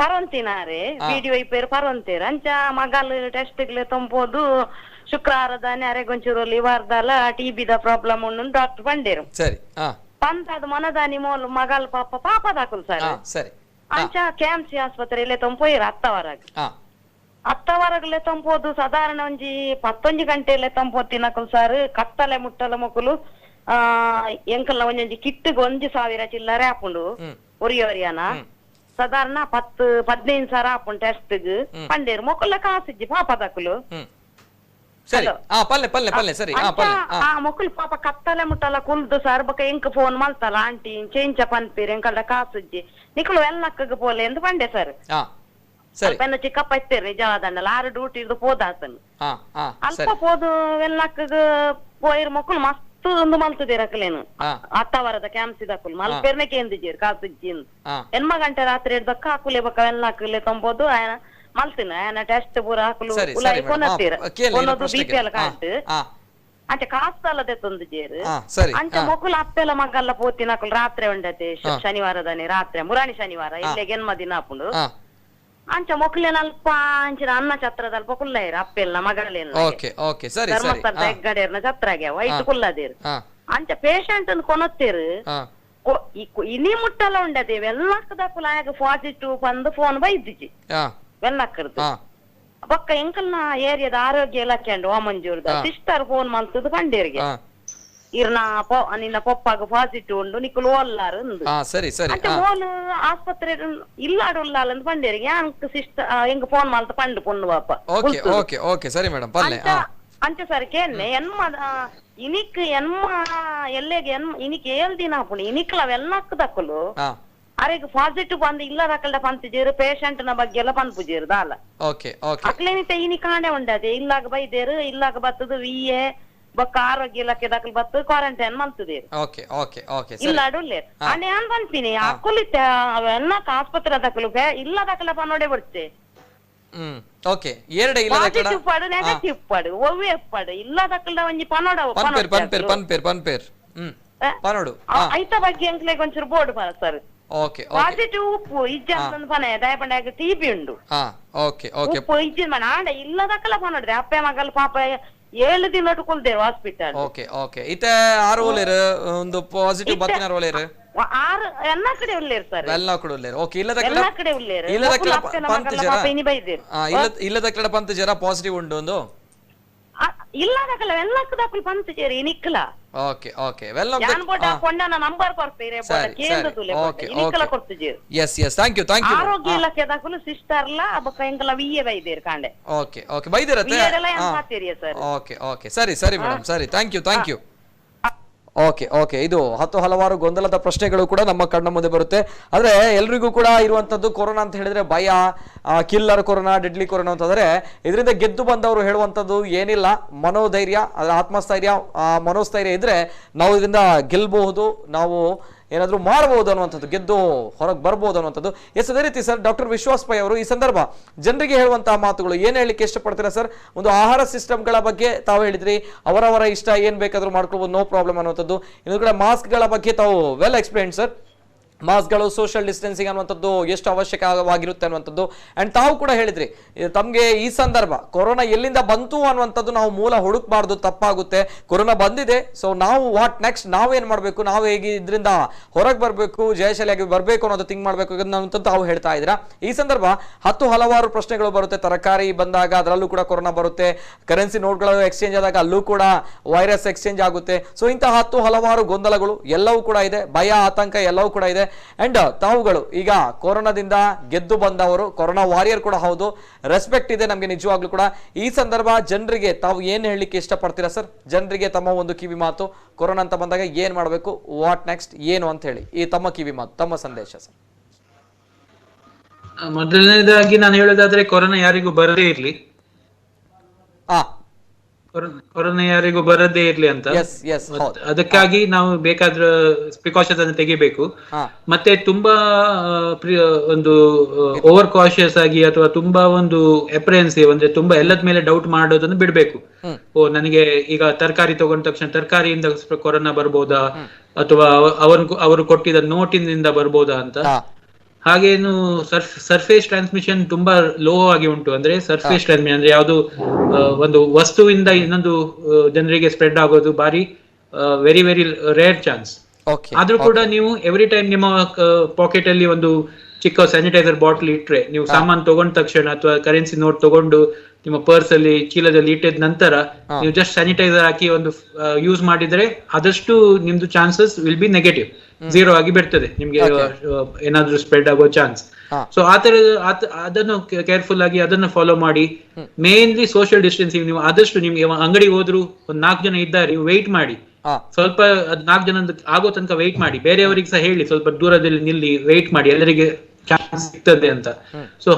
Speaker 12: ಪರವಂತಿನಾರೆ ವಿಡಿಯೋ ಇಪ್ಪೇರು ಪರವಂತೇರು ಅಂಚ ಮಗಲ್ ಟೆಸ್ಟ್ ಗ್ಲೆ ತೊಂಬೋದು ಶುಕ್ರವಾರ ದಾನಿ ಅರೆಗೊಂಚೂರು ಲಿವರ್ದಲ್ಲ ಟಿಬಿದ ಪ್ರಾಬ್ಲಮ್ ಉಂಡು ಡಾಕ್ಟರ್ ಬಂಡೇರು.
Speaker 1: ಸರಿ
Speaker 12: ಪಂತದ ಮನದಾನಿ ಮೋಲ್ ಮಗಲ್ ಪಾಪ ದಾಕುಲ್ ಸರ್. ಅಂಚ ಕೆಎಂಸಿ ಆಸ್ಪತ್ರೆಯಲ್ಲೇ ತೊಂಪೋಯ್ರು ಹತ್ತವರಗಲೆ ತಂಪೋದು ಸಾಧಾರಣ ಒಂಜಿ 11 ಗಂಟೆಯಲ್ಲೇ ತಂಪೋದು ತಿನ್ನಕಲ್ ಸರ್. ಕತ್ತಲೆ ಮುಟ್ಟಲ ಮಕ್ಕಳು ಎಂಕಲ್ನ ಒಂಜೊಂಜಿ ಕಿಟ್ಟಿಗೆ 1,000 ಚಿಲ್ಲರೆ ಹಾಪುಂಡು ಒರಿಯೋರಿಯಾನ ಸಾಧಾರಣ 10-15 ಸಾವಿರ ಹಾಪುಂಡು ಟೆಸ್ಟ್ಗ್ ಪಂಡೇರು ಮೊಕ್ಕಲ ಕಾಸಿಜ್ಜಿ ಪಾಪ ದಾಕುಲು ಮೊಕ್ಕಲು ಪಾಪ ಕತ್ತಲೆ ಮುಟ್ಟಲ ಕುಲ್ದು ಸರ್ ಬೊಕ ಎಂಕ್ ಫೋನ್ ಮಲ್ತಲ್ಲ ಆಂಟಿ ಚೇಂಚ ಪನ್ಪೀರ್ ಎಂಕಲ್ದ ಕಾಸುಜ್ಜಿ ನಿಕ್ಳು ಎಲ್ಲಕ್ಕಗ ಪೋಲೆ ಎಂದು ಪಂಡೆ ಸರ್. ಪೆನ್ನ ಚಿಕ್ಕಪ್ಪ ಇತ್ತೇರಿ ಜವಾದಂಡಲ್ಲ 6 ಡ್ಯೂಟಿ ಇರ್ದು ಪೋದಾತನು ಅಲ್ಪ ಪೋದು ಎಲ್ಲಕ್ಕಗ ಪೋಯಿರ್ ಮಕ್ಕಳು ಮಸ್ತ್ ಒಂದು ಮಲ್ತದಿರಕಲೇನು ಹತ್ತವರದ ಕ್ಯಾಂಪ್ಸಿದಕ್ಕಲು ಮಲ್ಪೇರ್ನೆ ಕೇಂದಿಜೀರ್ ಕಾಸುಜ್ಜಿ ಎನ್ಮ ಗಂಟೆ ರಾತ್ರಿ ಹಿಡ್ದಕ್ಕ ಹಾಕುಲೆ ಬೊಕ ಎಲ್ಲಕ್ಕಲೆ ತಂಬೋದು ಆಯನ ಮಲ್ತಿನ ಆಯನ ಟೆಸ್ಟ್ ಪೂರ ಹಾಕಲು ಉಲಾಯಿ ಕೊನತ್ತೀರ ಕೊನದು ಬಿಪಿಎಲ್ ಕಾರ್ಡ್ ಅಂಚ ಕಾಸ್ತಲ್ಲದೆ ತೊಂದಿಜೇರು ಅಂಚ ಮೊಕುಲು ಅಪ್ಪೆಲ್ಲ ಮಗಲ್ಲ ಪೋತಿನ ಹಾಕಲು ರಾತ್ರಿ ಉಂಡತೆ ಶನಿವಾರದನೆ ರಾತ್ರಿ ಮುರಾಣಿ ಶನಿವಾರ ಇಲ್ಲೇ ಗೆನ್ಮ ದಿನ ಹಾಪುಂಡು ಅಂಚ ಮೊಕ್ಲೇನ ಅಲ್ಪ ಅಂಚಿನ ಅನ್ನ ಛತ್ರದಲ್ಲಿ ಕುಲ್ಲಾಯಿರ ಅಪ್ಪೆಲ್ಲ ಮಗಳೇನ ಧರ್ಮಸ್ಥಳದ ಹೆಗ್ಗಡೇರ್ನ ಛತ್ರ ಆಗ್ಯಾವ ವೈಟ್ ಕುಲ್ಲದೇರು ಅಂಚ ಪೇಷಂಟ್ ಕೊನತ್ತೇರು ಇನಿ ಮುಟ್ಟಲ್ಲ ಉಂಡದೆ ವೆಲ್ಲಕ್ಕದಕ್ಕುಲ ಆಗ ಪಾಸಿಟಿವ್ ಬಂದು ಫೋನ್ ಬೈದಿಜಿ ವೆಲ್ಲಕ್ಕರ್ದು ಬೊಕ್ಕ ಎಂಕಲ್ನ ಏರಿಯಾದ ಆರೋಗ್ಯ ಇಲಾಖೆ ಅಂಡು ವಾಮಂಜೂರ್ದ ಸಿಸ್ಟರ್ ಫೋನ್ ಮಲ್ತದು ಕಂಡೇರಿಗೆ ಇರ್ನ ನಿನ್ನ ಪಪ್ಪಾಗ ಪಾಸಿಟಿವ್ ಉಂಡು ನಿಕ್ಕಲು ಓಲ್ಲಾರು ಅಂಚ ಮೋಲು ಆಸ್ಪತ್ರೆ ಇಲ್ಲಾಡುಲ್ಲಾಲ ಅಂತ ಪಂಡೇರಿಗೆ ಅಂಕ ಸಿಸ್ಟರ್ ಎಂಗ ಫೋನ್ ಮಲ್ತ ಪಂಡು ಪೊಣ್ಣು ಪಾಪ ಅಂಚ ಸರ್ ಕೇನ್ನೆ ಎನ್ಮ ಇನಿಕ್ ಎನ್ಮ ಎಲ್ಲೆಗೆ ಇನಿಕ್ 7 ದಿನ ಹಾಪುಣಿ ಇನಿಕ್ಲ ವೆಲ್ಲಕ್ಕದಕ್ಕಲು ಅರೆಗ್ ಪಾಸಿಟಿವ್ ಬಂದು ಇಲ್ಲ ರಕಲ್ಡ ಪಂತಿಜೇರು ಪೇಷಂಟ್ ನ ಬಗ್ಗೆ ಎಲ್ಲ ಪನ್ಪುಜೇರು ದಾಲ ಅಕ್ಲೇನಿತ ಇನಿ ಕಾಣೆ ಉಂಡದೆ ಇಲ್ಲಾಗ ಬೈದೇರು ಇಲ್ಲಾಗ ಬತ್ತದು ವಿಎ ಬೊಕ್ಕ ಆರೋಗ್ಯ ಇಲಾಖೆ ದಾಖಲು ಬತ್ತು ಕ್ವಾರಂಟೈನ್ ಮಲ್ತದೇರು ಇಲ್ಲ ಅಡುಲ್ಲೆ ಅನೆ ಅನ್ ಪನ್ಪಿನಿ ಅಕ್ಕುಲಿತ್ತೆ ಎನ್ನಕ ಆಸ್ಪತ್ರೆ ದಾಖಲು ಇಲ್ಲ ದಾಖಲ ಪನ್ನೋಡೆ ಬರ್ತೆ ಪಾಸಿಟಿವ್ ಪಡು ನೆಗೆಟಿವ್ ಪಡು ಒವ್ವೆ ಪಡು ಇಲ್ಲ ದಾಖಲ ಒಂಜಿ ಪನ್ನೋಡ ಐತ ಬಗ್ಗೆ ಎಂಕ್ಲೆಗ್ ಒಂಚೂರು ಬೋರ್ಡ್ ಬರ ಸರ್. ಪಾಸಿಟಿವ್ ಉಪ್ಪು ಇಜ್ಜಂದು ಪನೆ ದಯಪಂಡ ಟಿಬಿ ಉಂಡು ಉಪ್ಪು ಇಜ್ಜಿನ ಮನೆ ಆಂಡ ಇಲ್ಲ ದಾಖಲ ಪನ್ನೋಡ್ರೆ ಅಪ್ಪೆ ಮಗಲ್ ಪಾಪ 7 ದಿನ ಕೊಲ್ದೇರು ಹಾಸ್ಪಿಟಲ್
Speaker 1: ಒಂದು ಪಾಸಿಟಿವ್ ಬತ್ತಿನ ರೋಲೇರು
Speaker 12: ಎಲ್ಲ ಕಡೆ ಉಳ್ಳೇರು ಸರ್
Speaker 1: ಎಲ್ಲ ಕಡೆ ಉಳ್ಳೇರು
Speaker 12: ಎಲ್ಲ ಕಡೆ ಉಳ್ಳೇರು
Speaker 1: ಇಲ್ಲದ ಕಡೆ ಪಂತ ಜರ ಪಾಸಿಟಿವ್ ಉಂಡು ಒಂದು
Speaker 12: ಇಲ್ಲದಕ್ಕಲ್ಲ ವೆಲ್ಲಕ್ಕದಾಕುಲು ಪಂತ ಚೇರಿ ನಿಕ್ಕಲ
Speaker 1: ಓಕೆ ಓಕೆ ವೆಲ್
Speaker 12: ಯಾನ್ ಬೋಟ ಕೊಂಡನ ನಂಬರ್ ಕೊರ್ತೀರಿ ಬೋಟ ಕೇಂದ್ರ ತುಲೆ ಬೋಟ ನಿಕ್ಕಲ ಕೊರ್ತಿಜೇರು
Speaker 1: ಎಸ್ ಎಸ್ ಥ್ಯಾಂಕ್ ಯು
Speaker 12: ಆರೋಗ್ಯ ಇಲಾಖೆದಾಕುಲು ಸಿಸ್ಟರ್ಲ ಅಬಕ ಎಂಕಲ ವಿಯೆ ಬೈದೇರ್ ಕಾಂಡೆ
Speaker 1: ಓಕೆ ಓಕೆ ಬೈದಿರತ್ತೆ
Speaker 12: ವಿಯೆಲ್ಲ ಏನ್ ಮಾತೀರಿ ಸರ್
Speaker 1: ಓಕೆ ಓಕೆ ಸರಿ ಸರಿ ಮೇಡಮ್ ಸರಿ ಥ್ಯಾಂಕ್ ಯು ಓಕೆ ಓಕೆ ಇದು ಹಲವಾರು ಗೊಂದಲದ ಪ್ರಶ್ನೆಗಳು ಕೂಡ ನಮ್ಮ ಕಣ್ಣ ಮುಂದೆ ಬರುತ್ತೆ. ಆದರೆ ಎಲ್ರಿಗೂ ಕೂಡ ಇರುವಂತದ್ದು ಕೊರೋನಾ ಅಂತ ಹೇಳಿದ್ರೆ ಭಯ, ಕಿಲ್ಲರ್ ಕೊರೋನಾ, ಡೆಡ್ಲಿ ಕೊರೋನಾ ಅಂತಂದ್ರೆ ಇದರಿಂದ ಗೆದ್ದು ಬಂದವರು ಹೇಳುವಂಥದ್ದು ಏನಿಲ್ಲ, ಮನೋಧೈರ್ಯ, ಅದರ ಆತ್ಮಸ್ಥೈರ್ಯ, ಮನೋಸ್ಥೈರ್ಯ ಇದ್ರೆ ನಾವು ಇದರಿಂದ ಗೆಲ್ಲಬಹುದು, ನಾವು ಏನಾದರೂ ಮಾಡಬಹುದು ಅನ್ನುವಂಥದ್ದು, ಗೆದ್ದು ಹೊರಗೆ ಬರ್ಬೋದು ಅನ್ನುವಂಥದ್ದು. ಎಸ್, ಅದೇ ರೀತಿ ಸರ್ ಡಾಕ್ಟರ್ ವಿಶ್ವಾಸ್ ಪೈ ಅವರು ಈ ಸಂದರ್ಭ ಜನರಿಗೆ ಹೇಳುವಂತಹ ಮಾತುಗಳು ಏನು ಹೇಳಲಿಕ್ಕೆ ಇಷ್ಟಪಡ್ತೀರಾ ಸರ್? ಒಂದು ಆಹಾರ ಸಿಸ್ಟಮ್ಗಳ ಬಗ್ಗೆ ತಾವು ಹೇಳಿದ್ರಿ, ಅವರವರ ಇಷ್ಟ ಏನು ಬೇಕಾದರೂ ಮಾಡ್ಕೊಳ್ಬೋದು, ನೋ ಪ್ರಾಬ್ಲಮ್ ಅನ್ನುವಂಥದ್ದು. ಇನ್ನು ಕಡೆ ಮಾಸ್ಕ್ಗಳ ಬಗ್ಗೆ ತಾವು ವೆಲ್ ಎಕ್ಸ್ಪ್ಲೇನ್ ಸರ್. ಮಾಸ್ಕ್ಗಳು, ಸೋಷಿಯಲ್ ಡಿಸ್ಟೆನ್ಸಿಂಗ್ ಅನ್ನುವಂಥದ್ದು ಎಷ್ಟು ಅವಶ್ಯಕವಾಗಿರುತ್ತೆ ಅನ್ನುವಂಥದ್ದು. ಆ್ಯಂಡ್ ತಾವು ಕೂಡ ಹೇಳಿದ್ರಿ ತಮಗೆ ಈ ಸಂದರ್ಭ ಕೊರೋನಾ ಎಲ್ಲಿಂದ ಬಂತು ಅನ್ನುವಂಥದ್ದು ನಾವು ಮೂಲ ಹುಡುಕ್ಬಾರ್ದು, ತಪ್ಪಾಗುತ್ತೆ. ಕೊರೋನಾ ಬಂದಿದೆ, ಸೊ ನಾವು ವಾಟ್ ನೆಕ್ಸ್ಟ್, ನಾವೇನು ಮಾಡಬೇಕು, ನಾವು ಹೇಗೆ ಇದರಿಂದ ಹೊರಗೆ ಬರಬೇಕು, ಜಯಶಾಲಿಯಾಗಿ ಬರಬೇಕು ಅನ್ನೋದು ಥಿಂಕ್ ಮಾಡಬೇಕು ಅನ್ನೋಂಥ ತಾವು ಹೇಳ್ತಾ ಇದ್ದೀರಾ. ಈ ಸಂದರ್ಭ ಹಲವಾರು ಪ್ರಶ್ನೆಗಳು ಬರುತ್ತೆ. ತರಕಾರಿ ಬಂದಾಗ ಅದರಲ್ಲೂ ಕೂಡ ಕೊರೋನಾ ಬರುತ್ತೆ, ಕರೆನ್ಸಿ ನೋಟ್ಗಳು ಎಕ್ಸ್ಚೇಂಜ್ ಆದಾಗ ಅಲ್ಲೂ ಕೂಡ ವೈರಸ್ ಎಕ್ಸ್ಚೇಂಜ್ ಆಗುತ್ತೆ. ಸೊ ಇಂತಹ ಹಲವಾರು ಗೊಂದಲಗಳು ಎಲ್ಲವೂ ಕೂಡ ಇದೆ, ಭಯ, ಆತಂಕ ಎಲ್ಲವೂ ಕೂಡ ಇದೆ. ಅಂಡ್ ತಾವುಗಳು ಈಗ ಕೊರೋನಾದಿಂದ ಗೆದ್ದು ಬಂದವರು, ಕೊರೋನಾ ವಾರಿಯರ್ ಕೂಡ ಹೌದು, ರೆಸ್ಪೆಕ್ಟ್ ಇದೆ ನಮಗೆ ನಿಜವಾಗ್ಲೂ ಕೂಡ. ಈ ಸಂದರ್ಭ ಜನರಿಗೆ ತಾವು ಏನು ಹೇಳಲಿಕ್ಕೆ ಇಷ್ಟಪಡ್ತೀರಾ ಸರ್? ಜನರಿಗೆ ತಮ್ಮ ಒಂದು ಕಿವಿ ಮಾತು, ಕೊರೋನಾ ಅಂತ ಬಂದಾಗ ಏನ್ ಮಾಡಬೇಕು, ವಾಟ್ ನೆಕ್ಸ್ಟ್, ಏನು ಅಂತ ಹೇಳಿ ಈ ತಮ್ಮ ಕಿವಿ ಮಾತು, ತಮ್ಮ ಸಂದೇಶ ಸರ್.
Speaker 2: ಮೊದಲನೇದಾಗಿ ನಾನು ಹೇಳೋದಾದ್ರೆ ಕೊರೋನಾ ಯಾರಿಗೂ ಬರದೇ ಇರ್ಲಿ, ಕೊರೋನಾ ಯಾರಿಗೂ ಬರದೇ ಇರ್ಲಿ ಅಂತ. ಅದಕ್ಕಾಗಿ ನಾವು ಬೇಕಾದ್ರ ಪ್ರಿಕಾಷನ್ಸ್ ಅನ್ನು ತೆಗಿಬೇಕು. ಮತ್ತೆ ತುಂಬಾ ಒಂದು ಓವರ್ ಕಾಶಿಯಸ್ ಆಗಿ ಅಥವಾ ತುಂಬಾ ಒಂದು ಅಪ್ರೆಹೆನ್ಸಿವ್ ಅಂದ್ರೆ ತುಂಬಾ ಎಲ್ಲದ ಮೇಲೆ ಡೌಟ್ ಮಾಡೋದನ್ನು ಬಿಡ್ಬೇಕು. ನನಗೆ ಈಗ ತರಕಾರಿ ತಗೊಂಡ ತಕ್ಷಣ ತರಕಾರಿಯಿಂದ ಕೊರೋನಾ ಬರ್ಬೋದಾ ಅಥವಾ ಅವರು ಕೊಟ್ಟಿದ್ದ ನೋಟಿನಿಂದ ಬರ್ಬೋದಾ ಅಂತ. ಹಾಗೇನು ಸರ್ಫೇಸ್ ಟ್ರಾನ್ಸ್ಮಿಷನ್ ತುಂಬಾ ಲೋ ಆಗಿ ಉಂಟು. ಅಂದ್ರೆ ಸರ್ಫೇಸ್ ಟ್ರಾನ್ಸ್ಮಿಷನ್ ಅಂದ್ರೆ ಯಾವುದು ಒಂದು ವಸ್ತುವಿಂದ ಇನ್ನೊಂದು ಜನರಿಗೆ ಸ್ಪ್ರೆಡ್ ಆಗೋದು ಬಾರಿ ವೆರಿ ವೆರಿ ರೇರ್ ಚಾನ್ಸ್. ಆದ್ರೂ ಕೂಡ ನೀವು ಎವ್ರಿ ಟೈಮ್ ನಿಮ್ಮ ಪಾಕೆಟ್ ಅಲ್ಲಿ ಒಂದು ಚಿಕ್ಕ ಸ್ಯಾನಿಟೈಸರ್ ಬಾಟಲ್ ಇಟ್ರೆ, ನೀವು ಸಾಮಾನು ತಗೊಂಡ ತಕ್ಷಣ ಅಥವಾ ಕರೆನ್ಸಿ ನೋಟ್ ತಗೊಂಡು ನಿಮ್ಮ ಪರ್ಸ್ ಅಲ್ಲಿ ಚೀಲದಲ್ಲಿ ಇಟ್ಟಿದ ನಂತರ ನೀವು ಜಸ್ಟ್ ಸ್ಯಾನಿಟೈಸರ್ ಹಾಕಿ ಒಂದು ಯೂಸ್ ಮಾಡಿದ್ರೆ ಆದಷ್ಟು ನಿಮ್ದು ಚಾನ್ಸಸ್ ವಿಲ್ ಬಿ ನೆಗೆಟಿವ್, 0 ಆಗಿ ಬಿಡ್ತದೆ, ನಿಮ್ಗೆ ಏನಾದ್ರೂ ಸ್ಪ್ರೆಡ್ ಆಗೋ ಚಾನ್ಸ್. ಸೊ ಅದನ್ನು ಕೇರ್ಫುಲ್ ಆಗಿ ಅದನ್ನು ಫಾಲೋ ಮಾಡಿ. Mainly social distancing. ನೀವು ಆದಷ್ಟು ನಿಮ್ಗೆ ಅಂಗಡಿಗೆ ಹೋದ್ರು ಒಂದು 4 ಜನ ಇದ್ದಾರೆ, ನೀವು ವೆಯ್ಟ್ ಮಾಡಿ, ಸ್ವಲ್ಪ 4 ಜನ ಆಗೋ ತನಕ ವೆಯ್ಟ್ ಮಾಡಿ. ಬೇರೆಯವರಿಗೆ ಸಹ ಹೇಳಿ ಸ್ವಲ್ಪ ದೂರದಲ್ಲಿ ನಿಲ್ಲಿ, ವೆಯ್ಟ್ ಮಾಡಿ, ಎಲ್ಲರಿಗೆ ಚಾನ್ಸ್ ಸಿಗ್ತದೆ ಅಂತ. ಸೊ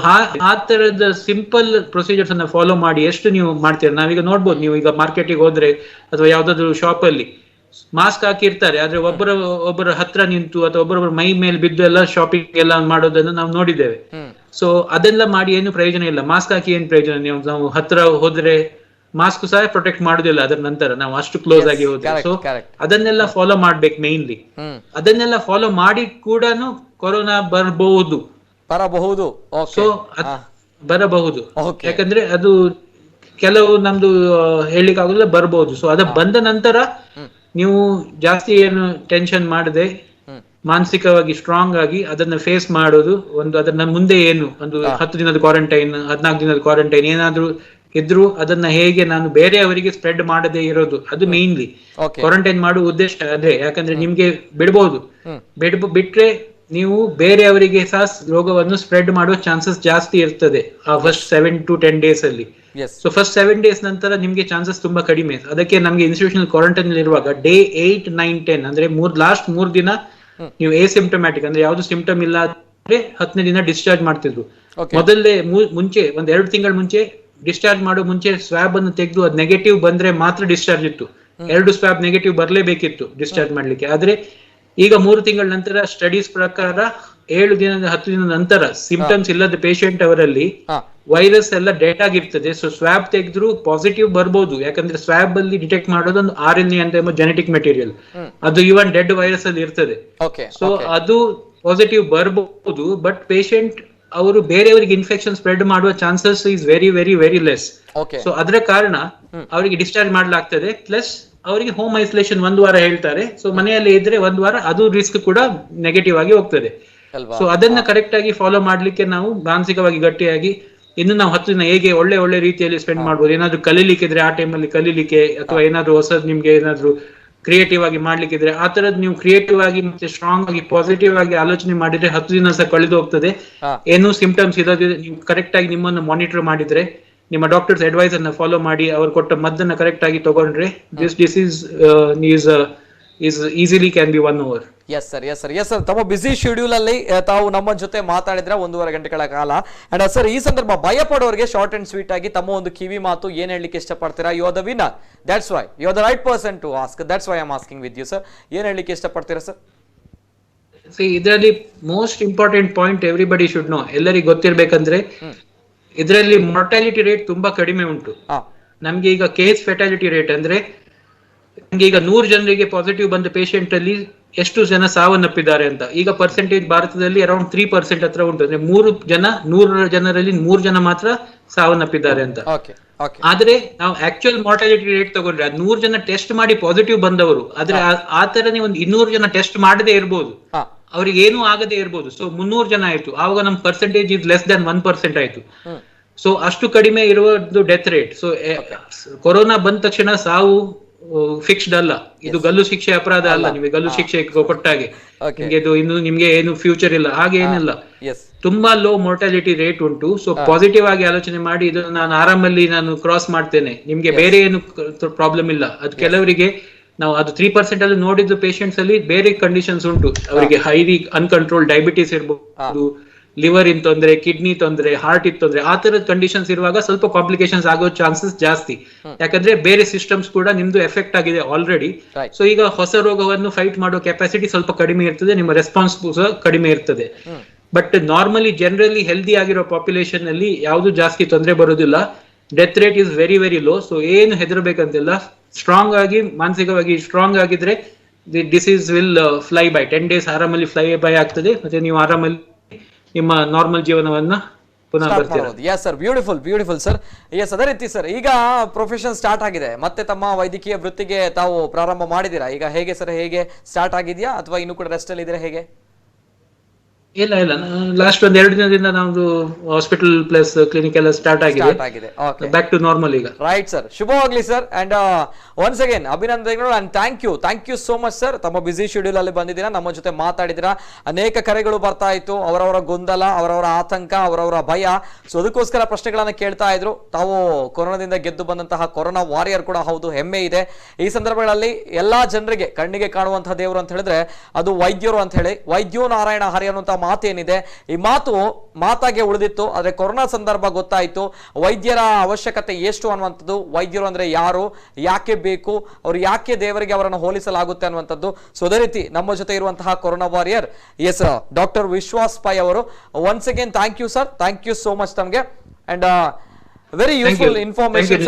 Speaker 2: ಆ ತರದ ಸಿಂಪಲ್ ಪ್ರೊಸೀಜರ್ಸ್ ಅನ್ನ ಫಾಲೋ ಮಾಡಿ ಎಷ್ಟು ನೀವು ಮಾಡ್ತೀರಾ. ನಾವೀಗ ನೋಡ್ಬೋದು, ನೀವು ಈಗ ಮಾರ್ಕೆಟಿಗೆ ಹೋದ್ರೆ ಅಥವಾ ಯಾವ್ದಾದ್ರು ಶಾಪ್ ಅಲ್ಲಿ ಮಾಸ್ಕ್ ಹಾಕಿರ್ತಾರೆ, ಆದ್ರೆ ಒಬ್ಬರ ಹತ್ರ ನಿಂತು ಅಥವಾ ಒಬ್ಬರೊಬ್ಬರ ಮೈ ಮೇಲೆ ಬಿದ್ದು ಎಲ್ಲ ಶಾಪಿಂಗ್ ಎಲ್ಲ ಮಾಡೋದನ್ನ ನಾವು ನೋಡಿದ್ದೇವೆ. ಸೊ ಅದೆಲ್ಲ ಮಾಡಿ ಏನು ಪ್ರಯೋಜನ ಇಲ್ಲ. ಮಾಸ್ಕ್ ಹಾಕಿ ಏನ್ ಪ್ರಯೋಜನ? ನಾವು ಹತ್ರ ಹೋದ್ರೆ ಮಾಸ್ಕ್ ಸಹ ಪ್ರೊಟೆಕ್ಟ್ ಮಾಡುದಿಲ್ಲ ಅದರ ನಂತರ, ನಾವು ಅಷ್ಟು ಕ್ಲೋಸ್ ಆಗಿ ಹೋದ್ರೆ. ಸೊ ಅದನ್ನೆಲ್ಲ ಫಾಲೋ ಮಾಡ್ಬೇಕು ಮೇನ್ಲಿ. ಅದನ್ನೆಲ್ಲ ಫಾಲೋ ಮಾಡಿ ಕೂಡ ಕೊರೋನಾ ಬರಬಹುದು. ಸೊ ಬರಬಹುದು, ಯಾಕಂದ್ರೆ ಅದು ಕೆಲವು ನಮ್ದು ಹೇಳಿಕ್ ಆಗುದಿಲ್ಲ, ಬರಬಹುದು. ಸೊ ಅದ ಬಂದ ನಂತರ ನೀವು ಜಾಸ್ತಿ ಏನು ಟೆನ್ಷನ್ ಮಾಡದೆ ಮಾನಸಿಕವಾಗಿ ಸ್ಟ್ರಾಂಗ್ ಆಗಿ ಅದನ್ನ ಫೇಸ್ ಮಾಡೋದು. ಅದನ್ನ ಮುಂದೆ ಏನು ಒಂದು 10 ದಿನದ ಕ್ವಾರಂಟೈನ್, 14 ದಿನದ ಕ್ವಾರಂಟೈನ್ ಏನಾದ್ರೂ ಇದ್ರು ಅದನ್ನ ಹೇಗೆ ನಾನು ಬೇರೆಯವರಿಗೆ ಸ್ಪ್ರೆಡ್ ಮಾಡದೇ ಇರೋದು, ಅದು ಮೇನ್ಲಿ ಕ್ವಾರಂಟೈನ್ ಮಾಡುವ ಉದ್ದೇಶ ಅದೇ. ಯಾಕಂದ್ರೆ ನಿಮ್ಗೆ ಬಿಡ್ಬಹುದು, ಬಿಟ್ರೆ ನೀವು ಬೇರೆಯವರಿಗೆ ಸಹ ರೋಗವನ್ನು ಸ್ಪ್ರೆಡ್ ಮಾಡುವ ಚಾನ್ಸಸ್ ಜಾಸ್ತಿ ಇರ್ತದೆ ಆ ಫಸ್ಟ್ 7 to 10 ಡೇಸ್ ಅಲ್ಲಿ. ಸೊ ಫಸ್ಟ್ 7 ಡೇಸ್ ನಂತರ ನಿಮ್ಗೆ ಚಾನ್ಸಸ್ ತುಂಬಾ ಕಡಿಮೆ. ಅದಕ್ಕೆ ನಮ್ಗೆ ಇನ್ಸ್ಟಿಟ್ಯೂಷನಲ್ ಕ್ವಾರಂಟೈನ್ ಇರುವಾಗ ಡೇ 8, 9, 10 ಅಂದ್ರೆ ಲಾಸ್ಟ್ 3 ದಿನ ನೀವು ಸಿಂಪ್ಟಮ್ಯಾಟಿಕ್ ಅಂದ್ರೆ ಯಾವ್ದು ಸಿಂಪ್ಟಮ್ ಇಲ್ಲ ಅಂದ್ರೆ 10ನೇ ದಿನ ಡಿಸ್ಚಾರ್ಜ್ ಮಾಡ್ತಿದ್ರು. ಮೊದಲೇ ಮುಂಚೆ 1-2 ತಿಂಗಳ ಮುಂಚೆ ಡಿಸ್ಚಾರ್ಜ್ ಮಾಡೋ ಮುಂಚೆ ಸ್ವಾಬ್ ಅನ್ನು ತೆಗೆದು ಅದು ನೆಗೆಟಿವ್ ಬಂದ್ರೆ ಮಾತ್ರ ಡಿಸ್ಚಾರ್ಜ್ ಇತ್ತು. 2 ಸ್ವಾಬ್ ನೆಗೆಟಿವ್ ಬರ್ಲೇಬೇಕಿತ್ತು ಡಿಸ್ಚಾರ್ಜ್ ಮಾಡ್ಲಿಕ್ಕೆ. ಆದ್ರೆ ಈಗ 3 ತಿಂಗಳ ನಂತರ ಸ್ಟಡೀಸ್ ಪ್ರಕಾರ 7 ದಿನದ 10 ದಿನದ ನಂತರ ಸಿಂಪ್ಟಮ್ಸ್ ಇಲ್ಲದ ಪೇಷಂಟ್ ಅವರಲ್ಲಿ ವೈರಸ್ ಎಲ್ಲ ಡೆಡ್ ಆಗಿರ್ತದೆ. ಸೊ ಸ್ವಾಬ್ ತೆಗೆದ್ರು ಪಾಸಿಟಿವ್ ಬರ್ಬೋದು, ಯಾಕಂದ್ರೆ ಸ್ವಾಬ್ ಅಲ್ಲಿ ಡಿಟೆಕ್ಟ್ ಮಾಡೋದು ಒಂದು RNA ಅಂತ ಜೆನೆಟಿಕ್ ಮೆಟೀರಿಯಲ್, ಅದು ಇವನ್ ಡೆಡ್ ವೈರಸ್ ಅಲ್ಲಿ ಇರ್ತದೆ. ಸೊ ಅದು ಪಾಸಿಟಿವ್ ಬರ್ಬಹುದು, ಬಟ್ ಪೇಷಂಟ್ ಅವರು ಬೇರೆಯವರಿಗೆ ಇನ್ಫೆಕ್ಷನ್ ಸ್ಪ್ರೆಡ್ ಮಾಡುವ chances is very very very less. So ಅದರ ಕಾರಣ ಅವರಿಗೆ ಡಿಸ್ಚಾರ್ಜ್ ಮಾಡಲಾಗ್ತದೆ. ಪ್ಲಸ್ ಅವರಿಗೆ ಹೋಮ್ ಐಸೋಲೇಷನ್ 1 ವಾರ ಹೇಳ್ತಾರೆ. ಸೊ ಮನೆಯಲ್ಲಿ ಇದ್ರೆ 1 ವಾರ ಅದು ರಿಸ್ಕ್ ಕೂಡ ನೆಗೆಟಿವ್ ಆಗಿ ಹೋಗ್ತದೆ. ಸೊ ಅದನ್ನ ಕರೆಕ್ಟ್ ಆಗಿ ಫಾಲೋ ಮಾಡ್ಲಿಕ್ಕೆ ನಾವು ಮಾನಸಿಕವಾಗಿ ಗಟ್ಟಿಯಾಗಿ ಇನ್ನು ನಾವು 10 ದಿನ ಹೇಗೆ ಒಳ್ಳೆ ರೀತಿಯಲ್ಲಿ ಸ್ಪೆಂಡ್ ಮಾಡ್ಬೋದು, ಏನಾದ್ರು ಕಲೀಲಿಕ್ಕಿದ್ರೆ ಆ ಟೈಮಲ್ಲಿ ಕಲೀಲಿಕ್ಕೆ, ಅಥವಾ ಏನಾದ್ರು ಹೊಸದ್ ನಿಮ್ಗೆ ಏನಾದ್ರು ಕ್ರಿಯೇಟಿವ್ ಆಗಿ ಮಾಡ್ಲಿಕ್ಕಿದ್ರೆ ಆ ತರದ್ ನೀವು ಕ್ರಿಯೇಟಿವ್ ಆಗಿ ಮತ್ತೆ ಸ್ಟ್ರಾಂಗ್ ಆಗಿ ಪಾಸಿಟಿವ್ ಆಗಿ ಆಲೋಚನೆ ಮಾಡಿದ್ರೆ 10 ದಿನ ಸಹ ಕಳೆದು ಹೋಗ್ತದೆ. ಏನು ಸಿಂಪ್ಟಮ್ಸ್ ಇರೋದಿದ್ರೆ ನೀವು ಕರೆಕ್ಟ್ ಆಗಿ ನಿಮ್ಮನ್ನು ಮಾನಿಟರ್ ಮಾಡಿದ್ರೆ, ನಿಮ್ಮ ಡಾಕ್ಟರ್ಸ್ ಅಡ್ವೈಸ್ ಅನ್ನ ಫಾಲೋ ಮಾಡಿ ಅವ್ರು ಕೊಟ್ಟ ಮದ್ದನ್ನ ಕರೆಕ್ಟ್ ಆಗಿ ತಗೊಂಡ್ರೆ this disease is easily can be 1 over.
Speaker 1: Yes sir ತಮ್ಮ ಬಿಸಿ ಶೆಡ್ಯೂಲ್ ಅಲ್ಲಿ ತಾವು ನಮ್ಮ ಜೊತೆ ಮಾತಾಡಿದ್ರೆ 1.5 ಗಂಟೆಗಳ ಕಾಲ. ಅಂಡ್ ಸರ್, ಈ ಸಂದರ್ಭ ಭಯ ಪಡೋರಿಗೆ ಶಾರ್ಟ್ ಅಂಡ್ ಸ್ವೀಟ್ ಆಗಿ ತಮ್ಮ ಒಂದು ಕಿವಿ ಮಾತು ಏನ್ ಹೇಳಲಿಕ್ಕೆ ಇಷ್ಟಪಡ್ತೀರಾ? You are the winner, that's why you are the right person to ask, that's why I am asking with you sir. ಏನ್ ಹೇಳಲಿಕ್ಕೆ ಇಷ್ಟಪಡ್ತೀರಾ ಸರ್?
Speaker 2: ಇದರಲ್ಲಿ most important point everybody should know, ಎಲ್ಲರಿಗೂ ಗೊತ್ತಿರ್ಬೇಕಂದ್ರೆ ಇದರಲ್ಲಿ ಮಾರ್ಟಾಲಿಟಿ ರೇಟ್ ತುಂಬಾ ಕಡಿಮೆ ಉಂಟು. ನಮ್ಗೆ ಈಗ ಕೇಸ್ ಫೆಟಾಲಿಟಿ ರೇಟ್ ಅಂದ್ರೆ ನಮ್ಗೆ ಈಗ 100 ಜನರಿಗೆ ಪಾಸಿಟಿವ್ ಬಂದ ಪೇಷಂಟ್ ಅಲ್ಲಿ ಎಷ್ಟು ಜನ ಸಾವನ್ನಪ್ಪಿದ್ದಾರೆ ಅಂತ ಈಗ ಪರ್ಸೆಂಟೇಜ್ ಭಾರತದಲ್ಲಿ ಅರೌಂಡ್ 3% ಹತ್ರ ಉಂಟು. ಅಂದ್ರೆ 100 ಜನರಲ್ಲಿ 3 ಜನ ಮಾತ್ರ ಸಾವನ್ನಪ್ಪಿದ್ದಾರೆ ಅಂತ. ಆದ್ರೆ ನಾವು ಆಕ್ಚುಯಲ್ ಮಾರ್ಟಾಲಿಟಿ ರೇಟ್ ತಗೊಂಡ್ರೆ 100 ಜನ ಟೆಸ್ಟ್ ಮಾಡಿ ಪಾಸಿಟಿವ್ ಬಂದವರು, ಆದ್ರೆ ಆ ತರನೇ ಒಂದು 200 ಜನ ಟೆಸ್ಟ್ ಮಾಡದೇ ಇರ್ಬೋದು, ಅವ್ರಿಗೆ ಏನೂ ಆಗದೆ ಇರ್ಬೋದು. ಸೊ 300 ಜನ ಆಯ್ತು, ಆವಾಗ ನಮ್ ಪರ್ಸೆಂಟೇಜ್ ಇಸ್ ಲೆಸ್ ದನ್ 1% ಆಯ್ತು. ಸೊ ಅಷ್ಟು ಕಡಿಮೆ ಇರುವುದು ಡೆತ್ ರೇಟ್. ಸೊ ಕೊರೋನಾ ಬಂದ ತಕ್ಷಣ ಸಾವು ಫಿಕ್ಸ್ಡ್ ಅಲ್ಲ, ಇದು ಗಲ್ಲು ಶಿಕ್ಷೆ ಅಪರಾಧ ಅಲ್ಲ. ನಿಮಗೆ ಗಲ್ಲು ಶಿಕ್ಷೆ ಕೊಟ್ಟಾಗೆ ಇದು ಇನ್ನು ನಿಮ್ಗೆ ಏನು ಫ್ಯೂಚರ್ ಇಲ್ಲ, ಹಾಗೆ ಏನಿಲ್ಲ. ತುಂಬಾ ಲೋ ಮಾರ್ಟಾಲಿಟಿ ರೇಟ್ ಉಂಟು. ಸೊ ಪಾಸಿಟಿವ್ ಆಗಿ ಆಲೋಚನೆ ಮಾಡಿ ಇದು ನಾನು ಆರಾಮಲ್ಲಿ ನಾನು ಕ್ರಾಸ್ ಮಾಡ್ತೇನೆ, ನಿಮ್ಗೆ ಬೇರೆ ಏನು ಪ್ರಾಬ್ಲಮ್ ಇಲ್ಲ. ಅದು ಕೆಲವರಿಗೆ ನಾವು ಅದು 3% ಅಲ್ಲಿ ನೋಡಿದ್ದು ಪೇಷಂಟ್ಸ್ ಅಲ್ಲಿ ಬೇರೆ ಕಂಡೀಷನ್ಸ್ ಉಂಟು. ಅವರಿಗೆ ಹೈಲಿ ಅನ್ಕಂಟ್ರೋಲ್ ಡಯಾಬಿಟಿಸ್ ಇರ್ಬೋದು, ಲಿವರ್ ಇನ್ ತೊಂದ್ರೆ, ಕಿಡ್ನಿ ತೊಂದ್ರೆ, ಹಾರ್ಟ್ ಇತ್ತು ತೊಂದ್ರೆ, ಆ ತರದ ಕಂಡೀಷನ್ಸ್ ಇರುವಾಗ ಸ್ವಲ್ಪ ಕಾಂಪ್ಲಿಕೇಶನ್ಸ್ ಆಗೋ ಚಾನ್ಸಸ್ ಜಾಸ್ತಿ. ಯಾಕಂದ್ರೆ ಬೇರೆ ಸಿಸ್ಟಮ್ಸ್ ಕೂಡ ನಿಮ್ದು ಎಫೆಕ್ಟ್ ಆಗಿದೆ ಆಲ್ರೆಡಿ. ಸೊ ಈಗ ಹೊಸ ರೋಗವನ್ನು ಫೈಟ್ ಮಾಡೋ ಕೆಪಾಸಿಟಿ ಸ್ವಲ್ಪ ಕಡಿಮೆ ಇರ್ತದೆ, ನಿಮ್ಮ ರೆಸ್ಪಾನ್ಸ್ ಕಡಿಮೆ ಇರ್ತದೆ. ಬಟ್ ನಾರ್ಮಲಿ ಜನರಲಿ ಹೆಲ್ದಿ ಆಗಿರೋ ಪಾಪ್ಯುಲೇಷನ್ ಅಲ್ಲಿ ಯಾವ್ದು ಜಾಸ್ತಿ ತೊಂದರೆ ಬರೋದಿಲ್ಲ. Death rate is very very low. So ಏನು ಹೆದರ್ಬೇಕಂತಿಲ್ಲ, ಸ್ಟ್ರಾಂಗ್ ಆಗಿ ಮಾನಸಿಕವಾಗಿ ಸ್ಟ್ರಾಂಗ್ ಆಗಿದ್ರೆ the disease will fly by. 10 days ಆರಾಮಲ್ಲಿ ಫ್ಲೈ ಬೈ ಆಗ್ತದೆ, ಮತ್ತೆ ನೀವು ಆರಾಮಲ್ಲಿ ನಿಮ್ಮ ನಾರ್ಮಲ್ ಜೀವನವನ್ನ ಪುನಃ ಬರ್ತೀರಾ.
Speaker 1: Yes sir, beautiful sir. Yes, ಅದೇ ರೀತಿ ಸರ್, ಈಗ ಪ್ರೊಫೆಷನ್ ಸ್ಟಾರ್ಟ್ ಆಗಿದೆ, ಮತ್ತೆ ತಮ್ಮ ವೈದ್ಯಕೀಯ ವೃತ್ತಿಗೆ ತಾವು ಪ್ರಾರಂಭ ಮಾಡಿದ್ದೀರಾ. ಈಗ ಹೇಗೆ ಸರ್, ಹೇಗೆ ಸ್ಟಾರ್ಟ್ ಆಗಿದೆಯಾ ಅಥವಾ ಇನ್ನೂ ಕೂಡ ರೆಸ್ಟ್ ಅಲ್ಲಿ ಇದ್ರೆ ಹೇಗೆ?
Speaker 2: ಇಲ್ಲ ಲಾಸ್ಟ್ 2 ದಿನದಿಂದ ನಮ್ದು ಹಾಸ್ಪಿಟಲ್ ಪ್ಲಸ್ ಕ್ಲಿನಿಕ್ ಎಲ್ಲ ಸ್ಟಾರ್ಟ್ ಆಗಿದೆ. ಬ್ಯಾಕ್ ಟು ನಾರ್ಮಲ್ ಈಗ.
Speaker 1: ರೈಟ್ ಸರ್, ಶುಭವಾಗ್ಲಿ ಸರ್. ಅಂಡ್ ಒನ್ಸ್ ಅಗೇನ್ ಅಭಿನಂದನೆಗಳು and thank you so much sir. ತಮ್ಮ ಬಿಸಿ ಶೆಡ್ಯೂಲ್ ಅಲ್ಲಿ ಬಂದಿದ್ದೀರಾ, ನಮ್ಮ ಜೊತೆ ಮಾತಾಡಿದಿರಾ. ಅನೇಕ ಕರೆಗಳು ಬರ್ತಾ ಇತ್ತು, ಅವರವರ ಗೊಂದಲ, ಅವರವರ ಆತಂಕ, ಅವರವರ ಭಯ. ಸೊ ಅದಕ್ಕೋಸ್ಕರ ಪ್ರಶ್ನೆಗಳನ್ನ ಕೇಳ್ತಾ ಇದ್ರು. ತಾವು ಕೊರೋನಾದಿಂದ ಗೆದ್ದು ಬಂದಂತಹ ಕೊರೋನಾ ವಾರಿಯರ್ ಕೂಡ ಹೌದು, ಹೆಮ್ಮೆ ಇದೆ. ಈ ಸಂದರ್ಭಗಳಲ್ಲಿ ಎಲ್ಲಾ ಜನರಿಗೆ ಕಣ್ಣಿಗೆ ಕಾಣುವಂತಹ ದೇವರು ಅಂತ ಹೇಳಿದ್ರೆ ಅದು ವೈದ್ಯರು ಅಂತ ಹೇಳಿ, ವೈದ್ಯೋ ನಾರಾಯಣ ಹರಿ ಅನ್ನುವಂತಹ ಮಾತೇನಿದೆ, ಈ ಮಾತಾಗೆ ಉಳಿದಿತ್ತು. ಆದ್ರೆ ಕೊರೋನಾ ಸಂದರ್ಭ ಗೊತ್ತಾಯ್ತು ವೈದ್ಯರ ಅವಶ್ಯಕತೆ ಎಷ್ಟು ಅನ್ನುವಂಥದ್ದು. ವೈದ್ಯರು ಅಂದ್ರೆ ಯಾರು, ಯಾಕೆ ಬೇಕು, ಅವ್ರು ಯಾಕೆ ದೇವರಿಗೆ ಅವರನ್ನು ಹೋಲಿಸಲಾಗುತ್ತೆ ಅನ್ನುವಂಥದ್ದು. ಸೊ ಅದೇ ರೀತಿ ನಮ್ಮ ಜೊತೆ ಇರುವಂತಹ corona warriors doctor Vishwas Pai ಅವರು. Once again thank you sir, thank you so much ತಮಗೆ. And very useful information.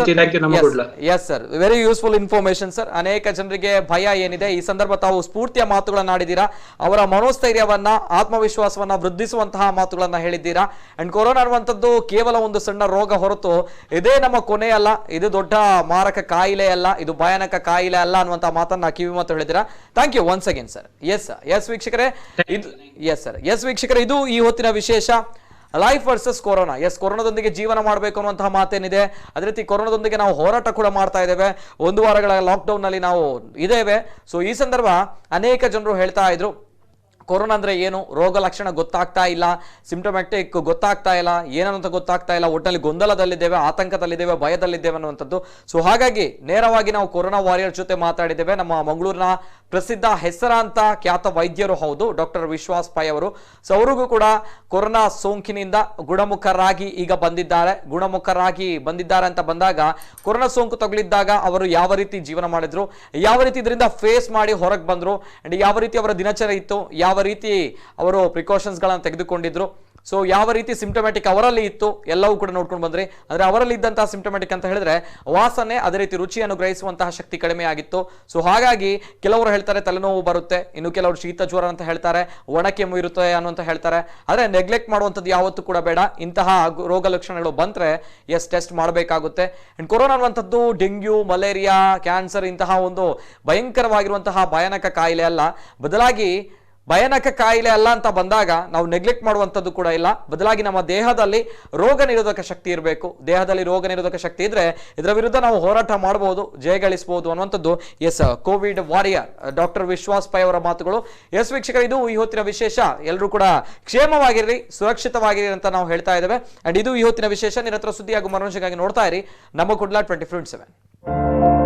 Speaker 1: Yes sir, very useful information sir. ಅನೇಕ ಜನರಿಗೆ ಭಯ ಏನಿದೆ, ಈ ಸಂದರ್ಭ ತಾವು ಸ್ಫೂರ್ತಿಯ ಮಾತುಗಳನ್ನ ಆಡಿದ್ದೀರಾ, ಅವರ ಮನೋಸ್ಥೈರ್ಯವನ್ನ, ಆತ್ಮವಿಶ್ವಾಸವನ್ನ ವೃದ್ಧಿಸುವಂತಹ ಮಾತುಗಳನ್ನ ಹೇಳಿದ್ದೀರಾ. ಅಂಡ್ ಕೊರೋನಾ ಅನ್ನುವಂಥದ್ದು ಕೇವಲ ಒಂದು ಸಣ್ಣ ರೋಗ ಹೊರತು ಇದೇ ನಮ್ಮ ಕೊನೆ ಅಲ್ಲ, ಇದು ದೊಡ್ಡ ಮಾರಕ ಕಾಯಿಲೆ ಅಲ್ಲ, ಇದು ಭಯಾನಕ ಕಾಯಿಲೆ ಅಲ್ಲ ಅನ್ನುವಂತಹ ಮಾತನ್ನ ಕಿವಿ ಮಾತು ಹೇಳಿದ್ದೀರಾ. Thank you once again sir. Yes ವೀಕ್ಷಕರೇ, ಇದು ಈ ಹೊತ್ತಿನ ವಿಶೇಷ ಲೈಫ್ ವರ್ಸಸ್ ಕೊರೋನಾ. ಎಸ್, ಕೊರೋನಾದೊಂದಿಗೆ ಜೀವನ ಮಾಡಬೇಕು ಅನ್ನುವಂತಹ ಮಾತೇನಿದೆ. ಅದೇ ರೀತಿ ಕೊರೋನಾದೊಂದಿಗೆ ನಾವು ಹೋರಾಟ ಕೂಡ ಮಾಡ್ತಾ ಇದ್ದೇವೆ. 1 ವಾರಗಳ ಲಾಕ್ಡೌನ್ ನಲ್ಲಿ ನಾವು ಇದ್ದೇವೆ. ಸೊ ಈ ಸಂದರ್ಭ ಅನೇಕ ಜನರು ಹೇಳ್ತಾ ಇದ್ರು ಕೊರೋನಾ ಅಂದ್ರೆ ಏನು, ರೋಗ ಲಕ್ಷಣ ಗೊತ್ತಾಗ್ತಾ ಇಲ್ಲ, ಸಿಂಪ್ಟಮ್ಯಾಟಿಕ್ ಗೊತ್ತಾಗ್ತಾ ಇಲ್ಲ, ಏನಂತ ಗೊತ್ತಾಗ್ತಾ ಇಲ್ಲ, ಒಟ್ಟಿನಲ್ಲಿ ಗೊಂದಲದಲ್ಲಿದ್ದೇವೆ, ಆತಂಕದಲ್ಲಿದ್ದೇವೆ, ಭಯದಲ್ಲಿದ್ದೇವೆ ಅನ್ನುವಂಥದ್ದು. ಸೊ ಹಾಗಾಗಿ ನೇರವಾಗಿ ನಾವು ಕೊರೋನಾ ವಾರಿಯರ್ ಜೊತೆ ಮಾತಾಡಿದ್ದೇವೆ. ನಮ್ಮ ಮಂಗಳೂರಿನ ಪ್ರಸಿದ್ಧ ಹೆಸರಾಂತ ಖ್ಯಾತ ವೈದ್ಯರು ಹೌದು, ಡಾಕ್ಟರ್ ವಿಶ್ವಾಸ್ ಪೈ ಅವರು. ಸೊ ಅವರಿಗೂ ಕೂಡ ಕೊರೋನಾ ಸೋಂಕಿನಿಂದ ಗುಣಮುಖರಾಗಿ ಈಗ ಬಂದಿದ್ದಾರೆ ಅಂತ ಬಂದಾಗ, ಕೊರೋನಾ ಸೋಂಕು ತಗುಲಿದ್ದಾಗ ಅವರು ಯಾವ ರೀತಿ ಜೀವನ ಮಾಡಿದ್ರು, ಯಾವ ರೀತಿ ಇದರಿಂದ ಫೇಸ್ ಮಾಡಿ ಹೊರಗೆ ಬಂದ್ರು, ಅಂಡ್ ಯಾವ ರೀತಿ ಅವರ ದಿನಚರಿ ಇತ್ತು, ಯಾವ ರೀತಿ ಅವರು ಪ್ರಿಕಾಷನ್ಸ್ ಗಳನ್ನ ತೆಗೆದುಕೊಂಡಿದ್ರು, ಸೊ ಯಾವ ರೀತಿ ಸಿಂಪ್ಟಮ್ಯಾಟಿಕ್ ಅವರಲ್ಲಿ ಇತ್ತು, ಎಲ್ಲವೂ ಕೂಡ ನೋಡ್ಕೊಂಡು ಬಂದ್ರಿ. ಅಂದ್ರೆ ಅವರಲ್ಲಿ ಇದ್ದಂತಹ ಸಿಂಪ್ಟಮ್ಯಾಟಿಕ್ ಅಂತ ಹೇಳಿದ್ರೆ ವಾಸನೆ, ಅದೇ ರೀತಿ ರುಚಿಯನ್ನು ಗ್ರಹಿಸುವಂತಹ ಶಕ್ತಿ ಕಡಿಮೆ ಆಗಿತ್ತು. ಸೊ ಹಾಗಾಗಿ ಕೆಲವರು ಹೇಳ್ತಾರೆ ತಲೆನೋವು ಬರುತ್ತೆ, ಇನ್ನು ಕೆಲವರು ಶೀತ ಜ್ವರ ಅಂತ ಹೇಳ್ತಾರೆ, ಒಣಕೆಮ್ಮು ಇರುತ್ತೆ ಅನ್ನುವಂತ ಹೇಳ್ತಾರೆ. ಆದ್ರೆ ನೆಗ್ಲೆಕ್ಟ್ ಮಾಡುವಂಥದ್ದು ಯಾವತ್ತೂ ಕೂಡ ಬೇಡ. ಇಂತಹ ರೋಗ ಲಕ್ಷಣಗಳು ಬಂದ್ರೆ ಟೆಸ್ಟ್ ಮಾಡಬೇಕಾಗುತ್ತೆ. ಅಂಡ್ ಕೊರೋನಾ ಅನ್ನುವಂಥದ್ದು ಡೆಂಗ್ಯೂ, ಮಲೇರಿಯಾ, ಕ್ಯಾನ್ಸರ್ ಇಂತಹ ಒಂದು ಭಯಂಕರವಾಗಿರುವಂತಹ ಭಯಾನಕ ಕಾಯಿಲೆ ಅಲ್ಲ, ಬದಲಾಗಿ ಭಯಾನಕ ಕಾಯಿಲೆ ಅಲ್ಲ ಅಂತ ಬಂದಾಗ ನಾವು ನೆಗ್ಲೆಕ್ಟ್ ಮಾಡುವಂಥದ್ದು ಕೂಡ ಇಲ್ಲ. ಬದಲಾಗಿ ನಮ್ಮ ದೇಹದಲ್ಲಿ ರೋಗ ನಿರೋಧಕ ಶಕ್ತಿ ಇರಬೇಕು. ದೇಹದಲ್ಲಿ ರೋಗ ನಿರೋಧಕ ಶಕ್ತಿ ಇದ್ರೆ ಇದರ ವಿರುದ್ಧ ನಾವು ಹೋರಾಟ ಮಾಡಬಹುದು, ಜಯಗಳಿಸಬಹುದು ಅನ್ನುವಂಥದ್ದು Covid warrior doctor Vishwas pi ಅವರ ಮಾತುಗಳು. ವೀಕ್ಷಕರು, ಇದು ಈ ಹೊತ್ತಿನ ವಿಶೇಷ. ಎಲ್ಲರೂ ಕೂಡ ಕ್ಷೇಮವಾಗಿರ್ರಿ, ಸುರಕ್ಷಿತವಾಗಿರಿ ಅಂತ ನಾವು ಹೇಳ್ತಾ ಇದ್ದೇವೆ. ಅಂಡ್ ಇದು ಈ ಹೊತ್ತಿನ ವಿಶೇಷ. ನಿರಂತರ ಸುದ್ದಿ ಹಾಗೂ ಮನೋರಂಜನೆಗಾಗಿ ನೋಡ್ತಾ ಇರಿ ನಮ್ಮ ಕುಡ್ಲ 24/7.